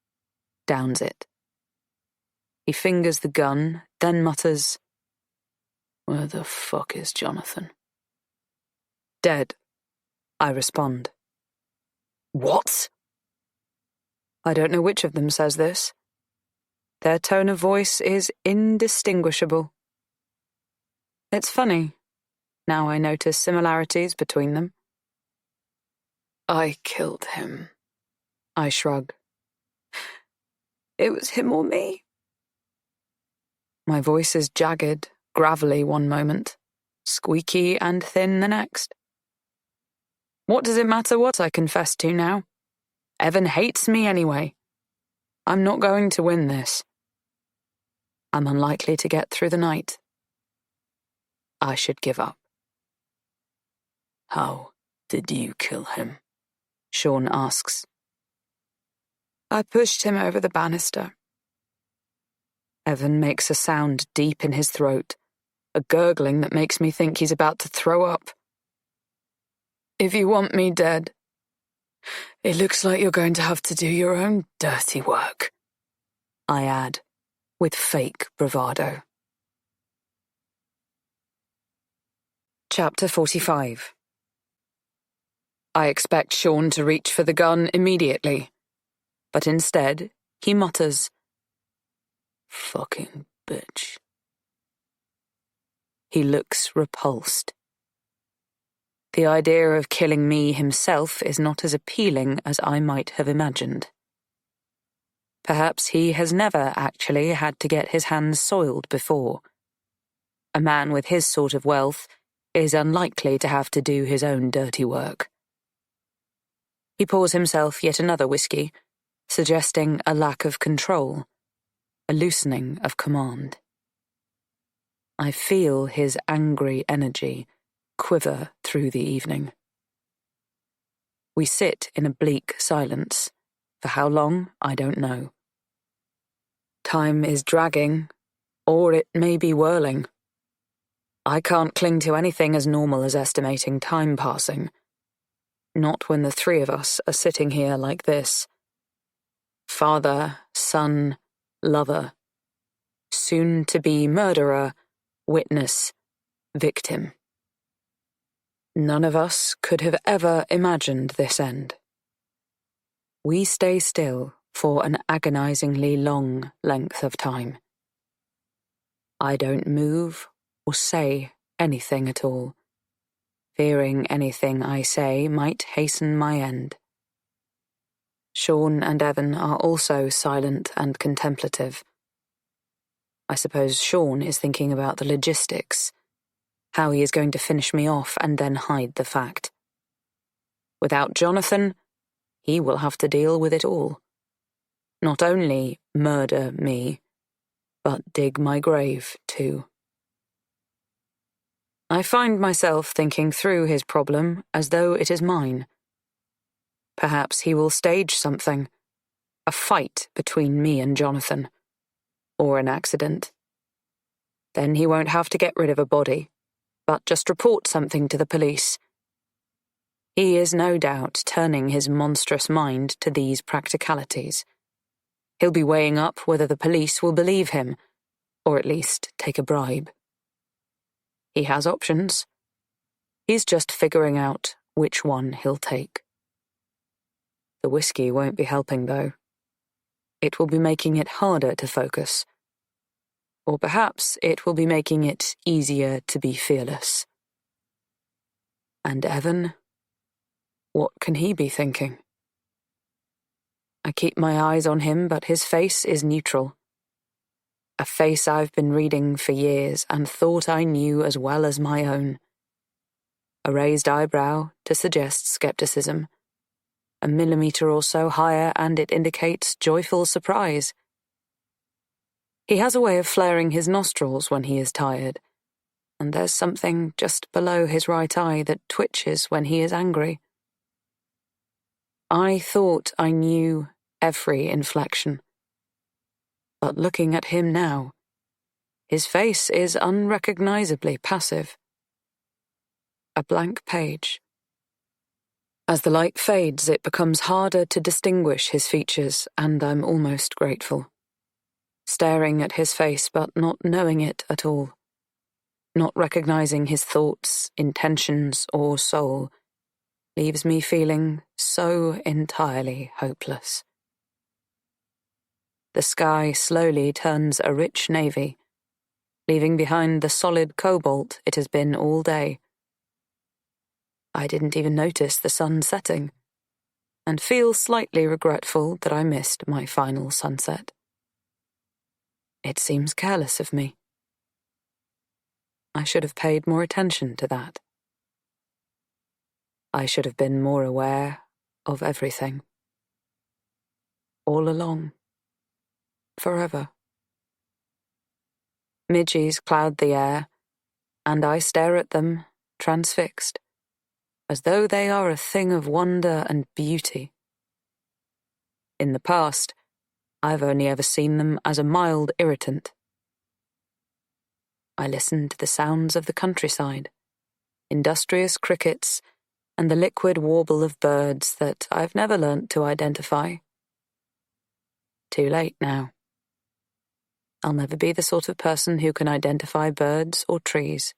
downs it. He fingers the gun, then mutters, "Where the fuck is Jonathan?" "Dead," I respond. "What?" I don't know which of them says this. Their tone of voice is indistinguishable. It's funny. Now I notice similarities between them. "I killed him," I shrug. "It was him or me." My voice is jagged, gravelly one moment, squeaky and thin the next. What does it matter what I confess to now? Evan hates me anyway. I'm not going to win this. I'm unlikely to get through the night. I should give up. "How did you kill him?" Sean asks. I pushed him over the banister. Evan makes a sound deep in his throat, a gurgling that makes me think he's about to throw up. "If you want me dead, it looks like you're going to have to do your own dirty work," I add, with fake bravado. Chapter 45. I expect Sean to reach for the gun immediately, but instead he mutters, "Fucking bitch." He looks repulsed. The idea of killing me himself is not as appealing as I might have imagined. Perhaps he has never actually had to get his hands soiled before. A man with his sort of wealth is unlikely to have to do his own dirty work. He pours himself yet another whiskey, suggesting a lack of control, a loosening of command. I feel his angry energy quiver through the evening. We sit in a bleak silence. For how long, I don't know. Time is dragging, or it may be whirling. I can't cling to anything as normal as estimating time passing. Not when the three of us are sitting here like this. Father, son, lover. Soon-to-be murderer, witness, victim. None of us could have ever imagined this end. We stay still for an agonizingly long length of time. I don't move or say anything at all, fearing anything I say might hasten my end. Sean and Evan are also silent and contemplative. I suppose Sean is thinking about the logistics, how he is going to finish me off and then hide the fact. Without Jonathan, he will have to deal with it all. Not only murder me, but dig my grave too. I find myself thinking through his problem as though it is mine. Perhaps he will stage something, a fight between me and Jonathan, or an accident. Then he won't have to get rid of a body, but just report something to the police. He is no doubt turning his monstrous mind to these practicalities. He'll be weighing up whether the police will believe him, or at least take a bribe. He has options. He's just figuring out which one he'll take. The whiskey won't be helping, though. It will be making it harder to focus. Or perhaps it will be making it easier to be fearless. And Evan? What can he be thinking? I keep my eyes on him, but his face is neutral. A face I've been reading for years and thought I knew as well as my own. A raised eyebrow to suggest skepticism. A millimeter or so higher and it indicates joyful surprise. He has a way of flaring his nostrils when he is tired, and there's something just below his right eye that twitches when he is angry. I thought I knew every inflection. But looking at him now, his face is unrecognizably passive. A blank page. As the light fades, it becomes harder to distinguish his features, and I'm almost grateful. Staring at his face, but not knowing it at all. Not recognizing his thoughts, intentions, or soul, leaves me feeling so entirely hopeless. The sky slowly turns a rich navy, leaving behind the solid cobalt it has been all day. I didn't even notice the sun setting, and feel slightly regretful that I missed my final sunset. It seems careless of me. I should have paid more attention to that. I should have been more aware of everything. All along. Forever. Midges cloud the air, and I stare at them, transfixed, as though they are a thing of wonder and beauty. In the past, I've only ever seen them as a mild irritant. I listen to the sounds of the countryside, industrious crickets, and the liquid warble of birds that I've never learnt to identify. Too late now. I'll never be the sort of person who can identify birds or trees.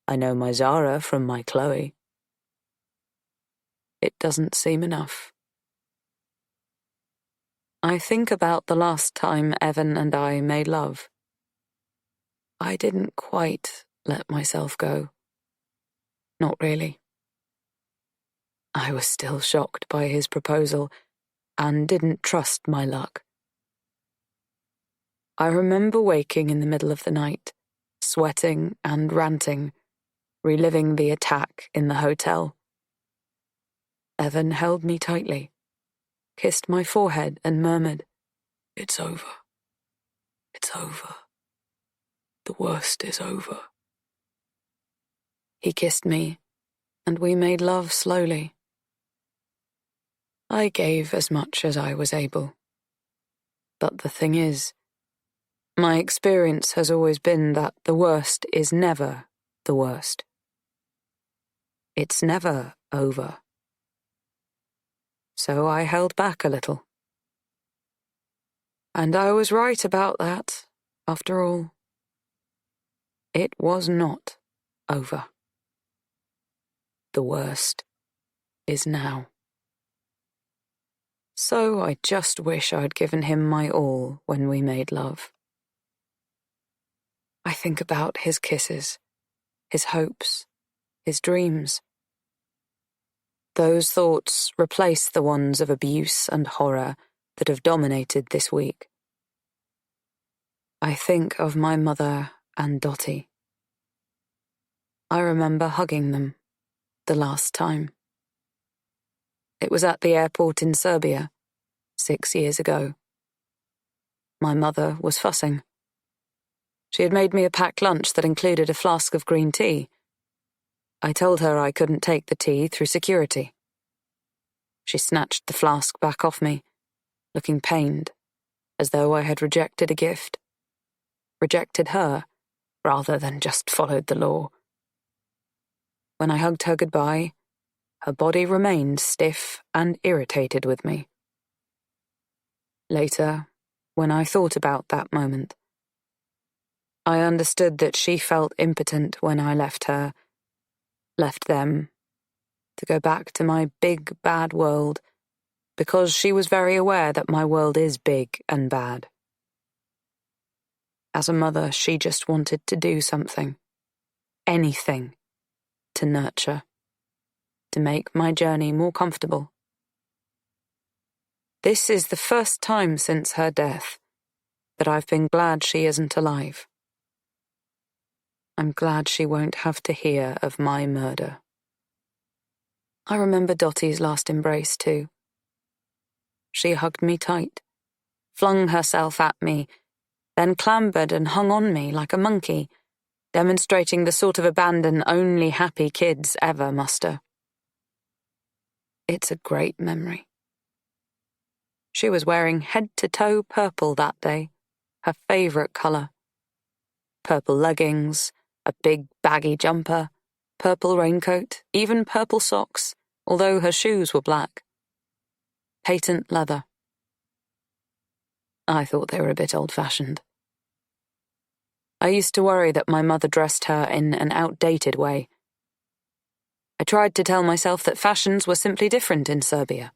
I know my Zara from my Chloe. It doesn't seem enough. I think about the last time Evan and I made love. I didn't quite let myself go. Not really. I was still shocked by his proposal and didn't trust my luck. I remember waking in the middle of the night, sweating and ranting, reliving the attack in the hotel. Evan held me tightly, kissed my forehead and murmured, "It's over. It's over. The worst is over." He kissed me, and we made love slowly. I gave as much as I was able. But the thing is, my experience has always been that the worst is never the worst. It's never over. So I held back a little. And I was right about that, after all. It was not over. The worst is now. So I just wish I'd given him my all when we made love. I think about his kisses, his hopes, his dreams. Those thoughts replace the ones of abuse and horror that have dominated this week. I think of my mother and Dottie. I remember hugging them the last time. It was at the airport in Serbia, 6 years ago. My mother was fussing. She had made me a packed lunch that included a flask of green tea. I told her I couldn't take the tea through security. She snatched the flask back off me, looking pained, as though I had rejected a gift. Rejected her, rather than just followed the law. When I hugged her goodbye, her body remained stiff and irritated with me. Later, when I thought about that moment, I understood that she felt impotent when I left her, left them, to go back to my big, bad world, because she was very aware that my world is big and bad. As a mother, she just wanted to do something, anything, to nurture, to make my journey more comfortable. This is the first time since her death that I've been glad she isn't alive. I'm glad she won't have to hear of my murder. I remember Dottie's last embrace too. She hugged me tight, flung herself at me, then clambered and hung on me like a monkey, demonstrating the sort of abandon only happy kids ever muster. It's a great memory. She was wearing head-to-toe purple that day, her favourite colour. Purple leggings, a big baggy jumper, purple raincoat, even purple socks, although her shoes were black. Patent leather. I thought they were a bit old-fashioned. I used to worry that my mother dressed her in an outdated way. I tried to tell myself that fashions were simply different in Serbia.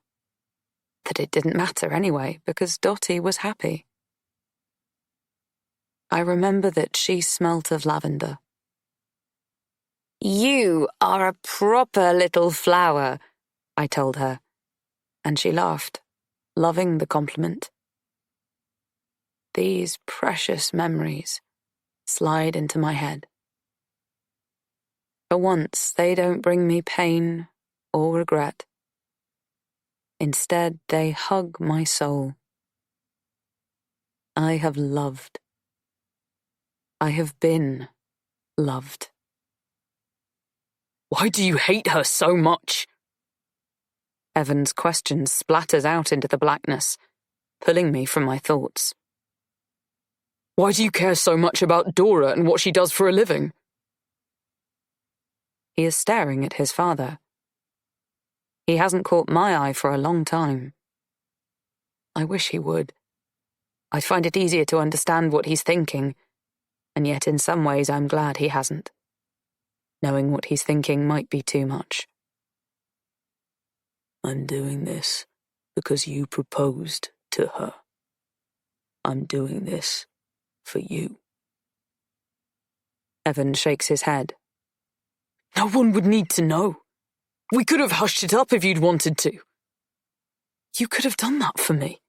That it didn't matter anyway, because Dottie was happy. I remember that she smelt of lavender. "You are a proper little flower," I told her, and she laughed, loving the compliment. These precious memories slide into my head. For once, they don't bring me pain or regret. Instead, they hug my soul. I have loved. I have been loved. Why do you hate her so much? Evan's question splatters out into the blackness, pulling me from my thoughts. Why do you care so much about Dora and what she does for a living? He is staring at his father. He hasn't caught my eye for a long time. I wish he would. I'd find it easier to understand what he's thinking, and yet in some ways I'm glad he hasn't. Knowing what he's thinking might be too much. I'm doing this because you proposed to her. I'm doing this for you. Evan shakes his head. No one would need to know. We could have hushed it up if you'd wanted to. You could have done that for me.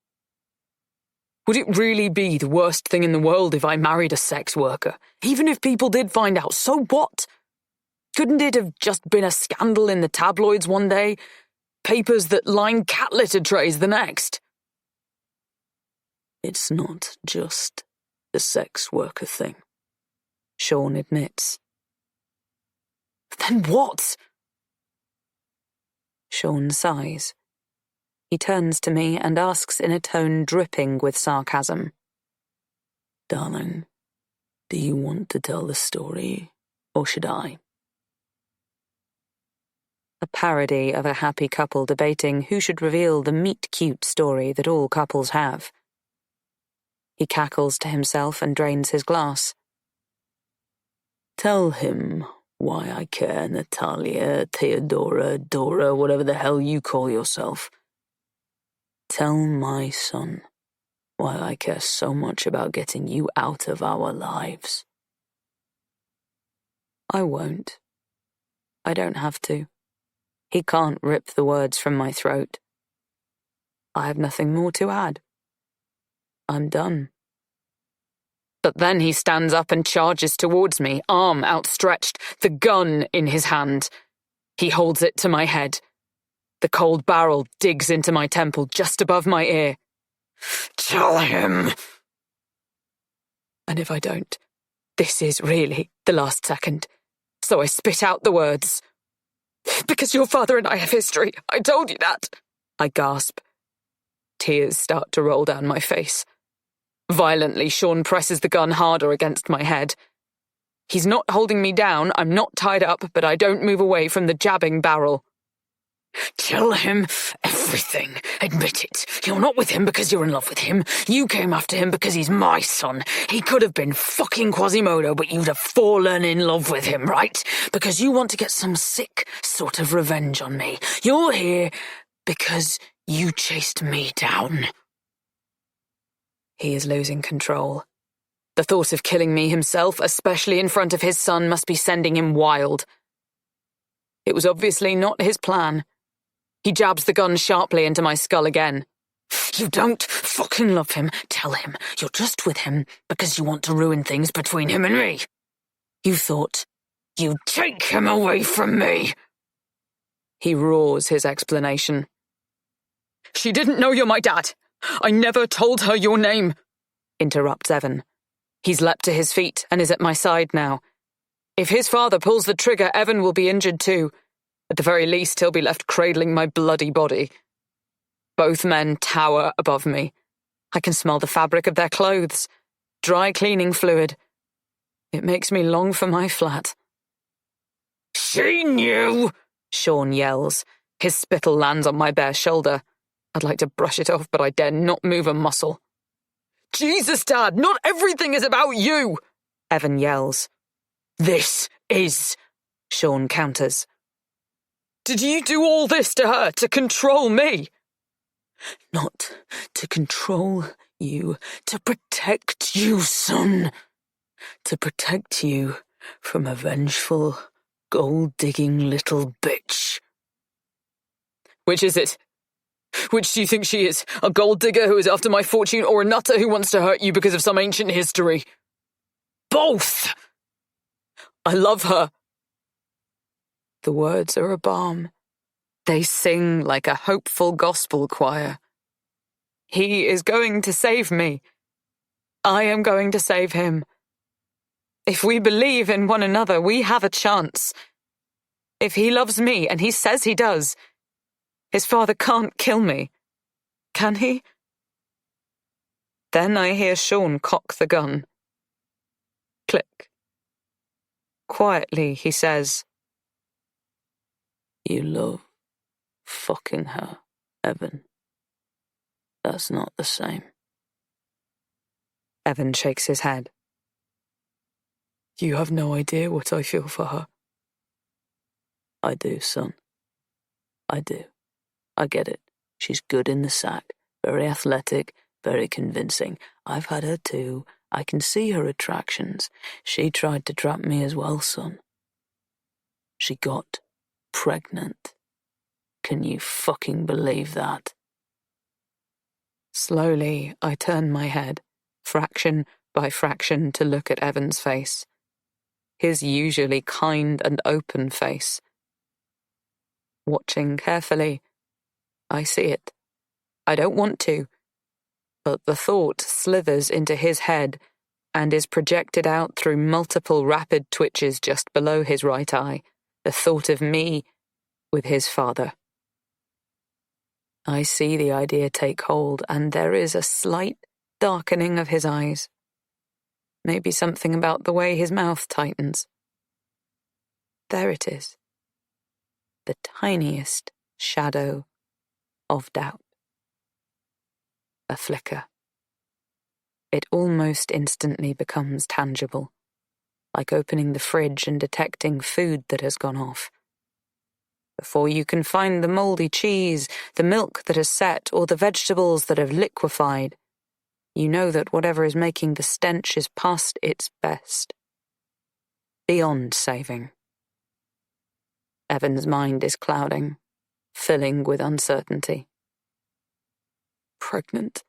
Would it really be the worst thing in the world if I married a sex worker? Even if people did find out, so what? Couldn't it have just been a scandal in the tabloids one day? Papers that line cat litter trays the next? It's not just the sex worker thing, Sean admits. Then what? Sean sighs. He turns to me and asks in a tone dripping with sarcasm. Darling, do you want to tell the story, or should I? A parody of a happy couple debating who should reveal the meet-cute story that all couples have. He cackles to himself and drains his glass. Tell him why I care, Natalia, Theodora, Dora, whatever the hell you call yourself. Tell my son why I care so much about getting you out of our lives. I won't. I don't have to. He can't rip the words from my throat. I have nothing more to add. I'm done. But then he stands up and charges towards me, arm outstretched, the gun in his hand. He holds it to my head. The cold barrel digs into my temple just above my ear. Tell him. And if I don't, This is really the last second, so I spit out the words. Because your father and I have history. I told you that. I gasp. Tears start to roll down my face. Violently, Sean presses the gun harder against my head. He's not holding me down, I'm not tied up, but I don't move away from the jabbing barrel. Tell him everything. Admit it. You're not with him because you're in love with him. You came after him because he's my son. He could have been fucking Quasimodo, but you'd have fallen in love with him, right? Because you want to get some sick sort of revenge on me. You're here because you chased me down. He is losing control. The thought of killing me himself, especially in front of his son, must be sending him wild. It was obviously not his plan. He jabs the gun sharply into my skull again. You don't fucking love him. Tell him you're just with him because you want to ruin things between him and me. You thought you'd take him away from me. He roars his explanation. She didn't know you're my dad. I never told her your name, interrupts Evan. He's leapt to his feet and is at my side now. If his father pulls the trigger, Evan will be injured too. At the very least, he'll be left cradling my bloody body. Both men tower above me. I can smell the fabric of their clothes. Dry cleaning fluid. It makes me long for my flat. She knew, Sean yells. His spittle lands on my bare shoulder. I'd like to brush it off, but I dare not move a muscle. Jesus, Dad, not everything is about you, Evan yells. This is, Sean counters. Did you do all this to her to control me? Not to control you, to protect you, son. To protect you from a vengeful, gold-digging little bitch. Which is it? Which do you think she is? A gold digger who is after my fortune, or a nutter who wants to hurt you because of some ancient history? Both! I love her. The words are a balm. They sing like a hopeful gospel choir. He is going to save me. I am going to save him. If we believe in one another, we have a chance. If he loves me, and he says he does, his father can't kill me. Can he? Then I hear Sean cock the gun. Click. Quietly, he says, You love fucking her, Evan. That's not the same. Evan shakes his head. You have no idea what I feel for her. I do, son. I do. I get it. She's good in the sack, very athletic, very convincing. I've had her too. I can see her attractions. She tried to trap me as well, son. She got pregnant. Can you fucking believe that? Slowly, I turn my head, fraction by fraction, to look at Evan's face. His usually kind and open face. Watching carefully, I see it. I don't want to, but the thought slithers into his head and is projected out through multiple rapid twitches just below his right eye, the thought of me with his father. I see the idea take hold, and there is a slight darkening of his eyes. Maybe something about the way his mouth tightens. There it is. The tiniest shadow of doubt. A flicker. It almost instantly becomes tangible, like opening the fridge and detecting food that has gone off. Before you can find the mouldy cheese, the milk that has set, or the vegetables that have liquefied, you know that whatever is making the stench is past its best. Beyond saving. Evan's mind is clouding, filling with uncertainty. Pregnant.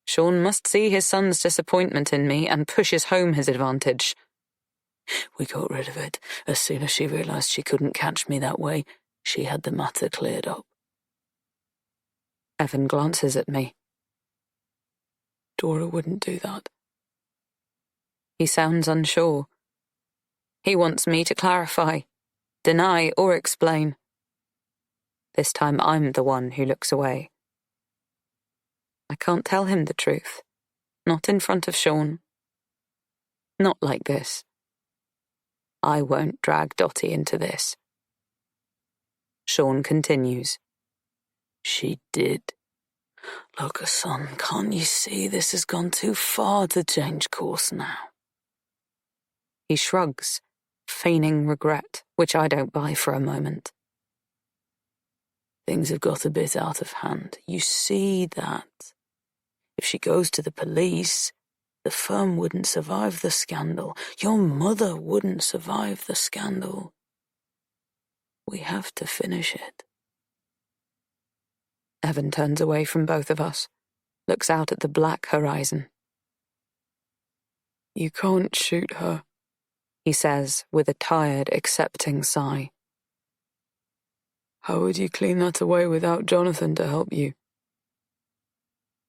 Sean must see his son's disappointment in me and pushes home his advantage. We got rid of it. As soon as she realized she couldn't catch me that way, she had the matter cleared up. Evan glances at me. Dora wouldn't do that. He sounds unsure. He wants me to clarify, deny, or explain. This time I'm the one who looks away. I can't tell him the truth. Not in front of Sean. Not like this. I won't drag Dottie into this. Sean continues. She did. Look, son, can't you see this has gone too far to change course now? He shrugs, feigning regret, which I don't buy for a moment. Things have got a bit out of hand. You see that? If she goes to the police, the firm wouldn't survive the scandal. Your mother wouldn't survive the scandal. We have to finish it. Evan turns away from both of us, looks out at the black horizon. You can't shoot her, he says with a tired, accepting sigh. How would you clean that away without Jonathan to help you?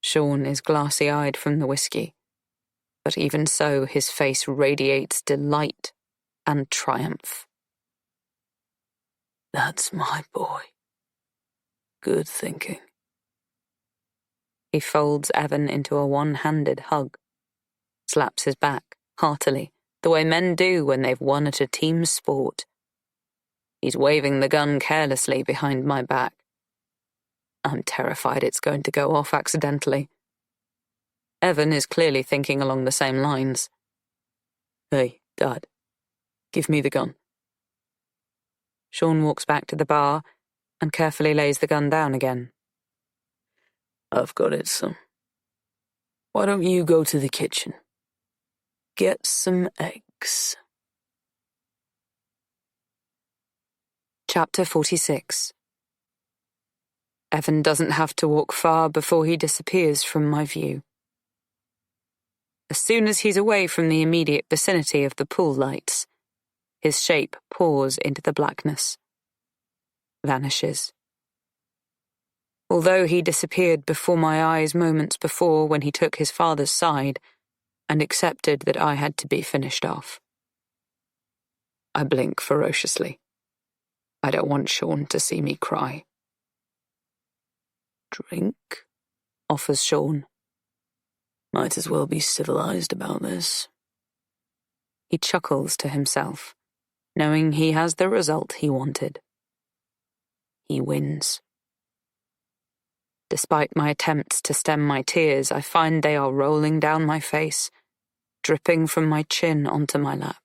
Sean is glassy-eyed from the whiskey, but even so his face radiates delight and triumph. That's my boy. Good thinking. He folds Evan into a one-handed hug, slaps his back heartily, the way men do when they've won at a team sport. He's waving the gun carelessly behind my back. I'm terrified it's going to go off accidentally. Evan is clearly thinking along the same lines. Hey, Dad, give me the gun. Sean walks back to the bar and carefully lays the gun down again. I've got it, son. Why don't you go to the kitchen? Get some eggs. Chapter 46. Evan doesn't have to walk far before he disappears from my view. As soon as he's away from the immediate vicinity of the pool lights, his shape pours into the blackness, vanishes. Although he disappeared before my eyes moments before when he took his father's side and accepted that I had to be finished off. I blink ferociously. I don't want Sean to see me cry. Drink? Offers Sean. Might as well be civilized about this. He chuckles to himself, knowing he has the result he wanted. He wins. Despite my attempts to stem my tears, I find they are rolling down my face, dripping from my chin onto my lap.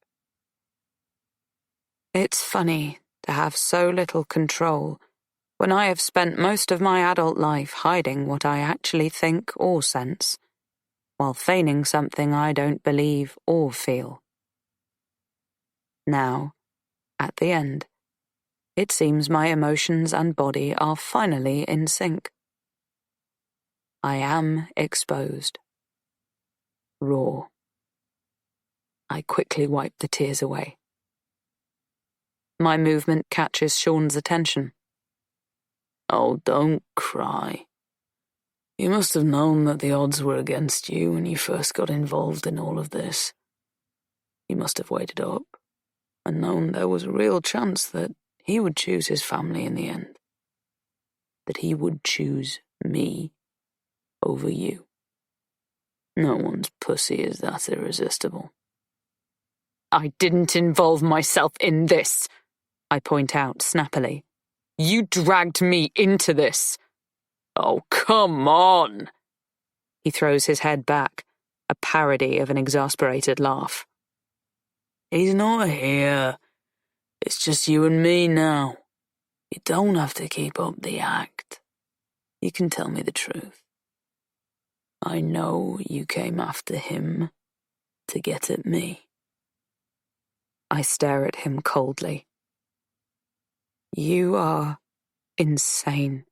It's funny to have so little control when I have spent most of my adult life hiding what I actually think or sense, while feigning something I don't believe or feel. Now, at the end, it seems my emotions and body are finally in sync. I am exposed. Raw. I quickly wipe the tears away. My movement catches Sean's attention. Oh, don't cry. You must have known that the odds were against you when you first got involved in all of this. You must have waited up and known there was a real chance that he would choose his family in the end. That he would choose me over you. No one's pussy is that irresistible. I didn't involve myself in this, I point out snappily. You dragged me into this. Oh, come on! He throws his head back, a parody of an exasperated laugh. He's not here. It's just you and me now. You don't have to keep up the act. You can tell me the truth. I know you came after him to get at me. I stare at him coldly. You are insane.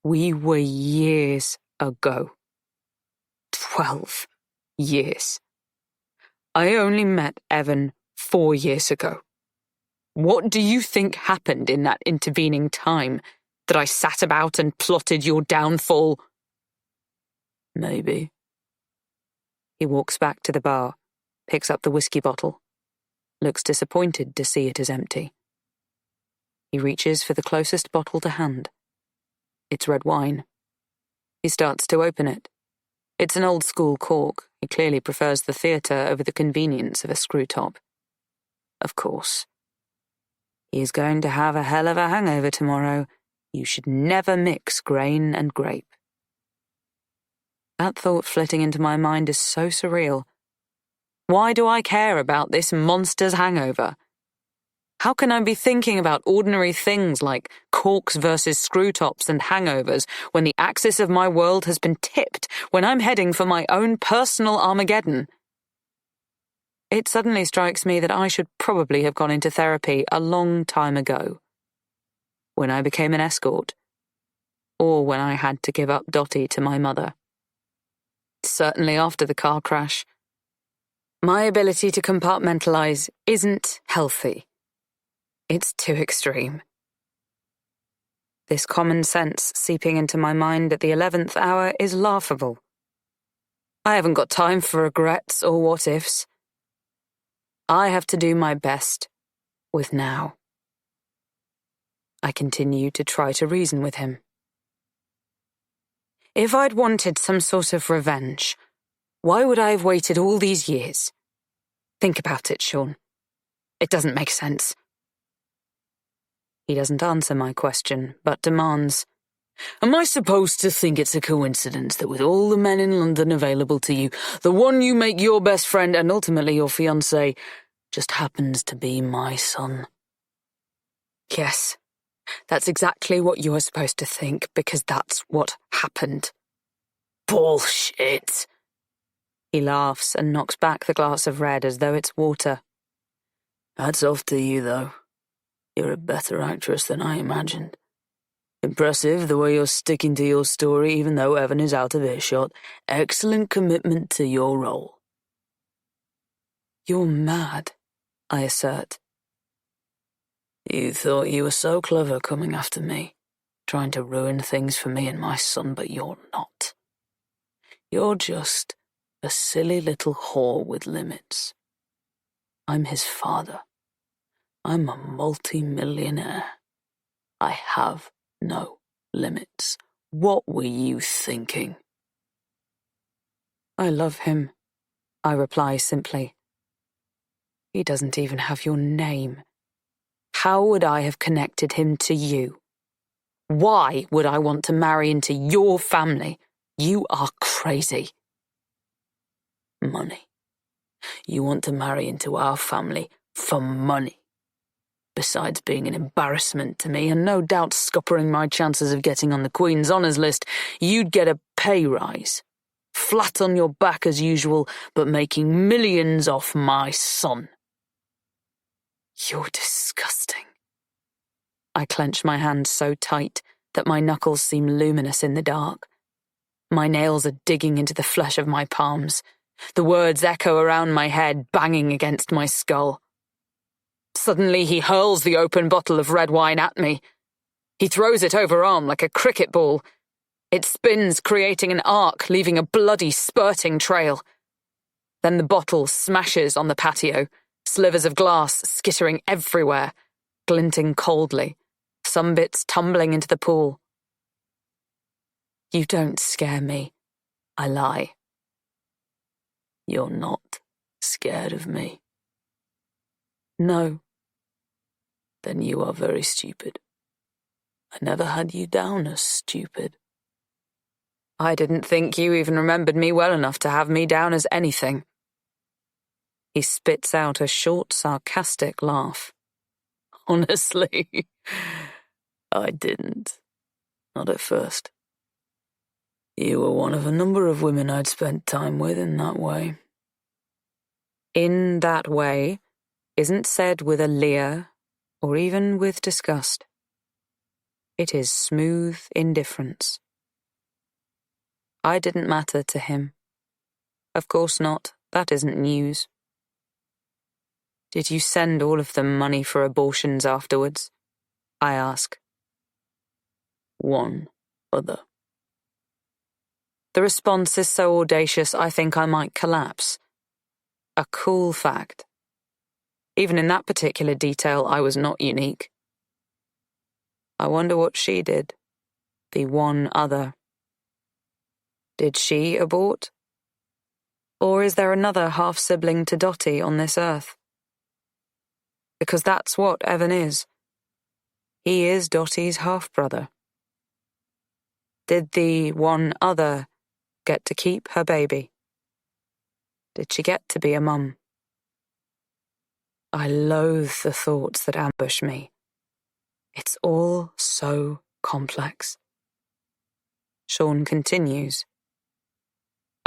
We were years ago. 12 years. I only met Evan 4 years ago. What do you think happened in that intervening time? That I sat about and plotted your downfall? Maybe. He walks back to the bar, picks up the whiskey bottle, looks disappointed to see it is empty. He reaches for the closest bottle to hand. It's red wine. He starts to open it. It's an old-school cork. He clearly prefers the theatre over the convenience of a screw top. Of course. He's going to have a hell of a hangover tomorrow. You should never mix grain and grape. That thought flitting into my mind is so surreal. Why do I care about this monster's hangover? How can I be thinking about ordinary things like corks versus screw tops and hangovers when the axis of my world has been tipped, when I'm heading for my own personal Armageddon? It suddenly strikes me that I should probably have gone into therapy a long time ago. When I became an escort. Or when I had to give up Dottie to my mother. Certainly after the car crash. My ability to compartmentalize isn't healthy. It's too extreme. This common sense seeping into my mind at the 11th hour is laughable. I haven't got time for regrets or what-ifs. I have to do my best with now. I continue to try to reason with him. If I'd wanted some sort of revenge, why would I have waited all these years? Think about it, Sean. It doesn't make sense. He doesn't answer my question, but demands, Am I supposed to think it's a coincidence that with all the men in London available to you, the one you make your best friend and ultimately your fiancé just happens to be my son? Yes, that's exactly what you're supposed to think, because that's what happened. Bullshit. He laughs and knocks back the glass of red as though it's water. Hats off to you, though. You're a better actress than I imagined. Impressive the way you're sticking to your story even though Evan is out of earshot. Excellent commitment to your role. You're mad, I assert. You thought you were so clever coming after me, trying to ruin things for me and my son, but you're not. You're just a silly little whore with limits. I'm his father. I'm a multi-millionaire. I have no limits. What were you thinking? I love him, I reply simply. He doesn't even have your name. How would I have connected him to you? Why would I want to marry into your family? You are crazy. Money. You want to marry into our family for money. Besides being an embarrassment to me and no doubt scuppering my chances of getting on the Queen's Honours list, you'd get a pay rise. Flat on your back as usual, but making millions off my son. You're disgusting. I clench my hand so tight that my knuckles seem luminous in the dark. My nails are digging into the flesh of my palms. The words echo around my head, banging against my skull. Suddenly he hurls the open bottle of red wine at me. He throws it overarm like a cricket ball. It spins, creating an arc, leaving a bloody, spurting trail. Then the bottle smashes on the patio, slivers of glass skittering everywhere, glinting coldly, some bits tumbling into the pool. You don't scare me, I lie. You're not scared of me. No. Then you are very stupid. I never had you down as stupid. I didn't think you even remembered me well enough to have me down as anything. He spits out a short, sarcastic laugh. Honestly, I didn't. Not at first. You were one of a number of women I'd spent time with in that way. In that way isn't said with a leer or even with disgust. It is smooth indifference. I didn't matter to him. Of course not. That isn't news. Did you send all of them money for abortions afterwards? I ask. One other. The response is so audacious I think I might collapse. A cool fact. Even in that particular detail, I was not unique. I wonder what she did, the one other. Did she abort? Or is there another half-sibling to Dottie on this earth? Because that's what Evan is. He is Dottie's half-brother. Did the one other get to keep her baby? Did she get to be a mum? I loathe the thoughts that ambush me. It's all so complex. Sean continues.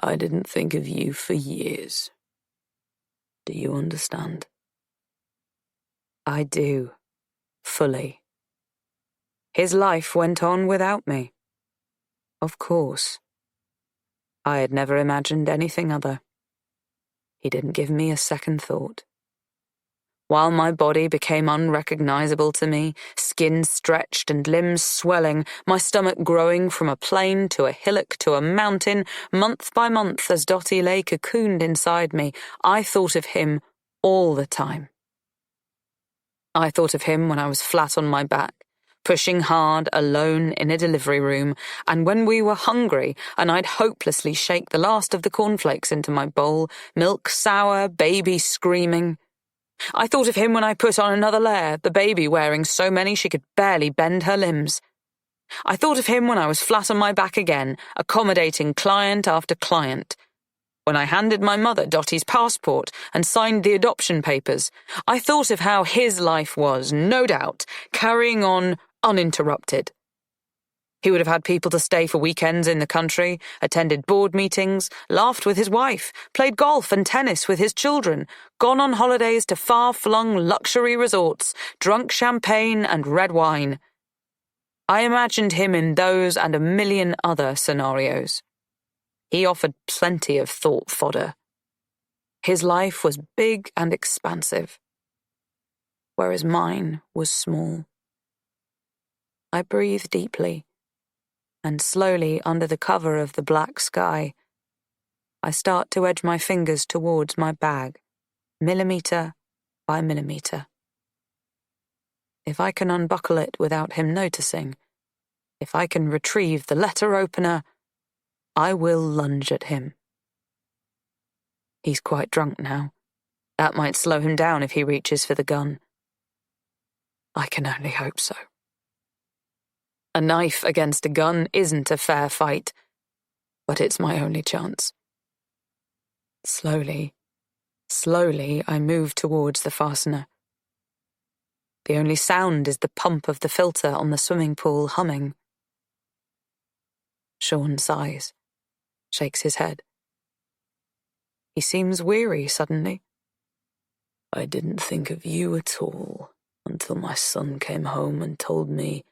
I didn't think of you for years. Do you understand? I do, fully. His life went on without me. Of course. I had never imagined anything other. He didn't give me a second thought. While my body became unrecognizable to me, skin stretched and limbs swelling, my stomach growing from a plain to a hillock to a mountain, month by month as Dottie lay cocooned inside me, I thought of him all the time. I thought of him when I was flat on my back, pushing hard, alone in a delivery room, and when we were hungry and I'd hopelessly shake the last of the cornflakes into my bowl, milk sour, baby screaming. I thought of him when I put on another layer, the baby wearing so many she could barely bend her limbs. I thought of him when I was flat on my back again, accommodating client after client. When I handed my mother Dottie's passport and signed the adoption papers, I thought of how his life was, no doubt, carrying on uninterrupted. He would have had people to stay for weekends in the country, attended board meetings, laughed with his wife, played golf and tennis with his children, gone on holidays to far-flung luxury resorts, drunk champagne and red wine. I imagined him in those and a million other scenarios. He offered plenty of thought fodder. His life was big and expansive, whereas mine was small. I breathed deeply, and slowly under the cover of the black sky, I start to edge my fingers towards my bag, millimetre by millimetre. If I can unbuckle it without him noticing, if I can retrieve the letter opener, I will lunge at him. He's quite drunk now. That might slow him down if he reaches for the gun. I can only hope so. A knife against a gun isn't a fair fight, but it's my only chance. Slowly, I move towards the fastener. The only sound is the pump of the filter on the swimming pool humming. Sean sighs, shakes his head. He seems weary suddenly. I didn't think of you at all until my son came home and told me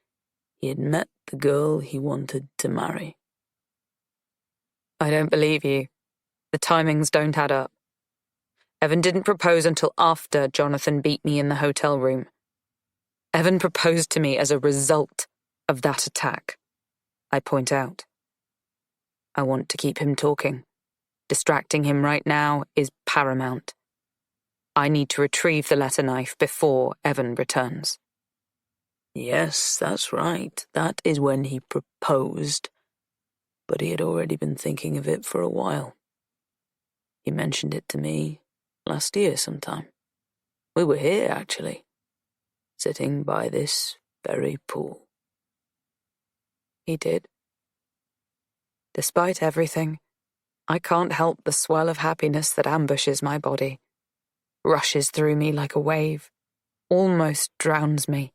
he had met the girl he wanted to marry. I don't believe you. The timings don't add up. Evan didn't propose until after Jonathan beat me in the hotel room. Evan proposed to me as a result of that attack, I point out. I want to keep him talking. Distracting him right now is paramount. I need to retrieve the letter knife before Evan returns. Yes, that's right. That is when he proposed, but he had already been thinking of it for a while. He mentioned it to me last year sometime. We were here, actually, sitting by this very pool. He did. Despite everything, I can't help the swell of happiness that ambushes my body, rushes through me like a wave, almost drowns me.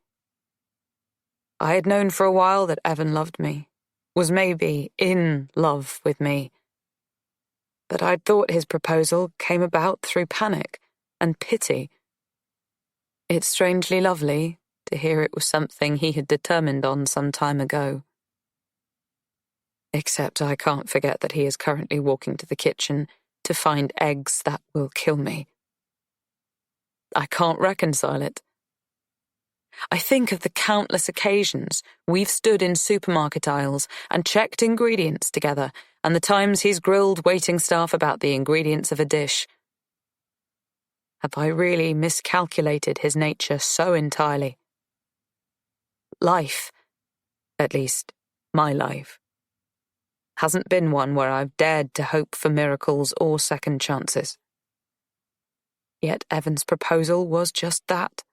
I had known for a while that Evan loved me, was maybe in love with me, but I'd thought his proposal came about through panic and pity. It's strangely lovely to hear it was something he had determined on some time ago. Except I can't forget that he is currently walking to the kitchen to find eggs that will kill me. I can't reconcile it. I think of the countless occasions we've stood in supermarket aisles and checked ingredients together, and the times he's grilled waiting staff about the ingredients of a dish. Have I really miscalculated his nature so entirely? Life, at least my life, hasn't been one where I've dared to hope for miracles or second chances. Yet Evan's proposal was just that.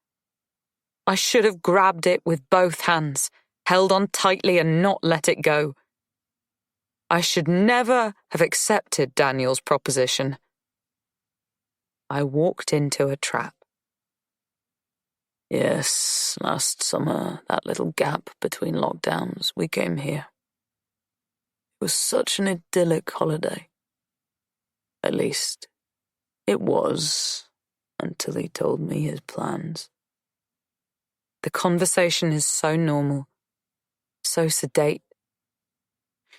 I should have grabbed it with both hands, held on tightly and not let it go. I should never have accepted Daniel's proposition. I walked into a trap. Yes, last summer, that little gap between lockdowns, we came here. It was such an idyllic holiday. At least, it was, until he told me his plans. The conversation is so normal, so sedate.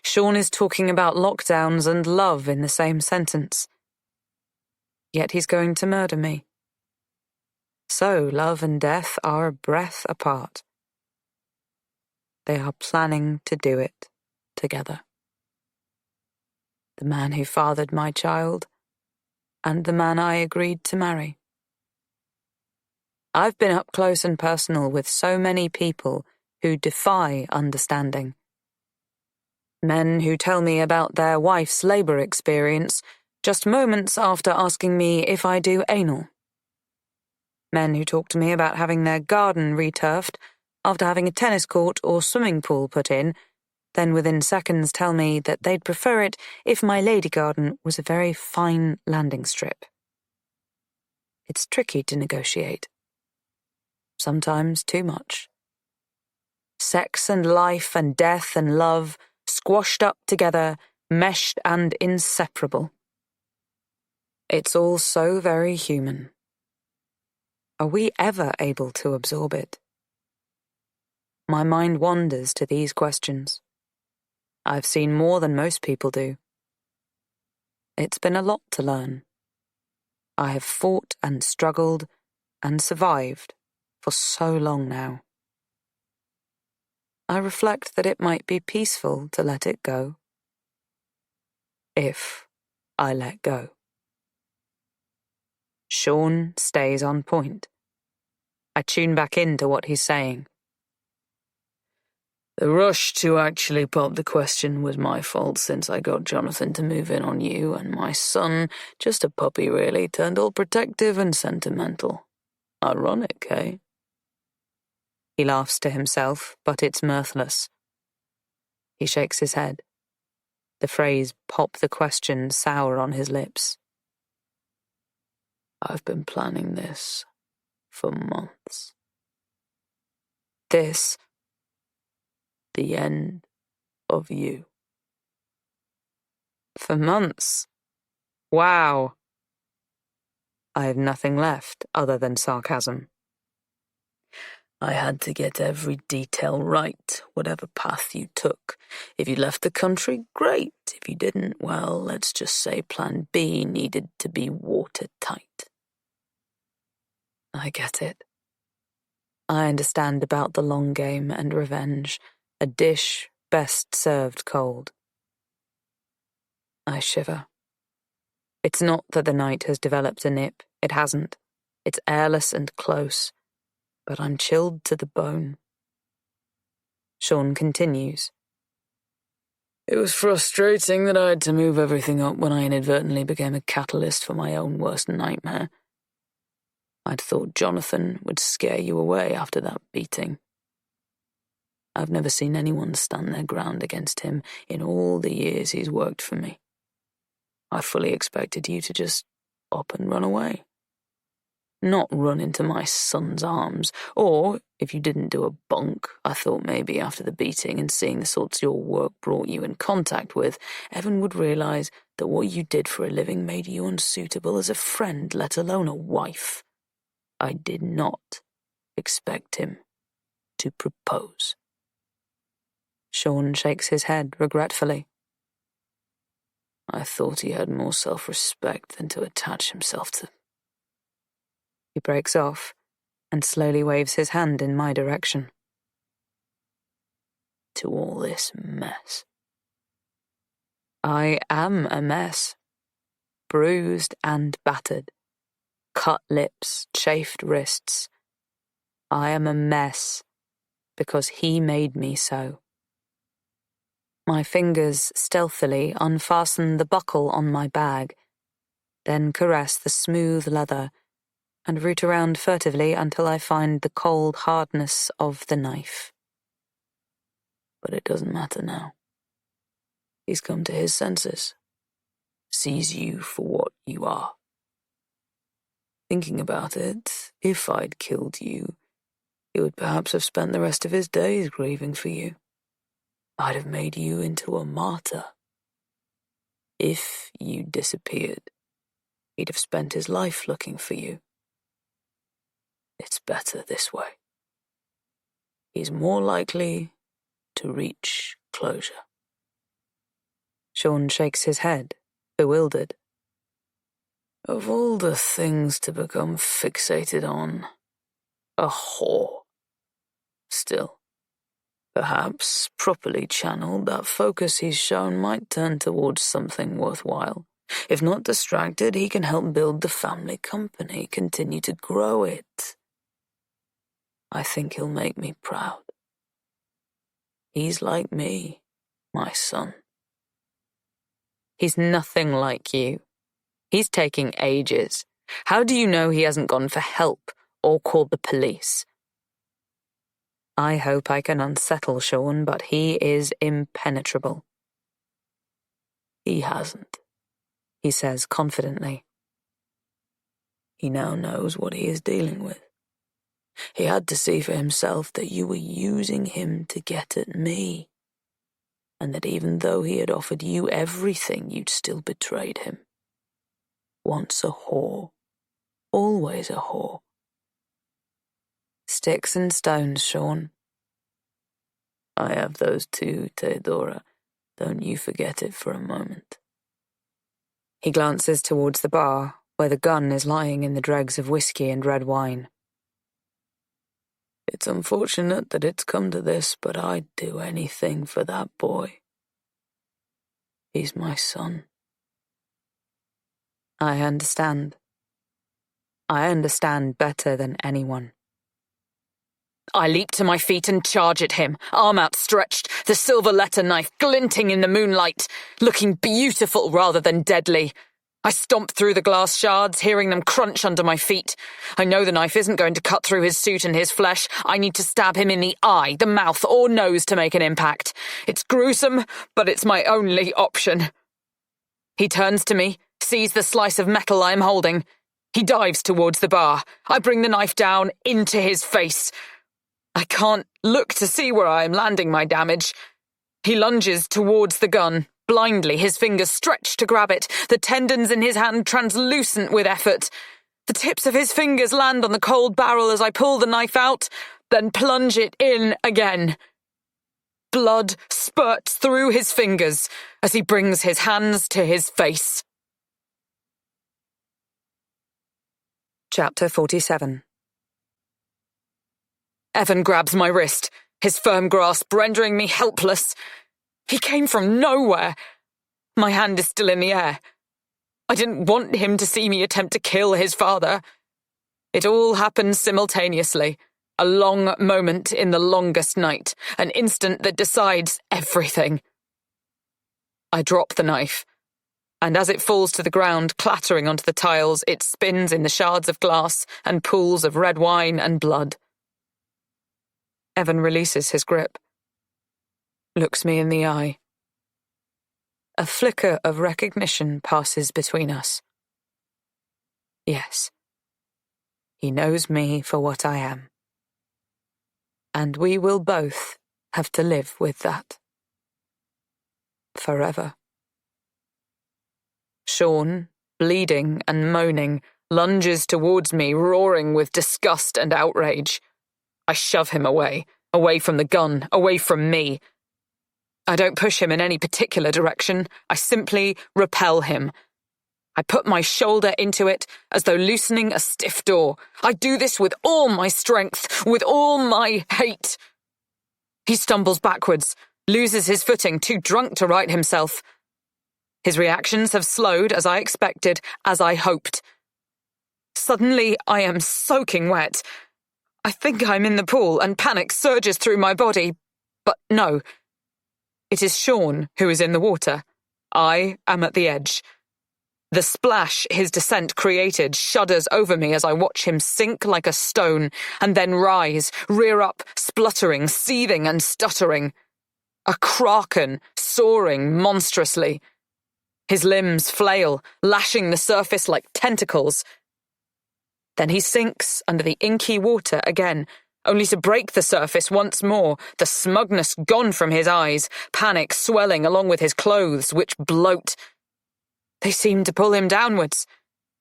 Sean is talking about lockdowns and love in the same sentence. Yet he's going to murder me. So love and death are a breath apart. They are planning to do it together. The man who fathered my child, and the man I agreed to marry. I've been up close and personal with so many people who defy understanding. Men who tell me about their wife's labor experience just moments after asking me if I do anal. Men who talk to me about having their garden returfed after having a tennis court or swimming pool put in, then within seconds tell me that they'd prefer it if my lady garden was a very fine landing strip. It's tricky to negotiate. Sometimes too much. Sex and life and death and love squashed up together, meshed and inseparable. It's all so very human. Are we ever able to absorb it? My mind wanders to these questions. I've seen more than most people do. It's been a lot to learn. I have fought and struggled and survived for so long now. I reflect that it might be peaceful to let it go. If I let go. Sean stays on point. I tune back into what he's saying. The rush to actually pop the question was my fault since I got Jonathan to move in on you, and my son, just a puppy really, turned all protective and sentimental. Ironic, eh? He laughs to himself, but it's mirthless. He shakes his head. The phrase "pop the question" sour on his lips. I've been planning this for months. This, the end of you. for months. Wow. I have nothing left other than sarcasm. I had to get every detail right, whatever path you took. If you left the country, great. If you didn't, well, let's just say plan B needed to be watertight. I get it. I understand about the long game and revenge, a dish best served cold. I shiver. It's not that the night has developed a nip, it hasn't. It's airless and close, but I'm chilled to the bone. Sean continues. It was frustrating that I had to move everything up when I inadvertently became a catalyst for my own worst nightmare. I'd thought Jonathan would scare you away after that beating. I've never seen anyone stand their ground against him in all the years he's worked for me. I fully expected you to just up and run away. Not run into my son's arms, or, if you didn't do a bunk, I thought maybe after the beating and seeing the sorts your work brought you in contact with, Evan would realise that what you did for a living made you unsuitable as a friend, let alone a wife. I did not expect him to propose. Sean shakes his head regretfully. I thought he had more self-respect than to attach himself to. He breaks off and slowly waves his hand in my direction. To all this mess. I am a mess, bruised and battered. cut lips, chafed wrists. I am a mess because he made me so. My fingers stealthily unfasten the buckle on my bag, then caress the smooth leather and root around furtively until I find the cold hardness of the knife. But it doesn't matter now. He's come to his senses, sees you for what you are. Thinking about it, if I'd killed you, he would perhaps have spent the rest of his days grieving for you. I'd have made you into a martyr. If you disappeared, he'd have spent his life looking for you. It's better this way. He's more likely to reach closure. Sean shakes his head, bewildered. Of all the things to become fixated on, a whore. Still, perhaps, properly channeled, that focus he's shown might turn towards something worthwhile. If not distracted, he can help build the family company, continue to grow it. I think he'll make me proud. He's like me, my son. He's nothing like you. He's taking ages. How do you know he hasn't gone for help or called the police? I hope I can unsettle Sean, but he is impenetrable. He hasn't, he says confidently. He now knows what he is dealing with. He had to see for himself that you were using him to get at me, and that even though he had offered you everything, you'd still betrayed him. Once a whore, always a whore. Sticks and stones, Sean. I have those too, Theodora. Don't you forget it for a moment. He glances towards the bar, where the gun is lying in the dregs of whiskey and red wine. It's unfortunate that it's come to this, but I'd do anything for that boy. He's my son. I understand. I understand better than anyone. I leap to my feet and charge at him, arm outstretched, the silver letter knife glinting in the moonlight, looking beautiful rather than deadly. I stomp through the glass shards, hearing them crunch under my feet. I know the knife isn't going to cut through his suit and his flesh. I need to stab him in the eye, the mouth, or nose to make an impact. It's gruesome, but it's my only option. He turns to me, sees the slice of metal I am holding. He dives towards the bar. I bring the knife down into his face. I can't look to see where I am landing my damage. He lunges towards the gun. Blindly, his fingers stretch to grab it, the tendons in his hand translucent with effort. The tips of his fingers land on the cold barrel as I pull the knife out, then plunge it in again. Blood spurts through his fingers as he brings his hands to his face. Chapter 47. Evan grabs my wrist, his firm grasp rendering me helpless. He came from nowhere. My hand is still in the air. I didn't want him to see me attempt to kill his father. It all happened simultaneously. A long moment in the longest night. An instant that decides everything. I drop the knife, and as it falls to the ground, clattering onto the tiles, it spins in the shards of glass and pools of red wine and blood. Evan releases his grip. Looks me in the eye. A flicker of recognition passes between us. Yes, he knows me for what I am. And we will both have to live with that. Forever. Sean, bleeding and moaning, lunges towards me, roaring with disgust and outrage. I shove him away from the gun, away from me. I don't push him in any particular direction. I simply repel him. I put my shoulder into it as though loosening a stiff door. I do this with all my strength, with all my hate. He stumbles backwards, loses his footing, too drunk to right himself. His reactions have slowed as I expected, as I hoped. Suddenly, I am soaking wet. I think I'm in the pool and panic surges through my body. But no. It is Sean who is in the water. I am at the edge. The splash his descent created shudders over me as I watch him sink like a stone and then rise, rear up, spluttering, seething and stuttering. A kraken, soaring monstrously. His limbs flail, lashing the surface like tentacles. Then he sinks under the inky water again, only to break the surface once more, the smugness gone from his eyes, panic swelling along with his clothes, which bloat. They seem to pull him downwards.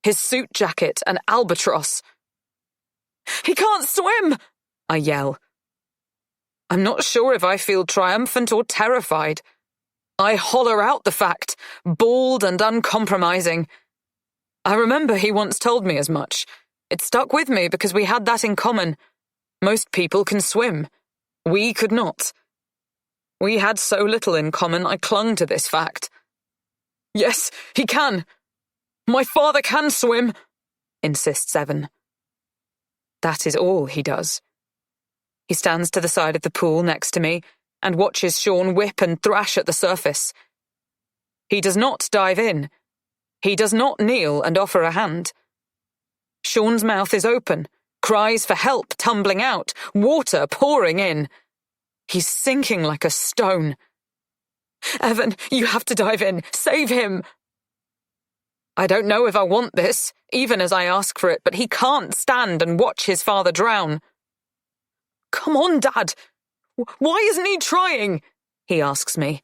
His suit jacket an albatross. "He can't swim!" I yell. I'm not sure if I feel triumphant or terrified. I holler out the fact, bald and uncompromising. I remember he once told me as much. It stuck with me because we had that in common. Most people can swim. We could not. We had so little in common, I clung to this fact. "Yes, he can. My father can swim," insists Evan. That is all he does. He stands to the side of the pool next to me and watches Sean whip and thrash at the surface. He does not dive in. He does not kneel and offer a hand. Sean's mouth is open, cries for help tumbling out, water pouring in. He's sinking like a stone. "Evan, you have to dive in. Save him." I don't know if I want this, even as I ask for it, but he can't stand and watch his father drown. "Come on, Dad. Why isn't he trying?" he asks me.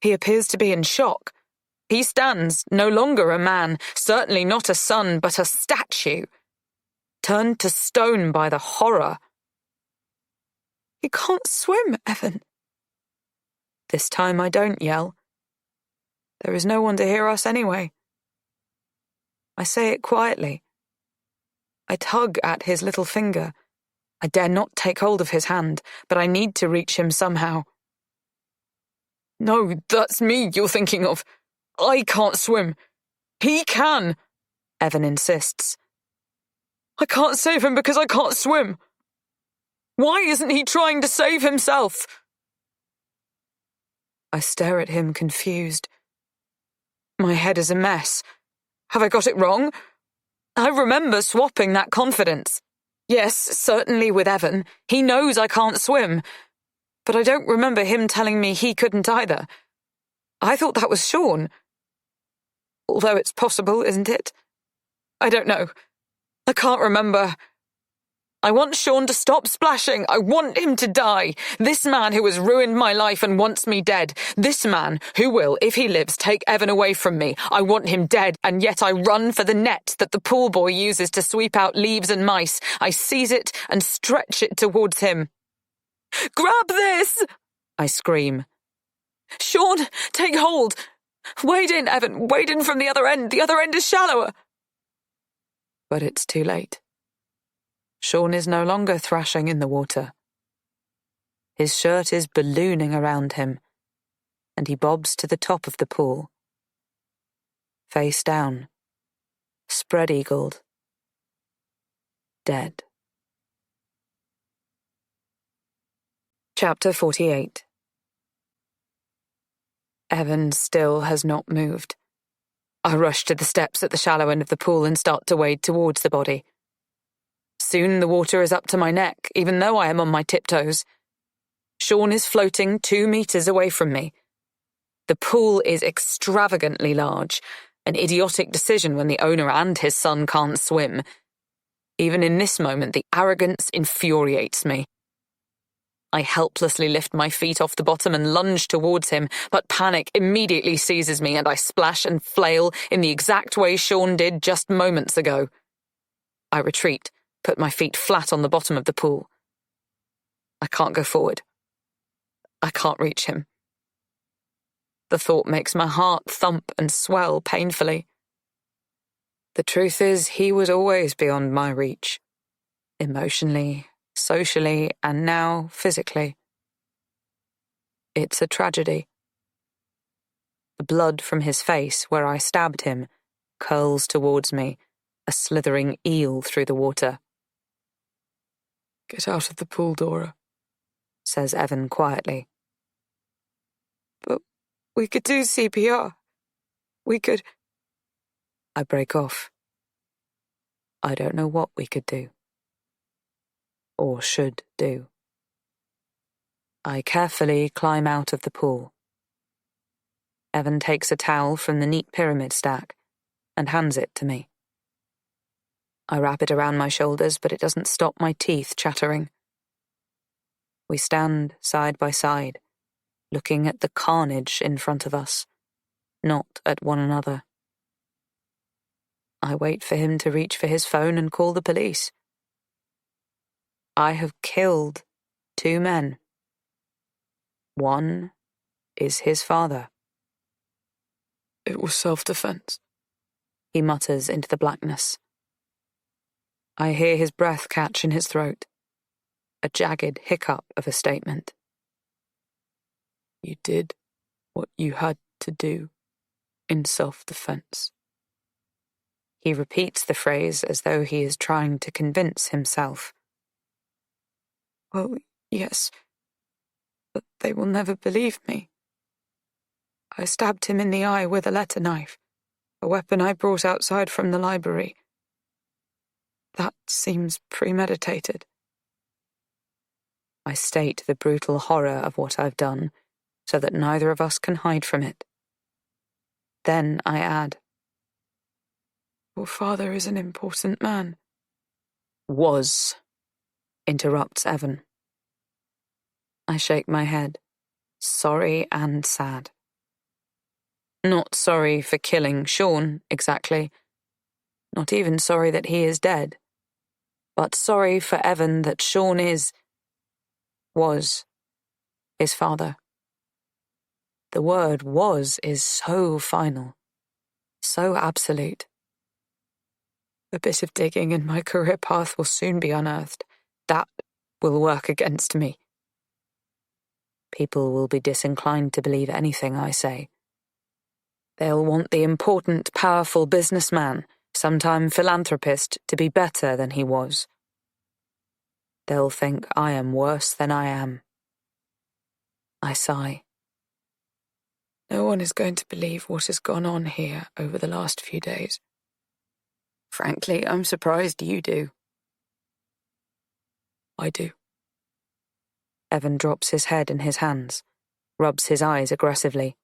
He appears to be in shock. He stands, no longer a man, certainly not a son, but a statue, turned to stone by the horror. "He can't swim, Evan." This time I don't yell. There is no one to hear us anyway. I say it quietly. I tug at his little finger. I dare not take hold of his hand, but I need to reach him somehow. "No, that's me you're thinking of. I can't swim. He can," Evan insists. "I can't save him because I can't swim. Why isn't he trying to save himself?" I stare at him confused. My head is a mess. Have I got it wrong? I remember swapping that confidence. Yes, certainly with Evan. He knows I can't swim. But I don't remember him telling me he couldn't either. I thought that was Sean. Although it's possible, isn't it? I don't know. I can't remember. I want Sean to stop splashing. I want him to die. This man who has ruined my life and wants me dead. This man who will, if he lives, take Evan away from me. I want him dead, and yet I run for the net that the pool boy uses to sweep out leaves and mice. I seize it and stretch it towards him. "Grab this!" I scream. "Sean, take hold. Wade in, Evan. Wade in from the other end. The other end is shallower." But it's too late. Sean is no longer thrashing in the water. His shirt is ballooning around him, and he bobs to the top of the pool. Face down, spread-eagled, dead. Chapter 48. Evan still has not moved. I rush to the steps at the shallow end of the pool and start to wade towards the body. Soon the water is up to my neck, even though I am on my tiptoes. Sean is floating 2 meters away from me. The pool is extravagantly large, an idiotic decision when the owner and his son can't swim. Even in this moment, the arrogance infuriates me. I helplessly lift my feet off the bottom and lunge towards him, but panic immediately seizes me and I splash and flail in the exact way Sean did just moments ago. I retreat, put my feet flat on the bottom of the pool. I can't go forward. I can't reach him. The thought makes my heart thump and swell painfully. The truth is, he was always beyond my reach. Emotionally, socially, and now physically. It's a tragedy. The blood from his face, where I stabbed him, curls towards me, a slithering eel through the water. Get out of the pool, Dora, says Evan quietly. But we could do CPR. We could... I break off. I don't know what we could do. Or should do. I carefully climb out of the pool. Evan takes a towel from the neat pyramid stack and hands it to me. I wrap it around my shoulders, but it doesn't stop my teeth chattering. We stand side by side, looking at the carnage in front of us, not at one another. I wait for him to reach for his phone and call the police. I have killed 2 men. One is his father. It was self-defense, he mutters into the blackness. I hear his breath catch in his throat, a jagged hiccup of a statement. You did what you had to do in self-defense. He repeats the phrase as though he is trying to convince himself. Well, yes, but they will never believe me. I stabbed him in the eye with a letter knife, a weapon I brought outside from the library. That seems premeditated. I state the brutal horror of what I've done, so that neither of us can hide from it. Then I add, Your father is an important man. Was, interrupts Evan. I shake my head, sorry and sad. Not sorry for killing Sean, exactly. Not even sorry that he is dead. But sorry for Evan that Sean was, his father. The word was is so final, so absolute. A bit of digging and my career path will soon be unearthed. That will work against me. People will be disinclined to believe anything I say. They'll want the important, powerful businessman, sometime philanthropist, to be better than he was. They'll think I am worse than I am. I sigh. No one is going to believe what has gone on here over the last few days. Frankly, I'm surprised you do. I do. Evan drops his head in his hands, rubs his eyes aggressively.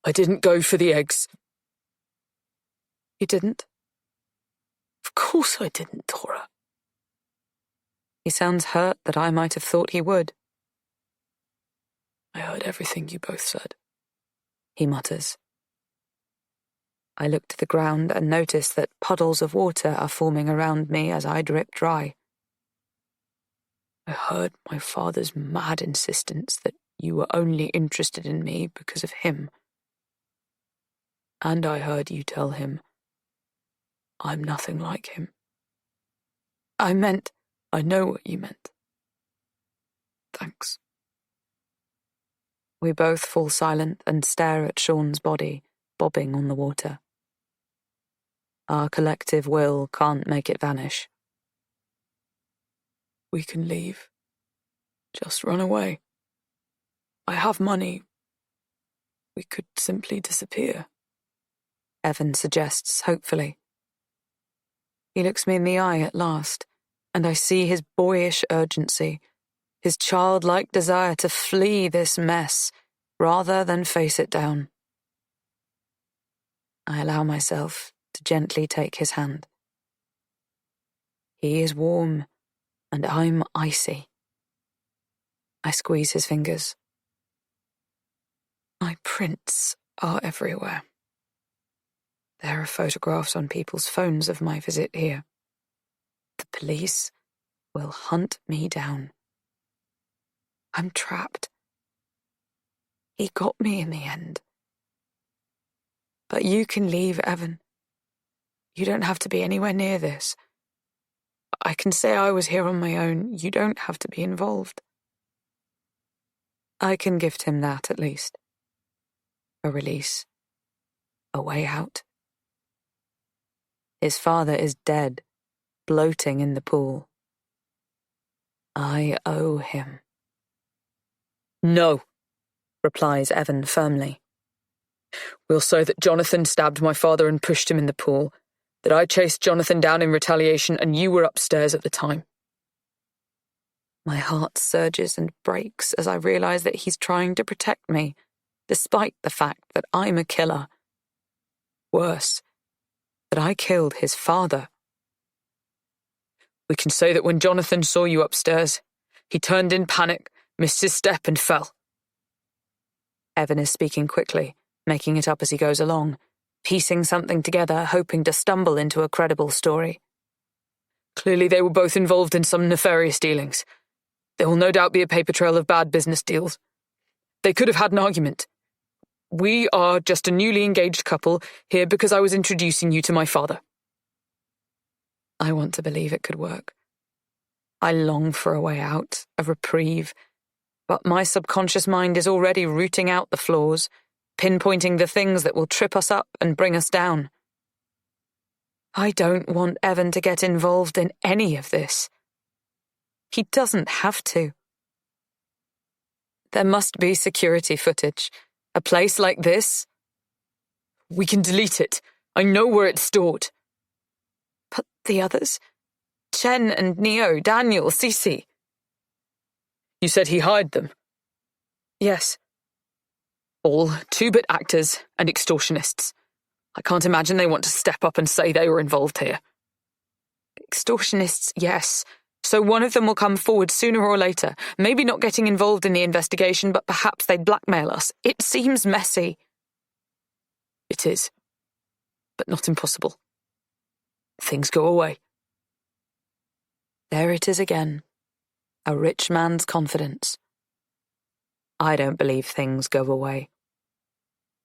I didn't go for the eggs. You didn't? Of course I didn't, Dora. He sounds hurt that I might have thought he would. I heard everything you both said, he mutters. I look to the ground and notice that puddles of water are forming around me as I drip dry. I heard my father's mad insistence that you were only interested in me because of him. And I heard you tell him, I'm nothing like him. I know what you meant. Thanks. We both fall silent and stare at Sean's body, bobbing on the water. Our collective will can't make it vanish. We can leave. Just run away. I have money. We could simply disappear. Evan suggests hopefully. He looks me in the eye at last, and I see his boyish urgency, his childlike desire to flee this mess rather than face it down. I allow myself to gently take his hand. He is warm, and I'm icy. I squeeze his fingers. My prints are everywhere. There are photographs on people's phones of my visit here. The police will hunt me down. I'm trapped. He got me in the end. But you can leave, Evan. You don't have to be anywhere near this. I can say I was here on my own. You don't have to be involved. I can gift him that at least. A release. A way out. His father is dead, bloating in the pool. I owe him. No, replies Evan firmly. We'll say that Jonathan stabbed my father and pushed him in the pool, that I chased Jonathan down in retaliation and you were upstairs at the time. My heart surges and breaks as I realize that he's trying to protect me, despite the fact that I'm a killer. Worse, that I killed his father. We can say that when Jonathan saw you upstairs, he turned in panic, missed his step and fell. Evan is speaking quickly, making it up as he goes along, piecing something together, hoping to stumble into a credible story. Clearly they were both involved in some nefarious dealings. There will no doubt be a paper trail of bad business deals. They could have had an argument. We are just a newly engaged couple here because I was introducing you to my father. I want to believe it could work. I long for a way out, a reprieve, but my subconscious mind is already rooting out the flaws, pinpointing the things that will trip us up and bring us down. I don't want Evan to get involved in any of this. He doesn't have to. There must be security footage. A place like this? We can delete it. I know where it's stored. But the others? Chen and Neo, Daniel, Cece. You said he hired them? Yes. All two-bit actors and extortionists. I can't imagine they want to step up and say they were involved here. Extortionists, yes. So one of them will come forward sooner or later, maybe not getting involved in the investigation, but perhaps they'd blackmail us. It seems messy. It is, but not impossible. Things go away. There it is again. A rich man's confidence. I don't believe things go away.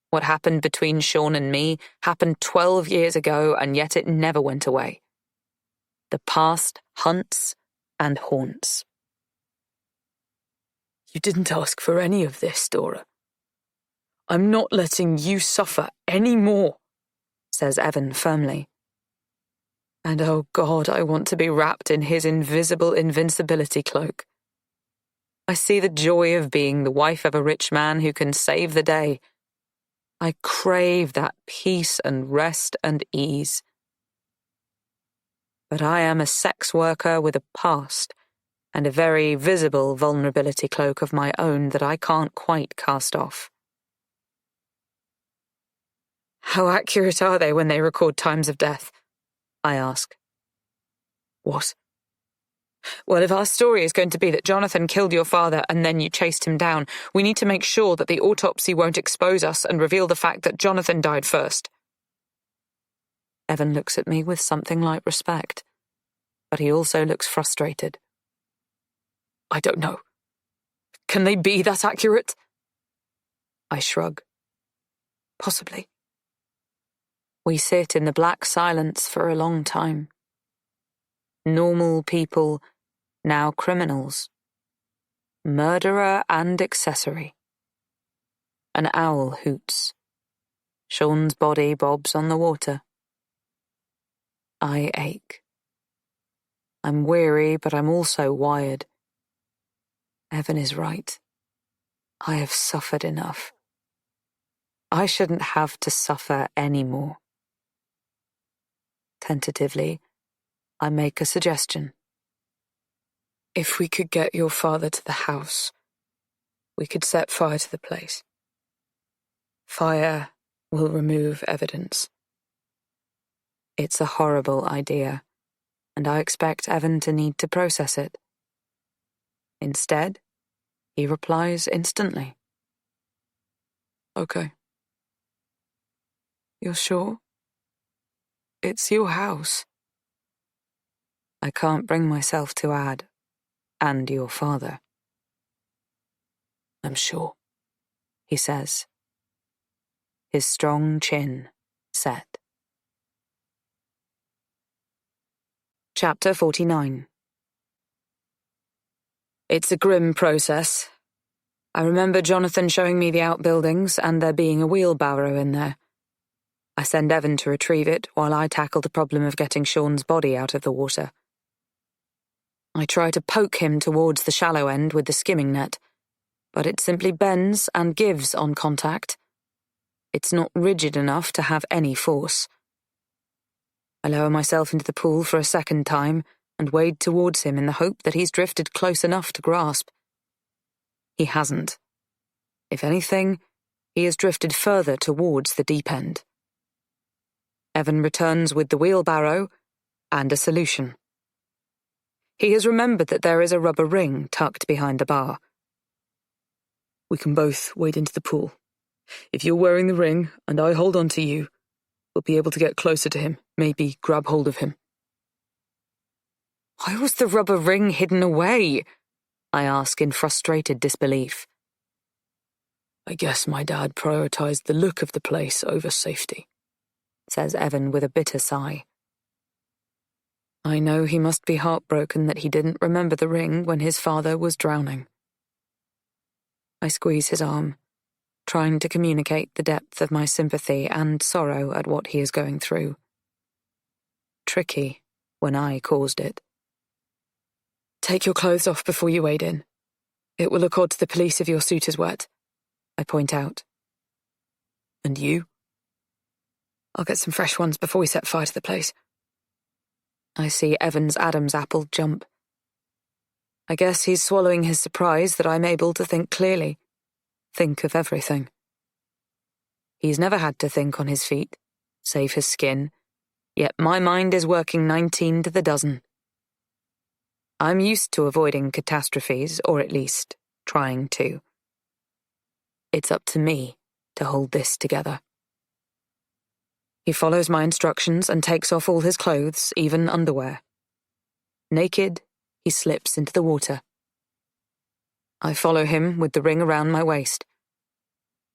What happened between Sean and me happened 12 years ago, and yet it never went away. The past hunts and haunts. You didn't ask for any of this, Dora. I'm not letting you suffer any more, says Evan firmly. And oh God, I want to be wrapped in his invisible invincibility cloak. I see the joy of being the wife of a rich man who can save the day. I crave that peace and rest and ease. But I am a sex worker with a past and a very visible vulnerability cloak of my own that I can't quite cast off. How accurate are they when they record times of death? I ask. What? Well, if our story is going to be that Jonathan killed your father and then you chased him down, we need to make sure that the autopsy won't expose us and reveal the fact that Jonathan died first. Evan looks at me with something like respect, but he also looks frustrated. I don't know. Can they be that accurate? I shrug. Possibly. We sit in the black silence for a long time. Normal people, now criminals. Murderer and accessory. An owl hoots. Sean's body bobs on the water. I ache. I'm weary, but I'm also wired. Evan is right. I have suffered enough. I shouldn't have to suffer anymore. Tentatively, I make a suggestion. If we could get your father to the house, we could set fire to the place. Fire will remove evidence. It's a horrible idea, and I expect Evan to need to process it. Instead, he replies instantly. Okay. You're sure? It's your house. I can't bring myself to add, and your father. I'm sure, he says, his strong chin set. Chapter 49. It's a grim process. I remember Jonathan showing me the outbuildings and there being a wheelbarrow in there. I send Evan to retrieve it while I tackle the problem of getting Sean's body out of the water. I try to poke him towards the shallow end with the skimming net, but it simply bends and gives on contact. It's not rigid enough to have any force. I lower myself into the pool for a second time and wade towards him in the hope that he's drifted close enough to grasp. He hasn't. If anything, he has drifted further towards the deep end. Evan returns with the wheelbarrow and a solution. He has remembered that there is a rubber ring tucked behind the bar. We can both wade into the pool. If you're wearing the ring and I hold on to you, we'll be able to get closer to him, maybe grab hold of him. Why was the rubber ring hidden away? I ask in frustrated disbelief. I guess my dad prioritized the look of the place over safety, says Evan with a bitter sigh. I know he must be heartbroken that he didn't remember the ring when his father was drowning. I squeeze his arm, trying to communicate the depth of my sympathy and sorrow at what he is going through. Tricky when I caused it. Take your clothes off before you wade in. It will look odd to the police if your suit is wet, I point out. And you? I'll get some fresh ones before we set fire to the place. I see Evan's Adam's apple jump. I guess he's swallowing his surprise that I'm able to think clearly, think of everything. He's never had to think on his feet, save his skin, yet my mind is working 19 to the dozen. I'm used to avoiding catastrophes, or at least trying to. It's up to me to hold this together. He follows my instructions and takes off all his clothes, even underwear. Naked, he slips into the water. I follow him with the ring around my waist.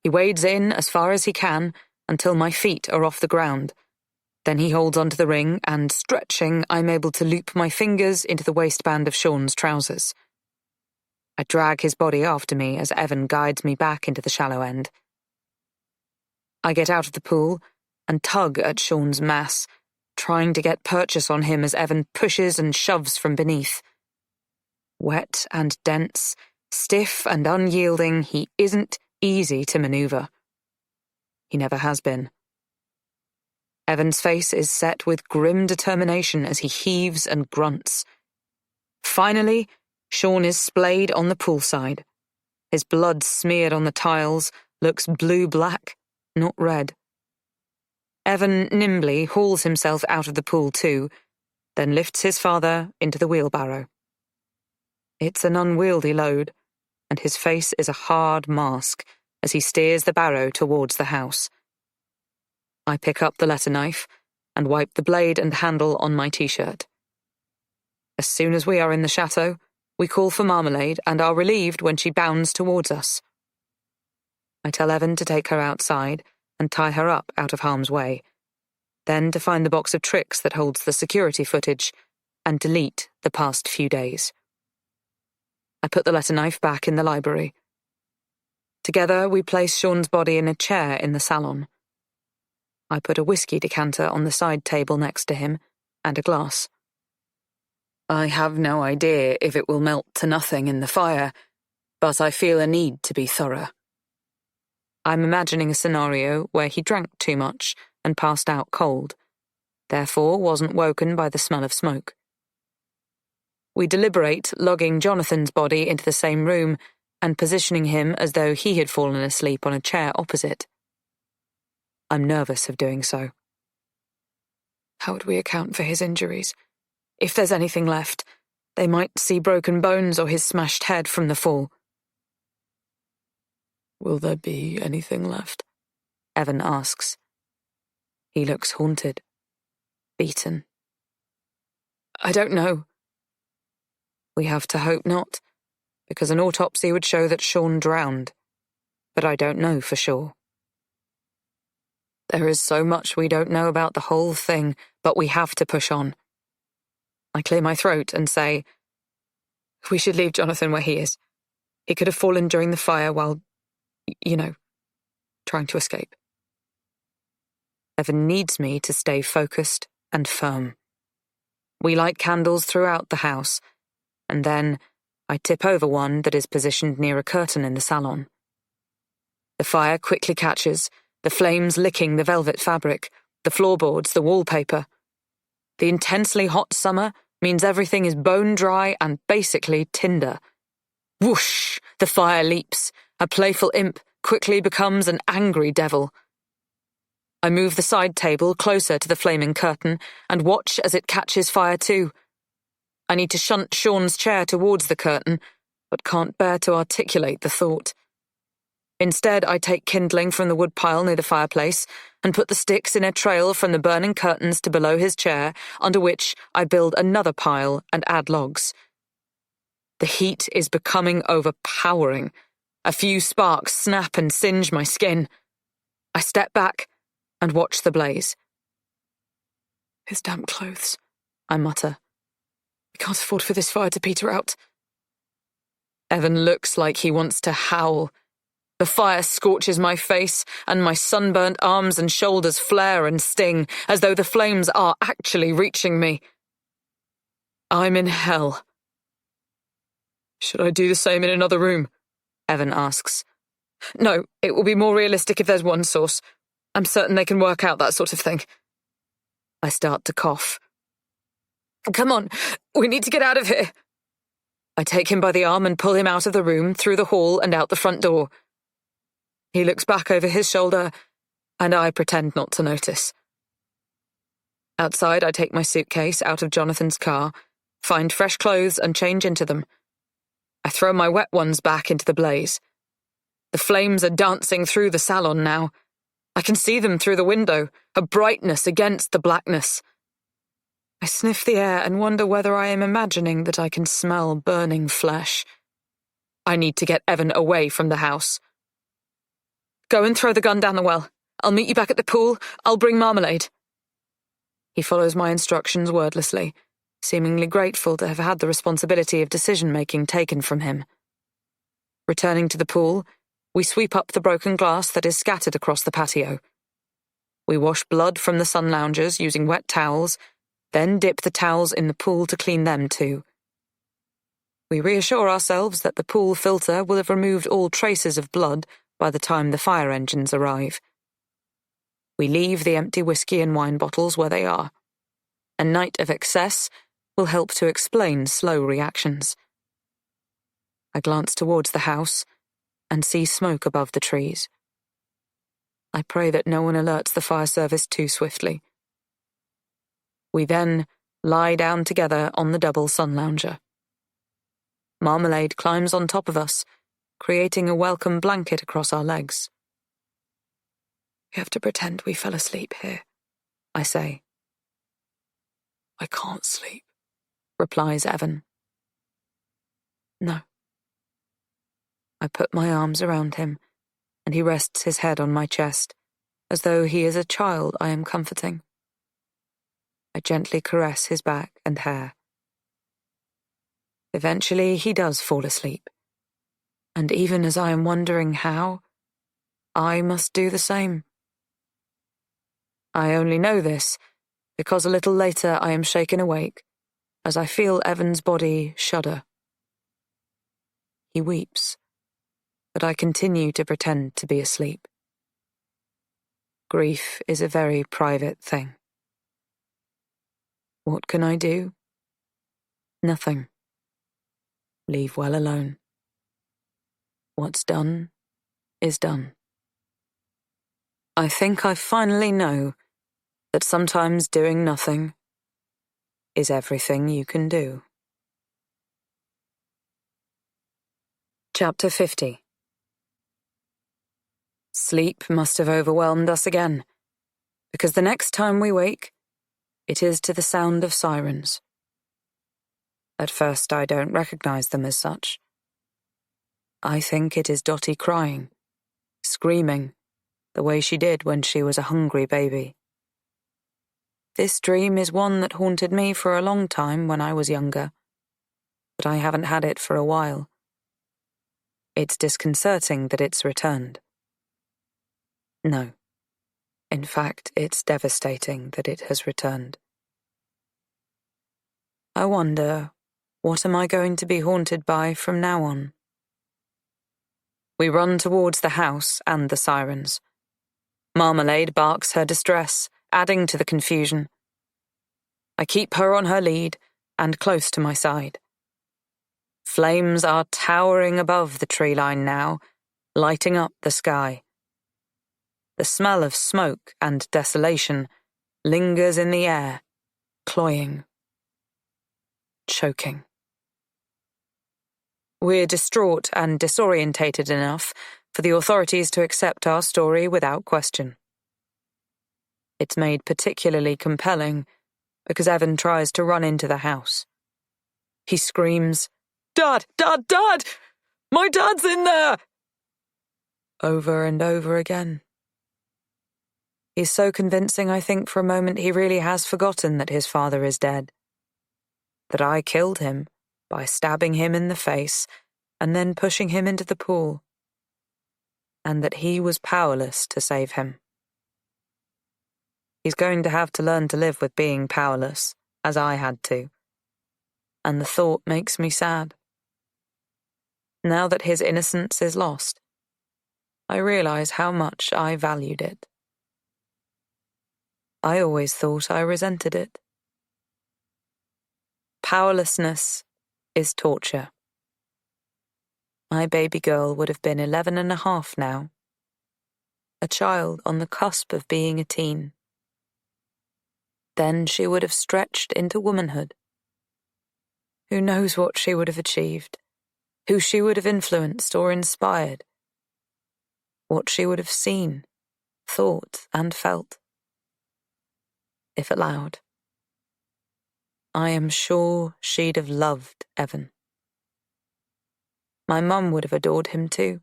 He wades in as far as he can until my feet are off the ground. Then he holds onto the ring and, stretching, I'm able to loop my fingers into the waistband of Sean's trousers. I drag his body after me as Evan guides me back into the shallow end. I get out of the pool and tug at Sean's mass, trying to get purchase on him as Evan pushes and shoves from beneath. Wet and dense, stiff and unyielding, he isn't easy to maneuver. He never has been. Evan's face is set with grim determination as he heaves and grunts. Finally, Sean is splayed on the poolside. His blood smeared on the tiles looks blue-black, not red. Evan nimbly hauls himself out of the pool too, then lifts his father into the wheelbarrow. It's an unwieldy load, and his face is a hard mask as he steers the barrow towards the house. I pick up the letter knife and wipe the blade and handle on my t-shirt. As soon as we are in the chateau, we call for Marmalade and are relieved when she bounds towards us. I tell Evan to take her outside and tie her up out of harm's way, then to find the box of tricks that holds the security footage and delete the past few days. I put the letter knife back in the library. Together, we place Sean's body in a chair in the salon. I put a whiskey decanter on the side table next to him and a glass. I have no idea if it will melt to nothing in the fire, but I feel a need to be thorough. I'm imagining a scenario where he drank too much and passed out cold, therefore wasn't woken by the smell of smoke. We deliberate logging Jonathan's body into the same room and positioning him as though he had fallen asleep on a chair opposite. I'm nervous of doing so. How would we account for his injuries? If there's anything left, they might see broken bones or his smashed head from the fall. Will there be anything left? Evan asks. He looks haunted, beaten. I don't know. We have to hope not, because an autopsy would show that Sean drowned, but I don't know for sure. There is so much we don't know about the whole thing, but we have to push on. I clear my throat and say, we should leave Jonathan where he is. He could have fallen during the fire while, trying to escape. Evan needs me to stay focused and firm. We light candles throughout the house, and then I tip over one that is positioned near a curtain in the salon. The fire quickly catches, the flames licking the velvet fabric, the floorboards, the wallpaper. The intensely hot summer means everything is bone dry and basically tinder. Whoosh! The fire leaps. A playful imp quickly becomes an angry devil. I move the side table closer to the flaming curtain and watch as it catches fire too. I need to shunt Sean's chair towards the curtain, but can't bear to articulate the thought. Instead, I take kindling from the woodpile near the fireplace and put the sticks in a trail from the burning curtains to below his chair, under which I build another pile and add logs. The heat is becoming overpowering. A few sparks snap and singe my skin. I step back and watch the blaze. His damp clothes, I mutter. We can't afford for this fire to peter out. Evan looks like he wants to howl. The fire scorches my face, and my sunburnt arms and shoulders flare and sting, as though the flames are actually reaching me. I'm in hell. Should I do the same in another room? Evan asks. No, it will be more realistic if there's one source. I'm certain they can work out that sort of thing. I start to cough. Come on, we need to get out of here. I take him by the arm and pull him out of the room, through the hall and out the front door. He looks back over his shoulder, and I pretend not to notice. Outside, I take my suitcase out of Jonathan's car, find fresh clothes and change into them. I throw my wet ones back into the blaze. The flames are dancing through the salon now. I can see them through the window, a brightness against the blackness. I sniff the air and wonder whether I am imagining that I can smell burning flesh. I need to get Evan away from the house. Go and throw the gun down the well. I'll meet you back at the pool. I'll bring marmalade. He follows my instructions wordlessly, seemingly grateful to have had the responsibility of decision-making taken from him. Returning to the pool, we sweep up the broken glass that is scattered across the patio. We wash blood from the sun loungers using wet towels, then dip the towels in the pool to clean them too. We reassure ourselves that the pool filter will have removed all traces of blood by the time the fire engines arrive. We leave the empty whiskey and wine bottles where they are. A night of excess will help to explain slow reactions. I glance towards the house and see smoke above the trees. I pray that no one alerts the fire service too swiftly. We then lie down together on the double sun lounger. Marmalade climbs on top of us, creating a welcome blanket across our legs. We have to pretend we fell asleep here, I say. I can't sleep, replies Evan. No. I put my arms around him, and he rests his head on my chest, as though he is a child I am comforting. I gently caress his back and hair. Eventually, he does fall asleep, and even as I am wondering how, I must do the same. I only know this because a little later I am shaken awake as I feel Evan's body shudder. He weeps, but I continue to pretend to be asleep. Grief is a very private thing. What can I do? Nothing. Leave well alone. What's done is done. I think I finally know that sometimes doing nothing is everything you can do. Chapter 50. Sleep must have overwhelmed us again, because the next time we wake, it is to the sound of sirens. At first, I don't recognize them as such. I think it is Dottie crying, screaming, the way she did when she was a hungry baby. This dream is one that haunted me for a long time when I was younger, but I haven't had it for a while. It's disconcerting that it's returned. No, In fact, it's devastating that it has returned. I wonder, what am I going to be haunted by from now on? We run towards the house and the sirens. Marmalade barks her distress, adding to the confusion. I keep her on her lead and close to my side. Flames are towering above the tree line now, lighting up the sky. The smell of smoke and desolation lingers in the air, cloying, choking. We're distraught and disorientated enough for the authorities to accept our story without question. It's made particularly compelling because Evan tries to run into the house. He screams, "Dad! Dad! Dad! My dad's in there!" over and over again. He's so convincing, I think for a moment he really has forgotten that his father is dead. That I killed him by stabbing him in the face and then pushing him into the pool. And that he was powerless to save him. He's going to have to learn to live with being powerless, as I had to. And the thought makes me sad. Now that his innocence is lost, I realize how much I valued it. I always thought I resented it. Powerlessness is torture. My baby girl would have been 11 and a half now. A child on the cusp of being a teen. Then she would have stretched into womanhood. Who knows what she would have achieved, who she would have influenced or inspired, what she would have seen, thought, and felt, if allowed. I am sure she'd have loved Evan. My mum would have adored him too.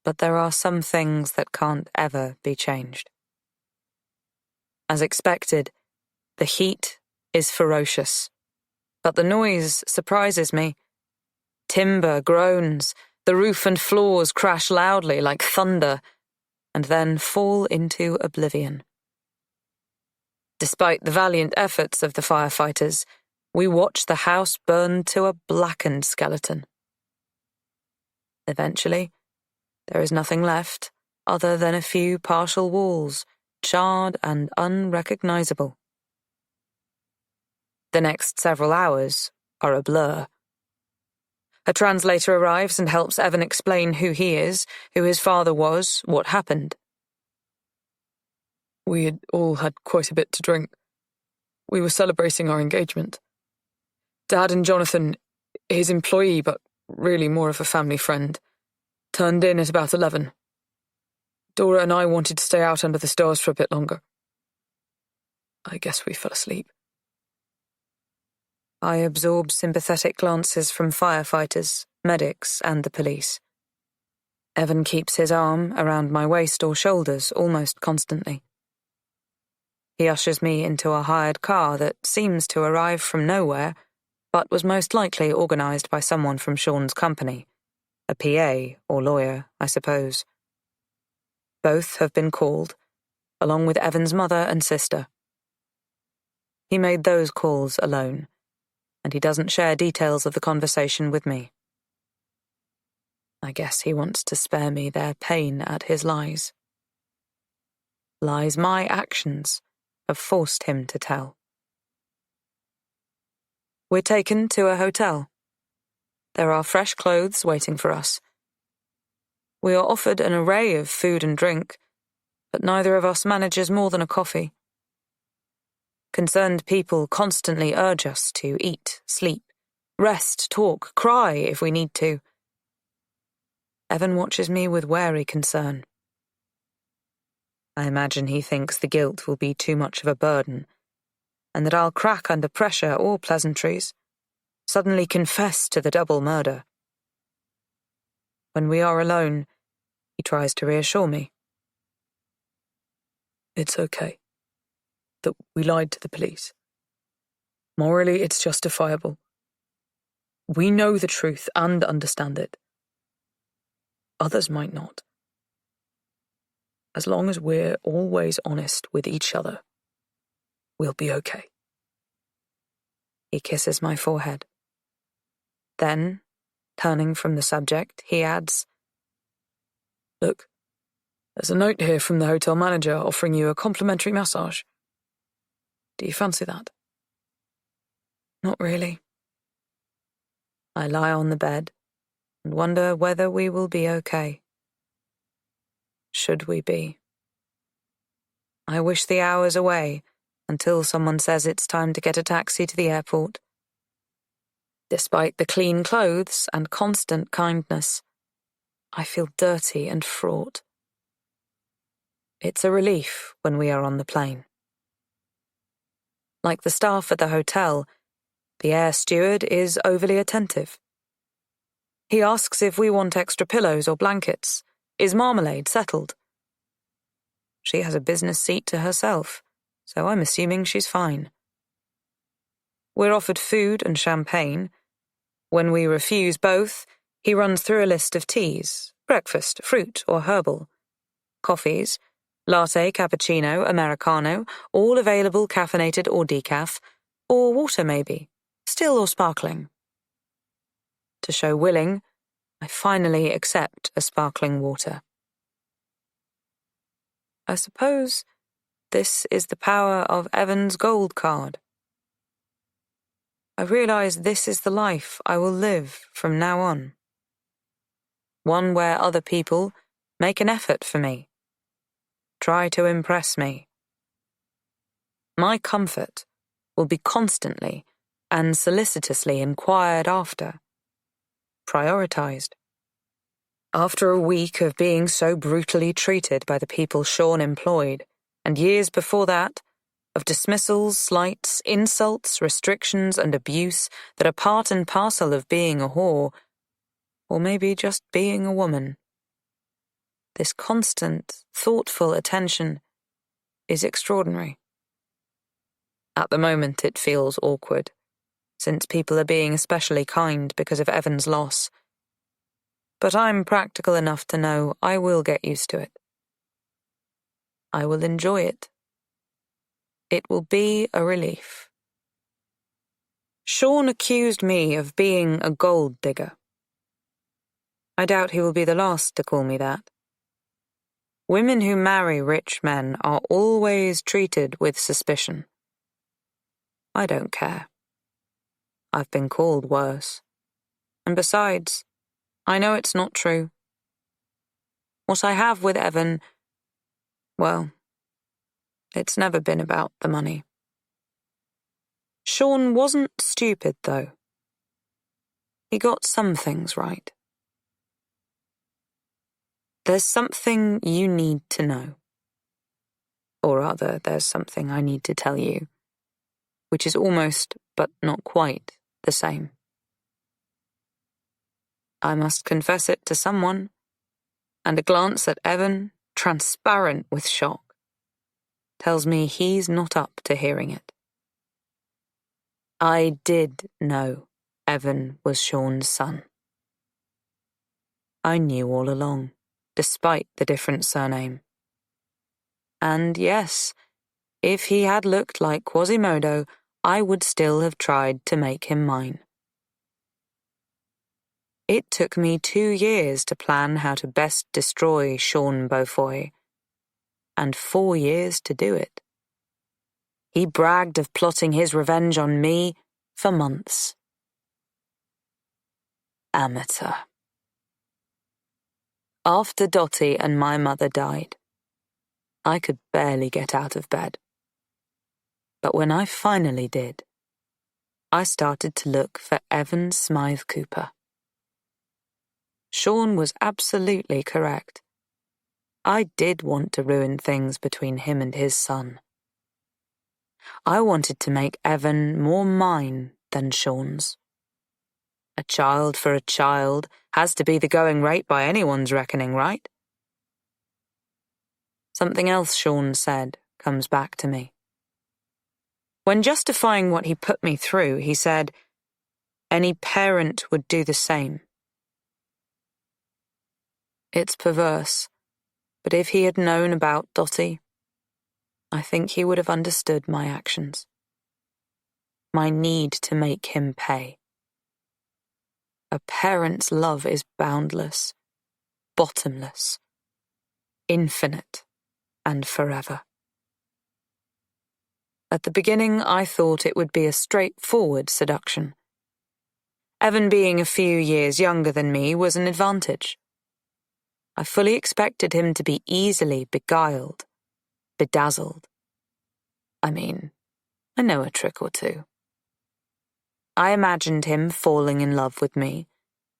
But there are some things that can't ever be changed. As expected, the heat is ferocious, but the noise surprises me. Timber groans, the roof and floors crash loudly like thunder, and then fall into oblivion. Despite the valiant efforts of the firefighters, we watch the house burn to a blackened skeleton. Eventually, there is nothing left other than a few partial walls, charred and unrecognizable. The next several hours are a blur. A translator arrives and helps Evan explain who he is, who his father was, what happened. We had all had quite a bit to drink. We were celebrating our engagement. Dad and Jonathan, his employee but really more of a family friend, turned in at about 11. Dora and I wanted to stay out under the stars for a bit longer. I guess we fell asleep. I absorb sympathetic glances from firefighters, medics, and the police. Evan keeps his arm around my waist or shoulders almost constantly. He ushers me into a hired car that seems to arrive from nowhere, but was most likely organised by someone from Sean's company, a PA or lawyer, I suppose. Both have been called, along with Evan's mother and sister. He made those calls alone, and he doesn't share details of the conversation with me. I guess he wants to spare me their pain at his lies. Lies my actions have forced him to tell. We're taken to a hotel. There are fresh clothes waiting for us. We are offered an array of food and drink, but neither of us manages more than a coffee. Concerned people constantly urge us to eat, sleep, rest, talk, cry if we need to. Evan watches me with wary concern. I imagine he thinks the guilt will be too much of a burden, and that I'll crack under pressure or pleasantries, suddenly confess to the double murder. When we are alone, he tries to reassure me. It's okay. That we lied to the police. Morally, it's justifiable. We know the truth and understand it. Others might not. As long as we're always honest with each other, we'll be okay. He kisses my forehead. Then, turning from the subject, he adds, Look, there's a note here from the hotel manager offering you a complimentary massage. Do you fancy that? Not really. I lie on the bed and wonder whether we will be okay. Should we be? I wish the hours away until someone says it's time to get a taxi to the airport. Despite the clean clothes and constant kindness, I feel dirty and fraught. It's a relief when we are on the plane. Like the staff at the hotel, the air steward is overly attentive. He asks if we want extra pillows or blankets. Is marmalade settled? She has a business seat to herself, so I'm assuming she's fine. We're offered food and champagne. When we refuse both, he runs through a list of teas, breakfast, fruit or herbal, coffees, latte, cappuccino, americano, all available caffeinated or decaf, or water maybe, still or sparkling. To show willing, I finally accept a sparkling water. I suppose this is the power of Evan's gold card. I realize this is the life I will live from now on. One where other people make an effort for me, try to impress me. My comfort will be constantly and solicitously inquired after, prioritized. After a week of being so brutally treated by the people Sean employed, and years before that, of dismissals, slights, insults, restrictions, and abuse that are part and parcel of being a whore, or maybe just being a woman, this constant, thoughtful attention is extraordinary. At the moment it feels awkward, since people are being especially kind because of Evan's loss. But I'm practical enough to know I will get used to it. I will enjoy it. It will be a relief. Sean accused me of being a gold digger. I doubt he will be the last to call me that. Women who marry rich men are always treated with suspicion. I don't care. I've been called worse. And besides, I know it's not true. What I have with Evan, well, it's never been about the money. Sean wasn't stupid, though. He got some things right. There's something you need to know. Or rather, there's something I need to tell you, which is almost, but not quite, the same. I must confess it to someone, and a glance at Evan, transparent with shock, tells me he's not up to hearing it. I did know Evan was Sean's son. I knew all along, despite the different surname. And yes, if he had looked like Quasimodo, I would still have tried to make him mine. It took me 2 years to plan how to best destroy Sean Beaufoy, and 4 years to do it. He bragged of plotting his revenge on me for months. Amateur. After Dottie and my mother died, I could barely get out of bed. But when I finally did, I started to look for Evan Smythe Cooper. Sean was absolutely correct. I did want to ruin things between him and his son. I wanted to make Evan more mine than Sean's. A child for a child has to be the going rate by anyone's reckoning, right? Something else Sean said comes back to me. When justifying what he put me through, he said, "Any parent would do the same." It's perverse, But if he had known about Dottie, I think he would have understood my actions. My need to make him pay. A parent's love is boundless, bottomless, infinite, and forever. At the beginning, I thought it would be a straightforward seduction. Evan being a few years younger than me was an advantage. I fully expected him to be easily beguiled, bedazzled. I know a trick or two. I imagined him falling in love with me,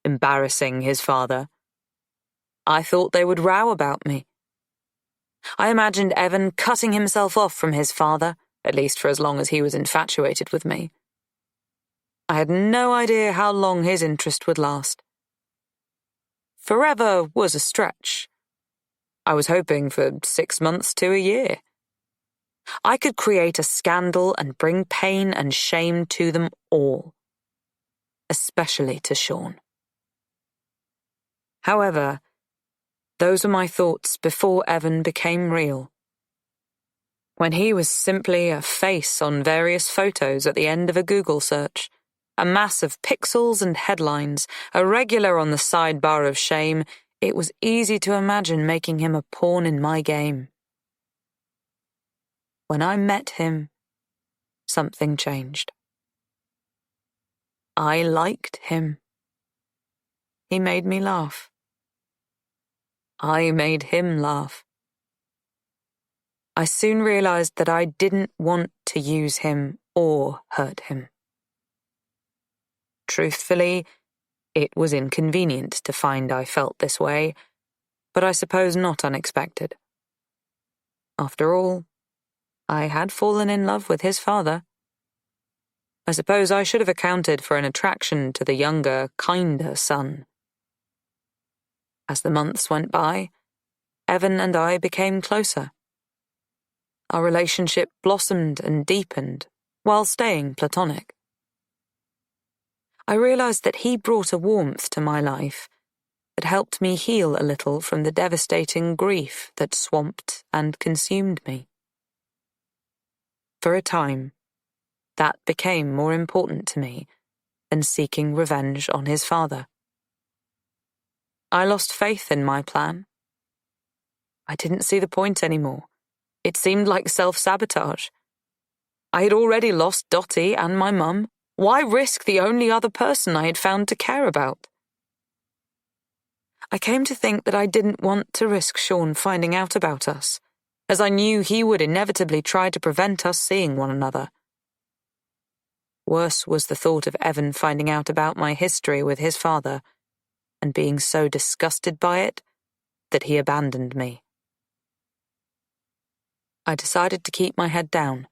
embarrassing his father. I thought they would row about me. I imagined Evan cutting himself off from his father, at least for as long as he was infatuated with me. I had no idea how long his interest would last. Forever was a stretch. I was hoping for 6 months to a year. I could create a scandal and bring pain and shame to them all, especially to Sean. However, those were my thoughts before Evan became real. When he was simply a face on various photos at the end of a Google search, a mass of pixels and headlines, a regular on the sidebar of shame, it was easy to imagine making him a pawn in my game. When I met him, something changed. I liked him. He made me laugh. I made him laugh. I soon realized that I didn't want to use him or hurt him. Truthfully, it was inconvenient to find I felt this way, but I suppose not unexpected. After all, I had fallen in love with his father. I suppose I should have accounted for an attraction to the younger, kinder son. As the months went by, Evan and I became closer. Our relationship blossomed and deepened while staying platonic. I realized that he brought a warmth to my life that helped me heal a little from the devastating grief that swamped and consumed me. For a time, that became more important to me than seeking revenge on his father. I lost faith in my plan. I didn't see the point anymore. It seemed like self-sabotage. I had already lost Dottie and my mum. Why risk the only other person I had found to care about? I came to think that I didn't want to risk Sean finding out about us, as I knew he would inevitably try to prevent us seeing one another. Worse was the thought of Evan finding out about my history with his father and being so disgusted by it that he abandoned me. I decided to keep my head down.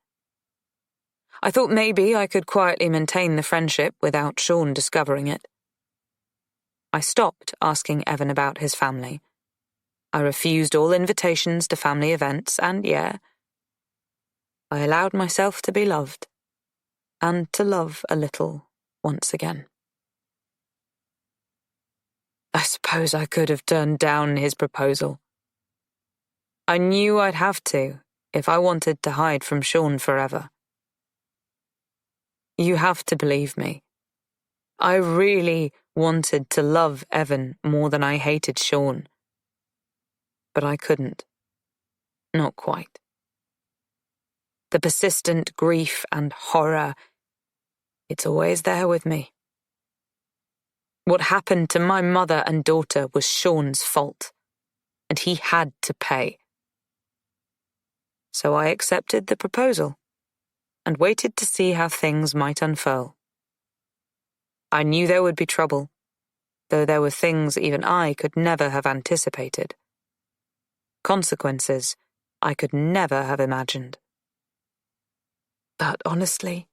I thought maybe I could quietly maintain the friendship without Sean discovering it. I stopped asking Evan about his family. I refused all invitations to family events, and I allowed myself to be loved, and to love a little once again. I suppose I could have turned down his proposal. I knew I'd have to if I wanted to hide from Sean forever. You have to believe me. I really wanted to love Evan more than I hated Sean. But I couldn't. Not quite. The persistent grief and horror, it's always there with me. What happened to my mother and daughter was Sean's fault, and he had to pay. So I accepted the proposal and waited to see how things might unfurl. I knew there would be trouble, though there were things even I could never have anticipated. Consequences I could never have imagined. But honestly,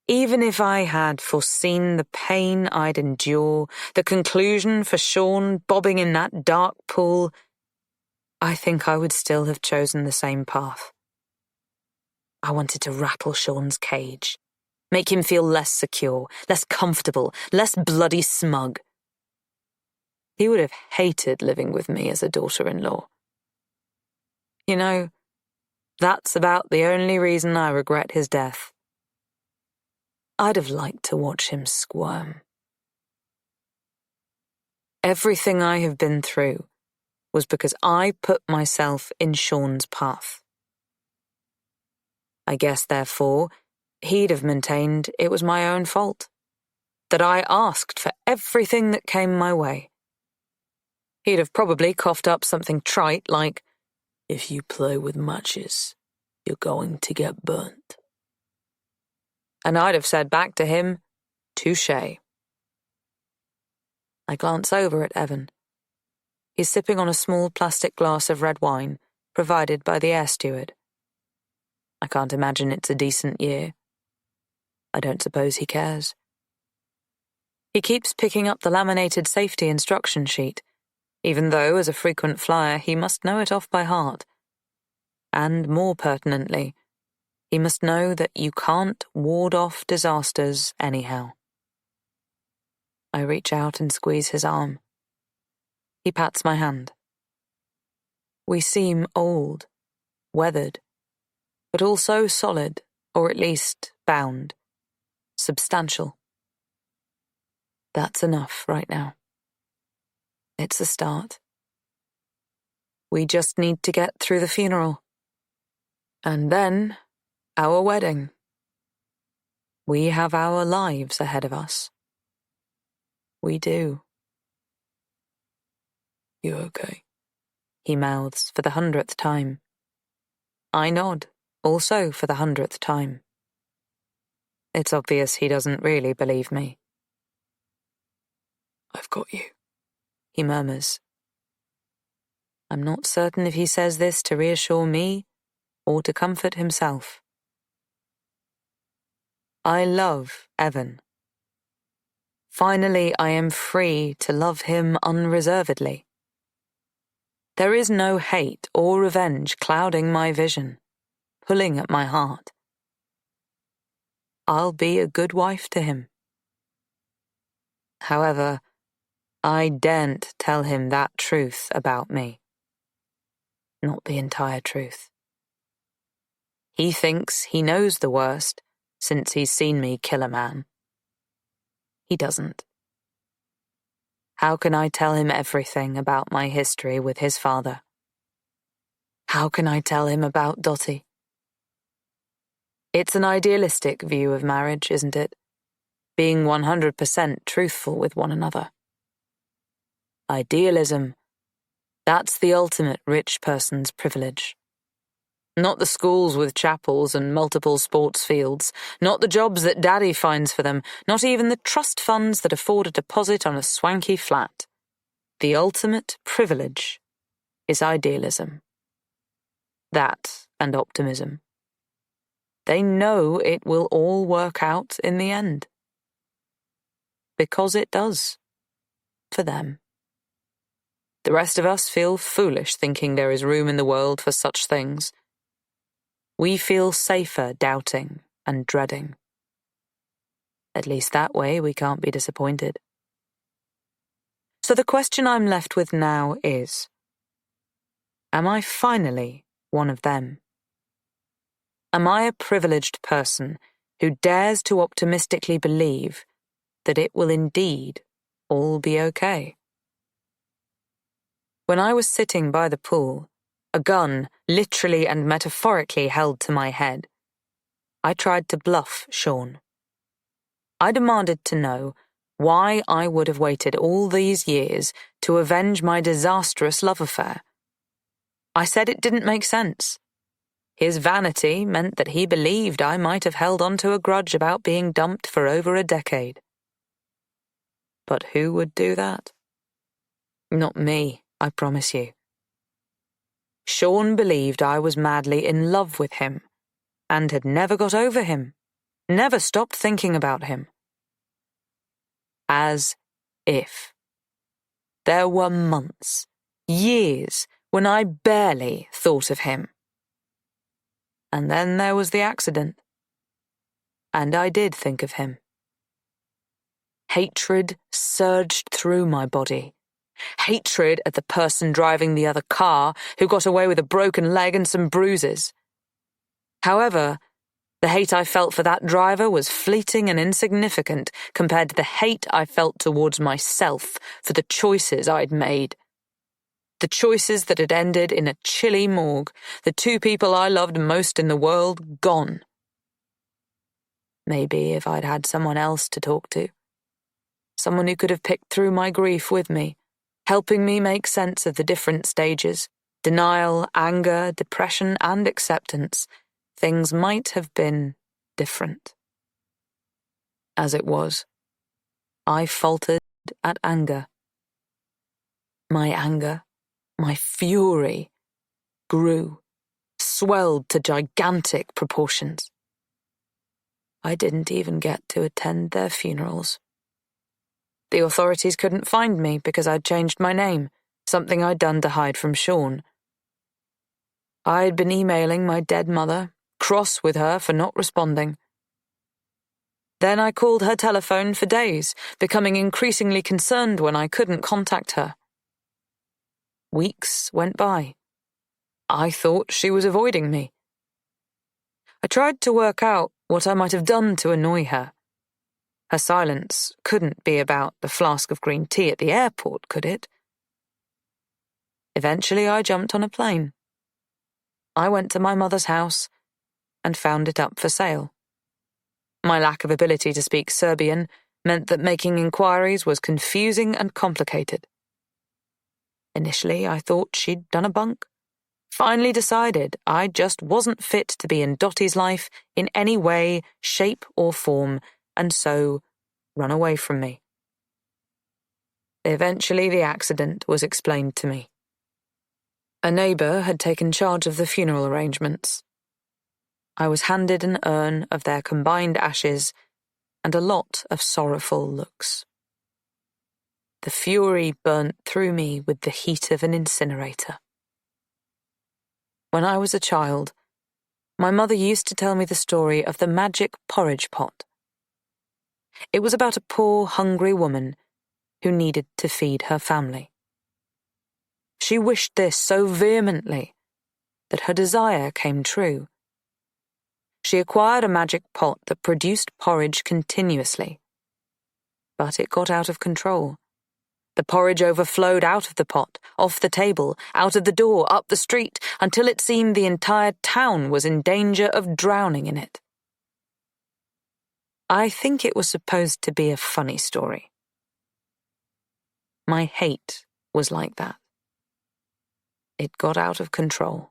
even if I had foreseen the pain I'd endure, the conclusion for Sean bobbing in that dark pool, I think I would still have chosen the same path. I wanted to rattle Sean's cage, make him feel less secure, less comfortable, less bloody smug. He would have hated living with me as a daughter-in-law. You know, that's about the only reason I regret his death. I'd have liked to watch him squirm. Everything I have been through was because I put myself in Sean's path. I guess, therefore, he'd have maintained it was my own fault, that I asked for everything that came my way. He'd have probably coughed up something trite like, "If you play with matches, you're going to get burnt." And I'd have said back to him, "Touché." I glance over at Evan. He's sipping on a small plastic glass of red wine provided by the air steward. I can't imagine it's a decent year. I don't suppose he cares. He keeps picking up the laminated safety instruction sheet, even though, as a frequent flyer, he must know it off by heart. And more pertinently, he must know that you can't ward off disasters anyhow. I reach out and squeeze his arm. He pats my hand. We seem old, weathered, but also solid, or at least bound, substantial. That's enough right now. It's a start. We just need to get through the funeral. And then, our wedding. We have our lives ahead of us. We do. "You okay?" He mouths for the 100th time. I nod, also for the 100th time. It's obvious he doesn't really believe me. "I've got you," he murmurs. I'm not certain if he says this to reassure me or to comfort himself. I love Evan. Finally, I am free to love him unreservedly. There is no hate or revenge clouding my vision, pulling at my heart. I'll be a good wife to him. However, I daren't tell him that truth about me. Not the entire truth. He thinks he knows the worst since he's seen me kill a man. He doesn't. How can I tell him everything about my history with his father? How can I tell him about Dottie? It's an idealistic view of marriage, isn't it? Being 100% truthful with one another. Idealism, that's the ultimate rich person's privilege. Not the schools with chapels and multiple sports fields, not the jobs that Daddy finds for them, not even the trust funds that afford a deposit on a swanky flat. The ultimate privilege is idealism. That and optimism. They know it will all work out in the end. Because it does. For them. The rest of us feel foolish thinking there is room in the world for such things. We feel safer doubting and dreading. At least that way we can't be disappointed. So the question I'm left with now is, am I finally one of them? Am I a privileged person who dares to optimistically believe that it will indeed all be okay? When I was sitting by the pool, a gun literally and metaphorically held to my head, I tried to bluff Sean. I demanded to know why I would have waited all these years to avenge my disastrous love affair. I said it didn't make sense. His vanity meant that he believed I might have held on to a grudge about being dumped for over a decade. But who would do that? Not me, I promise you. Sean believed I was madly in love with him, and had never got over him, never stopped thinking about him. As if. There were months, years, when I barely thought of him. And then there was the accident. And I did think of him. Hatred surged through my body, Hatred at the person driving the other car who got away with a broken leg and some bruises. However, the hate I felt for that driver was fleeting and insignificant compared to the hate I felt towards myself for the choices I'd made. The choices that had ended in a chilly morgue, the two people I loved most in the world gone. Maybe if I'd had someone else to talk to, someone who could have picked through my grief with me, helping me make sense of the different stages, denial, anger, depression, and acceptance, things might have been different. As it was, I faltered at anger. My anger, my fury, grew, swelled to gigantic proportions. I didn't even get to attend their funerals. The authorities couldn't find me because I'd changed my name, something I'd done to hide from Sean. I'd been emailing my dead mother, cross with her for not responding. Then I called her telephone for days, becoming increasingly concerned when I couldn't contact her. Weeks went by. I thought she was avoiding me. I tried to work out what I might have done to annoy her. Her silence couldn't be about the flask of green tea at the airport, could it? Eventually I jumped on a plane. I went to my mother's house and found it up for sale. My lack of ability to speak Serbian meant that making inquiries was confusing and complicated. Initially, I thought she'd done a bunk. Finally decided I just wasn't fit to be in Dottie's life in any way, shape, or form, and so run away from me. Eventually, the accident was explained to me. A neighbour had taken charge of the funeral arrangements. I was handed an urn of their combined ashes and a lot of sorrowful looks. The fury burnt through me with the heat of an incinerator. When I was a child, my mother used to tell me the story of the magic porridge pot. It was about a poor, hungry woman who needed to feed her family. She wished this so vehemently that her desire came true. She acquired a magic pot that produced porridge continuously. But it got out of control. The porridge overflowed out of the pot, off the table, out of the door, up the street, until it seemed the entire town was in danger of drowning in it. I think it was supposed to be a funny story. My hate was like that. It got out of control.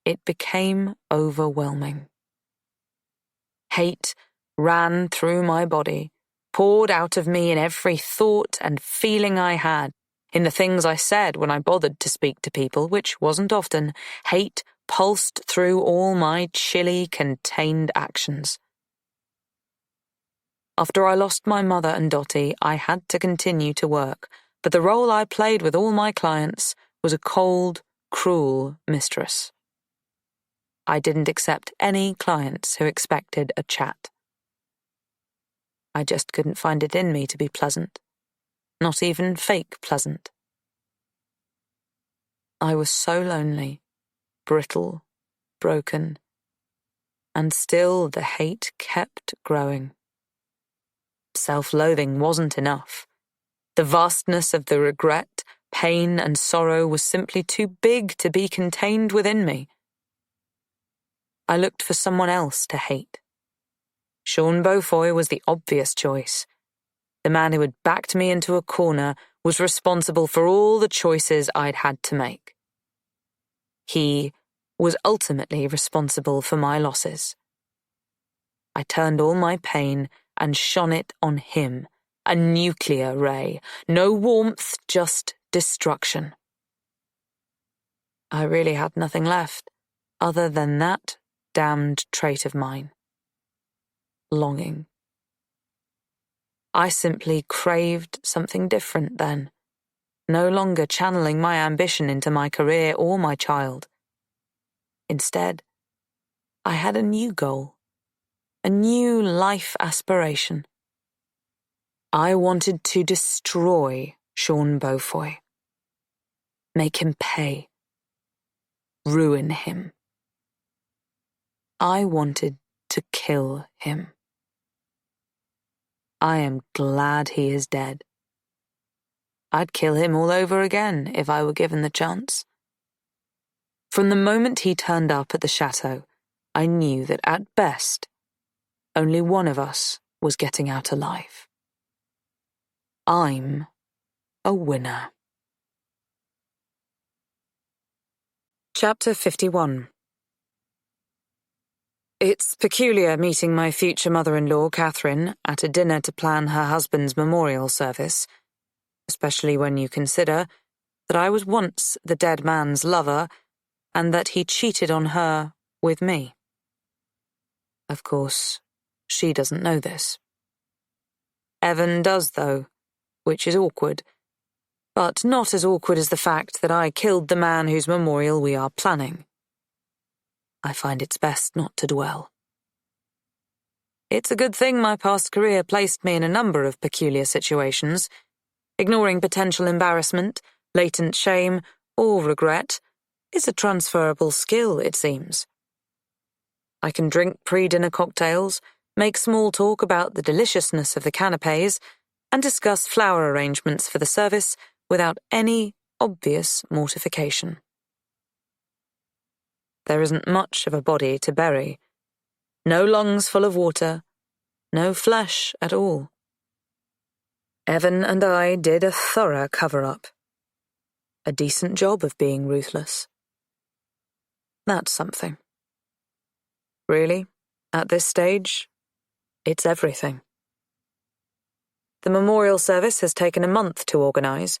It became overwhelming. Hate ran through my body, poured out of me in every thought and feeling I had, in the things I said when I bothered to speak to people, which wasn't often. Hate pulsed through all my chilly, contained actions. After I lost my mother and Dottie, I had to continue to work, but the role I played with all my clients was a cold, cruel mistress. I didn't accept any clients who expected a chat. I just couldn't find it in me to be pleasant, not even fake pleasant. I was so lonely, brittle, broken, and still the hate kept growing. Self-loathing wasn't enough. The vastness of the regret, pain, and sorrow was simply too big to be contained within me. I looked for someone else to hate. Sean Beaufoy was the obvious choice. The man who had backed me into a corner was responsible for all the choices I'd had to make. He was ultimately responsible for my losses. I turned all my pain and shone it on him, a nuclear ray. No warmth, just destruction. I really had nothing left other than that damned trait of mine. Longing. I simply craved something different then, no longer channeling my ambition into my career or my child. Instead, I had a new goal, a new life aspiration. I wanted to destroy Sean Beaufoy. Make him pay. Ruin him. I wanted to kill him. I am glad he is dead. I'd kill him all over again if I were given the chance. From the moment he turned up at the chateau, I knew that at best, only one of us was getting out alive. I'm a winner. Chapter 51. It's peculiar meeting my future mother-in-law, Catherine, at a dinner to plan her husband's memorial service, especially when you consider that I was once the dead man's lover and that he cheated on her with me. Of course, she doesn't know this. Evan does, though, which is awkward, but not as awkward as the fact that I killed the man whose memorial we are planning. I find it's best not to dwell. It's a good thing my past career placed me in a number of peculiar situations. Ignoring potential embarrassment, latent shame, or regret is a transferable skill, it seems. I can drink pre-dinner cocktails, make small talk about the deliciousness of the canapés, and discuss flower arrangements for the service without any obvious mortification. There isn't much of a body to bury. No lungs full of water, no flesh at all. Evan and I did a thorough cover-up. A decent job of being ruthless. That's something. Really, at this stage, it's everything. The memorial service has taken a month to organise.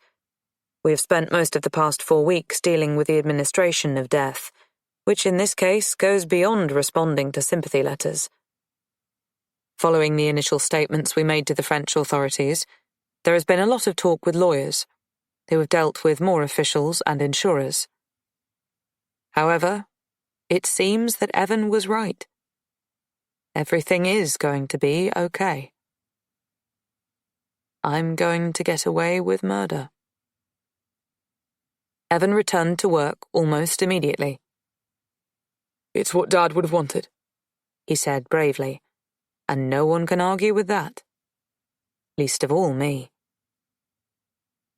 We have spent most of the past 4 weeks dealing with the administration of death, which in this case goes beyond responding to sympathy letters. Following the initial statements we made to the French authorities, there has been a lot of talk with lawyers, who have dealt with more officials and insurers. However, it seems that Evan was right. Everything is going to be okay. I'm going to get away with murder. Evan returned to work almost immediately. "It's what Dad would have wanted," he said bravely, and no one can argue with that. Least of all me.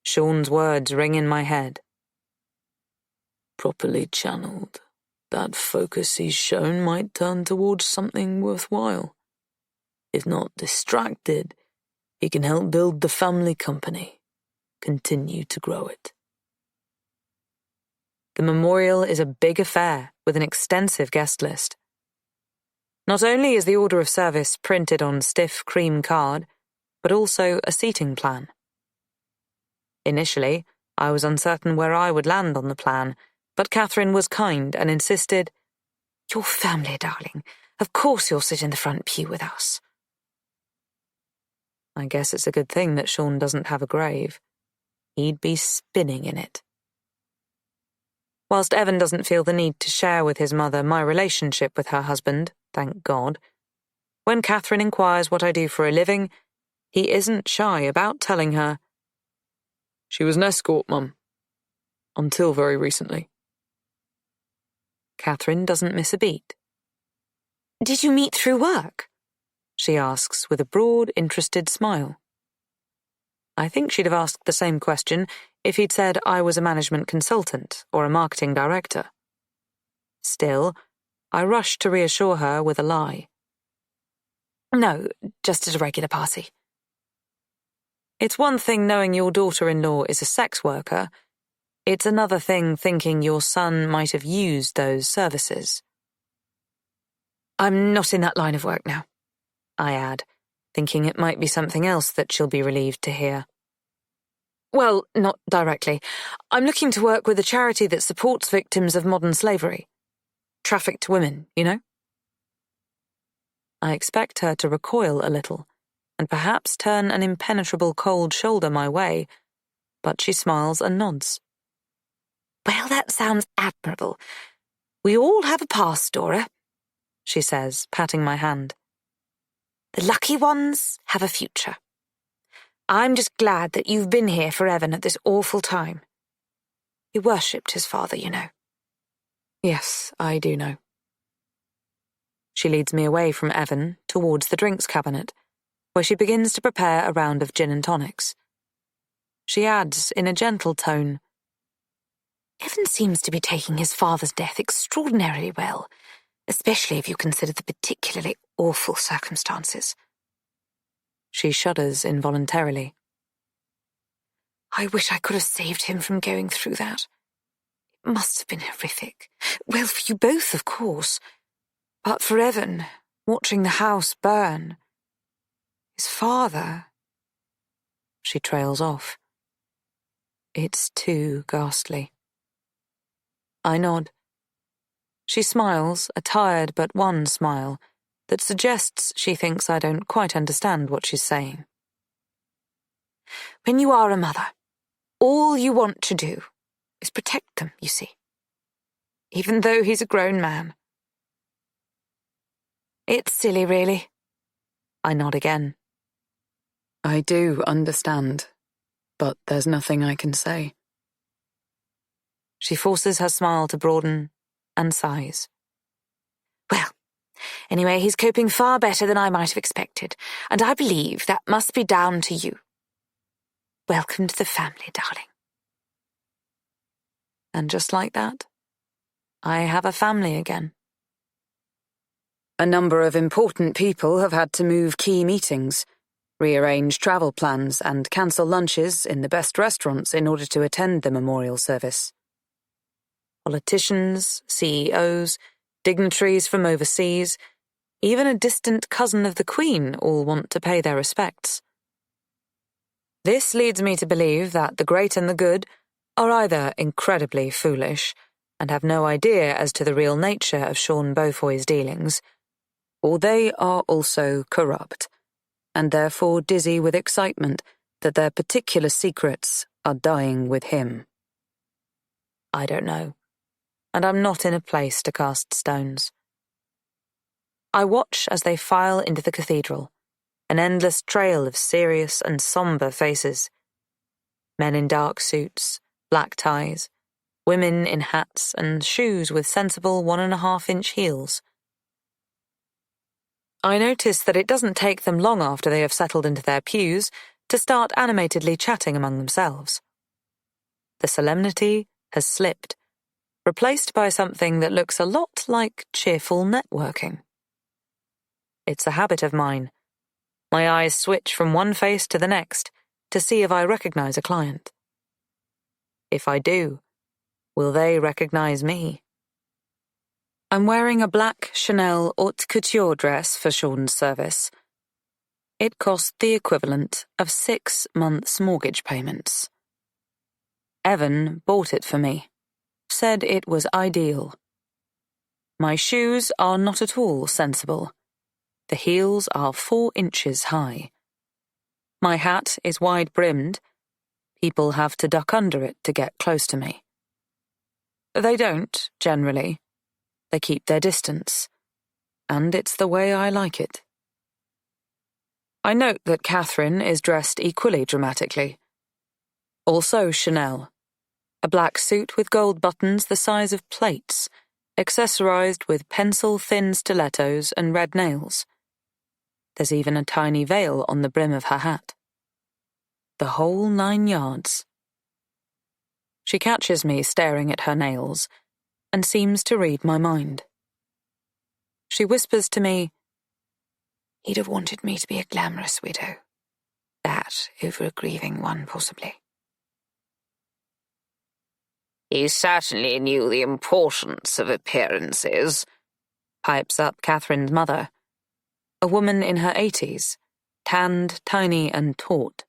Sean's words ring in my head. Properly channeled, that focus he's shown might turn towards something worthwhile. If not distracted, he can help build the family company, continue to grow it. The memorial is a big affair with an extensive guest list. Not only is the order of service printed on stiff cream card, but also a seating plan. Initially, I was uncertain where I would land on the plan, but Catherine was kind and insisted, "Your family, darling. Of course you'll sit in the front pew with us." I guess it's a good thing that Sean doesn't have a grave. He'd be spinning in it. Whilst Evan doesn't feel the need to share with his mother my relationship with her husband, thank God, when Catherine inquires what I do for a living, he isn't shy about telling her, "She was an escort, Mum. Until very recently." Catherine doesn't miss a beat. "Did you meet through work?" she asks with a broad, interested smile. I think she'd have asked the same question if he'd said I was a management consultant or a marketing director. Still, I rushed to reassure her with a lie. "No, just at a regular party." It's one thing knowing your daughter-in-law is a sex worker. It's another thing thinking your son might have used those services. "I'm not in that line of work now," I add, thinking it might be something else that she'll be relieved to hear. "Well, not directly. I'm looking to work with a charity that supports victims of modern slavery. Trafficked women, you know?" I expect her to recoil a little, and perhaps turn an impenetrable cold shoulder my way, but she smiles and nods. "Well, that sounds admirable. We all have a past, Dora," she says, patting my hand. "The lucky ones have a future. I'm just glad that you've been here for Evan at this awful time. He worshipped his father, you know. Yes, I do know. She leads me away from Evan towards the drinks cabinet, where she begins to prepare a round of gin and tonics. She adds, in a gentle tone, Evan seems to be taking his father's death extraordinarily well, especially if you consider the particularly awful circumstances. She shudders involuntarily. I wish I could have saved him from going through that. It must have been horrific. Well, for you both, of course. But for Evan, watching the house burn. His father. She trails off. It's too ghastly. I nod. She smiles, a tired but wan smile that suggests she thinks I don't quite understand what she's saying. When you are a mother, all you want to do is protect them, you see. Even though he's a grown man. It's silly, really. I nod again. I do understand, but there's nothing I can say. She forces her smile to broaden and sighs. Well, anyway, he's coping far better than I might have expected, and I believe that must be down to you. Welcome to the family, darling. And just like that, I have a family again. A number of important people have had to move key meetings, rearrange travel plans, and cancel lunches in the best restaurants in order to attend the memorial service. Politicians, CEOs, dignitaries from overseas, even a distant cousin of the Queen all want to pay their respects. This leads me to believe that the great and the good are either incredibly foolish and have no idea as to the real nature of Sean Beaufoy's dealings, or they are also corrupt, and therefore dizzy with excitement that their particular secrets are dying with him. I don't know, and I'm not in a place to cast stones. I watch as they file into the cathedral, an endless trail of serious and sombre faces. Men in dark suits, black ties, women in hats and shoes with sensible 1.5-inch heels. I notice that it doesn't take them long after they have settled into their pews to start animatedly chatting among themselves. The solemnity has slipped, replaced by something that looks a lot like cheerful networking. It's a habit of mine. My eyes switch from one face to the next to see if I recognize a client. If I do, will they recognize me? I'm wearing a black Chanel haute couture dress for Sean's service. It cost the equivalent of 6 months' mortgage payments. Evan bought it for me, said it was ideal. My shoes are not at all sensible. The heels are 4 inches high. My hat is wide-brimmed. People have to duck under it to get close to me. They don't, generally. They keep their distance, and it's the way I like it. I note that Catherine is dressed equally dramatically. Also Chanel, a black suit with gold buttons the size of plates, accessorized with pencil-thin stilettos and red nails. There's even a tiny veil on the brim of her hat. The whole 9 yards. She catches me staring at her nails and seems to read my mind. She whispers to me, He'd have wanted me to be a glamorous widow. That over a grieving one, possibly. He certainly knew the importance of appearances, pipes up Catherine's mother, a woman in her 80s, tanned, tiny, and taut.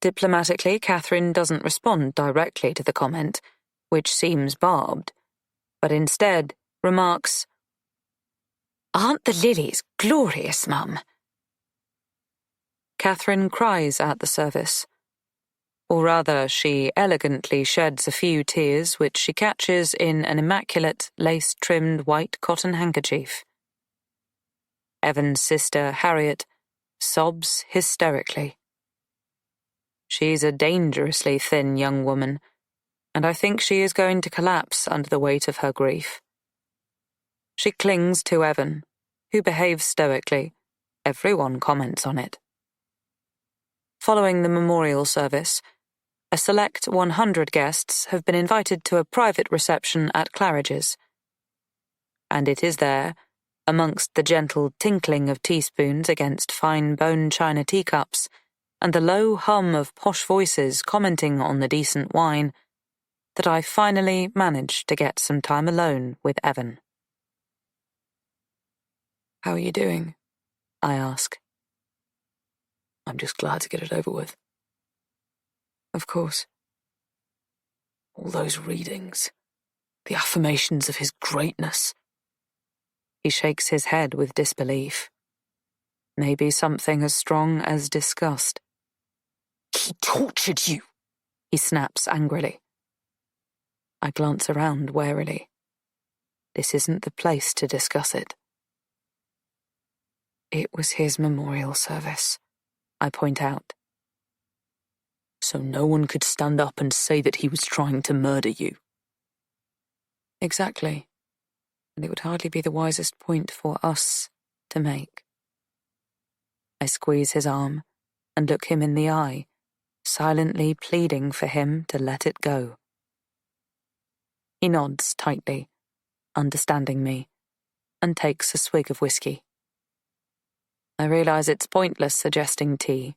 Diplomatically, Catherine doesn't respond directly to the comment, which seems barbed, but instead remarks, Aren't the lilies glorious, Mum? Catherine cries at the service. Or rather, she elegantly sheds a few tears which she catches in an immaculate, lace-trimmed white cotton handkerchief. Evan's sister, Harriet, sobs hysterically. She's a dangerously thin young woman, and I think she is going to collapse under the weight of her grief. She clings to Evan, who behaves stoically. Everyone comments on it. Following the memorial service, a select 100 guests have been invited to a private reception at Claridge's. And it is there, amongst the gentle tinkling of teaspoons against fine bone china teacups and the low hum of posh voices commenting on the decent wine, that I finally managed to get some time alone with Evan. How are you doing? I ask. I'm just glad to get it over with. Of course. All those readings, the affirmations of his greatness. He shakes his head with disbelief. Maybe something as strong as disgust. He tortured you, he snaps angrily. I glance around warily. This isn't the place to discuss it. It was his memorial service, I point out. So no one could stand up and say that he was trying to murder you. Exactly. And it would hardly be the wisest point for us to make. I squeeze his arm and look him in the eye, silently pleading for him to let it go. He nods tightly, understanding me, and takes a swig of whiskey. I realize it's pointless suggesting tea.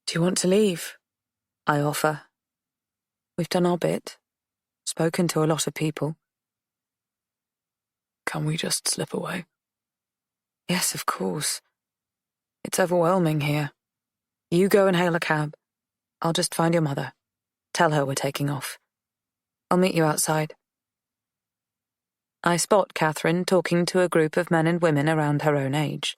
Do you want to leave? I offer. We've done our bit, spoken to a lot of people. Can we just slip away? Yes, of course. It's overwhelming here. You go and hail a cab. I'll just find your mother. Tell her we're taking off. I'll meet you outside. I spot Catherine talking to a group of men and women around her own age.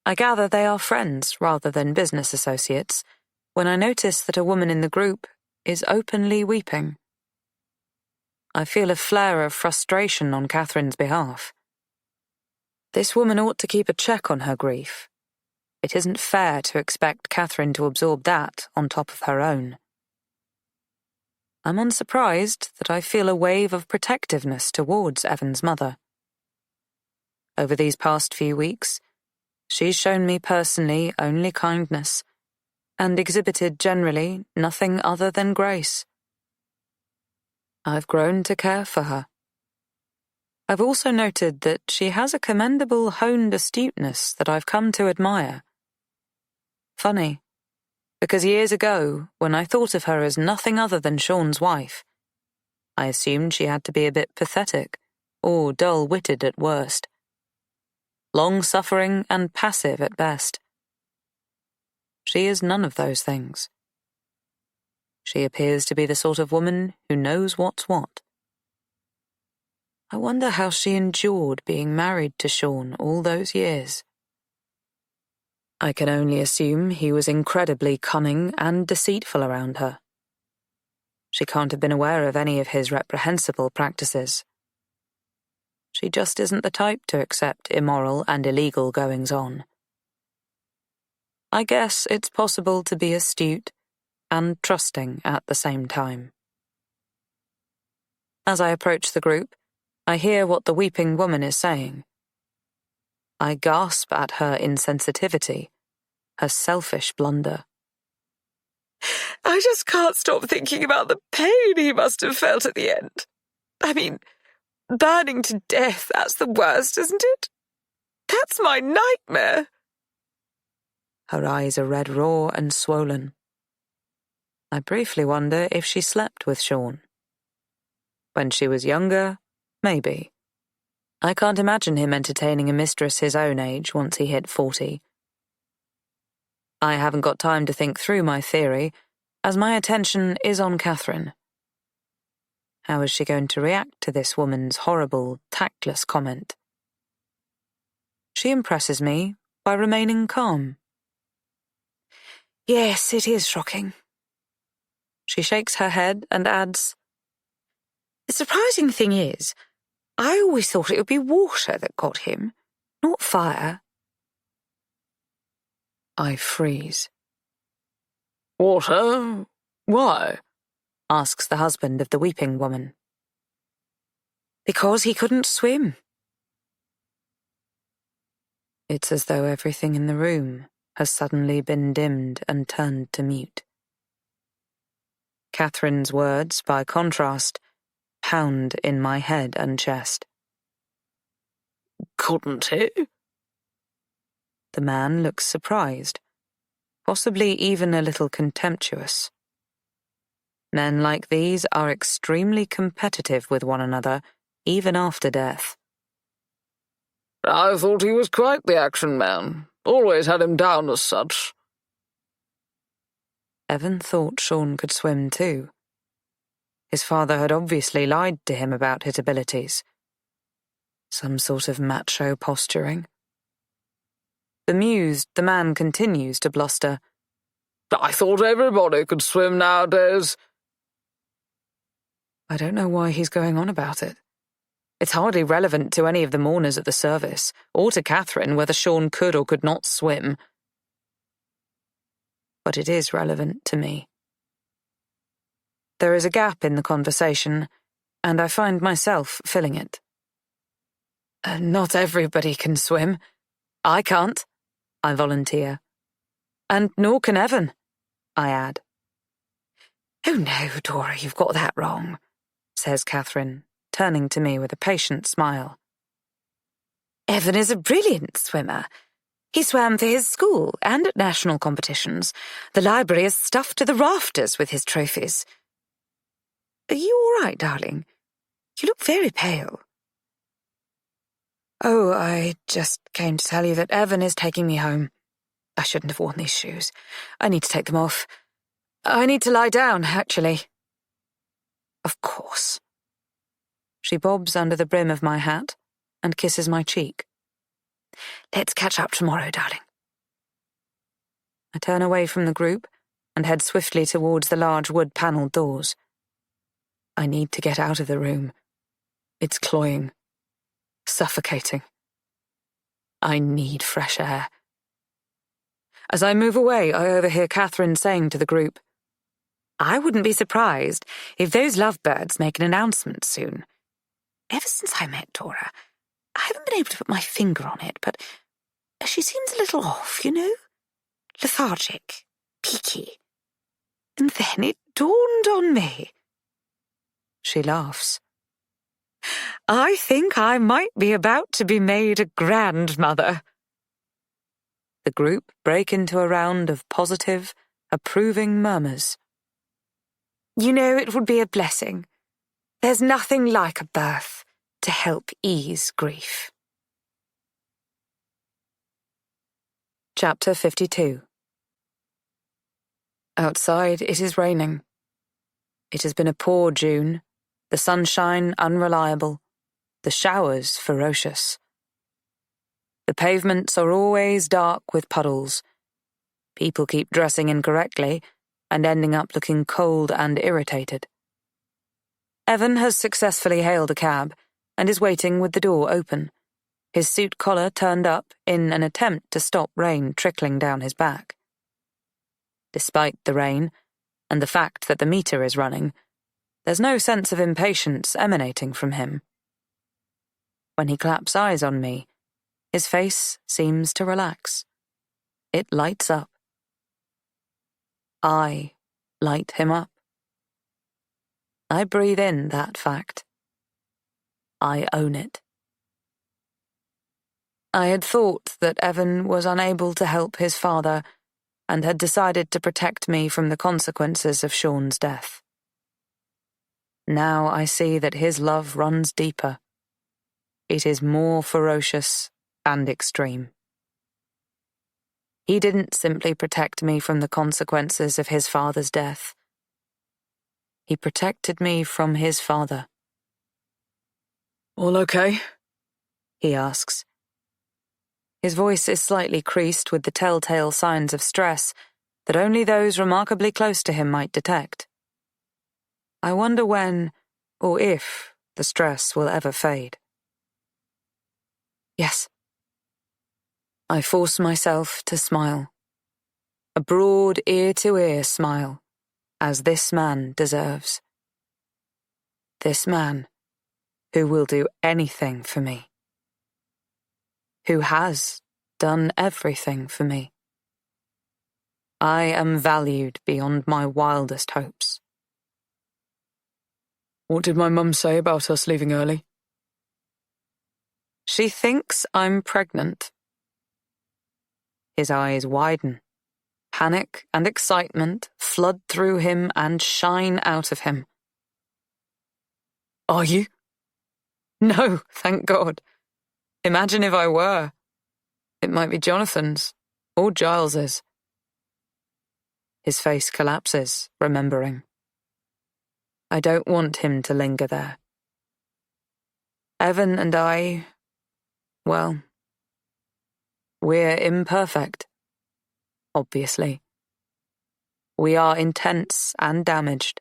I gather they are friends rather than business associates when I notice that a woman in the group is openly weeping. I feel a flare of frustration on Catherine's behalf. This woman ought to keep a check on her grief. It isn't fair to expect Catherine to absorb that on top of her own. I'm unsurprised that I feel a wave of protectiveness towards Evan's mother. Over these past few weeks, she's shown me personally only kindness, and exhibited generally nothing other than grace. I've grown to care for her. I've also noted that she has a commendable honed astuteness that I've come to admire. Funny, because years ago, when I thought of her as nothing other than Sean's wife, I assumed she had to be a bit pathetic, or dull-witted at worst. Long-suffering and passive at best. She is none of those things. She appears to be the sort of woman who knows what's what. I wonder how she endured being married to Sean all those years. I can only assume he was incredibly cunning and deceitful around her. She can't have been aware of any of his reprehensible practices. She just isn't the type to accept immoral and illegal goings-on. I guess it's possible to be astute and trusting at the same time. As I approach the group, I hear what the weeping woman is saying. I gasp at her insensitivity, her selfish blunder. I just can't stop thinking about the pain he must have felt at the end. I mean, burning to death, that's the worst, isn't it? That's my nightmare. Her eyes are red raw and swollen. I briefly wonder if she slept with Sean. When she was younger, maybe. I can't imagine him entertaining a mistress his own age once he hit 40. I haven't got time to think through my theory, as my attention is on Catherine. How is she going to react to this woman's horrible, tactless comment? She impresses me by remaining calm. Yes, it is shocking. She shakes her head and adds, The surprising thing is, I always thought it would be water that got him, not fire. I freeze. Water? Why? asks the husband of the weeping woman. Because he couldn't swim. It's as though everything in the room has suddenly been dimmed and turned to mute. Catherine's words, by contrast, pound in my head and chest. Couldn't he? The man looks surprised, possibly even a little contemptuous. Men like these are extremely competitive with one another, even after death. I thought he was quite the action man. Always had him down as such. Evan thought Sean could swim too. His father had obviously lied to him about his abilities. Some sort of macho posturing. Bemused, the man continues to bluster. I thought everybody could swim nowadays. I don't know why he's going on about it. It's hardly relevant to any of the mourners at the service, or to Catherine whether Sean could or could not swim. But it is relevant to me. There is a gap in the conversation, and I find myself filling it. Not everybody can swim. I can't, I volunteer. And nor can Evan, I add. Oh no, Dora, you've got that wrong, says Catherine, turning to me with a patient smile. Evan is a brilliant swimmer. He swam for his school and at national competitions. The library is stuffed to the rafters with his trophies. Are you all right, darling? You look very pale. Oh, I just came to tell you that Evan is taking me home. I shouldn't have worn these shoes. I need to take them off. I need to lie down, actually. Of course. She bobs under the brim of my hat and kisses my cheek. Let's catch up tomorrow, darling. I turn away from the group and head swiftly towards the large wood-panelled doors. I need to get out of the room. It's cloying, suffocating. I need fresh air. As I move away, I overhear Catherine saying to the group, I wouldn't be surprised if those lovebirds make an announcement soon. Ever since I met Dora, I haven't been able to put my finger on it, but she seems a little off, you know? Lethargic, peaky. And then it dawned on me. She laughs. I think I might be about to be made a grandmother. The group break into a round of positive, approving murmurs. You know, it would be a blessing. There's nothing like a birth to help ease grief. Chapter 52. Outside it is raining. It has been a poor June, the sunshine unreliable, the showers ferocious. The pavements are always dark with puddles. People keep dressing incorrectly and ending up looking cold and irritated. Evan has successfully hailed a cab and is waiting with the door open, his suit collar turned up in an attempt to stop rain trickling down his back. Despite the rain, and the fact that the meter is running, there's no sense of impatience emanating from him. When he claps eyes on me, his face seems to relax. It lights up. I light him up. I breathe in that fact. I own it. I had thought that Evan was unable to help his father and had decided to protect me from the consequences of Sean's death. Now I see that his love runs deeper. It is more ferocious and extreme. He didn't simply protect me from the consequences of his father's death. He protected me from his father. All okay? He asks. His voice is slightly creased with the telltale signs of stress that only those remarkably close to him might detect. I wonder when, or if, the stress will ever fade. Yes. I force myself to smile. A broad ear-to-ear smile, as this man deserves. This man who will do anything for me. Who has done everything for me. I am valued beyond my wildest hopes. What did my mum say about us leaving early? She thinks I'm pregnant. His eyes widen. Panic and excitement flood through him and shine out of him. Are you? No, thank God. Imagine if I were. It might be Jonathan's or Giles's. His face collapses, remembering. I don't want him to linger there. Evan and I, well, we're imperfect, obviously. We are intense and damaged.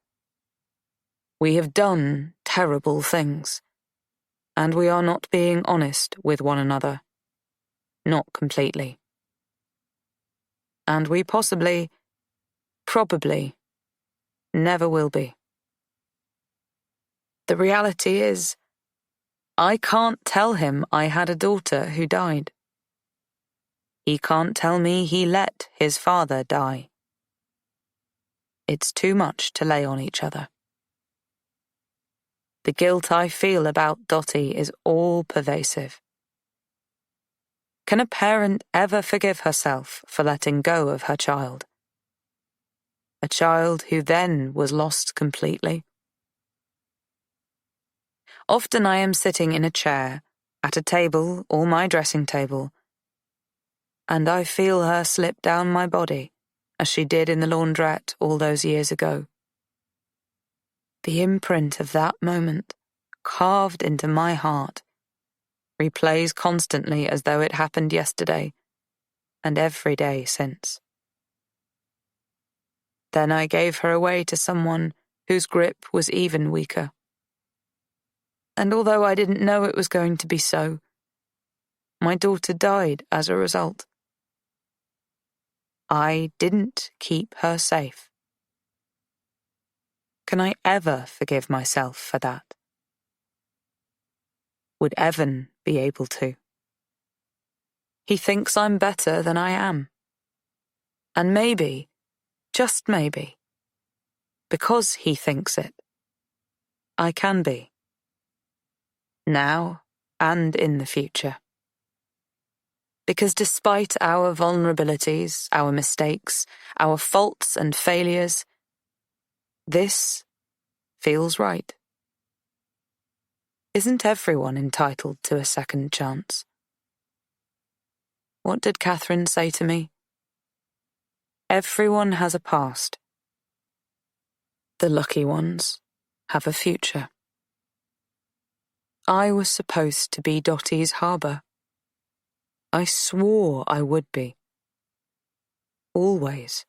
We have done terrible things, and we are not being honest with one another. Not completely. And we probably, never will be. The reality is, I can't tell him I had a daughter who died. He can't tell me he let his father die. It's too much to lay on each other. The guilt I feel about Dottie is all-pervasive. Can a parent ever forgive herself for letting go of her child? A child who then was lost completely? Often I am sitting in a chair, at a table or my dressing table, and I feel her slip down my body as she did in the laundrette all those years ago. The imprint of that moment, carved into my heart, replays constantly as though it happened yesterday, and every day since. Then I gave her away to someone whose grip was even weaker. And although I didn't know it was going to be so, my daughter died as a result. I didn't keep her safe. Can I ever forgive myself for that? Would Evan be able to? He thinks I'm better than I am. And maybe, just maybe, because he thinks it, I can be. Now and in the future. Because despite our vulnerabilities, our mistakes, our faults and failures, this feels right. Isn't everyone entitled to a second chance? What did Catherine say to me? Everyone has a past. The lucky ones have a future. I was supposed to be Dottie's harbour. I swore I would be. Always.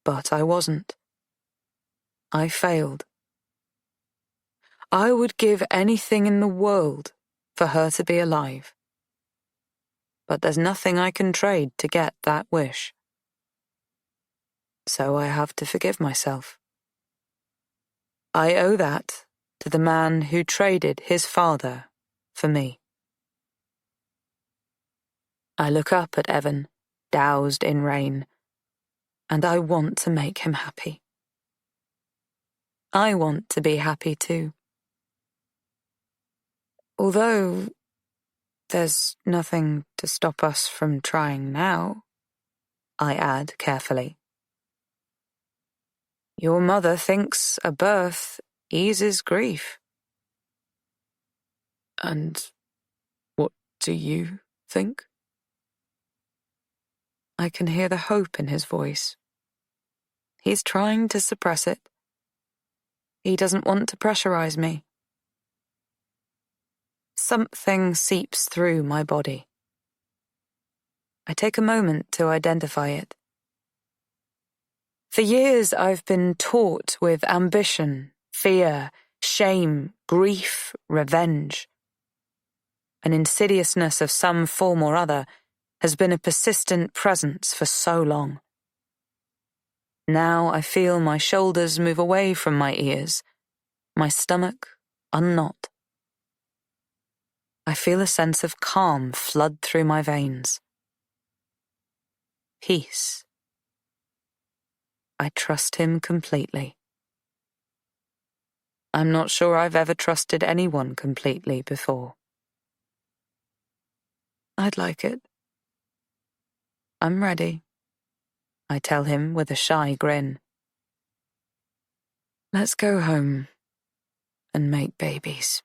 But I wasn't. I failed. I would give anything in the world for her to be alive. But there's nothing I can trade to get that wish. So I have to forgive myself. I owe that to the man who traded his father for me. I look up at Evan, doused in rain, and I want to make him happy. I want to be happy too. Although there's nothing to stop us from trying now, I add carefully. Your mother thinks a birth eases grief. And what do you think? I can hear the hope in his voice. He's trying to suppress it. He doesn't want to pressurize me. Something seeps through my body. I take a moment to identify it. For years I've been taught with ambition, fear, shame, grief, revenge. An insidiousness of some form or other has been a persistent presence for so long. Now I feel my shoulders move away from my ears, my stomach unknot. I feel a sense of calm flood through my veins. Peace. I trust him completely. I'm not sure I've ever trusted anyone completely before. I'd like it. I'm ready, I tell him with a shy grin. Let's go home and make babies.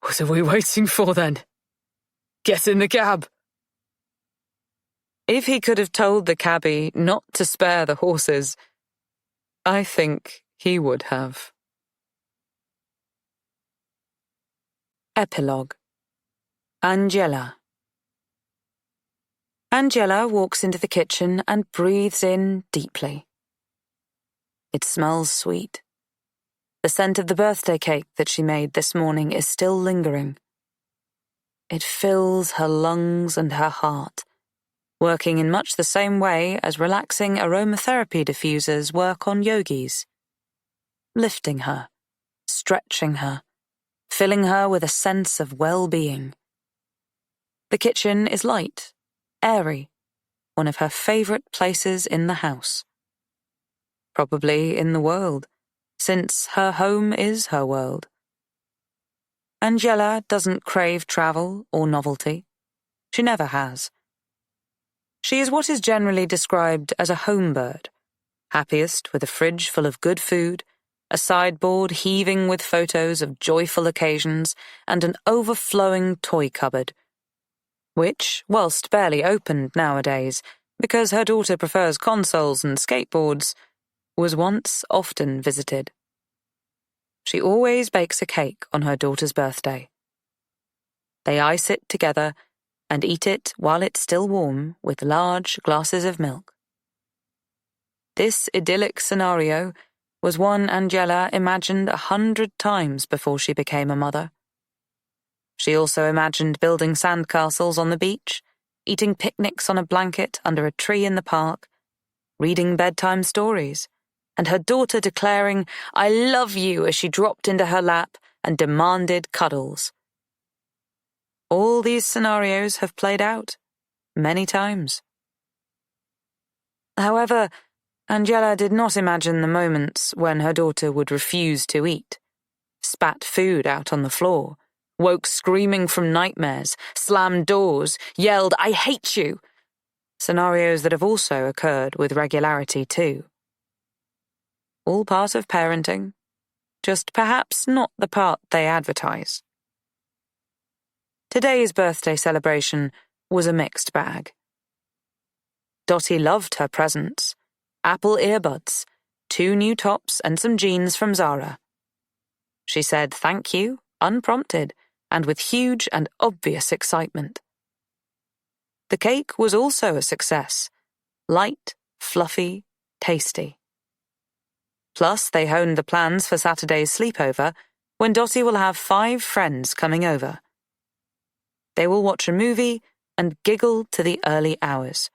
What are we waiting for then? Get in the cab. If he could have told the cabbie not to spare the horses, I think he would have. Epilogue. Angela. Angela walks into the kitchen and breathes in deeply. It smells sweet. The scent of the birthday cake that she made this morning is still lingering. It fills her lungs and her heart, working in much the same way as relaxing aromatherapy diffusers work on yogis, lifting her, stretching her, filling her with a sense of well-being. The kitchen is light, airy, one of her favourite places in the house. Probably in the world, since her home is her world. Angela doesn't crave travel or novelty. She never has. She is what is generally described as a home bird, happiest with a fridge full of good food, a sideboard heaving with photos of joyful occasions, and an overflowing toy cupboard, which, whilst barely opened nowadays, because her daughter prefers consoles and skateboards, was once often visited. She always bakes a cake on her daughter's birthday. They ice it together and eat it while it's still warm with large glasses of milk. This idyllic scenario was one Angela imagined 100 times before she became a mother. She also imagined building sandcastles on the beach, eating picnics on a blanket under a tree in the park, reading bedtime stories, and her daughter declaring, "I love you," as she dropped into her lap and demanded cuddles. All these scenarios have played out, many times. However, Angela did not imagine the moments when her daughter would refuse to eat, spat food out on the floor, woke screaming from nightmares, slammed doors, yelled, "I hate you," scenarios that have also occurred with regularity too. All part of parenting, just perhaps not the part they advertise. Today's birthday celebration was a mixed bag. Dottie loved her presents, Apple earbuds, 2 new tops and some jeans from Zara. She said thank you, unprompted, and with huge and obvious excitement. The cake was also a success, light, fluffy, tasty. Plus, they honed the plans for Saturday's sleepover, when Dottie will have 5 friends coming over. They will watch a movie and giggle to the early hours.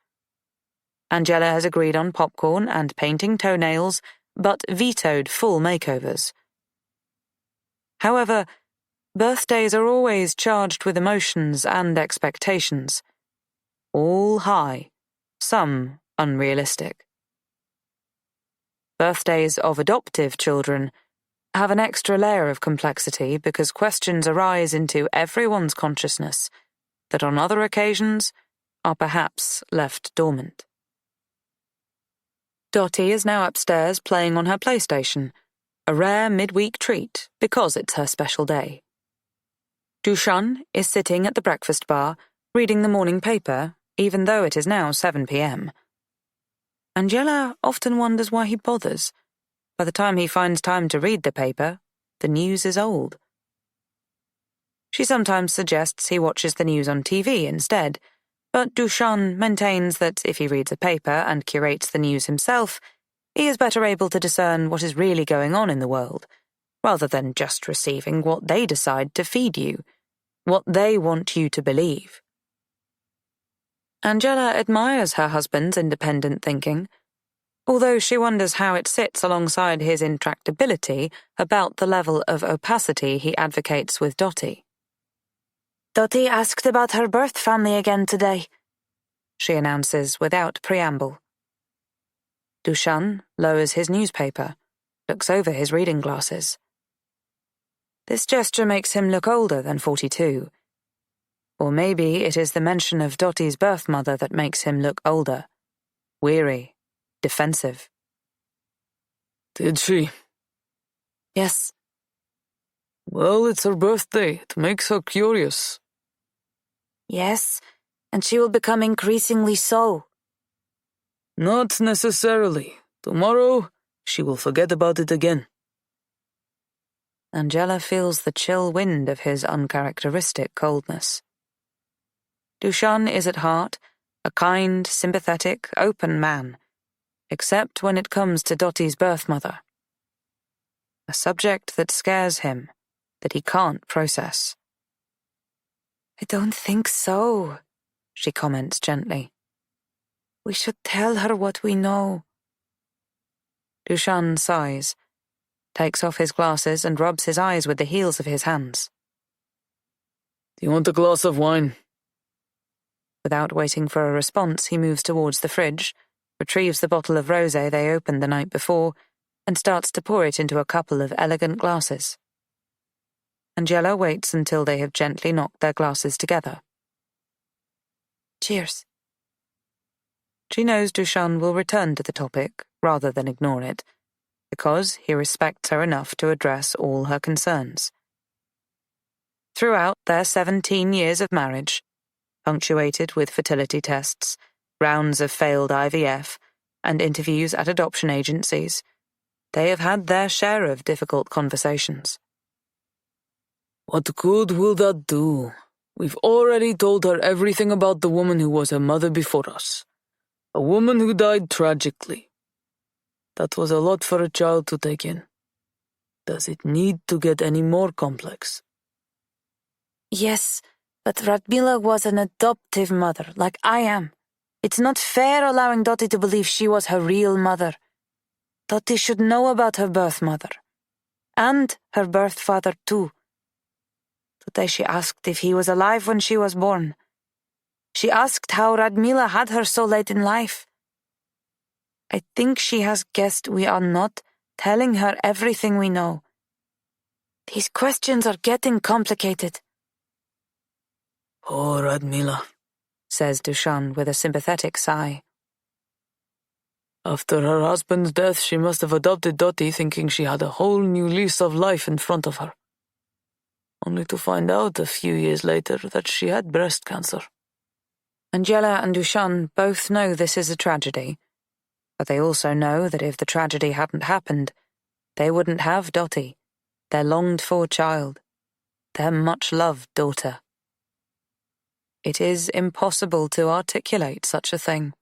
Angela has agreed on popcorn and painting toenails, but vetoed full makeovers. However, birthdays are always charged with emotions and expectations. All high, some unrealistic. Birthdays of adoptive children have an extra layer of complexity because questions arise into everyone's consciousness that on other occasions are perhaps left dormant. Dottie is now upstairs playing on her PlayStation, a rare midweek treat because it's her special day. Dushan is sitting at the breakfast bar, reading the morning paper, even though it is now 7 p.m. Angela often wonders why he bothers. By the time he finds time to read the paper, the news is old. She sometimes suggests he watches the news on TV instead, but Dushan maintains that if he reads a paper and curates the news himself, he is better able to discern what is really going on in the world, rather than just receiving what they decide to feed you, what they want you to believe. Angela admires her husband's independent thinking, although she wonders how it sits alongside his intractability about the level of opacity he advocates with Dottie. Dottie asked about her birth family again today, she announces without preamble. Dushan lowers his newspaper, looks over his reading glasses. This gesture makes him look older than 42. Or maybe it is the mention of Dottie's birth mother that makes him look older, weary, defensive. Did she? Yes. Well, it's her birthday. It makes her curious. Yes, and she will become increasingly so. Not necessarily. Tomorrow, she will forget about it again. Angela feels the chill wind of his uncharacteristic coldness. Dushan is at heart a kind, sympathetic, open man, except when it comes to Dottie's birth mother. A subject that scares him, that he can't process. I don't think so, she comments gently. We should tell her what we know. Dushan sighs, takes off his glasses and rubs his eyes with the heels of his hands. Do you want a glass of wine? Without waiting for a response, he moves towards the fridge, retrieves the bottle of rosé they opened the night before, and starts to pour it into a couple of elegant glasses. Angela waits until they have gently knocked their glasses together. Cheers. She knows Dushan will return to the topic rather than ignore it, because he respects her enough to address all her concerns. Throughout their 17 years of marriage, punctuated with fertility tests, rounds of failed IVF, and interviews at adoption agencies, they have had their share of difficult conversations. What good will that do? We've already told her everything about the woman who was her mother before us. A woman who died tragically. That was a lot for a child to take in. Does it need to get any more complex? Yes, but Radmila was an adoptive mother, like I am. It's not fair allowing Dottie to believe she was her real mother. Dottie should know about her birth mother. And her birth father, too. Today she asked if he was alive when she was born. She asked how Radmila had her so late in life. I think she has guessed we are not telling her everything we know. These questions are getting complicated. Poor Radmila, says Dushan with a sympathetic sigh. After her husband's death, she must have adopted Dottie thinking she had a whole new lease of life in front of her. Only to find out a few years later that she had breast cancer. Angela and Dushan both know this is a tragedy, but they also know that if the tragedy hadn't happened, they wouldn't have Dottie, their longed-for child, their much-loved daughter. It is impossible to articulate such a thing.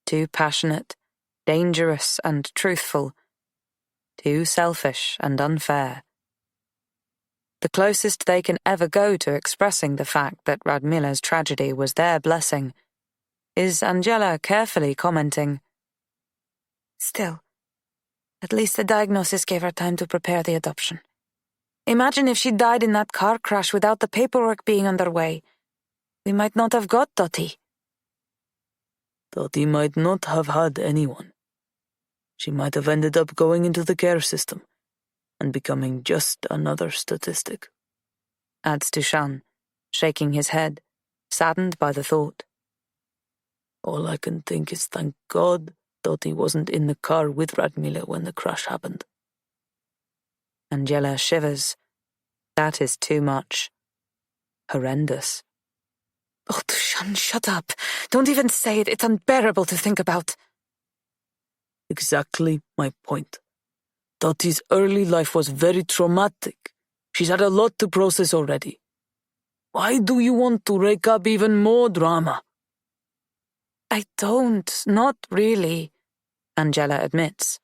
Too passionate, dangerous and truthful, too selfish and unfair. The closest they can ever go to expressing the fact that Radmila's tragedy was their blessing is Angela carefully commenting, Still, at least the diagnosis gave her time to prepare the adoption. Imagine if she died in that car crash without the paperwork being underway. We might not have got Dottie. Dottie might not have had anyone. She might have ended up going into the care system and becoming just another statistic, adds Dushan, shaking his head, saddened by the thought. All I can think is thank God Dottie wasn't in the car with Radmila when the crash happened. Angela shivers. That is too much. Horrendous. Oh, Dushan, shut up. Don't even say it. It's unbearable to think about. Exactly my point. Dottie's early life was very traumatic. She's had a lot to process already. Why do you want to rake up even more drama? I don't. Not really, Angela admits.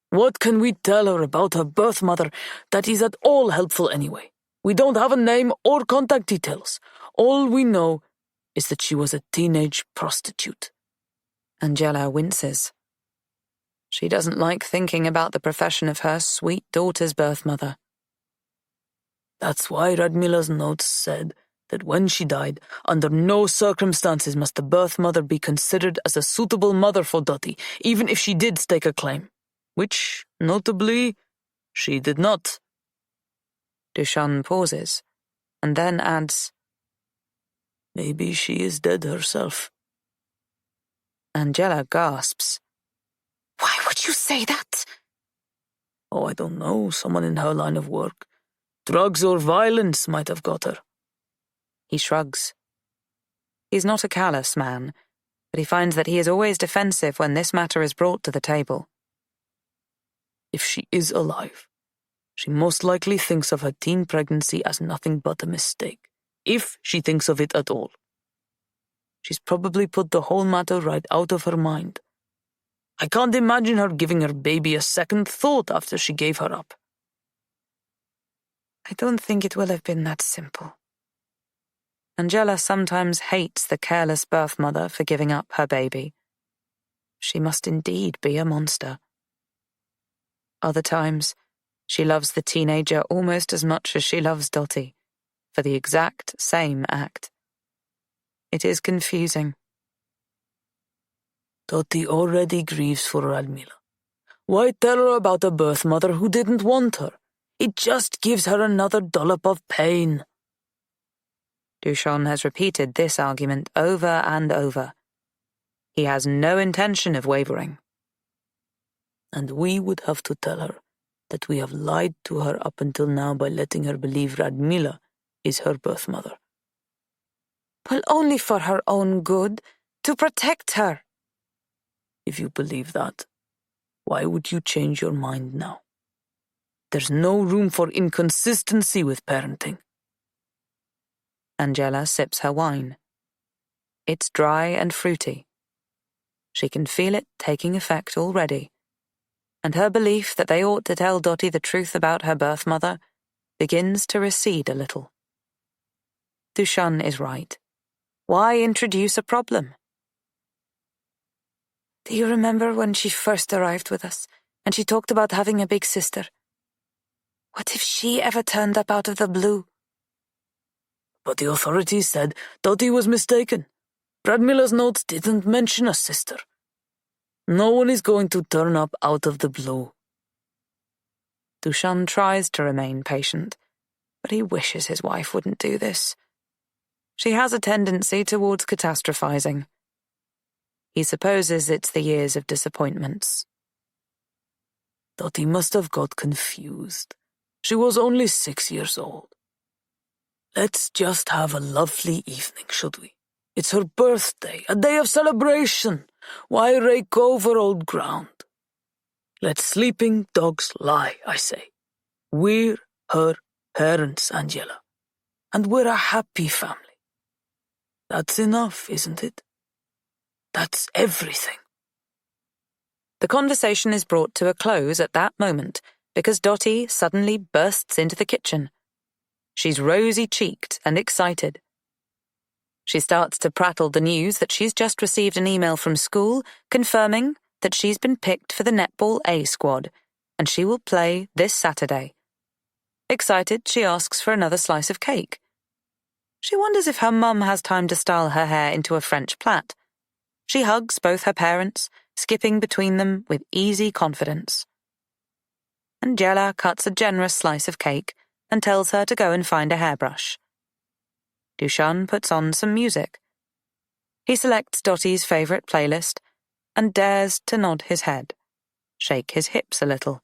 What can we tell her about her birth mother that is at all helpful anyway? We don't have a name or contact details. All we know is that she was a teenage prostitute. Angela winces. She doesn't like thinking about the profession of her sweet daughter's birth mother. That's why Radmila's notes said that when she died, under no circumstances must the birth mother be considered as a suitable mother for Dottie, even if she did stake a claim. Which, notably, she did not. Dushan pauses, and then adds, Maybe she is dead herself. Angela gasps. Why would you say that? Oh, I don't know, someone in her line of work. Drugs or violence might have got her. He shrugs. He's not a callous man, but he finds that he is always defensive when this matter is brought to the table. If she is alive, she most likely thinks of her teen pregnancy as nothing but a mistake, if she thinks of it at all. She's probably put the whole matter right out of her mind. I can't imagine her giving her baby a second thought after she gave her up. I don't think it will have been that simple. Angela sometimes hates the careless birth mother for giving up her baby. She must indeed be a monster. Other times, she loves the teenager almost as much as she loves Dottie, for the exact same act. It is confusing. Dottie already grieves for Radmila. Why tell her about a birth mother who didn't want her? It just gives her another dollop of pain. Dushan has repeated this argument over and over. He has no intention of wavering. And we would have to tell her that we have lied to her up until now by letting her believe Radmila is her birth mother. Well, only for her own good, to protect her. If you believe that, why would you change your mind now? There's no room for inconsistency with parenting. Angela sips her wine. It's dry and fruity. She can feel it taking effect already, and her belief that they ought to tell Dottie the truth about her birth mother begins to recede a little. Dushan is right. Why introduce a problem? Do you remember when she first arrived with us, and she talked about having a big sister? What if she ever turned up out of the blue? But the authorities said Dottie was mistaken. Radmila's notes didn't mention a sister. No one is going to turn up out of the blue. Dushan tries to remain patient, but he wishes his wife wouldn't do this. She has a tendency towards catastrophizing. He supposes it's the years of disappointments. Dottie must have got confused. She was only 6 years old. Let's just have a lovely evening, should we? It's her birthday, a day of celebration. Why rake over old ground? Let sleeping dogs lie, I say. We're her parents, Angela, and we're a happy family. That's enough, isn't it? That's everything. The conversation is brought to a close at that moment because Dottie suddenly bursts into the kitchen. She's rosy-cheeked and excited. She starts to prattle the news that she's just received an email from school confirming that she's been picked for the netball A squad and she will play this Saturday. Excited, she asks for another slice of cake. She wonders if her mum has time to style her hair into a French plait. She hugs both her parents, skipping between them with easy confidence. Angela cuts a generous slice of cake and tells her to go and find a hairbrush. Dushan puts on some music. He selects Dottie's favourite playlist and dares to nod his head, shake his hips a little.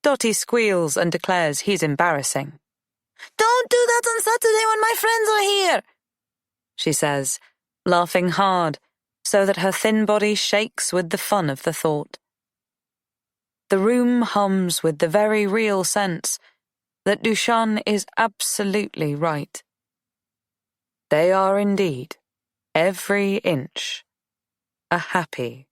Dottie squeals and declares he's embarrassing. Don't do that on Saturday when my friends are here, she says, laughing hard so that her thin body shakes with the fun of the thought. The room hums with the very real sense that Dushan is absolutely right. They are indeed, every inch, a happy